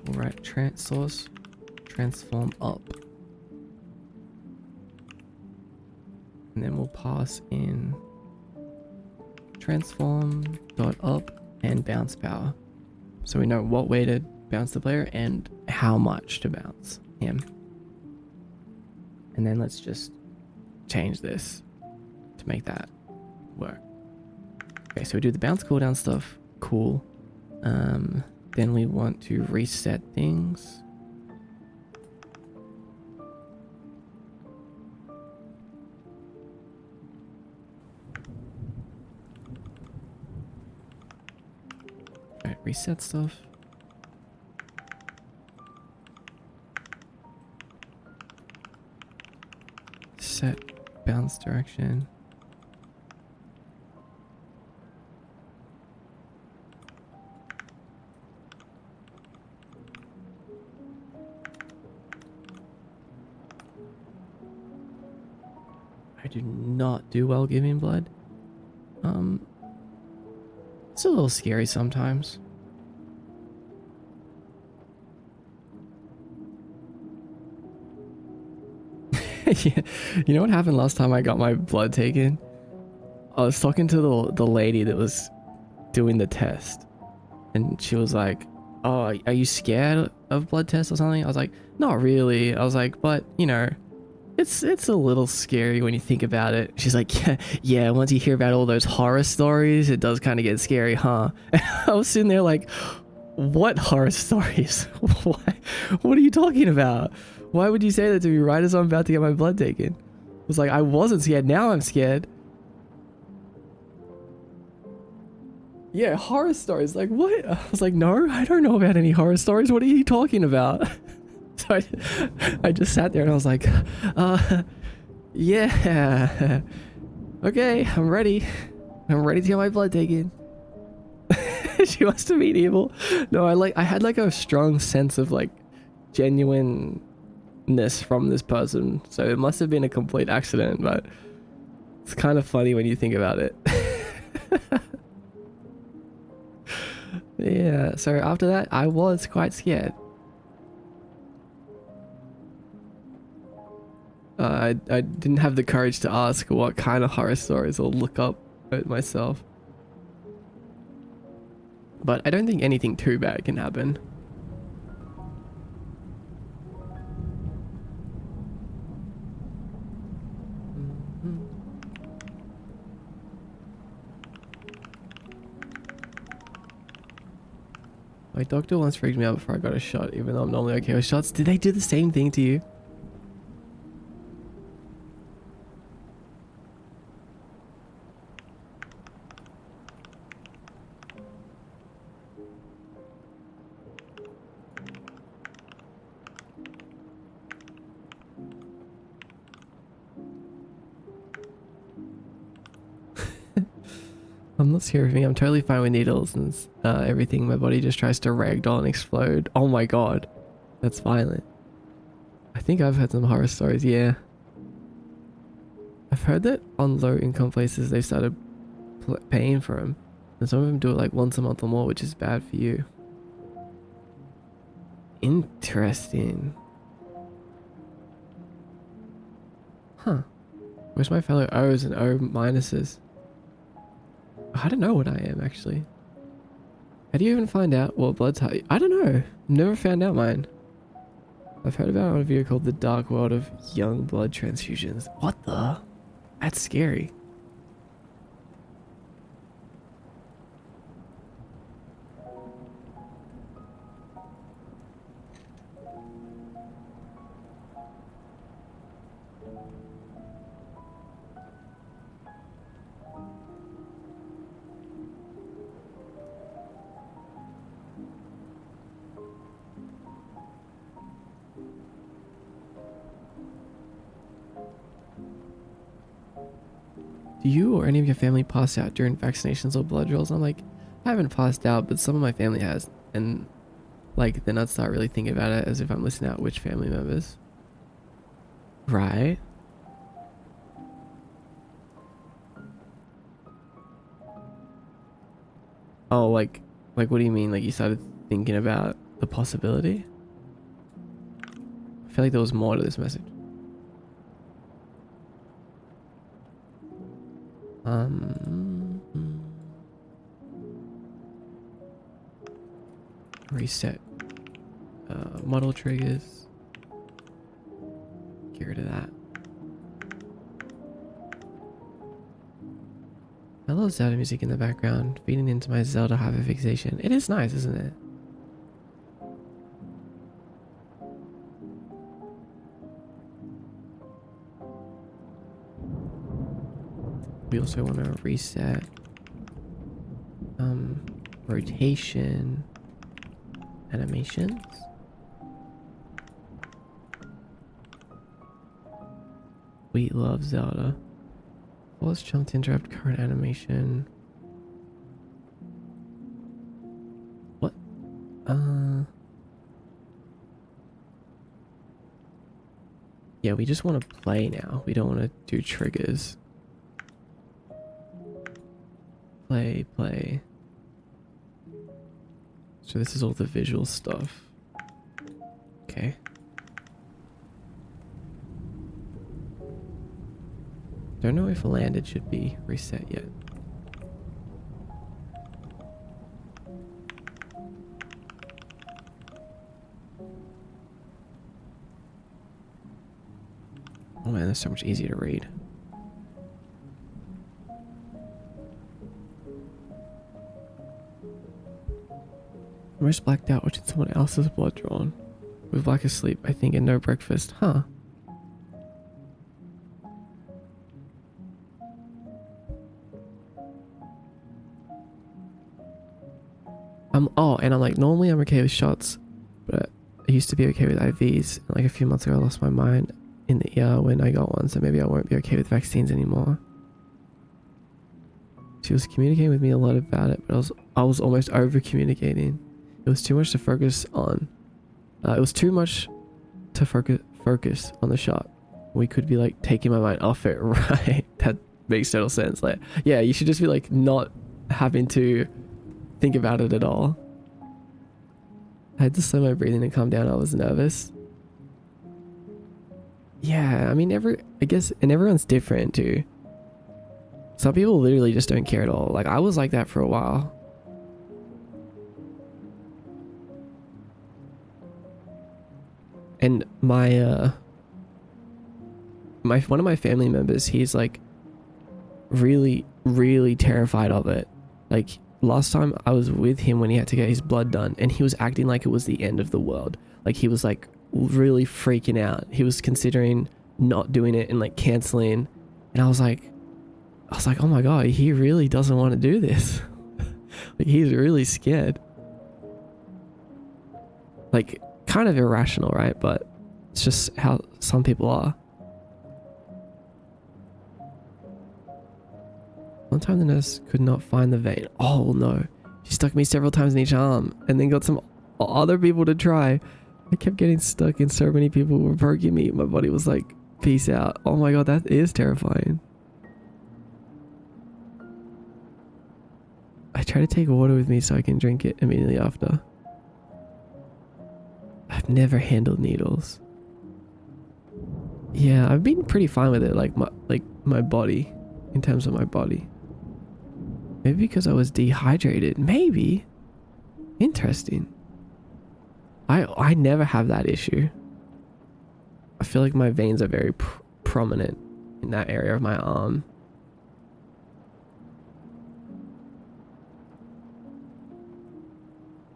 Alright, source, transform up. And then we'll pass in transform dot up and bounce power. So we know what way to bounce the player and how much to bounce him. And then let's just change this to make that work. Okay, so we do the bounce cooldown stuff. Cool. Then we want to reset things. Alright, reset stuff. Set bounce direction. I do not do well giving blood. It's a little scary sometimes. Yeah. You know what happened last time I got my blood taken? I was talking to the lady that was doing the test, and she was like, "Oh, are you scared of blood tests or something?" I was like, "Not really." I was like, "But you know, it's a little scary when you think about it." She's like, "Yeah, yeah. Once you hear about all those horror stories, it does kind of get scary, huh?" And I was sitting there like, "What horror stories? What are you talking about? Why would you say that to me right as I'm about to get my blood taken?" I was like, "I wasn't scared. Now I'm scared." Yeah, horror stories. Like, what? I was like, "No, I don't know about any horror stories. What are you talking about?" So I just sat there and I was like, yeah. Okay, I'm ready. I'm ready to get my blood taken. She wants to meet evil. No, I had like a strong sense of like genuineness from this person. So it must have been a complete accident, but it's kind of funny when you think about it. Yeah, so after that, I was quite scared. I didn't have the courage to ask what kind of horror stories or look up it myself. But I don't think anything too bad can happen. My doctor once freaked me out before I got a shot, even though I'm normally okay with shots. Did they do the same thing to you? I'm not scared of me. I'm totally fine with needles and everything. My body just tries to ragdoll and explode. Oh my god. That's violent. I think I've had some horror stories, yeah. I've heard that on low income places they started paying for them. And some of them do it like once a month or more, which is bad for you. Interesting. Huh. Where's my fellow O's and O minuses? I don't know what I am actually. How do you even find out what blood type? I don't know. Never found out mine. I've heard about a video called The Dark World of Young Blood Transfusions. What the? That's scary. Do you or any of your family pass out during vaccinations or blood draws? I'm like, I haven't passed out, but some of my family has. And like, then I'd start really thinking about it as if I'm listening out which family members. Right? Oh, like what do you mean? Like you started thinking about the possibility? I feel like there was more to this message. Reset model triggers. Get rid of that. I love Zelda music in the background, feeding into my Zelda hyperfixation. It is nice, isn't it? We also want to reset rotation animations. We love Zelda. Pause jump to interrupt current animation. What? Yeah, we just want to play now. We don't want to do triggers. Play. So this is all the visual stuff. Okay. Don't know if landed should be reset yet. Oh man, that's so much easier to read. Most blacked out, watching someone else's blood drawn. With lack of sleep, I think, and no breakfast. Huh. Oh, and I'm like, normally I'm okay with shots, but I used to be okay with IVs. Like a few months ago, I lost my mind in the ER when I got one, so maybe I won't be okay with vaccines anymore. She was communicating with me a lot about it, but I was almost over communicating. It was too much to focus on. It was too much to focus on the shot. We could be like taking my mind off it, right? That makes total sense. Like, yeah, you should just be like not having to think about it at all. I had to slow my breathing and calm down. I was nervous. Yeah, I mean, I guess, and everyone's different too. Some people literally just don't care at all. Like, I was like that for a while. And my one of my family members, he's like really, really terrified of it. Like, last time I was with him when he had to get his blood done, and he was acting like it was the end of the world. Like, he was like really freaking out. He was considering not doing it and like canceling. And I was like, oh my god, he really doesn't want to do this. Like, he's really scared. Like, kind of irrational, right? But it's just how some people are. time the nurse could not find the vein. Oh no. She stuck me several times in each arm and then got some other people to try. I kept getting stuck and so many people were poking me. My body was like, peace out. Oh my god, that is terrifying. I try to take water with me so I can drink it immediately after. I've never handled needles. Yeah, I've been pretty fine with it, like my body, in terms of my body. Maybe because I was dehydrated. Maybe. Interesting. I never have that issue. I feel like my veins are very prominent in that area of my arm.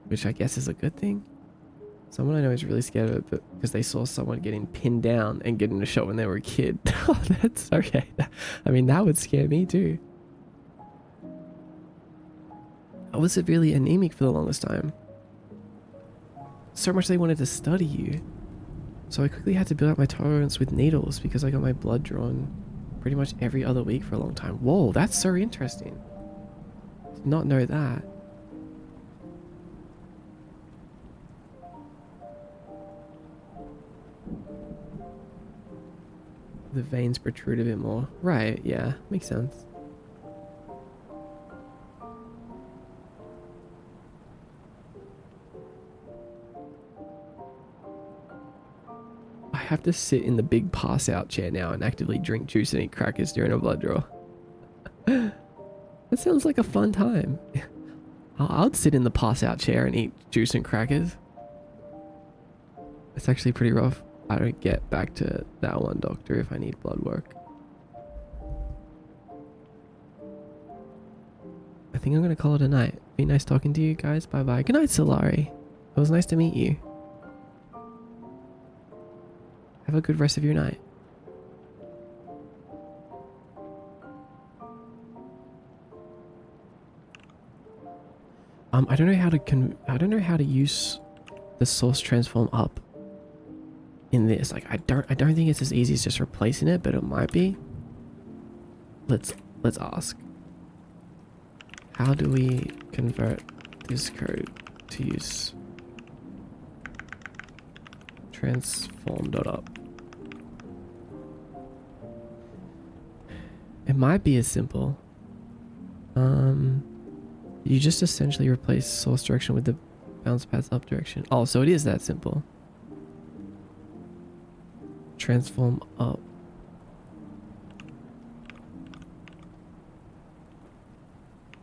Which I guess is a good thing. Someone I know is really scared of it, but because they saw someone getting pinned down and getting a shot when they were a kid. Oh, that's okay. I mean, that would scare me too. I was severely anemic for the longest time. So much they wanted to study you. So I quickly had to build up my tolerance with needles because I got my blood drawn pretty much every other week for a long time. Whoa, that's so interesting. Did not know that. The veins protrude a bit more. Right, yeah, makes sense. I have to sit in the big pass out chair now and actively drink juice and eat crackers during a blood draw. That sounds like a fun time. I'd sit in the pass out chair and eat juice and crackers. It's actually pretty rough. I don't get back to that one doctor if I need blood work. I think I'm gonna call it a night. Be nice talking to you guys. Bye bye. Good night, Solari. It was nice to meet you. Have a good rest of your night. I don't know how to use the source transform up in this. Like I don't think it's as easy as just replacing it, but it might be. Let's ask. How do we convert this code to use transform.up? It might be as simple. You just essentially replace source direction with the bounce paths up direction. Oh, so it is that simple. Transform up.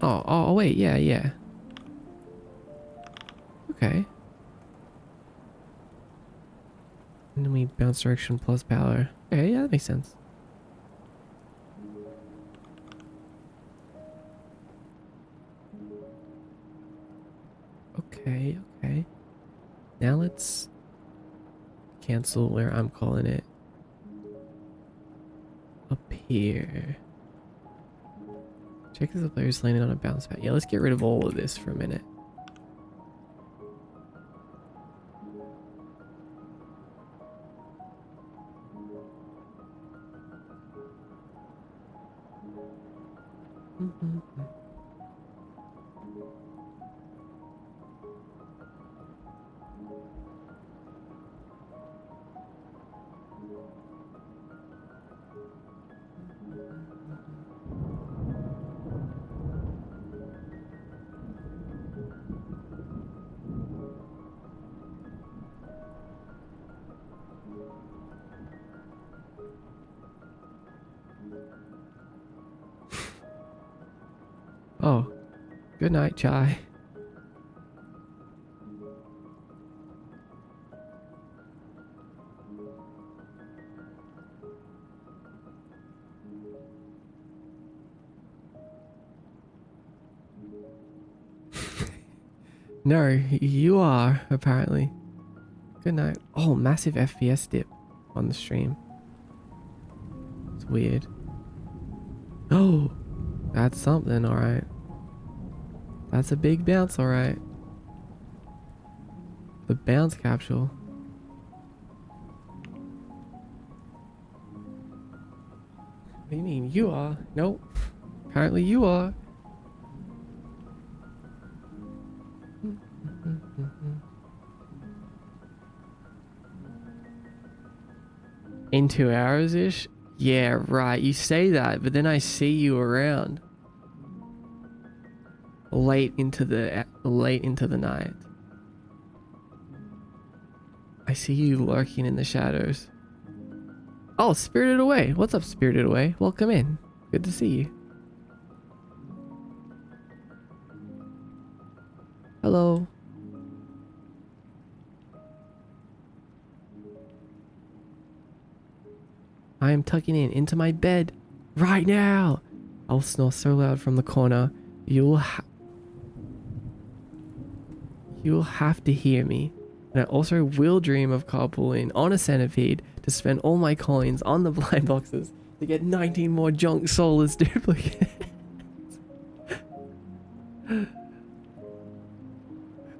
Oh, wait, yeah. Okay. And then we bounce direction plus power. Okay, yeah, that makes sense. Okay. Now let's cancel where I'm calling it up here. Check if the player's landing on a bounce pad. Yeah, let's get rid of all of this for a minute. Oh, good night, Chai. No, you are, apparently. Good night. Oh, massive FPS dip on the stream. It's weird. Oh, that's something, alright. That's a big bounce, alright. The bounce capsule. What do you mean? You are? Nope. Apparently you are. In 2 hours-ish? Yeah, right. You say that, but then I see you around. Late into the night. I see you lurking in the shadows. Oh, Spirited Away. What's up, Spirited Away? Welcome in. Good to see you. Hello. I am tucking in into my bed right now. I'll snore so loud from the corner. You'll have to hear me. And I also will dream of carpooling on a centipede to spend all my coins on the blind boxes to get 19 more junk soulless duplicates.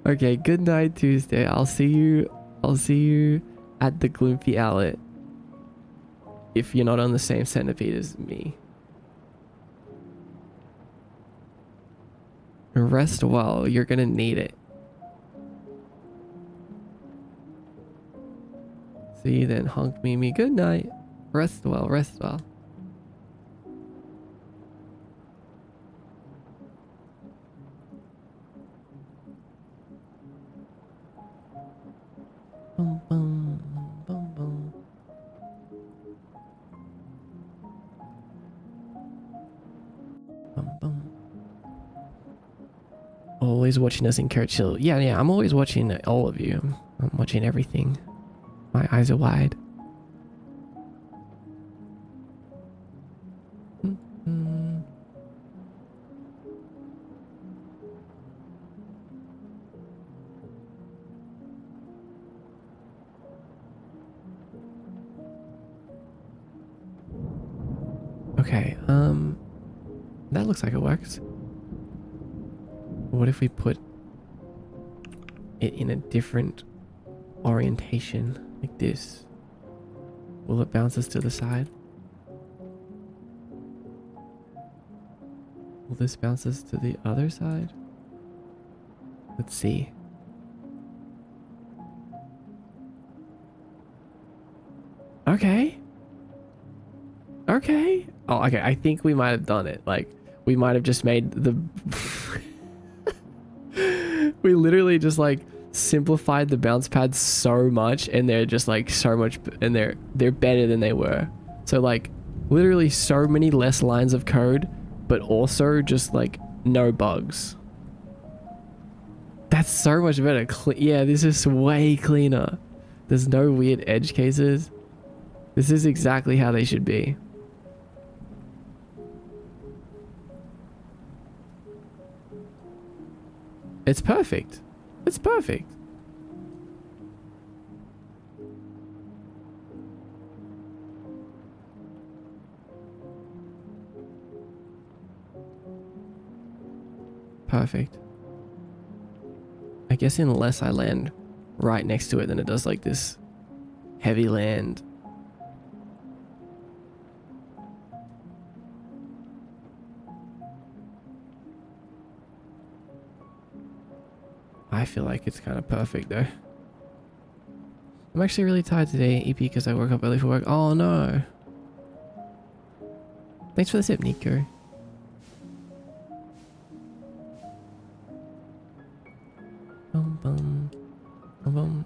Okay, good night Tuesday. I'll see you at the Gloopy Outlet. If you're not on the same centipede as me. Rest well, you're gonna need it. See you then, honk Mimi. Good night. Rest well, rest well. Bum, bum, bum, bum. Bum, bum. Always watching us in Churchill. Yeah, I'm always watching all of you. I'm watching everything. My eyes are wide. Okay, that looks like it works. What if we put it in a different orientation, like this? Will it bounce us to the side? Will this bounce us to the other side? Let's see. Okay. Okay. Oh, okay. I think we might have done it. Like, we might have just made the... we literally just, like, simplified the bounce pads so much, and they're just, like, so much... And they're better than they were. So, like, literally so many less lines of code, but also just, like, no bugs. That's so much better. Yeah, this is way cleaner. There's no weird edge cases. This is exactly how they should be. It's perfect. It's perfect. Perfect. I guess unless I land right next to it, then it does like this heavy land. I feel like it's kind of perfect though. I'm actually really tired today, EP, because I woke up early for work. Oh no. Thanks for the sip, Nico. Bum, bum, bum,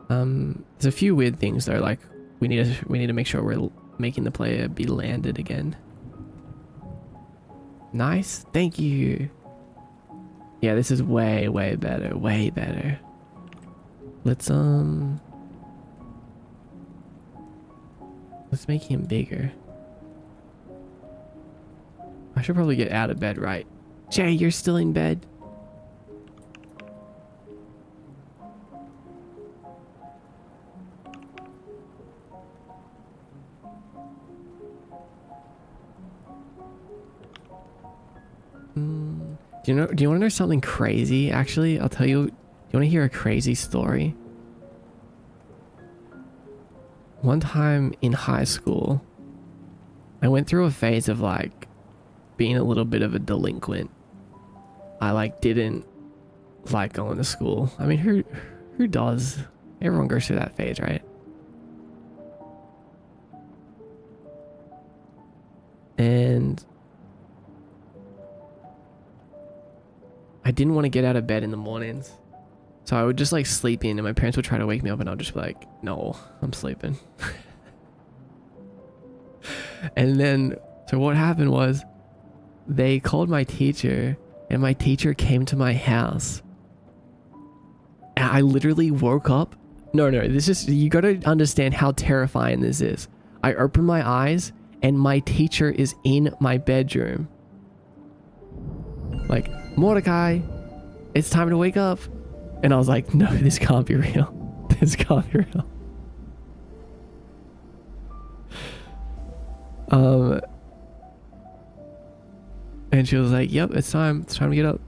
bum. There's a few weird things though, like we need to make sure we're making the player be landed again. Nice, thank you. Yeah, this is way better, way better. Let's make him bigger. I should probably get out of bed, right? Jay, you're still in bed? Do you want to know something crazy? Actually, I'll tell you. Do you want to hear a crazy story? One time in high school, I went through a phase of like being a little bit of a delinquent. I like didn't like going to school. I mean, who does? Everyone goes through that phase, right? And I didn't want to get out of bed in the mornings. So I would just like sleep in and my parents would try to wake me up and I'll just be like, no, I'm sleeping. And then, so what happened was they called my teacher and my teacher came to my house. And I literally woke up. No, this is, you gotta understand how terrifying this is. I opened my eyes and my teacher is in my bedroom. Like, Mordecai, it's time to wake up. And I was like, no, this can't be real. This can't be real. And she was like, yep, it's time to get up.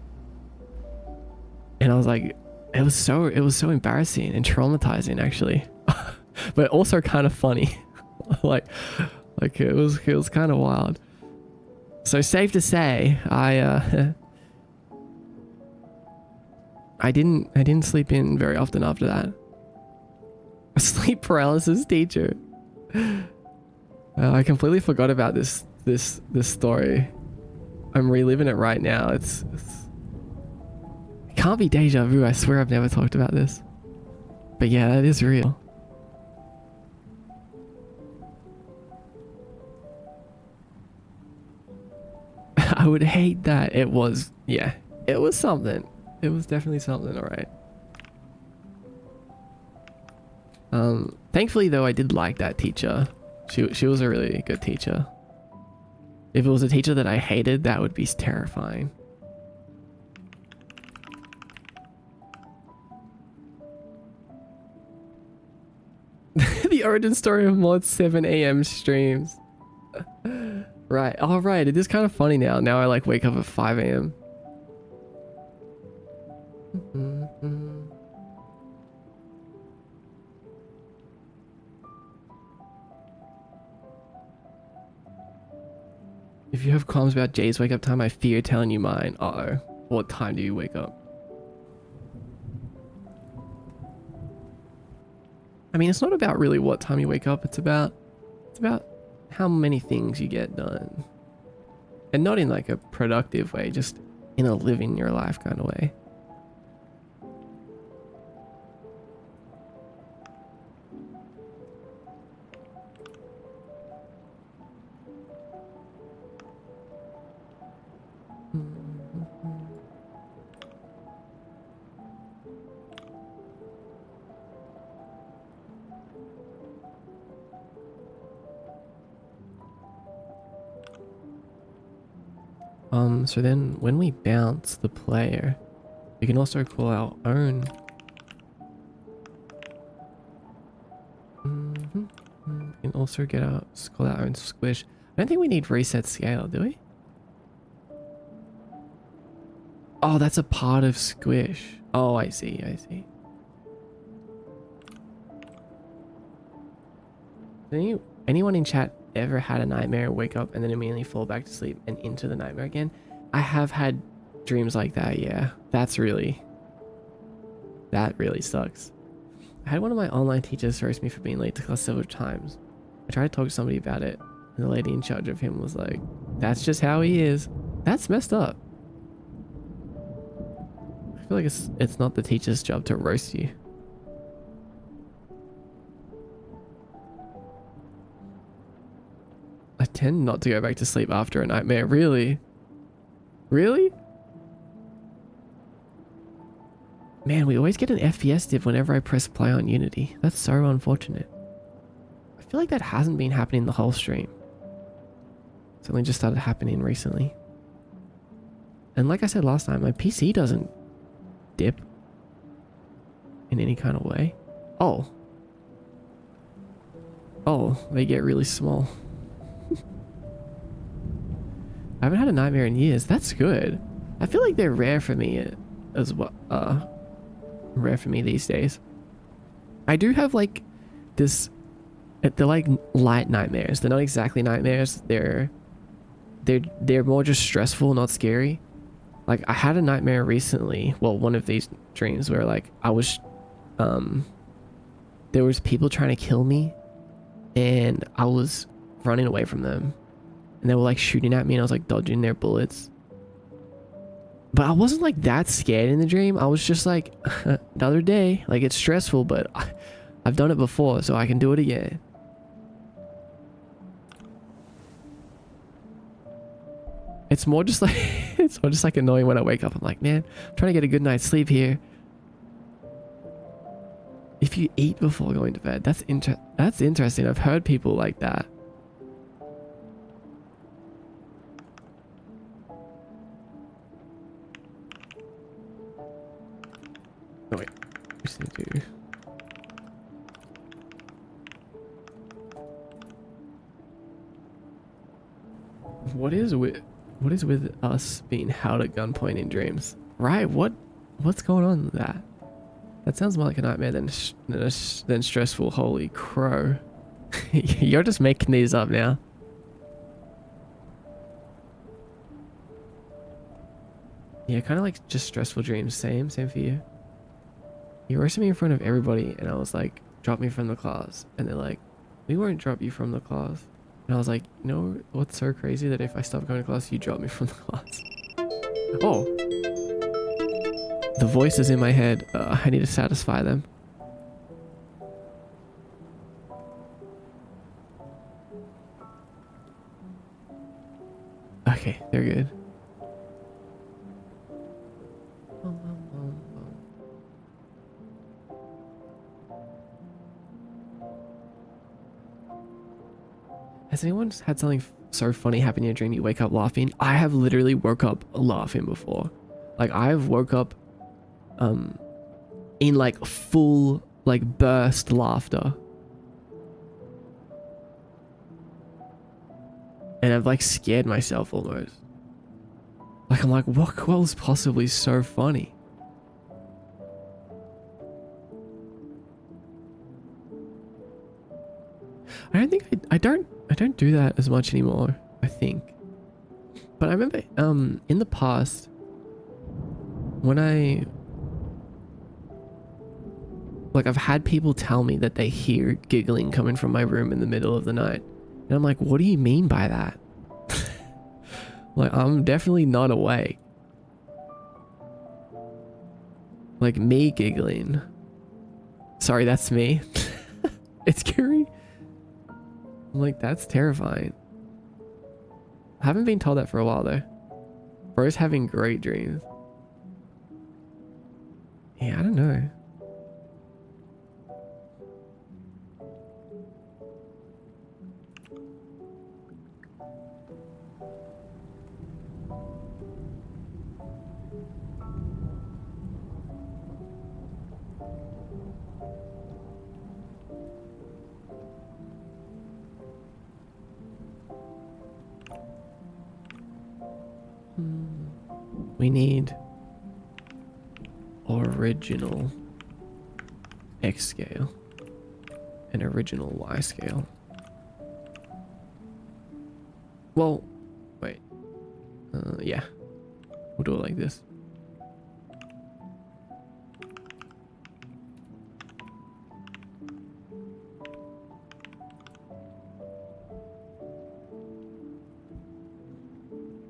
And I was like, it was so embarrassing and traumatizing actually. But also kind of funny. like it was kind of wild. So safe to say, I didn't sleep in very often after that. A sleep paralysis teacher. I completely forgot about this story. I'm reliving it right now. It can't be deja vu. I swear I've never talked about this. But yeah, that is real. I would hate that. It was something. It was definitely something, alright. Thankfully though, I did like that teacher. She was a really good teacher. If it was a teacher that I hated, that would be terrifying. The origin story of Mod's 7 a.m. streams. Right. All right. It is kind of funny now. Now I like wake up at 5 a.m. If you have qualms about Jay's wake up time, I fear telling you mine. Uh-oh. What time do you wake up? I mean, it's not about really what time you wake up. It's about how many things you get done. And not in like a productive way, just in a living your life kind of way. So then when we bounce the player, we can also call our own. We can also call our own squish. I don't think we need reset scale, do we? Oh, that's a part of squish. Oh, I see. Anyone in chat ever had a nightmare, wake up and then immediately fall back to sleep and into the nightmare again? I have had dreams like that, yeah. That really sucks. I had one of my online teachers roast me for being late to class several times. I tried to talk to somebody about it, and the lady in charge of him was like, that's just how he is. That's messed up. I feel like it's not the teacher's job to roast you. I tend not to go back to sleep after a nightmare. Really? Really? Man, we always get an FPS dip whenever I press play on Unity. That's so unfortunate. I feel like that hasn't been happening the whole stream. It's only just started happening recently. And like I said last time, my PC doesn't dip in any kind of way. Oh, they get really small. I haven't had a nightmare in years. That's good. I feel like they're rare for me as well. Rare for me these days. I do have like this. They're like light nightmares. They're not exactly nightmares. They're they're more just stressful, not scary. Like I had a nightmare recently, well, one of these dreams where like I was there was people trying to kill me and I was running away from them and they were like shooting at me and I was like dodging their bullets. But I wasn't like that scared in the dream. I was just like another day, like it's stressful, but I've done it before so I can do it again. It's more just like it's more just like annoying when I wake up. I'm like, man, I'm trying to get a good night's sleep here. If you eat before going to bed, that's interesting. I've heard people like that. Oh wait, I just need to. What is with us being held at gunpoint in dreams? Right? What's going on with that? That sounds more like a nightmare than stressful. Holy crow. You're just making these up now. Yeah, kind of like just stressful dreams. Same for you. You arrested me in front of everybody and I was like, drop me from the class. And they're like, we won't drop you from the class. And I was like, you know what's so crazy that if I stop going to class, you drop me from the class. Oh. The voices in my head, I need to satisfy them. Okay, they're good. Has anyone had something so funny happen in your dream you wake up laughing? I have literally woke up laughing before. Like I've woke up in like full like burst laughter. And I've like scared myself almost. Like I'm like, what was possibly so funny? I don't think I don't do that as much anymore, I think. But I remember in the past when I've had people tell me that they hear giggling coming from my room in the middle of the night. And I'm like, what do you mean by that? Like, I'm definitely not awake. Like, me giggling. Sorry, that's me. It's scary. I'm like, that's terrifying. I haven't been told that for a while, though. Bro's having great dreams. Yeah, I don't know. We need original X scale and original Y scale. Well, wait. Yeah. We'll do it like this.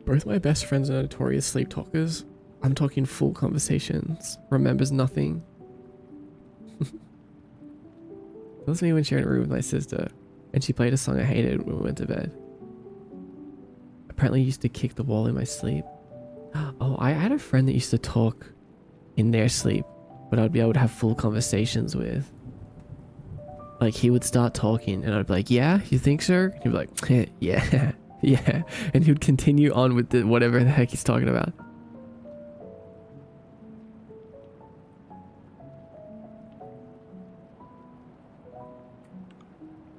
Both my best friends are notorious sleep talkers. I'm talking full conversations. Remembers nothing. That was me when sharing a room with my sister, and she played a song I hated when we went to bed. Apparently used to kick the wall in my sleep. Oh, I had a friend that used to talk in their sleep, but I'd be able to have full conversations with. Like he would start talking and I'd be like, yeah, you think so? He'd be like, yeah. Yeah, and he would continue on with the whatever the heck he's talking about.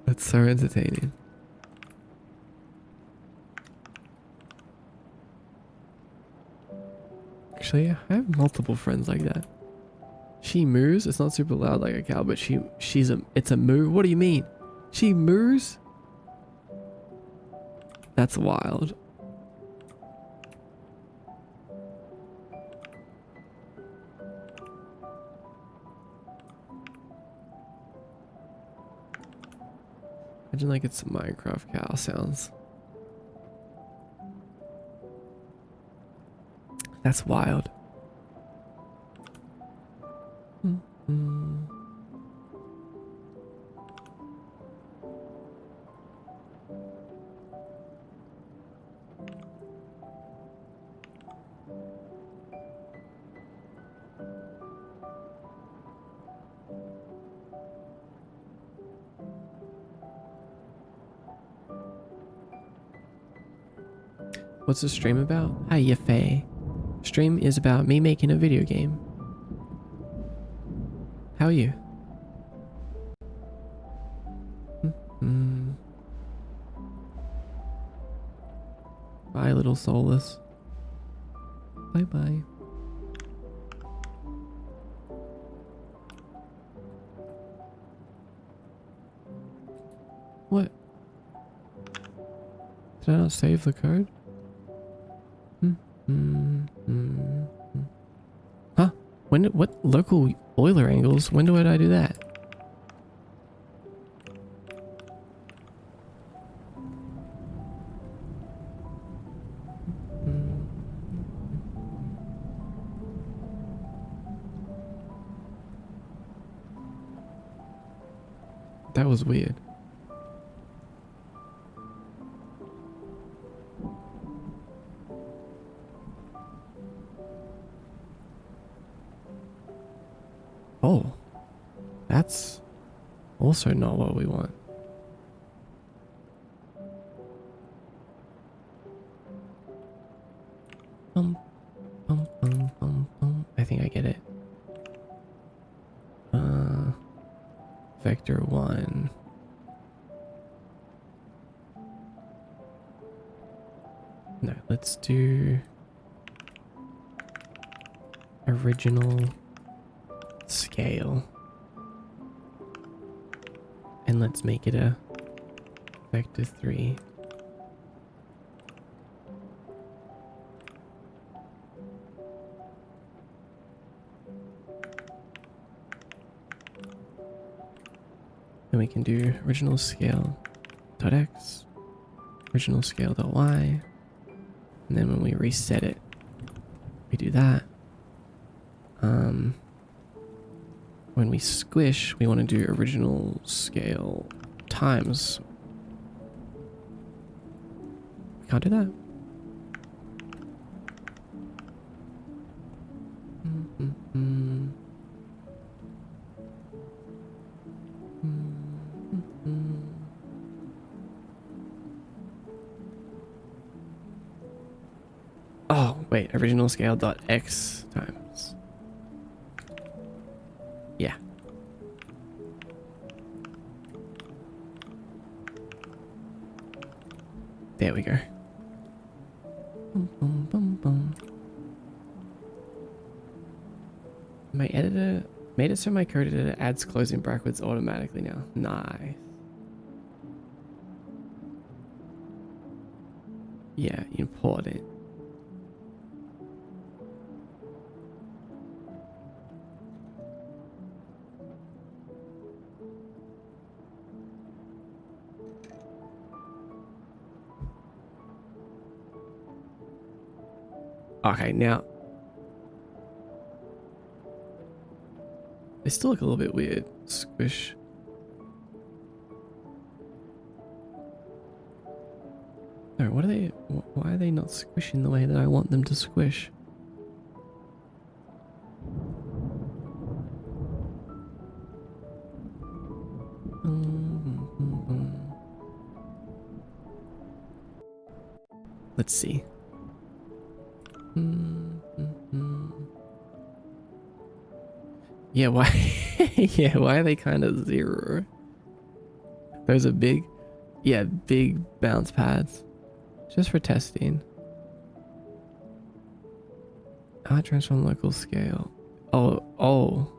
That's so entertaining. Actually, I have multiple friends like that. She moos. It's not super loud like a cow, but it's a moo. What do you mean? She moos? That's wild. Imagine like it's Minecraft cow sounds. That's wild. What's the stream about? Hiya, Faye. Stream is about me making a video game. How are you? Bye, little soulless. Bye bye. What? Did I not save the code? Huh? What local Euler angles? When did I do that? That was weird. Oh, that's also not what we want. I think I get it. Vector 1. No, let's do original scale. And let's make it a vector 3. Then we can do original scale dot x, original scale dot y, and then when we reset it, we do that. When we squish, we want to do original scale times. We can't do that. Oh, wait, original scale dot x times. Yeah. There we go. My editor made it so my code editor adds closing brackets automatically now. Nice. Yeah, important. Okay, now they still look a little bit weird. Squish. No, what are they? Why are they not squishing the way that I want them to squish? Let's see. Yeah, why? Yeah, why are they kind of zero? Those are big, yeah, big bounce pads, just for testing. I transform local scale. Oh.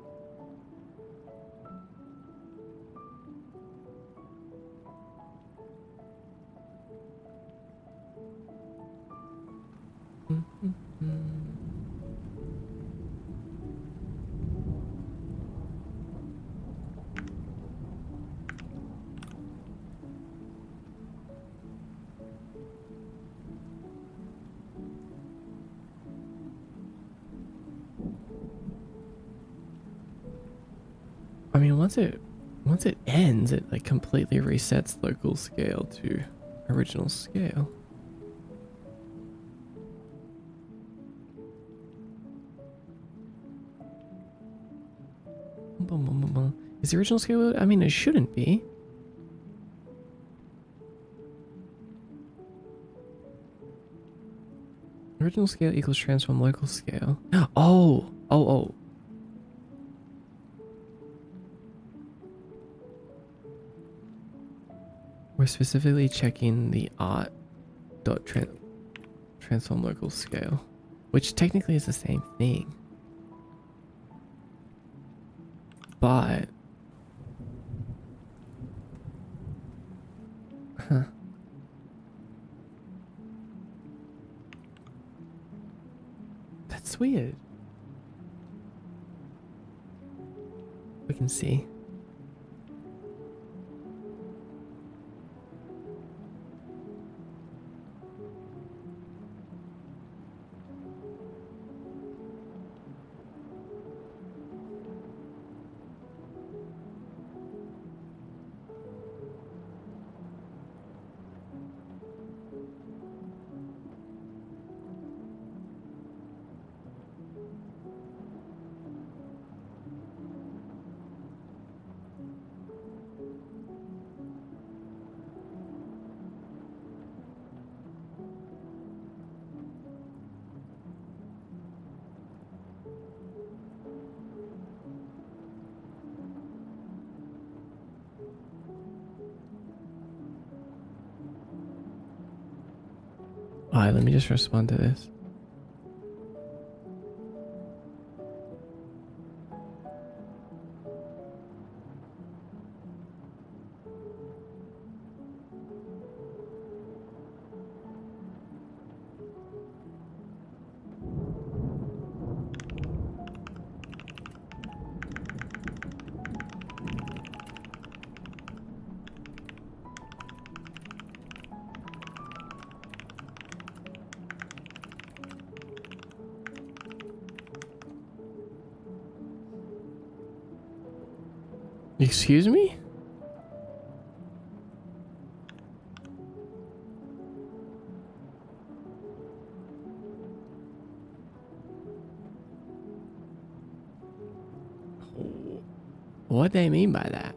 I mean, once it ends, it like completely resets local scale to original scale. Is the original scale? I mean, it shouldn't be. Original scale equals transform local scale. Oh. We're specifically checking the art dot transform local scale, which technically is the same thing. But huh. That's weird. We can see. Alright, let me just respond to this. Excuse me? What do they mean by that?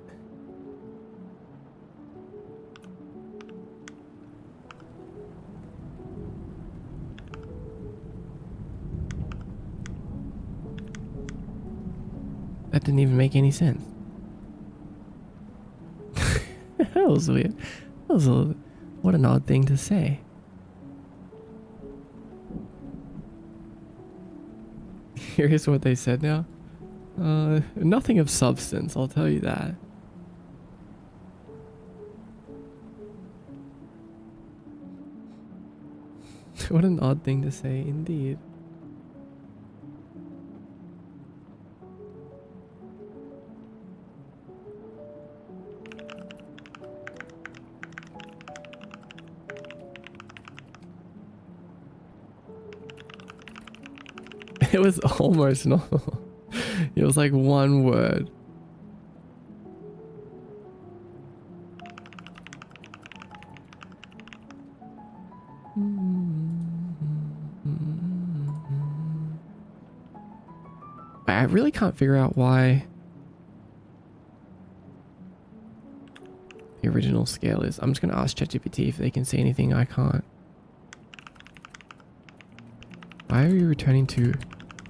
That didn't even make any sense. That was weird. That was what an odd thing to say. Here's what they said now. Nothing of substance, I'll tell you that. What an odd thing to say, indeed. It was almost normal. It was like one word. I really can't figure out why the original scale is. I'm just going to ask ChatGPT if they can see anything I can't. Why are you returning to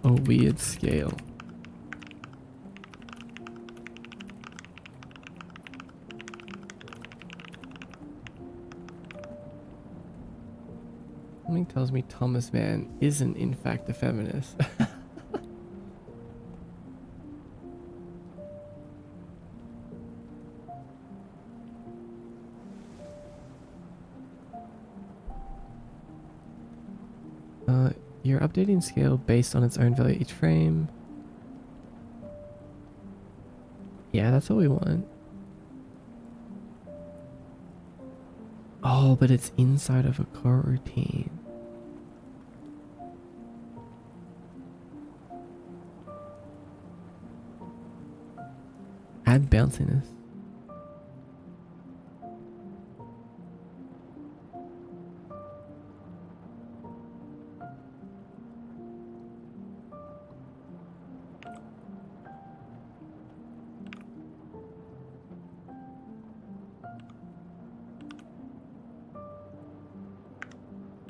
a weird scale? Something tells me Thomas Mann isn't in fact a feminist. You're updating scale based on its own value each frame. Yeah, that's what we want. Oh, but it's inside of a coroutine. Add bounciness.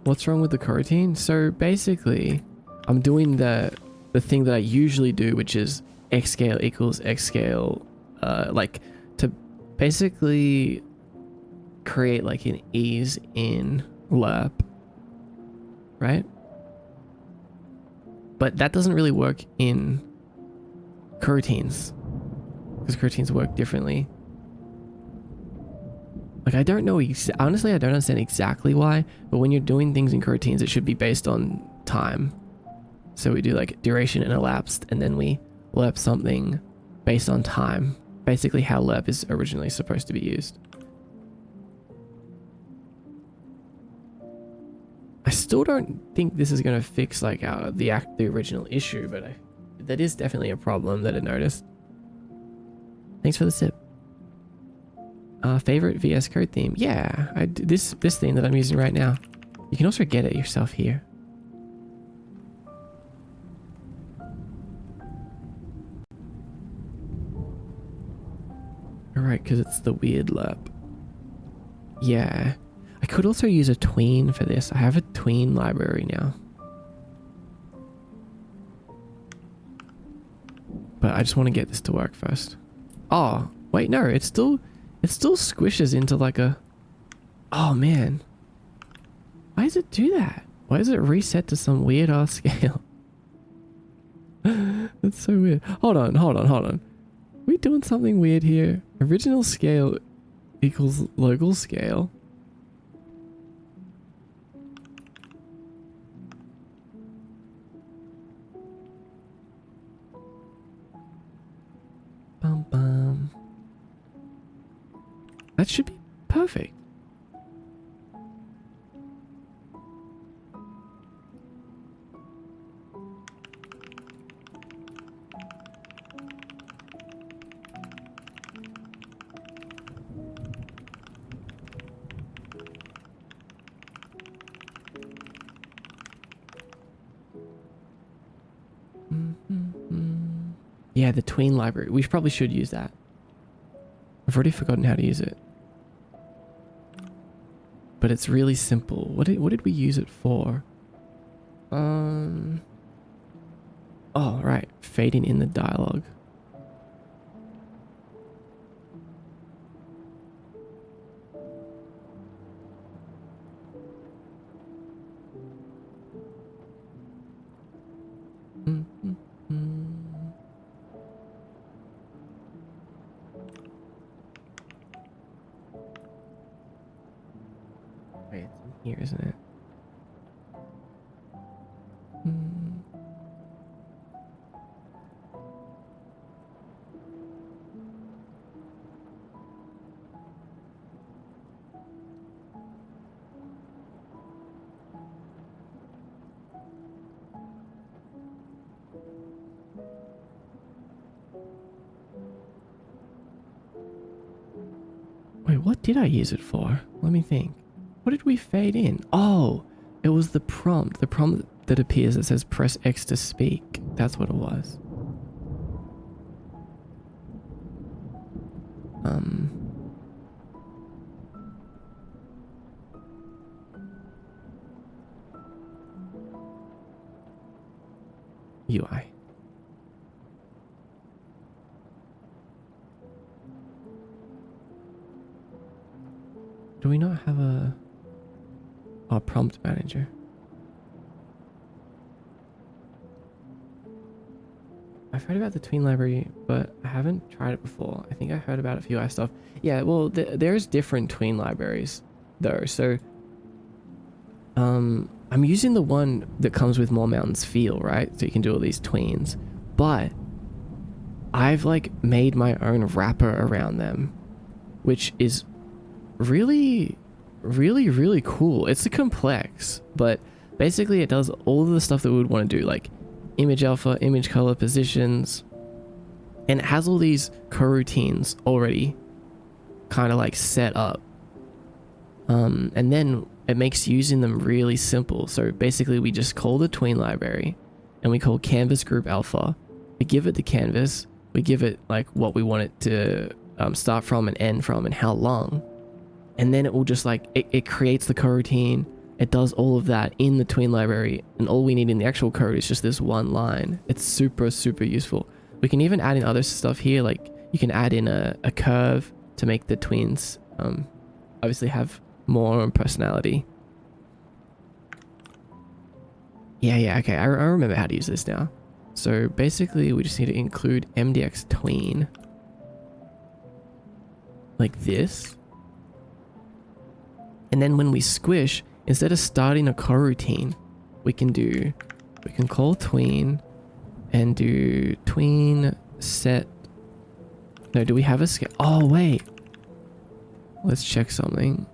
What's wrong with the coroutine? So basically, I'm doing the thing that I usually do, which is x scale equals x scale, like to basically create like an ease in lerp, right? But that doesn't really work in coroutines because coroutines work differently. Like, I don't know, honestly, I don't understand exactly why, but when you're doing things in coroutines, it should be based on time. So we do like duration and elapsed, and then we lerp something based on time. Basically how lerp is originally supposed to be used. I still don't think this is going to fix like the original issue, but that is definitely a problem that I noticed. Thanks for the sip. Favorite VS Code theme? Yeah, this theme that I'm using right now. You can also get it yourself here. Alright, because it's the weird lerp. Yeah. I could also use a tween for this. I have a tween library now. But I just want to get this to work first. Oh, wait, no, it still squishes into like a... Oh, man. Why does it do that? Why does it reset to some weird ass scale? That's so weird. Hold on. Are we doing something weird here? Original scale equals local scale. Bum bum. That should be perfect. Yeah, the tween library. We probably should use that. I've already forgotten how to use it. But it's really simple. What did we use it for? Oh, right. Fading in the dialogue. Wait, it's in here, isn't it? Wait, what did I use it for? Let me think. What did we fade in? Oh, it was the prompt. The prompt that appears that says press X to speak. That's what it was. UI. Do we not have a prompt manager? I've heard about the tween library, but I haven't tried it before. I think I heard about a few stuff. Yeah, well, there's different tween libraries though. So, I'm using the one that comes with More Mountains Feel, right? So you can do all these tweens, but I've like made my own wrapper around them, which is really cool. It's complex, but basically it does all of the stuff that we would want to do, like image alpha, image color, positions, And it has all these coroutines already kind of like set up. And then it makes using them really simple. So basically we just call the tween library and we call canvas group alpha. We give it the canvas. We give it like what we want it to start from and end from and how long. And then it will just like, it creates the coroutine. It does all of that in the tween library. And all we need in the actual code is just this one line. It's super, super useful. We can even add in other stuff here. Like you can add in a curve to make the tweens obviously have more personality. Yeah, okay. I remember how to use this now. So basically we just need to include MDX tween like this. And then when we squish, instead of starting a coroutine, we can call tween and do tween set. No, do we have a scale? Oh, wait. Let's check something.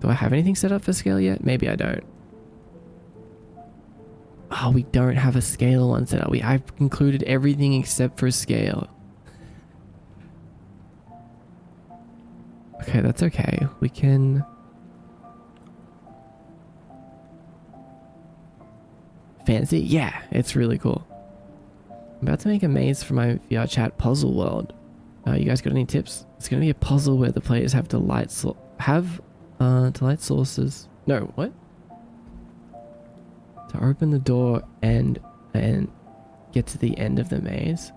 Do I have anything set up for scale yet? Maybe I don't. Oh, we don't have a scale one set up. I've included everything except for scale. Okay, that's okay. We can... Fancy? Yeah, it's really cool. I'm about to make a maze for my VR chat puzzle world. You guys got any tips? It's going to be a puzzle where the players have delight sources. No, what? To open the door and get to the end of the maze.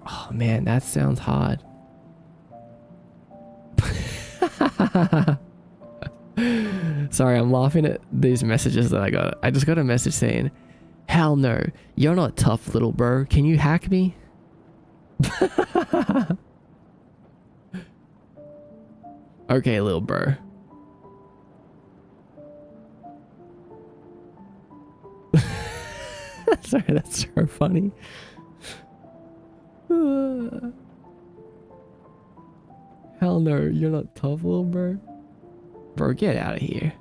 Oh man, that sounds hard. Sorry, I'm laughing at these messages that I got. I just got a message saying, "Hell no, you're not tough, little bro. Can you hack me?" Okay, little bro. Sorry, that's so funny. Hell no, you're not tough, little bro. Bro, get out of here.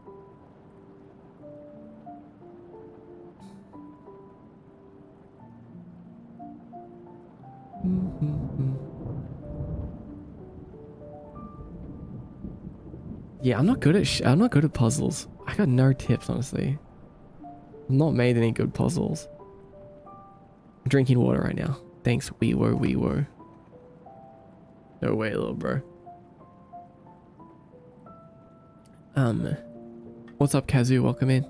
Yeah, I'm not good at puzzles. I got no tips, honestly. I've not made any good puzzles. I'm drinking water right now. Thanks, we were. No way, little bro. What's up, Kazoo? Welcome in.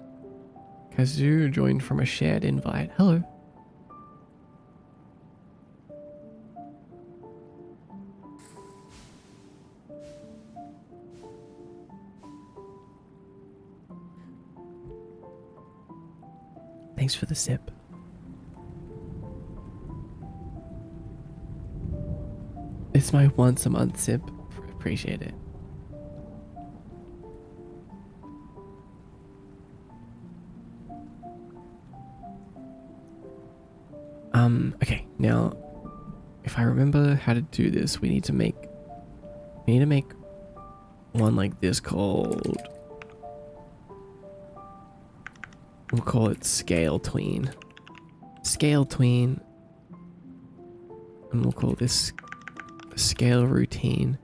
Kazoo joined from a shared invite. Hello. Thanks for the sip. It's my once a month sip. Appreciate it. Okay, now if I remember how to do this, we need to make one like this called, we'll call it scale tween. Scale tween. And we'll call this scale routine.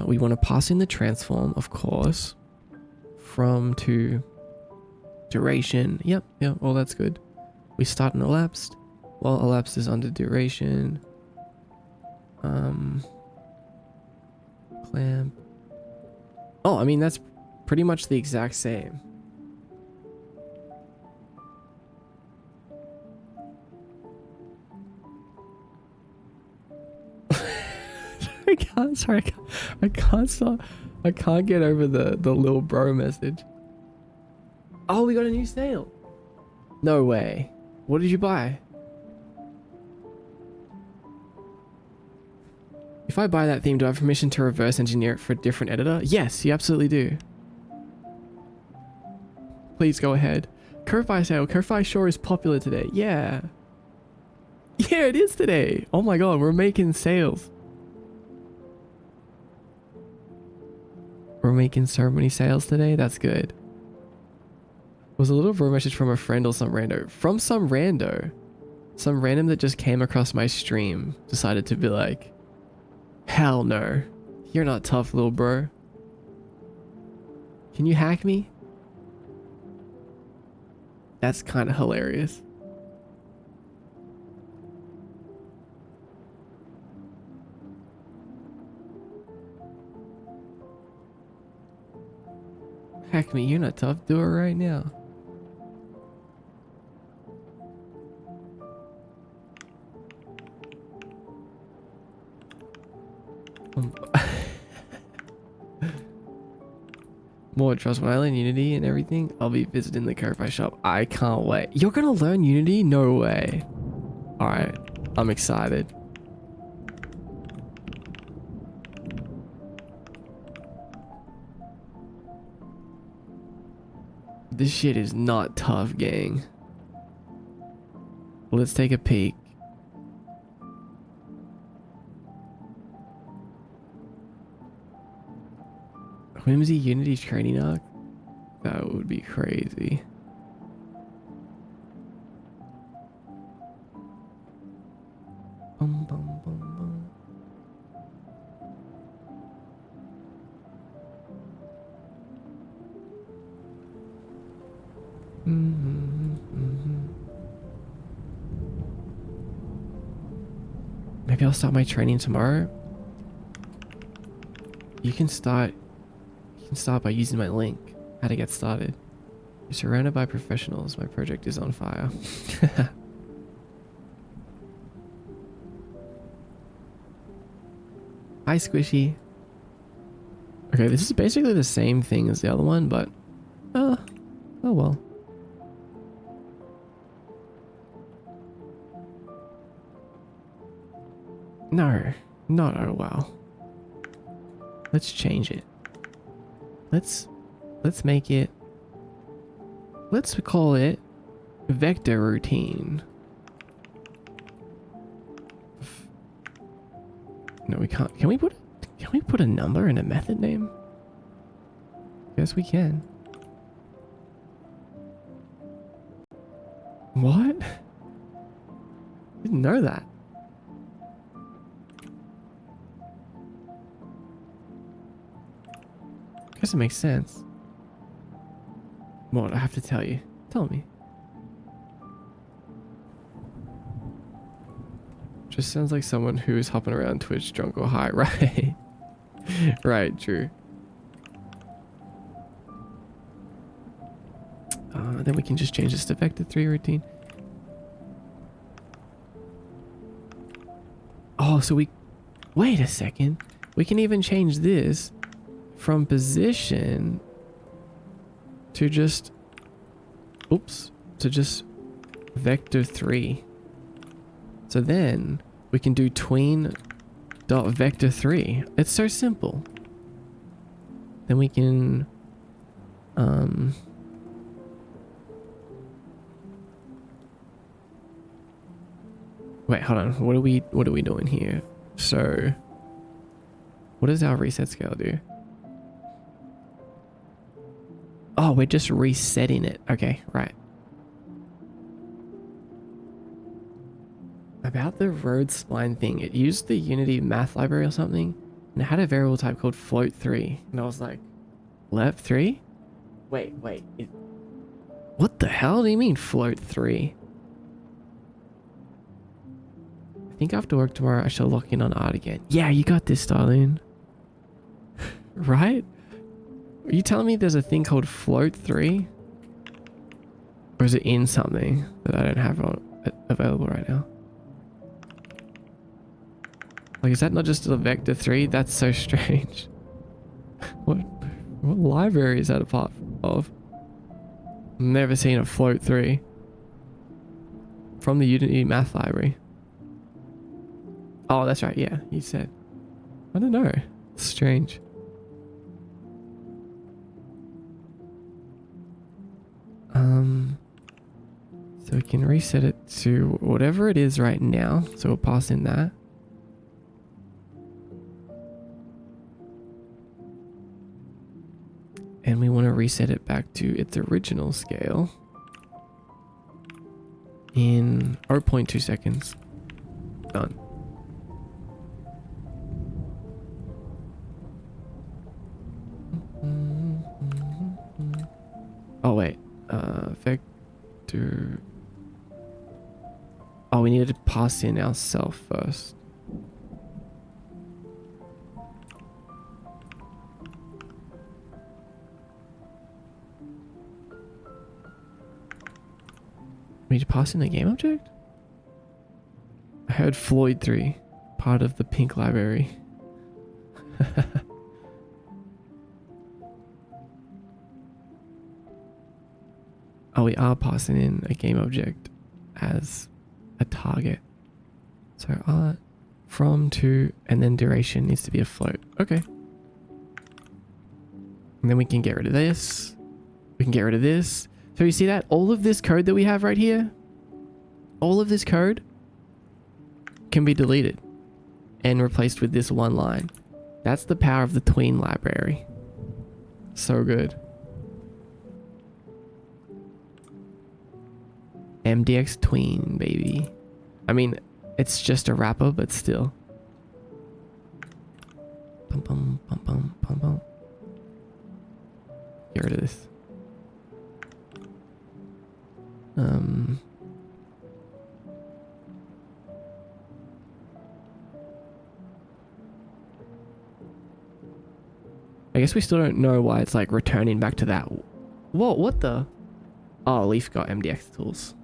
We want to pass in the transform, of course, from to duration. Yep, well, that's good. We start an elapsed. While elapsed is under duration. Clamp. Oh, I mean, that's pretty much the exact same. I can't stop. I can't get over the little bro message. Oh, we got a new sale. No way. What did you buy? If I buy that theme, do I have permission to reverse engineer it for a different editor? Yes, you absolutely do. Please go ahead. Ko-Fi sale. Ko-Fi sure is popular today. Yeah. Yeah, it is today. Oh my god, we're making sales. We're making so many sales today. That's good. Was a little bro message from a friend or some rando? From some rando. Some random that just came across my stream decided to be like, hell no, you're not tough, little bro. Can you hack me? That's kind of hilarious. Hack me, you're not tough. Do it right now. More trust. When I learn Unity and everything, I'll be visiting the Ko-Fi shop. I can't wait. You're gonna learn Unity? No way. Alright, I'm excited. This shit is not tough, gang. Let's take a peek. Whimsy Unity training arc? That would be crazy. Bum, bum, bum, bum. Maybe I'll start my training tomorrow. You can start by using my link. How to get started. You're surrounded by professionals. My project is on fire. Hi, Squishy. Okay, this is basically the same thing as the other one, but oh well. No, not oh well. Let's change it. Let's make it, let's call it vector routine. No, we can't. Can we put a number in a method name? Yes, we can. What? Didn't know that. Guess it makes sense. What? I have to tell you. Tell me. Just sounds like someone who is hopping around Twitch drunk or high, right? Right, true. Then we can just change this to vector 3 routine. Oh, so we... Wait a second. We can even change this from position to just... Oops. To just vector 3. So then we can do tween dot vector 3. It's so simple. Then we can wait, hold on. What are we doing here? So what does our reset scale do? Oh, we're just resetting it. Okay, right. About the road spline thing, it used the Unity math library or something, and it had a variable type called float3, and I was like, lep3? Wait, what the hell do you mean float3? I think after work tomorrow I shall lock in on art again. Yeah, you got this, darling. Right? Are you telling me there's a thing called float3? Or is it in something that I don't have available right now? Like, is that not just a vector 3? That's so strange. What library is that a part of? Never seen a float 3 from the Unity math library. Oh, that's right. Yeah, you said. I don't know. It's strange. So we can reset it to whatever it is right now. So we'll pass in that. And we want to reset it back to its original scale. in 0.2 seconds. Done. Oh wait, vector. Oh, we needed to pass in ourselves first. We need to pass in a game object? I heard Floyd 3, part of the pink library. Oh, we are passing in a game object as a target. So art, from, to, and then duration needs to be a float. Okay. And then we can get rid of this. We can get rid of this. So you see that? All of this code that we have right here, all of this code can be deleted and replaced with this one line. That's the power of the tween library. So good. MDX tween, baby. I mean, it's just a wrapper, but still. Bum, bum, bum, bum, bum, bum. Get rid of this. I guess we still don't know why it's like returning back to that. Whoa, what the? Oh, Leaf got MDX tools.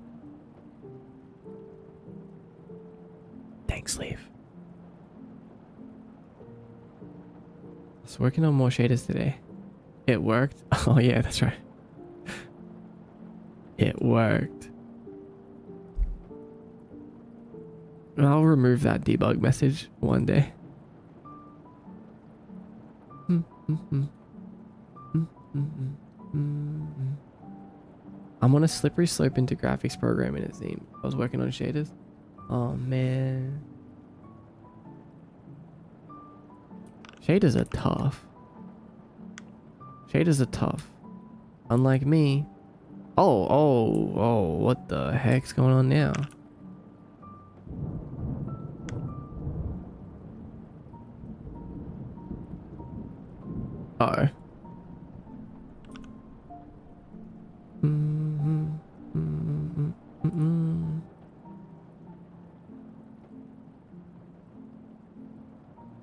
Thanks, Leaf. I was working on more shaders today. It worked. Oh yeah, that's right. It worked. I'll remove that debug message one day. I'm on a slippery slope into graphics programming, it seems. I was working on shaders. Oh man. Shaders are tough. Shaders are tough. Unlike me. Oh, what the heck's going on now? Uh-oh.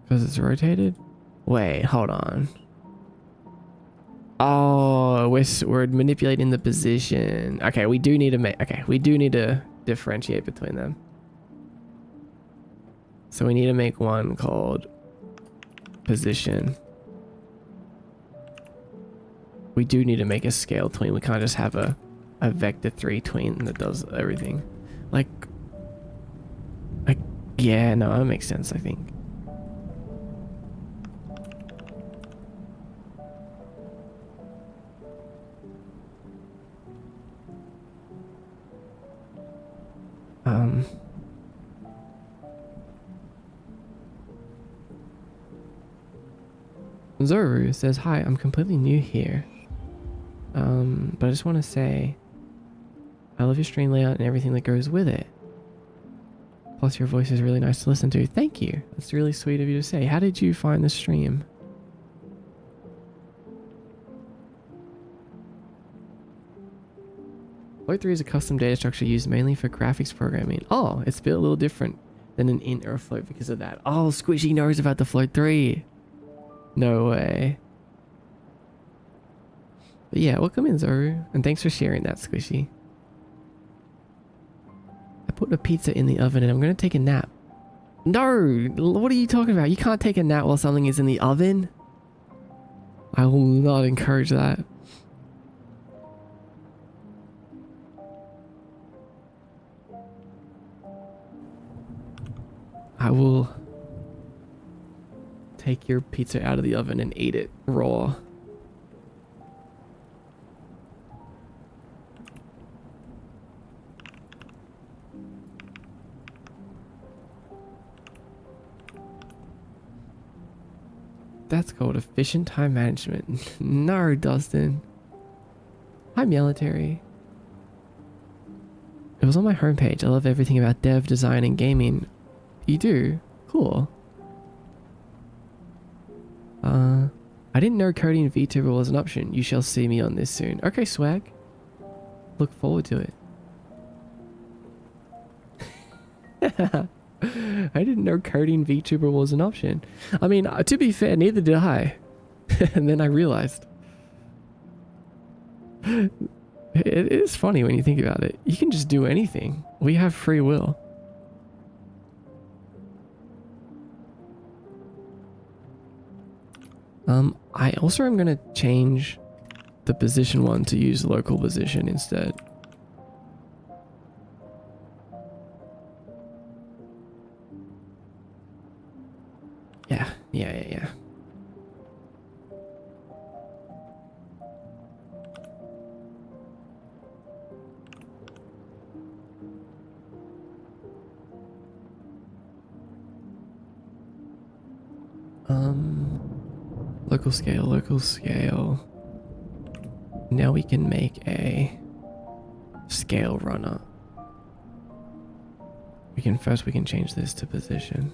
Because it's rotated? Wait, hold on. Oh, we're manipulating the position. Okay, we do need to make... Okay, we do need to differentiate between them. So we need to make one called position. We do need to make a scale tween. We can't just have a vector 3 tween that does everything. Like, yeah, no, that makes sense, I think. Zoru says, hi, I'm completely new here. But I just want to say, I love your stream layout and everything that goes with it. Plus your voice is really nice to listen to. Thank you. That's really sweet of you to say. How did you find the stream? Float 3 is a custom data structure used mainly for graphics programming. Oh, it's built a little different than an int or a float because of that. Oh, Squishy knows about the Float 3. No way. But yeah, welcome in, Zoru. And thanks for sharing that, Squishy. I put a pizza in the oven and I'm going to take a nap. No! What are you talking about? You can't take a nap while something is in the oven. I will not encourage that. I will take your pizza out of the oven and eat it raw. That's called efficient time management. No, Dustin. Hi, military. It was on my homepage. I love everything about dev, design, and gaming. You do? Cool. I didn't know coding in VTuber was an option. You shall see me on this soon. Okay, swag. Look forward to it. I didn't know coding VTuber was an option. I mean, to be fair, neither did I. And then I realized. It is funny when you think about it. You can just do anything. We have free will. I also am going to change the position one to use local position instead. Yeah. Local scale. Now we can make a scale runner. We can change this to position.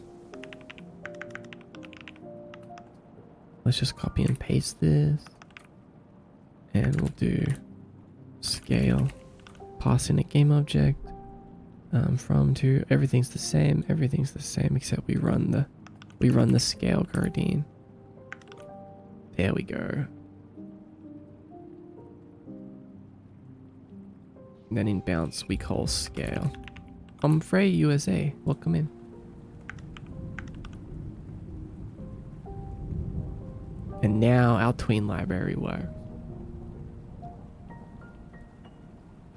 Let's just copy and paste this. And we'll do scale. Pass in a game object. From to everything's the same except we run the scale Gardine. There we go. And then in bounce we call scale. Frey USA, welcome in. And now our tween library works.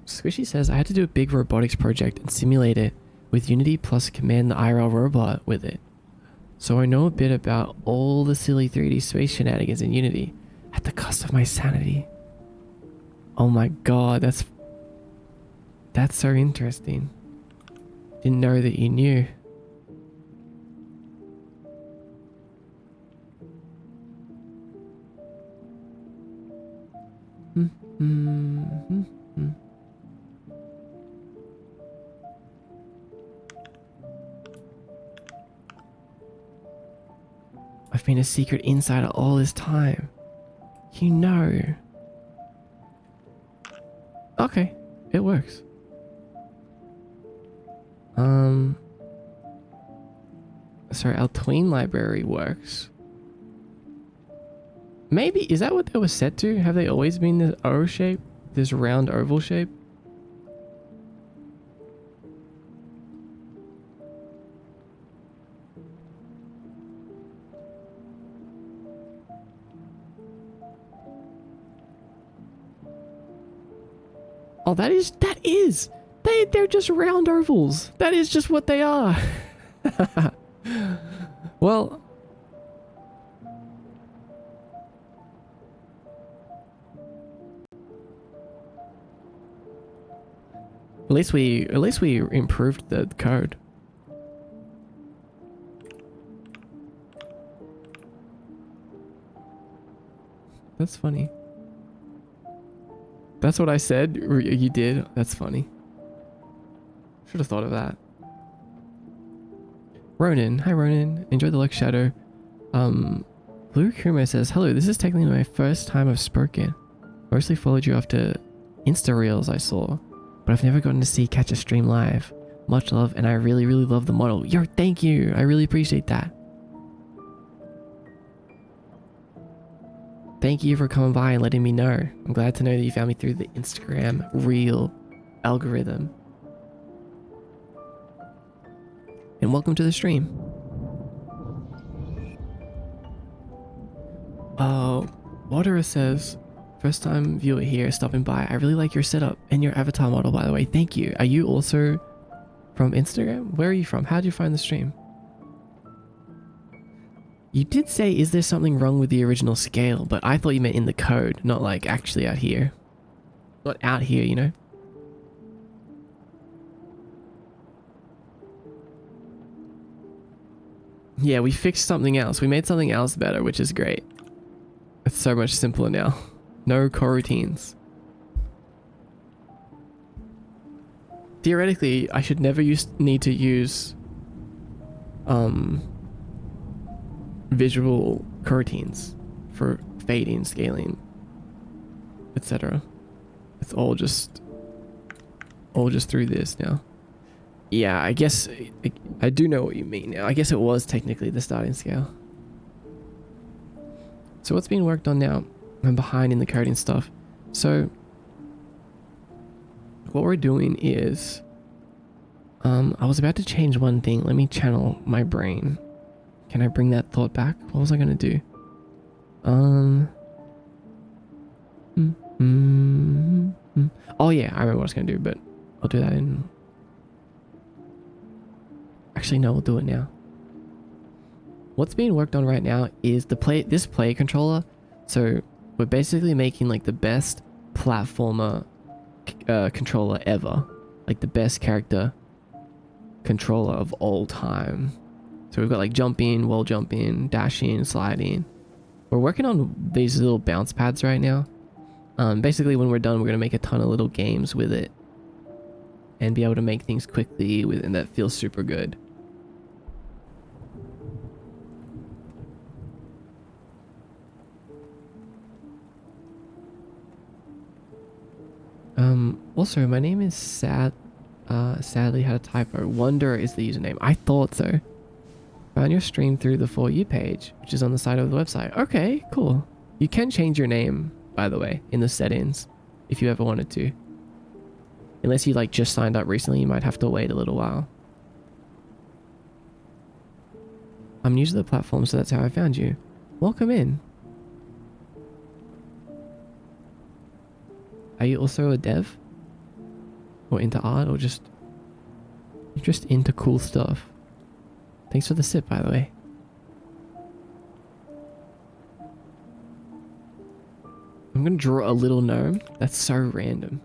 Squishy says, I had to do a big robotics project and simulate it with Unity plus command the IRL robot with it. So I know a bit about all the silly 3D space shenanigans in Unity at the cost of my sanity. Oh my god, that's so interesting. Didn't know that you knew. I've been a secret insider all this time. You know. Okay, it works. Sorry, our tween library works. Maybe, is that what they were set to? Have they always been this O shape? This round oval shape? Oh, that is. They're just round ovals. That is just what they are. Well, at least we improved the code. That's funny. That's what I said. You did. That's funny. Should have thought of that. Ronan. Hi, Ronan. Enjoy the Lux Shadow. Blue Kumo says, hello, this is technically my first time I've spoken. Mostly followed you after Insta Reels I saw, but I've never gotten to catch a stream live. Much love, and I really, really love the model. Yo, thank you. I really appreciate that. Thank you for coming by and letting me know. I'm glad to know that you found me through the Instagram Reel algorithm. And welcome to the stream. Waterer says, first time viewer here stopping by. I really like your setup and your avatar model, by the way. Thank you. Are you also from Instagram? Where are you from? How did you find the stream? You did say, is there something wrong with the original scale? But I thought you meant in the code, not like actually out here. Not out here, you know? Yeah, we fixed something else. We made something else better, which is great. It's so much simpler now. No coroutines. theoretically, I should never need to use visual coroutines for fading, scaling, etc. It's all just through this now. Yeah, I guess I do know what you mean now. I guess it was technically the starting scale. So what's being worked on now? I'm behind in the coding stuff. So what we're doing is, I was about to change one thing. Let me channel my brain. Can I bring that thought back? What was I gonna do? Oh yeah, I remember what I was gonna do, but I'll do that in. Actually, no, we'll do it now. What's being worked on right now is this play controller. So we're basically making like the best platformer controller ever, like the best character controller of all time. So we've got like jump in, wall jump in, dash in, slide in. We're working on these little bounce pads right now. Basically when we're done, we're gonna make a ton of little games with it and be able to make things quickly and that feels super good. Also, my name is sadly had a typo. Wonder is the username. I thought so. Found your stream through the For You page, which is on the side of the website. Okay, cool. You can change your name, by the way, in the settings, if you ever wanted to. Unless you like just signed up recently, you might have to wait a little while. I'm new to the platform, so that's how I found you. Welcome in. Are you also a dev? Or into art, or just into cool stuff? Thanks for the sip, by the way. I'm gonna draw a little gnome. That's so random.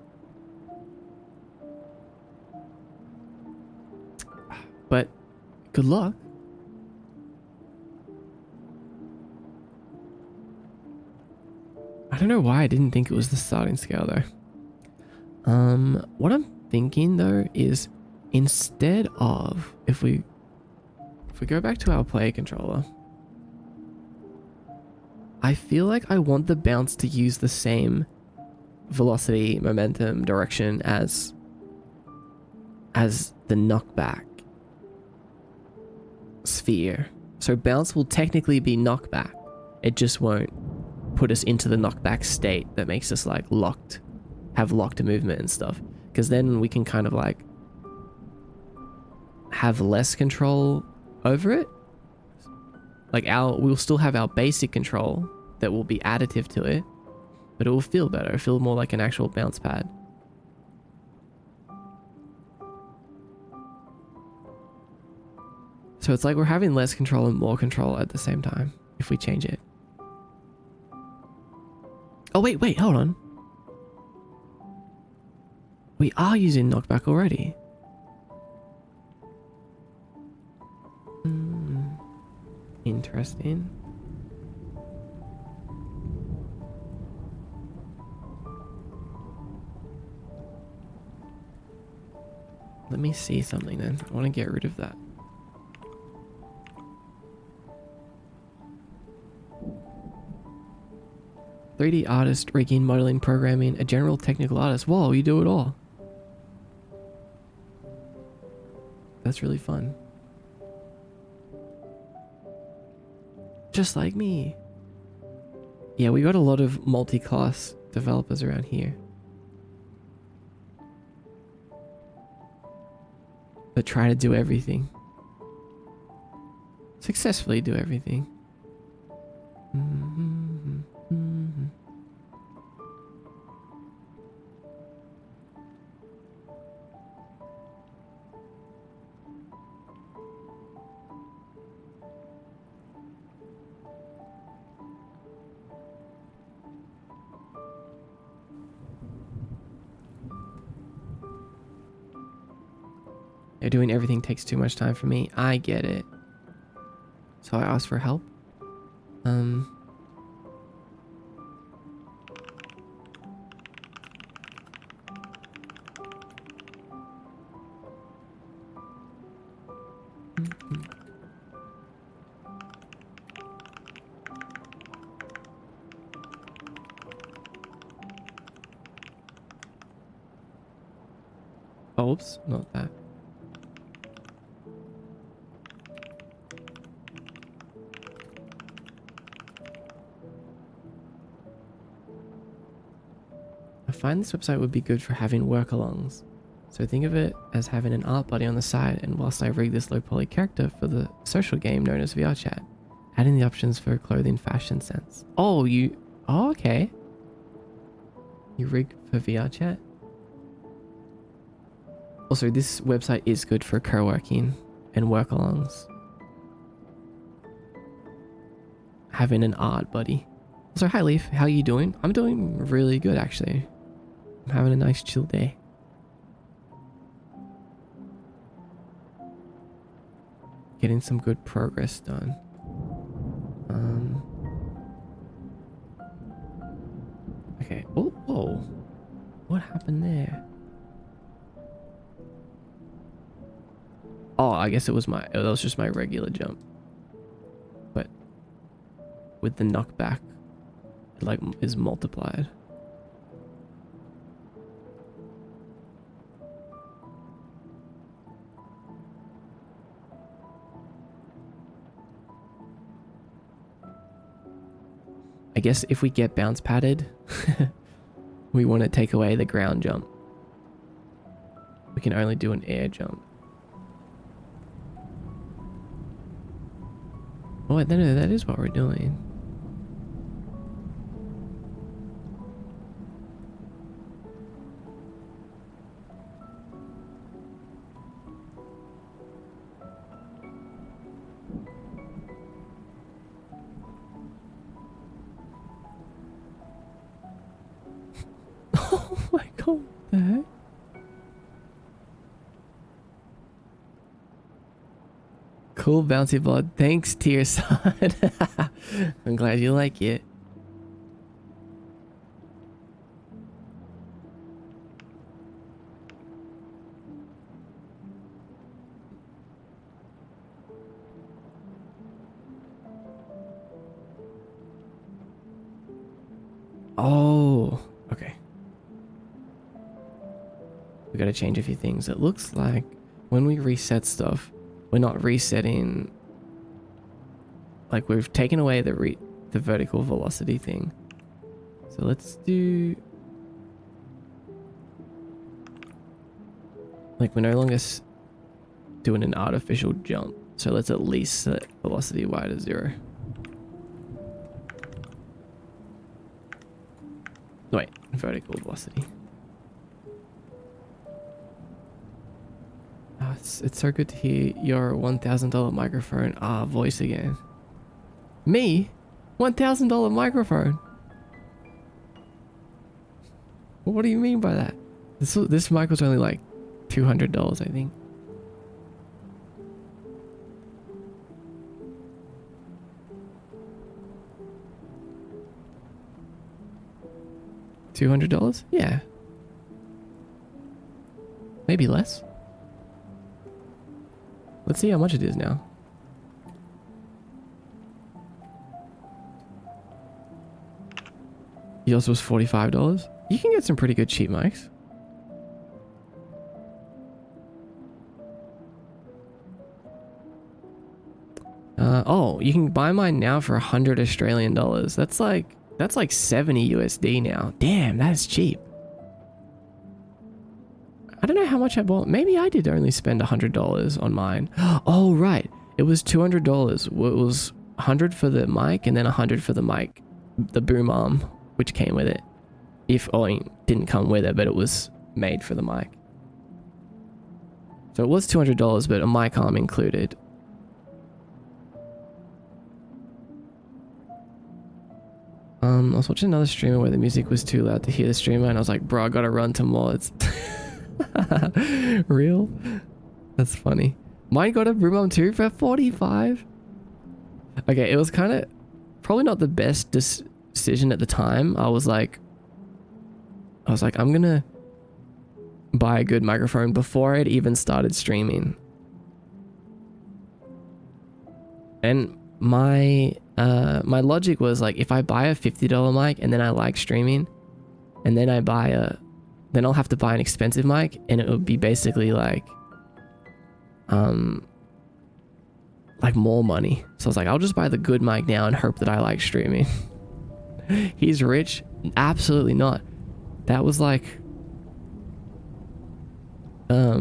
But good luck. I don't know why I didn't think it was the starting scale though. What I'm thinking though is instead of if we go back to our player controller, I feel like I want the bounce to use the same velocity, momentum, direction as the knockback sphere. So bounce will technically be knockback. It just won't put us into the knockback state that makes us like have locked movement and stuff. Because then we can kind of like have less control over it. Like we'll still have our basic control that will be additive to it, but it will feel better. It'll feel more like an actual bounce pad. So it's like we're having less control and more control at the same time if we change it. Oh, wait, hold on. We are using knockback already. Interesting. Let me see something then. I want to get rid of that. "3D artist, rigging, modeling, programming, a general technical artist." Whoa, you do it all. That's really fun. Just like me. Yeah, we got a lot of multi-class developers around here that try to do everything. Successfully do everything. They're doing everything takes too much time for me. I get it. So I asked for help. Oh, oops, not that. I find this website would be good for having work-alongs. So think of it as having an art buddy on the side, and whilst I rig this low poly character for the social game known as VR Chat, adding the options for clothing fashion sense. Oh, oh, okay. You rig for VR Chat? Also, this website is good for co-working and work-alongs. Having an art buddy. So hi Leaf, how are you doing? I'm doing really good actually. I'm having a nice chill day. Getting some good progress done. Okay. Oh, whoa. What happened there? Oh, I guess that was just my regular jump. But with the knockback, it like is multiplied. I guess if we get bounce padded, we want to take away the ground jump. We can only do an air jump. Oh, wait, no, that is what we're doing. Oh my god, what the heck? Cool bouncy blood. Thanks, Tier Son. I'm glad you like it. Oh, okay. We gotta change a few things. It looks like when we reset stuff, we're not resetting. Like we've taken away the vertical velocity thing. So let's do. Like we're no longer doing an artificial jump. So let's at least set velocity y to 0. Wait, vertical velocity. Oh, it's so good to hear your $1,000 microphone voice again. Me? $1,000 microphone? What do you mean by that? This mic was only like $200, I think. $200? Yeah. Maybe less. Let's see how much it is now. Yours was $45. You can get some pretty good cheap mics. Oh, you can buy mine now for 100 Australian dollars. That's like 70 USD now. Damn, that's cheap. I don't know how much I bought. Maybe I did only spend $100 on mine. Oh, right. It was $200. It was 100 for the mic and then 100 for the mic, the boom arm, which came with it. It didn't come with it, but it was made for the mic. So it was $200, but a mic arm included. I was watching another streamer where the music was too loud to hear the streamer, and I was like, bro, I gotta run to mods. Real? That's funny. Mine got a boom arm too for 45. Okay, it was kind of probably not the best decision at the time. I was like, I'm gonna buy a good microphone before I'd even started streaming. And my logic was like, if I buy a $50 mic and then I like streaming, and then I buy then I'll have to buy an expensive mic, and it would be basically like more money. So I was like, I'll just buy the good mic now and hope that I like streaming. He's rich? Absolutely not. That was like I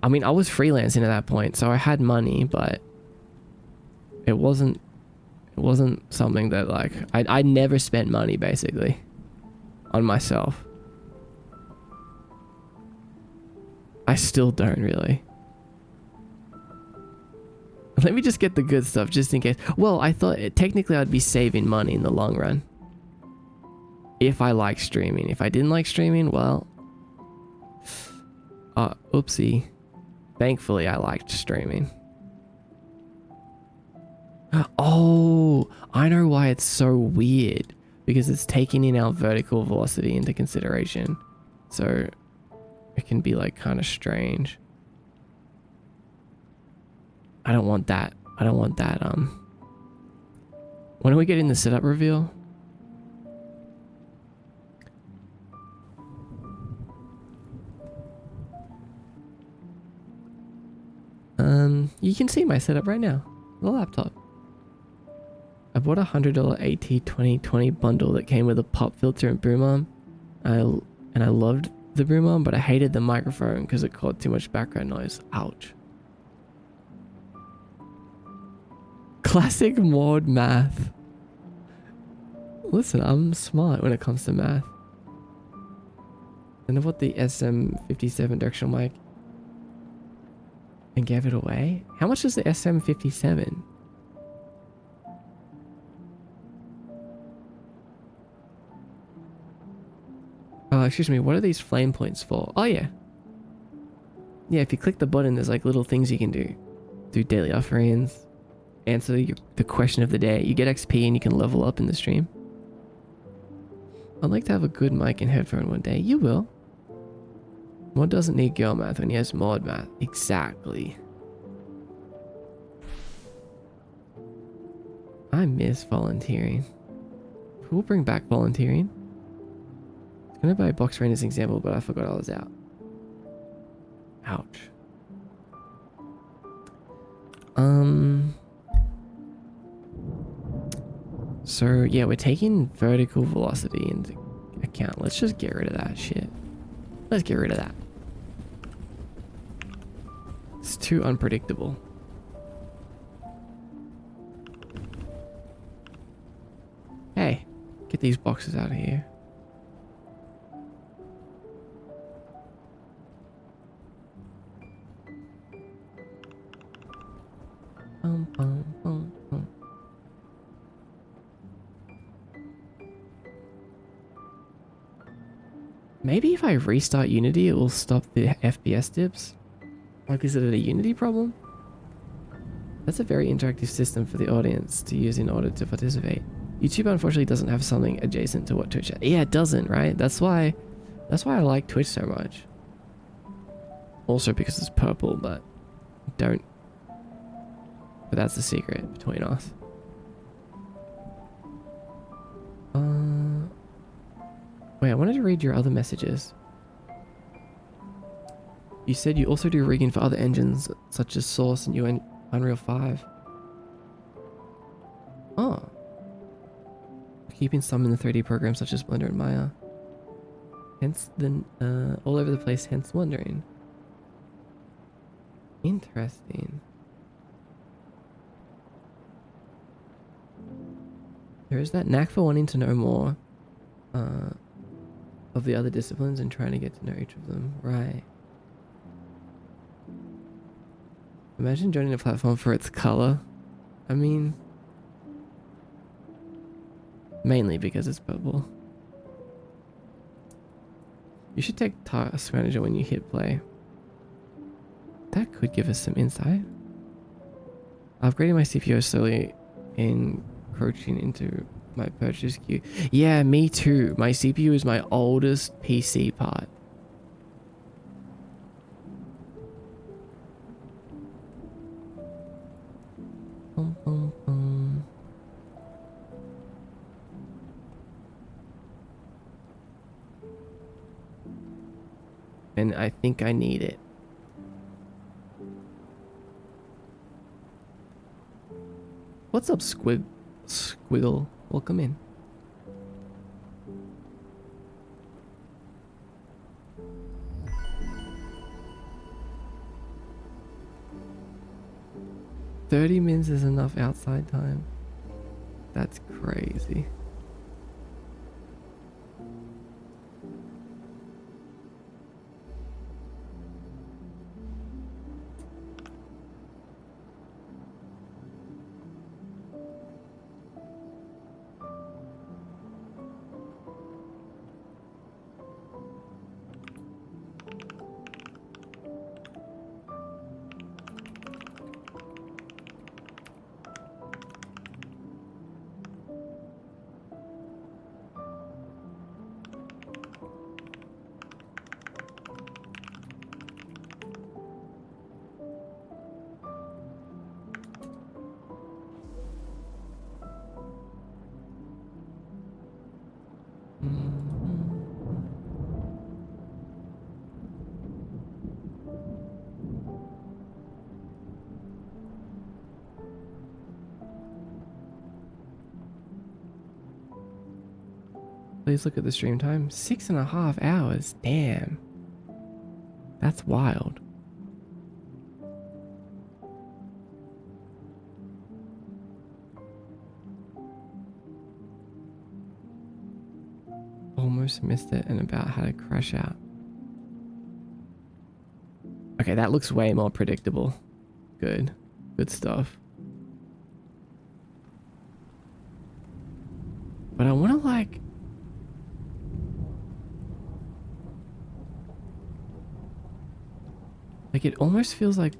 mean, I was freelancing at that point, so I had money, but it wasn't something that like I never spent money basically on myself. I still don't really. Let me just get the good stuff just in case. Well, I thought technically I'd be saving money in the long run if I like streaming. If I didn't like streaming, well, oopsie. Thankfully, I liked streaming. Oh, I know why it's so weird. Because it's taking in our vertical velocity into consideration. So it can be like kind of strange. I don't want that. I don't want that. When are we getting the setup reveal? You can see my setup right now. The laptop. I bought a $100 AT2020 bundle that came with a pop filter and boom arm. And I loved the boom arm, but I hated the microphone because it caused too much background noise. Ouch. Classic mod math. Listen, I'm smart when it comes to math. And I bought the SM57 directional mic and gave it away. How much is the SM57? Oh, excuse me, what are these flame points for? Oh yeah. Yeah, if you click the button, there's like little things you can do. Do daily offerings. Answer the question of the day. You get XP and you can level up in the stream. I'd like to have a good mic and headphone one day. You will. Mod doesn't need girl math when he has mod math. Exactly. I miss volunteering. Who will bring back volunteering? I was gonna buy box rain as an example, but I forgot I was out. Ouch. So yeah, we're taking vertical velocity into account. Let's just get rid of that shit. Let's get rid of that. It's too unpredictable. Hey, get these boxes out of here. Bum, bum, bum, bum. Maybe if I restart Unity, it will stop the FPS dips. Like, is it a Unity problem? That's a very interactive system for the audience to use in order to participate. YouTube unfortunately doesn't have something adjacent to what Twitch has. Yeah, it doesn't, right? That's why I like Twitch so much. Also because it's purple, but that's the secret between us. Wait, I wanted to read your other messages. You said you also do rigging for other engines such as Source and Unreal 5. Oh. Keeping some in the 3D programs such as Blender and Maya. Hence the all over the place, hence wondering. Interesting. There is that knack for wanting to know more of the other disciplines and trying to get to know each of them. Right. Imagine joining a platform for its color. I mean, mainly because it's purple. You should take Task Manager when you hit play. That could give us some insight. Upgrading my CPU is slowly encroaching into my purchase queue. Yeah, me too. My CPU is my oldest PC part. Bum, bum, bum. and I think I need it. What's up, Squiggle? Welcome in. "30 minutes is enough outside time." That's crazy. Please look at the stream time. 6.5 hours. Damn. That's wild. Almost missed it and about had a crash out. Okay, that looks way more predictable. Good. Good stuff. But I want to like... it almost feels like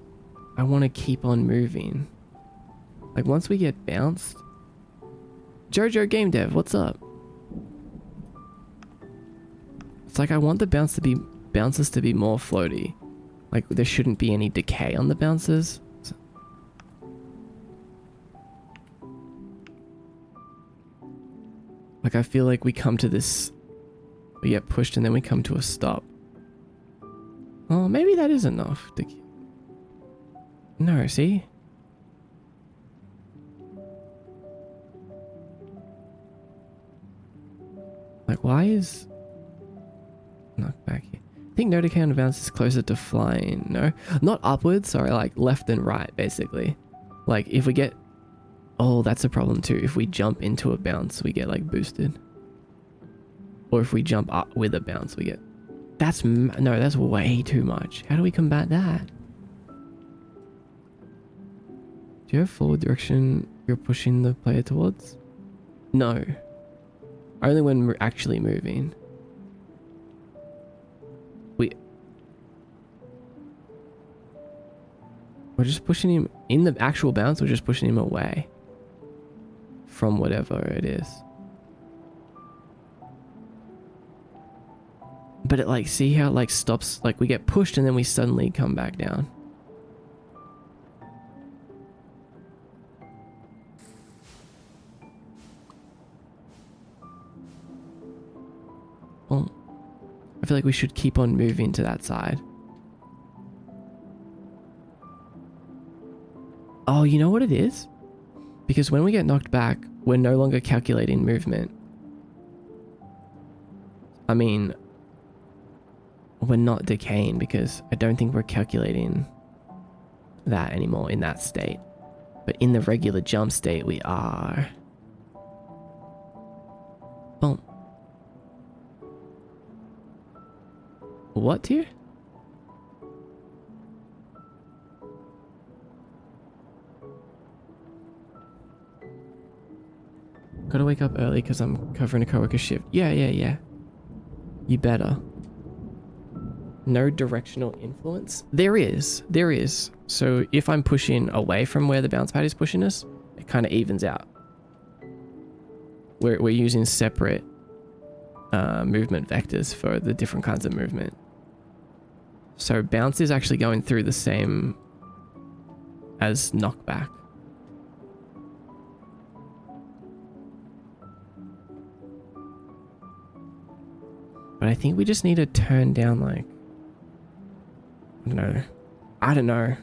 I want to keep on moving. Like once we get bounced... Jojo Game Dev, what's up? It's like I want the bounces to be more floaty. Like there shouldn't be any decay on the bounces. Like I feel like we come to this... we get pushed and then we come to a stop. Oh, maybe that is enough to... No, see? Like, why is... knocked back here? I think no decay on the bounce is closer to flying. No, not upwards. Sorry, like left and right, basically. Like, if we get... oh, that's a problem too. If we jump into a bounce, we get, like, boosted. Or if we jump up with a bounce, we get... That's... no, that's way too much. How do we combat that? Do you have forward direction you're pushing the player towards? No. Only when we're actually moving. We're just pushing him... in the actual bounce, we're just pushing him away from whatever it is. But it, like, see how it, like, stops? Like, we get pushed and then we suddenly come back down. Well, I feel like we should keep on moving to that side. Oh, you know what it is? Because when we get knocked back, we're no longer calculating movement. I mean... we're not decaying because I don't think we're calculating that anymore in that state. But in the regular jump state, we are. Boom. What tier? Gotta wake up early because I'm covering a coworker shift. Yeah. You better. No directional influence? There is. So if I'm pushing away from where the bounce pad is pushing us, it kind of evens out. We're using separate movement vectors for the different kinds of movement. So bounce is actually going through the same as knockback. But I think we just need to turn down, like... I don't know. I don't know.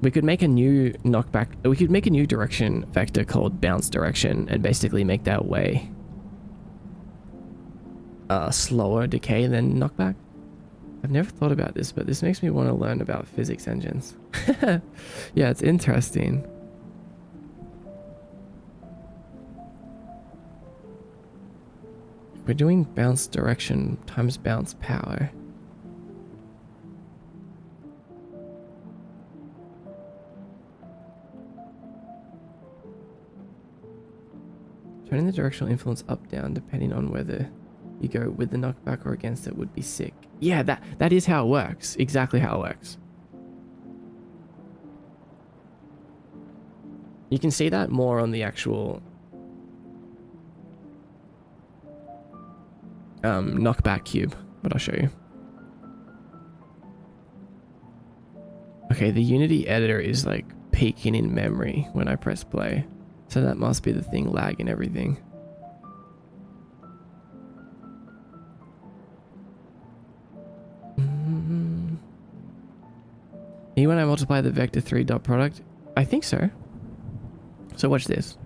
We could make a new knockback. We could make a new direction vector called bounce direction and basically make that way slower decay than knockback. I've never thought about this, but this makes me want to learn about physics engines. Yeah, it's interesting. We're doing bounce direction times bounce power. Turning the directional influence up down depending on whether you go with the knockback or against it would be sick. Yeah, that is how it works. Exactly how it works. You can see that more on the actual knockback cube, but I'll show you. Okay, the Unity editor is like peaking in memory when I press play. So that must be the thing lagging everything. You when I multiply the vector 3 dot product? I think so. So watch this.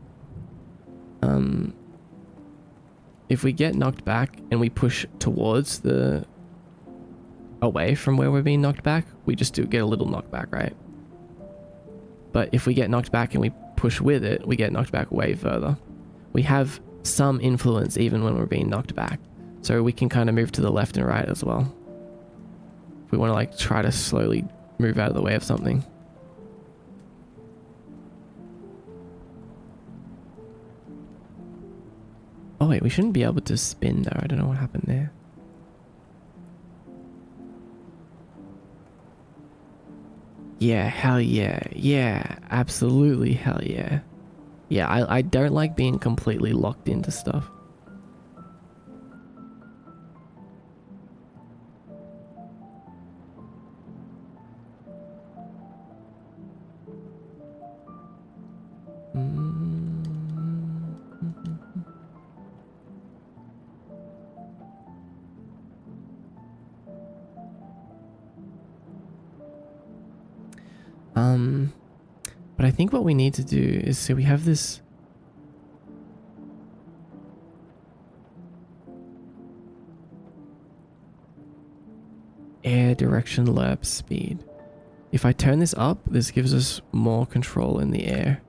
If we get knocked back and we push towards the away from where we're being knocked back, we just do get a little knockback, right? But if we get knocked back and we push with it, we get knocked back way further. We have some influence even when we're being knocked back. So we can kind of move to the left and right as well. If we want to like try to slowly move out of the way of something. Oh wait, we shouldn't be able to spin though. I don't know what happened there. Yeah, hell yeah. Yeah, absolutely hell yeah. Yeah, I don't like being completely locked into stuff. But I think what we need to do is, so we have this air direction lerp speed. If I turn this up, this gives us more control in the air.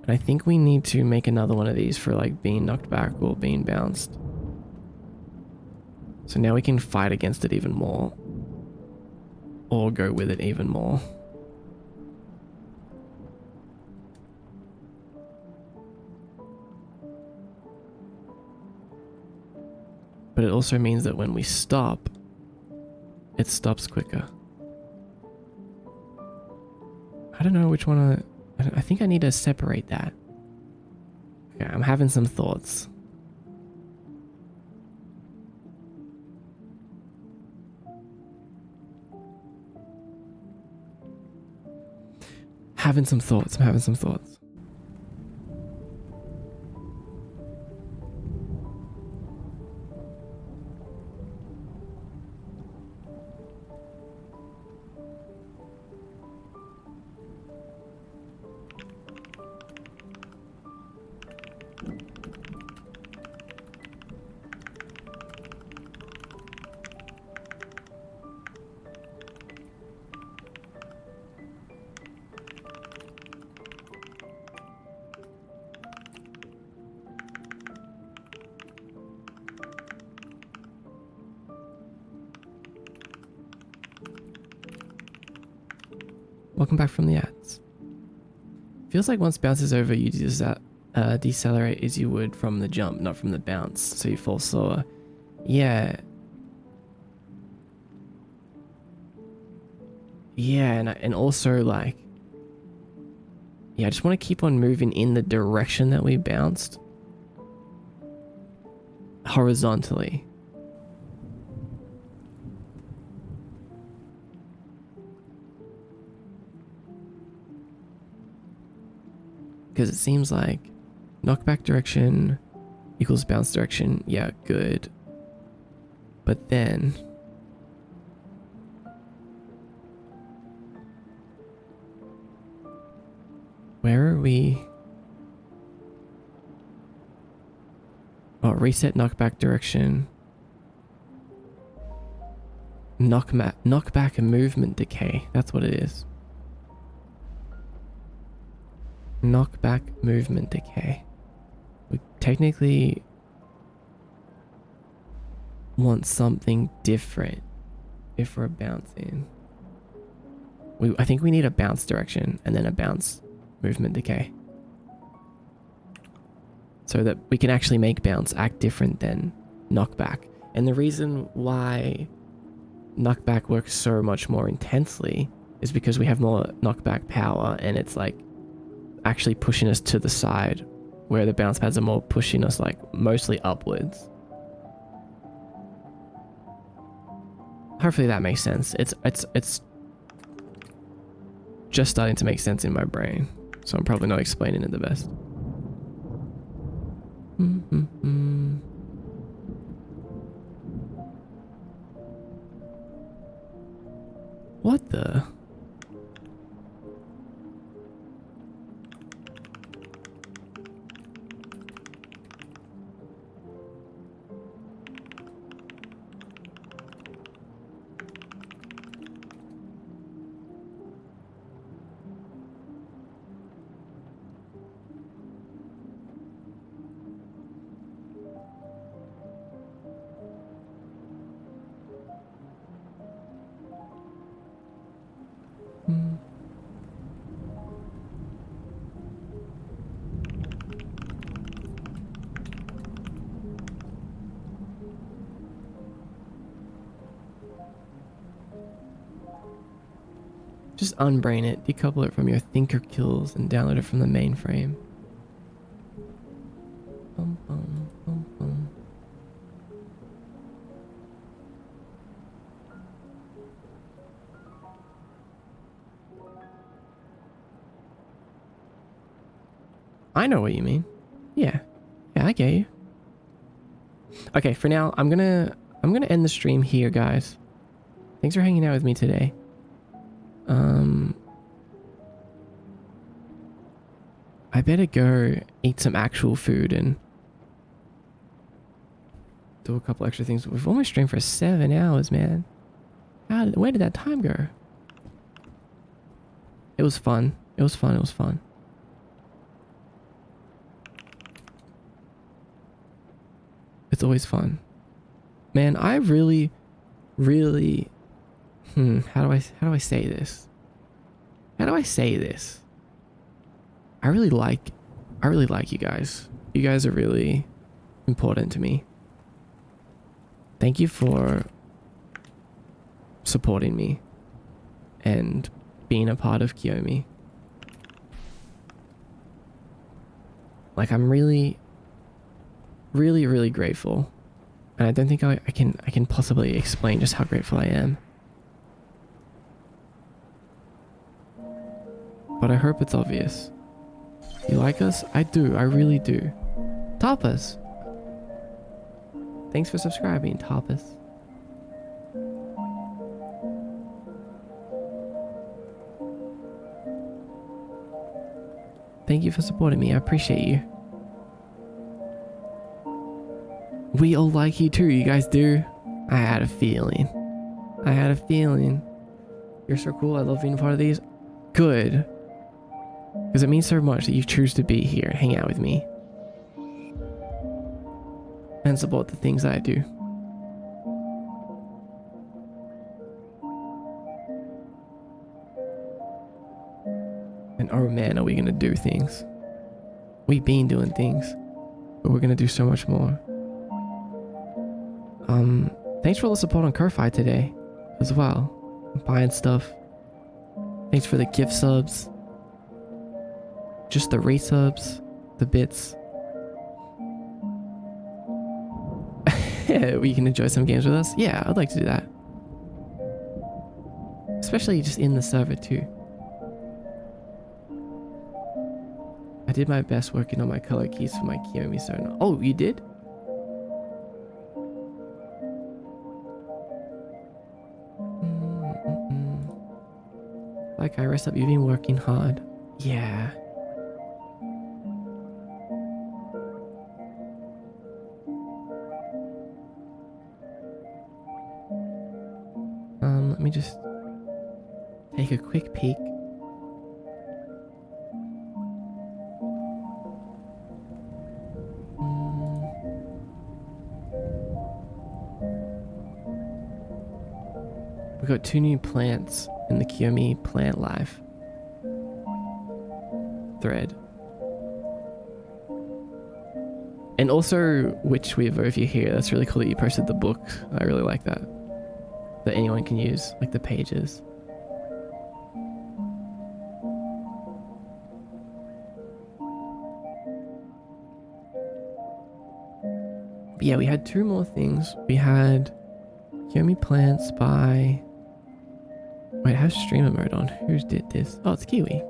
And I think we need to make another one of these for like being knocked back or being bounced. So now we can fight against it even more. Or go with it even more. But it also means that when we stop, it stops quicker. I don't know which one I think I need to separate that. Okay, I'm having some thoughts. I'm having some thoughts. Welcome back from the ads. Feels like once bounce is over, you decelerate as you would from the jump, not from the bounce, so you fall slower. Yeah. Yeah, and also like, yeah, I just want to keep on moving in the direction that we bounced. Horizontally. Because it seems like knockback direction equals bounce direction. Yeah, good. But then where are we? Oh, reset knockback direction. Knockback and movement decay. That's what it is. Knockback movement decay. We technically want something different if we're bouncing. I think we need a bounce direction and then a bounce movement decay, so that we can actually make bounce act different than knockback. And the reason why knockback works so much more intensely is because we have more knockback power, and it's like actually pushing us to the side, where the bounce pads are more pushing us like mostly upwards. Hopefully that makes sense. It's just starting to make sense in my brain, so I'm probably not explaining it the best. What the? Just unbrain it, decouple it from your thinker kills, and download it from the mainframe. Bum, bum, bum, bum. I know what you mean. Yeah, I get you. Okay, for now, I'm gonna end the stream here, guys. Thanks for hanging out with me today. I better go eat some actual food and do a couple extra things. We've only streamed for 7 hours, man. Where did that time go? It was fun. It was fun. It was fun. It's always fun. Man, I really how do I say this? How do I say this? I really like you guys. You guys are really important to me. Thank you for supporting me and being a part of Kiyomi. Like, I'm really grateful. And I don't think I can possibly explain just how grateful I am. But I hope it's obvious. You like us? I do. I really do. Tapas. Thanks for subscribing, Tapas. Thank you for supporting me. I appreciate you. We all like you too. You guys do. I had a feeling. You're so cool. I love being a part of these. Good. Because it means so much that you choose to be here, hang out with me, and support the things that I do. And oh man, are we gonna do things. We've been doing things, but we're gonna do so much more. Thanks for all the support on Ko-Fi today as well. Buying stuff. Thanks for the gift subs. Just the resubs, the bits. We can enjoy some games with us. Yeah, I'd like to do that. Especially just in the server too. I did my best working on my color keys for my Kiyomi Sona. Oh, you did? can I rest up? You've been working hard. Yeah. Let me just take a quick peek. We got 2 new plants in the Kiyomi plant life thread. And also, Witch Weaver, if you're here, that's really cool that you posted the book. I really like that. That anyone can use, like the pages. But yeah, we had 2 more things. We had Kiyomi plants by... Wait, I have streamer mode on. Who did this? Oh, it's Kiwi.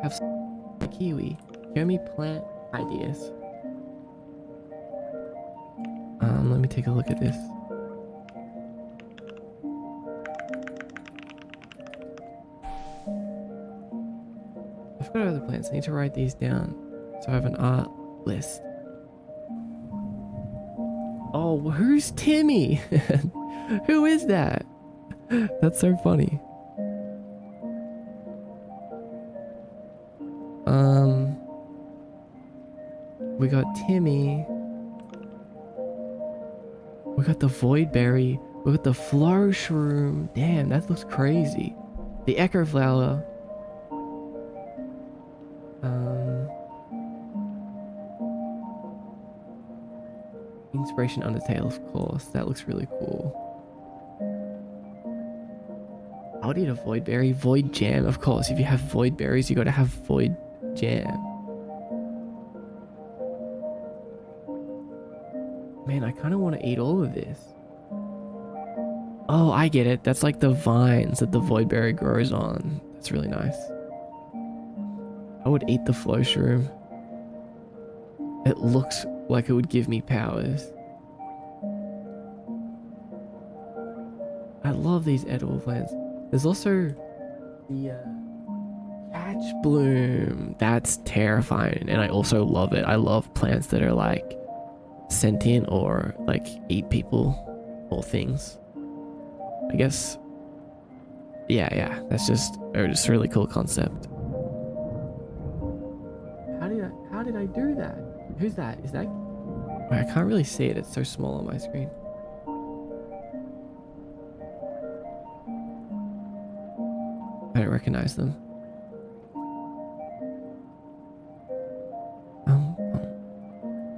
Have Kiwi. Kiyomi plant ideas. Let me take a look at this. I've got other plants. I need to write these down so I have an art list. Oh, who's Timmy? Who is that? That's so funny. We got Timmy. We got the Voidberry. We got the Flow Shroom. Damn, that looks crazy. The Echo Flower. Inspiration Undertale, of course. That looks really cool. I would eat a Void Berry. Void Jam, of course. If you have Void Berries, you gotta have Void Jam. Man, I kind of want to eat all of this. Oh, I get it. That's like the vines that the Void Berry grows on. That's really nice. I would eat the Flow Shroom. It looks like it would give me powers. I love these edible plants. There's also the Catch Bloom. That's terrifying, and I also love it. I love plants that are like sentient or like eat people or things. I guess. Yeah. That's just a really cool concept. How did I do that? Who's that? Is that? Wait, I can't really see it. It's so small on my screen. I don't recognize them.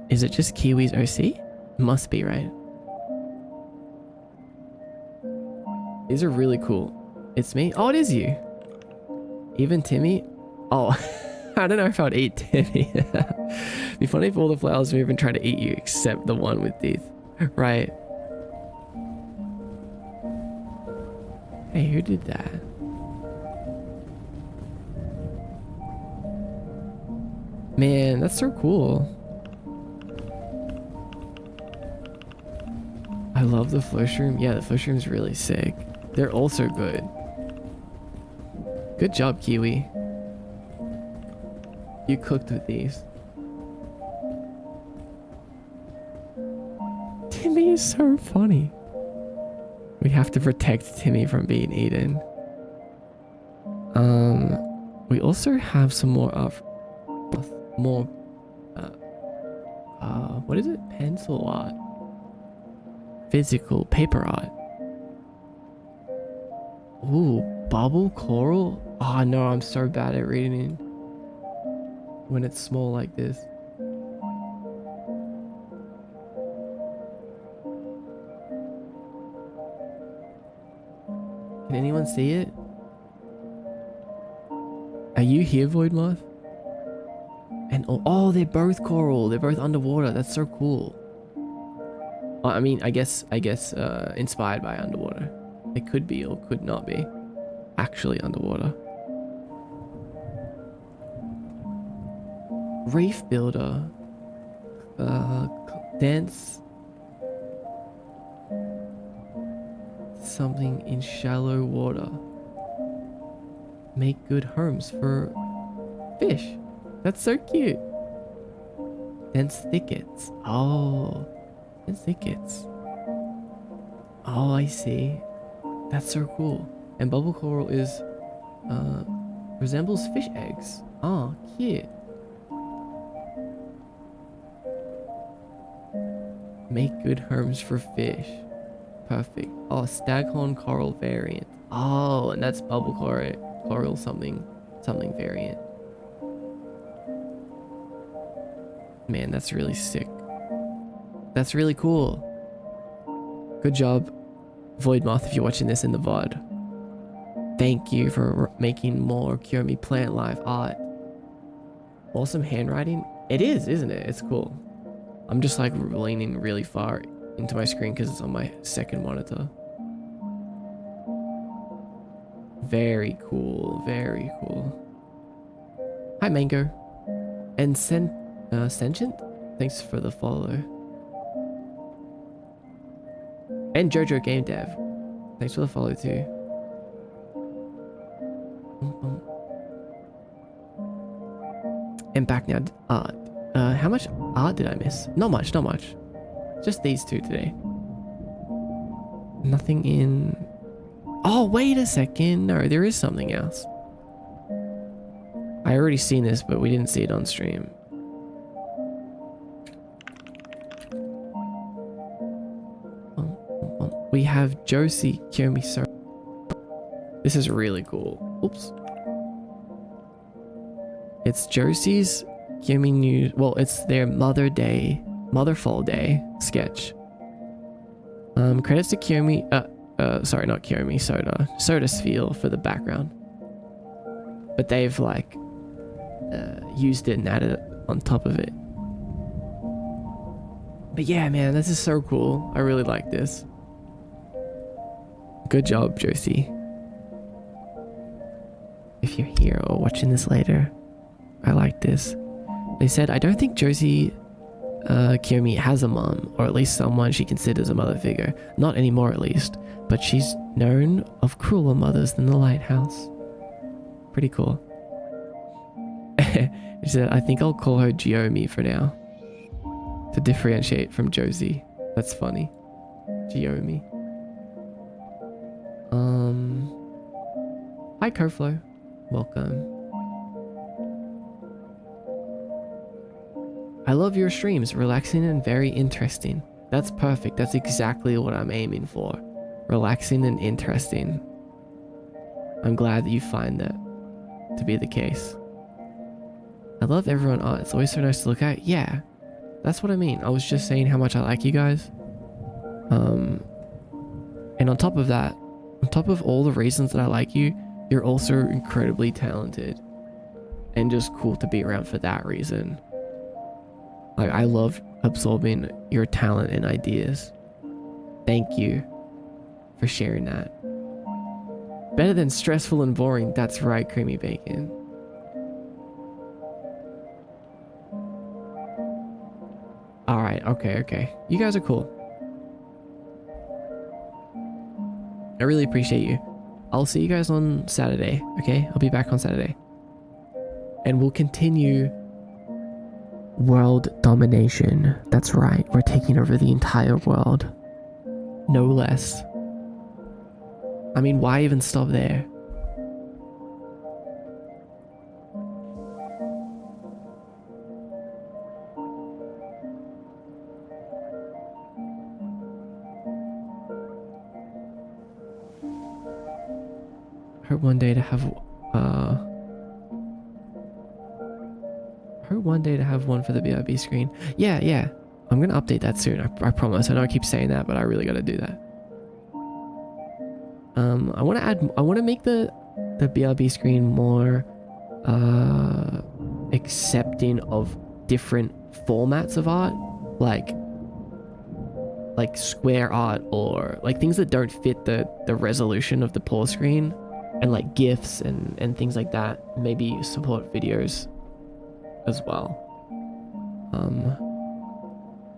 Is it just Kiwi's OC? Must be, right? These are really cool. It's me? Oh, it is you. Even Timmy? Oh, I don't know if I'd eat Timmy. Be funny if all the flowers were even trying to eat you except the one with teeth. Right. Hey, who did that? Man, that's so cool. I love the Flow Shroom. Yeah, the Flow Shroom's really sick. They're also good. Good job, Kiwi. You cooked with these. Timmy is so funny. We have to protect Timmy from being eaten. We also have some more what is it? Pencil art. Physical paper art. Ooh, bubble coral? Oh no, I'm so bad at reading when it's small like this. Can anyone see it? Are you here, Void Moth? And oh, they're both coral. They're both underwater. That's so cool. I mean, I guess inspired by underwater. It could be or could not be actually underwater. Reef Builder. Dance. something in shallow water. Make good homes for fish. That's so cute. Dense thickets. Oh, dense thickets. Oh, I see. That's so cool. And bubble coral is, resembles fish eggs. Oh, cute. Make good homes for fish. Perfect. Oh, staghorn coral variant. Oh, and that's bubble coral something variant. Man, that's really sick. That's really cool. Good job, Voidmoth, if you're watching this in the VOD. Thank you for making more Cure Me Plant Life art. Awesome handwriting. It is, isn't it? It's cool. I'm just like leaning really far into my screen because it's on my second monitor. Very cool, very cool. Hi, Mango. And Sentient, thanks for the follow. And Jojo Game Dev, thanks for the follow too. And back now. How much art did I miss? Not much, not much. Just these two today. Nothing in... Oh, wait a second. No, there is something else. I already seen this, but we didn't see it on stream. We have Josie Kyomi so. This is really cool. Oops. It's Josie's Kyomi News. Well, it's their Motherfall Day sketch. Credits to Kyomi. Sorry, not Kyomi. Sodasphere for the background. But they've like used it and added it on top of it. But yeah, man, this is so cool. I really like this. Good job, Josie. If you're here or watching this later, I like this. They said, I don't think Josie Kyomi has a mom, or at least someone she considers a mother figure. Not anymore, at least. But she's known of crueler mothers than the lighthouse. Pretty cool. She said, I think I'll call her Giomi for now. To differentiate from Josie. That's funny. Giomi. Hi, Coflo. Welcome. I love your streams, relaxing and very interesting. That's perfect. That's exactly what I'm aiming for. Relaxing and interesting. I'm glad that you find that to be the case. I love everyone art. It's always so nice to look at. Yeah, that's what I mean. I was just saying how much I like you guys. And on top of that, on top of all the reasons that I like you, you're also incredibly talented and just cool to be around for that reason. Like, I love absorbing your talent and ideas. Thank you for sharing that. Better than stressful and boring. That's right, Creamy Bacon. Alright, okay. You guys are cool. I really appreciate you. I'll see you guys on Saturday, okay? I'll be back on Saturday. And we'll continue world domination. That's right, we're taking over the entire world. No less. I mean, why even stop there? Hope one day to have one for the BRB screen. Yeah. I'm gonna update that soon. I promise. I know I keep saying that, but I really gotta do that. I want to make the BRB screen more accepting of different formats of art, like square art, or like things that don't fit the resolution of the pause screen, and like GIFs and things like that. Maybe support videos as well.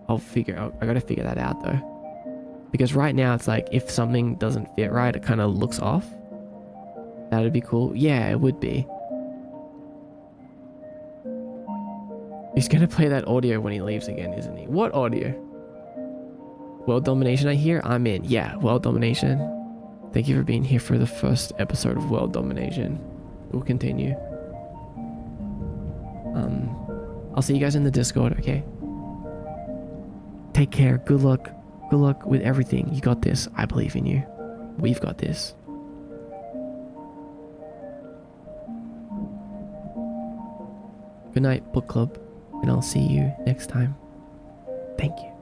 I gotta figure that out though. Because right now it's like if something doesn't fit right, it kind of looks off. That'd be cool. Yeah, it would be. He's gonna play that audio when he leaves again, isn't he? What audio? World Domination, I hear? I'm in. Yeah, World Domination. Thank you for being here for the first episode of World Domination. We'll continue. I'll see you guys in the Discord, okay? Take care. Good luck. Good luck with everything. You got this. I believe in you. We've got this. Good night, book club. And I'll see you next time. Thank you.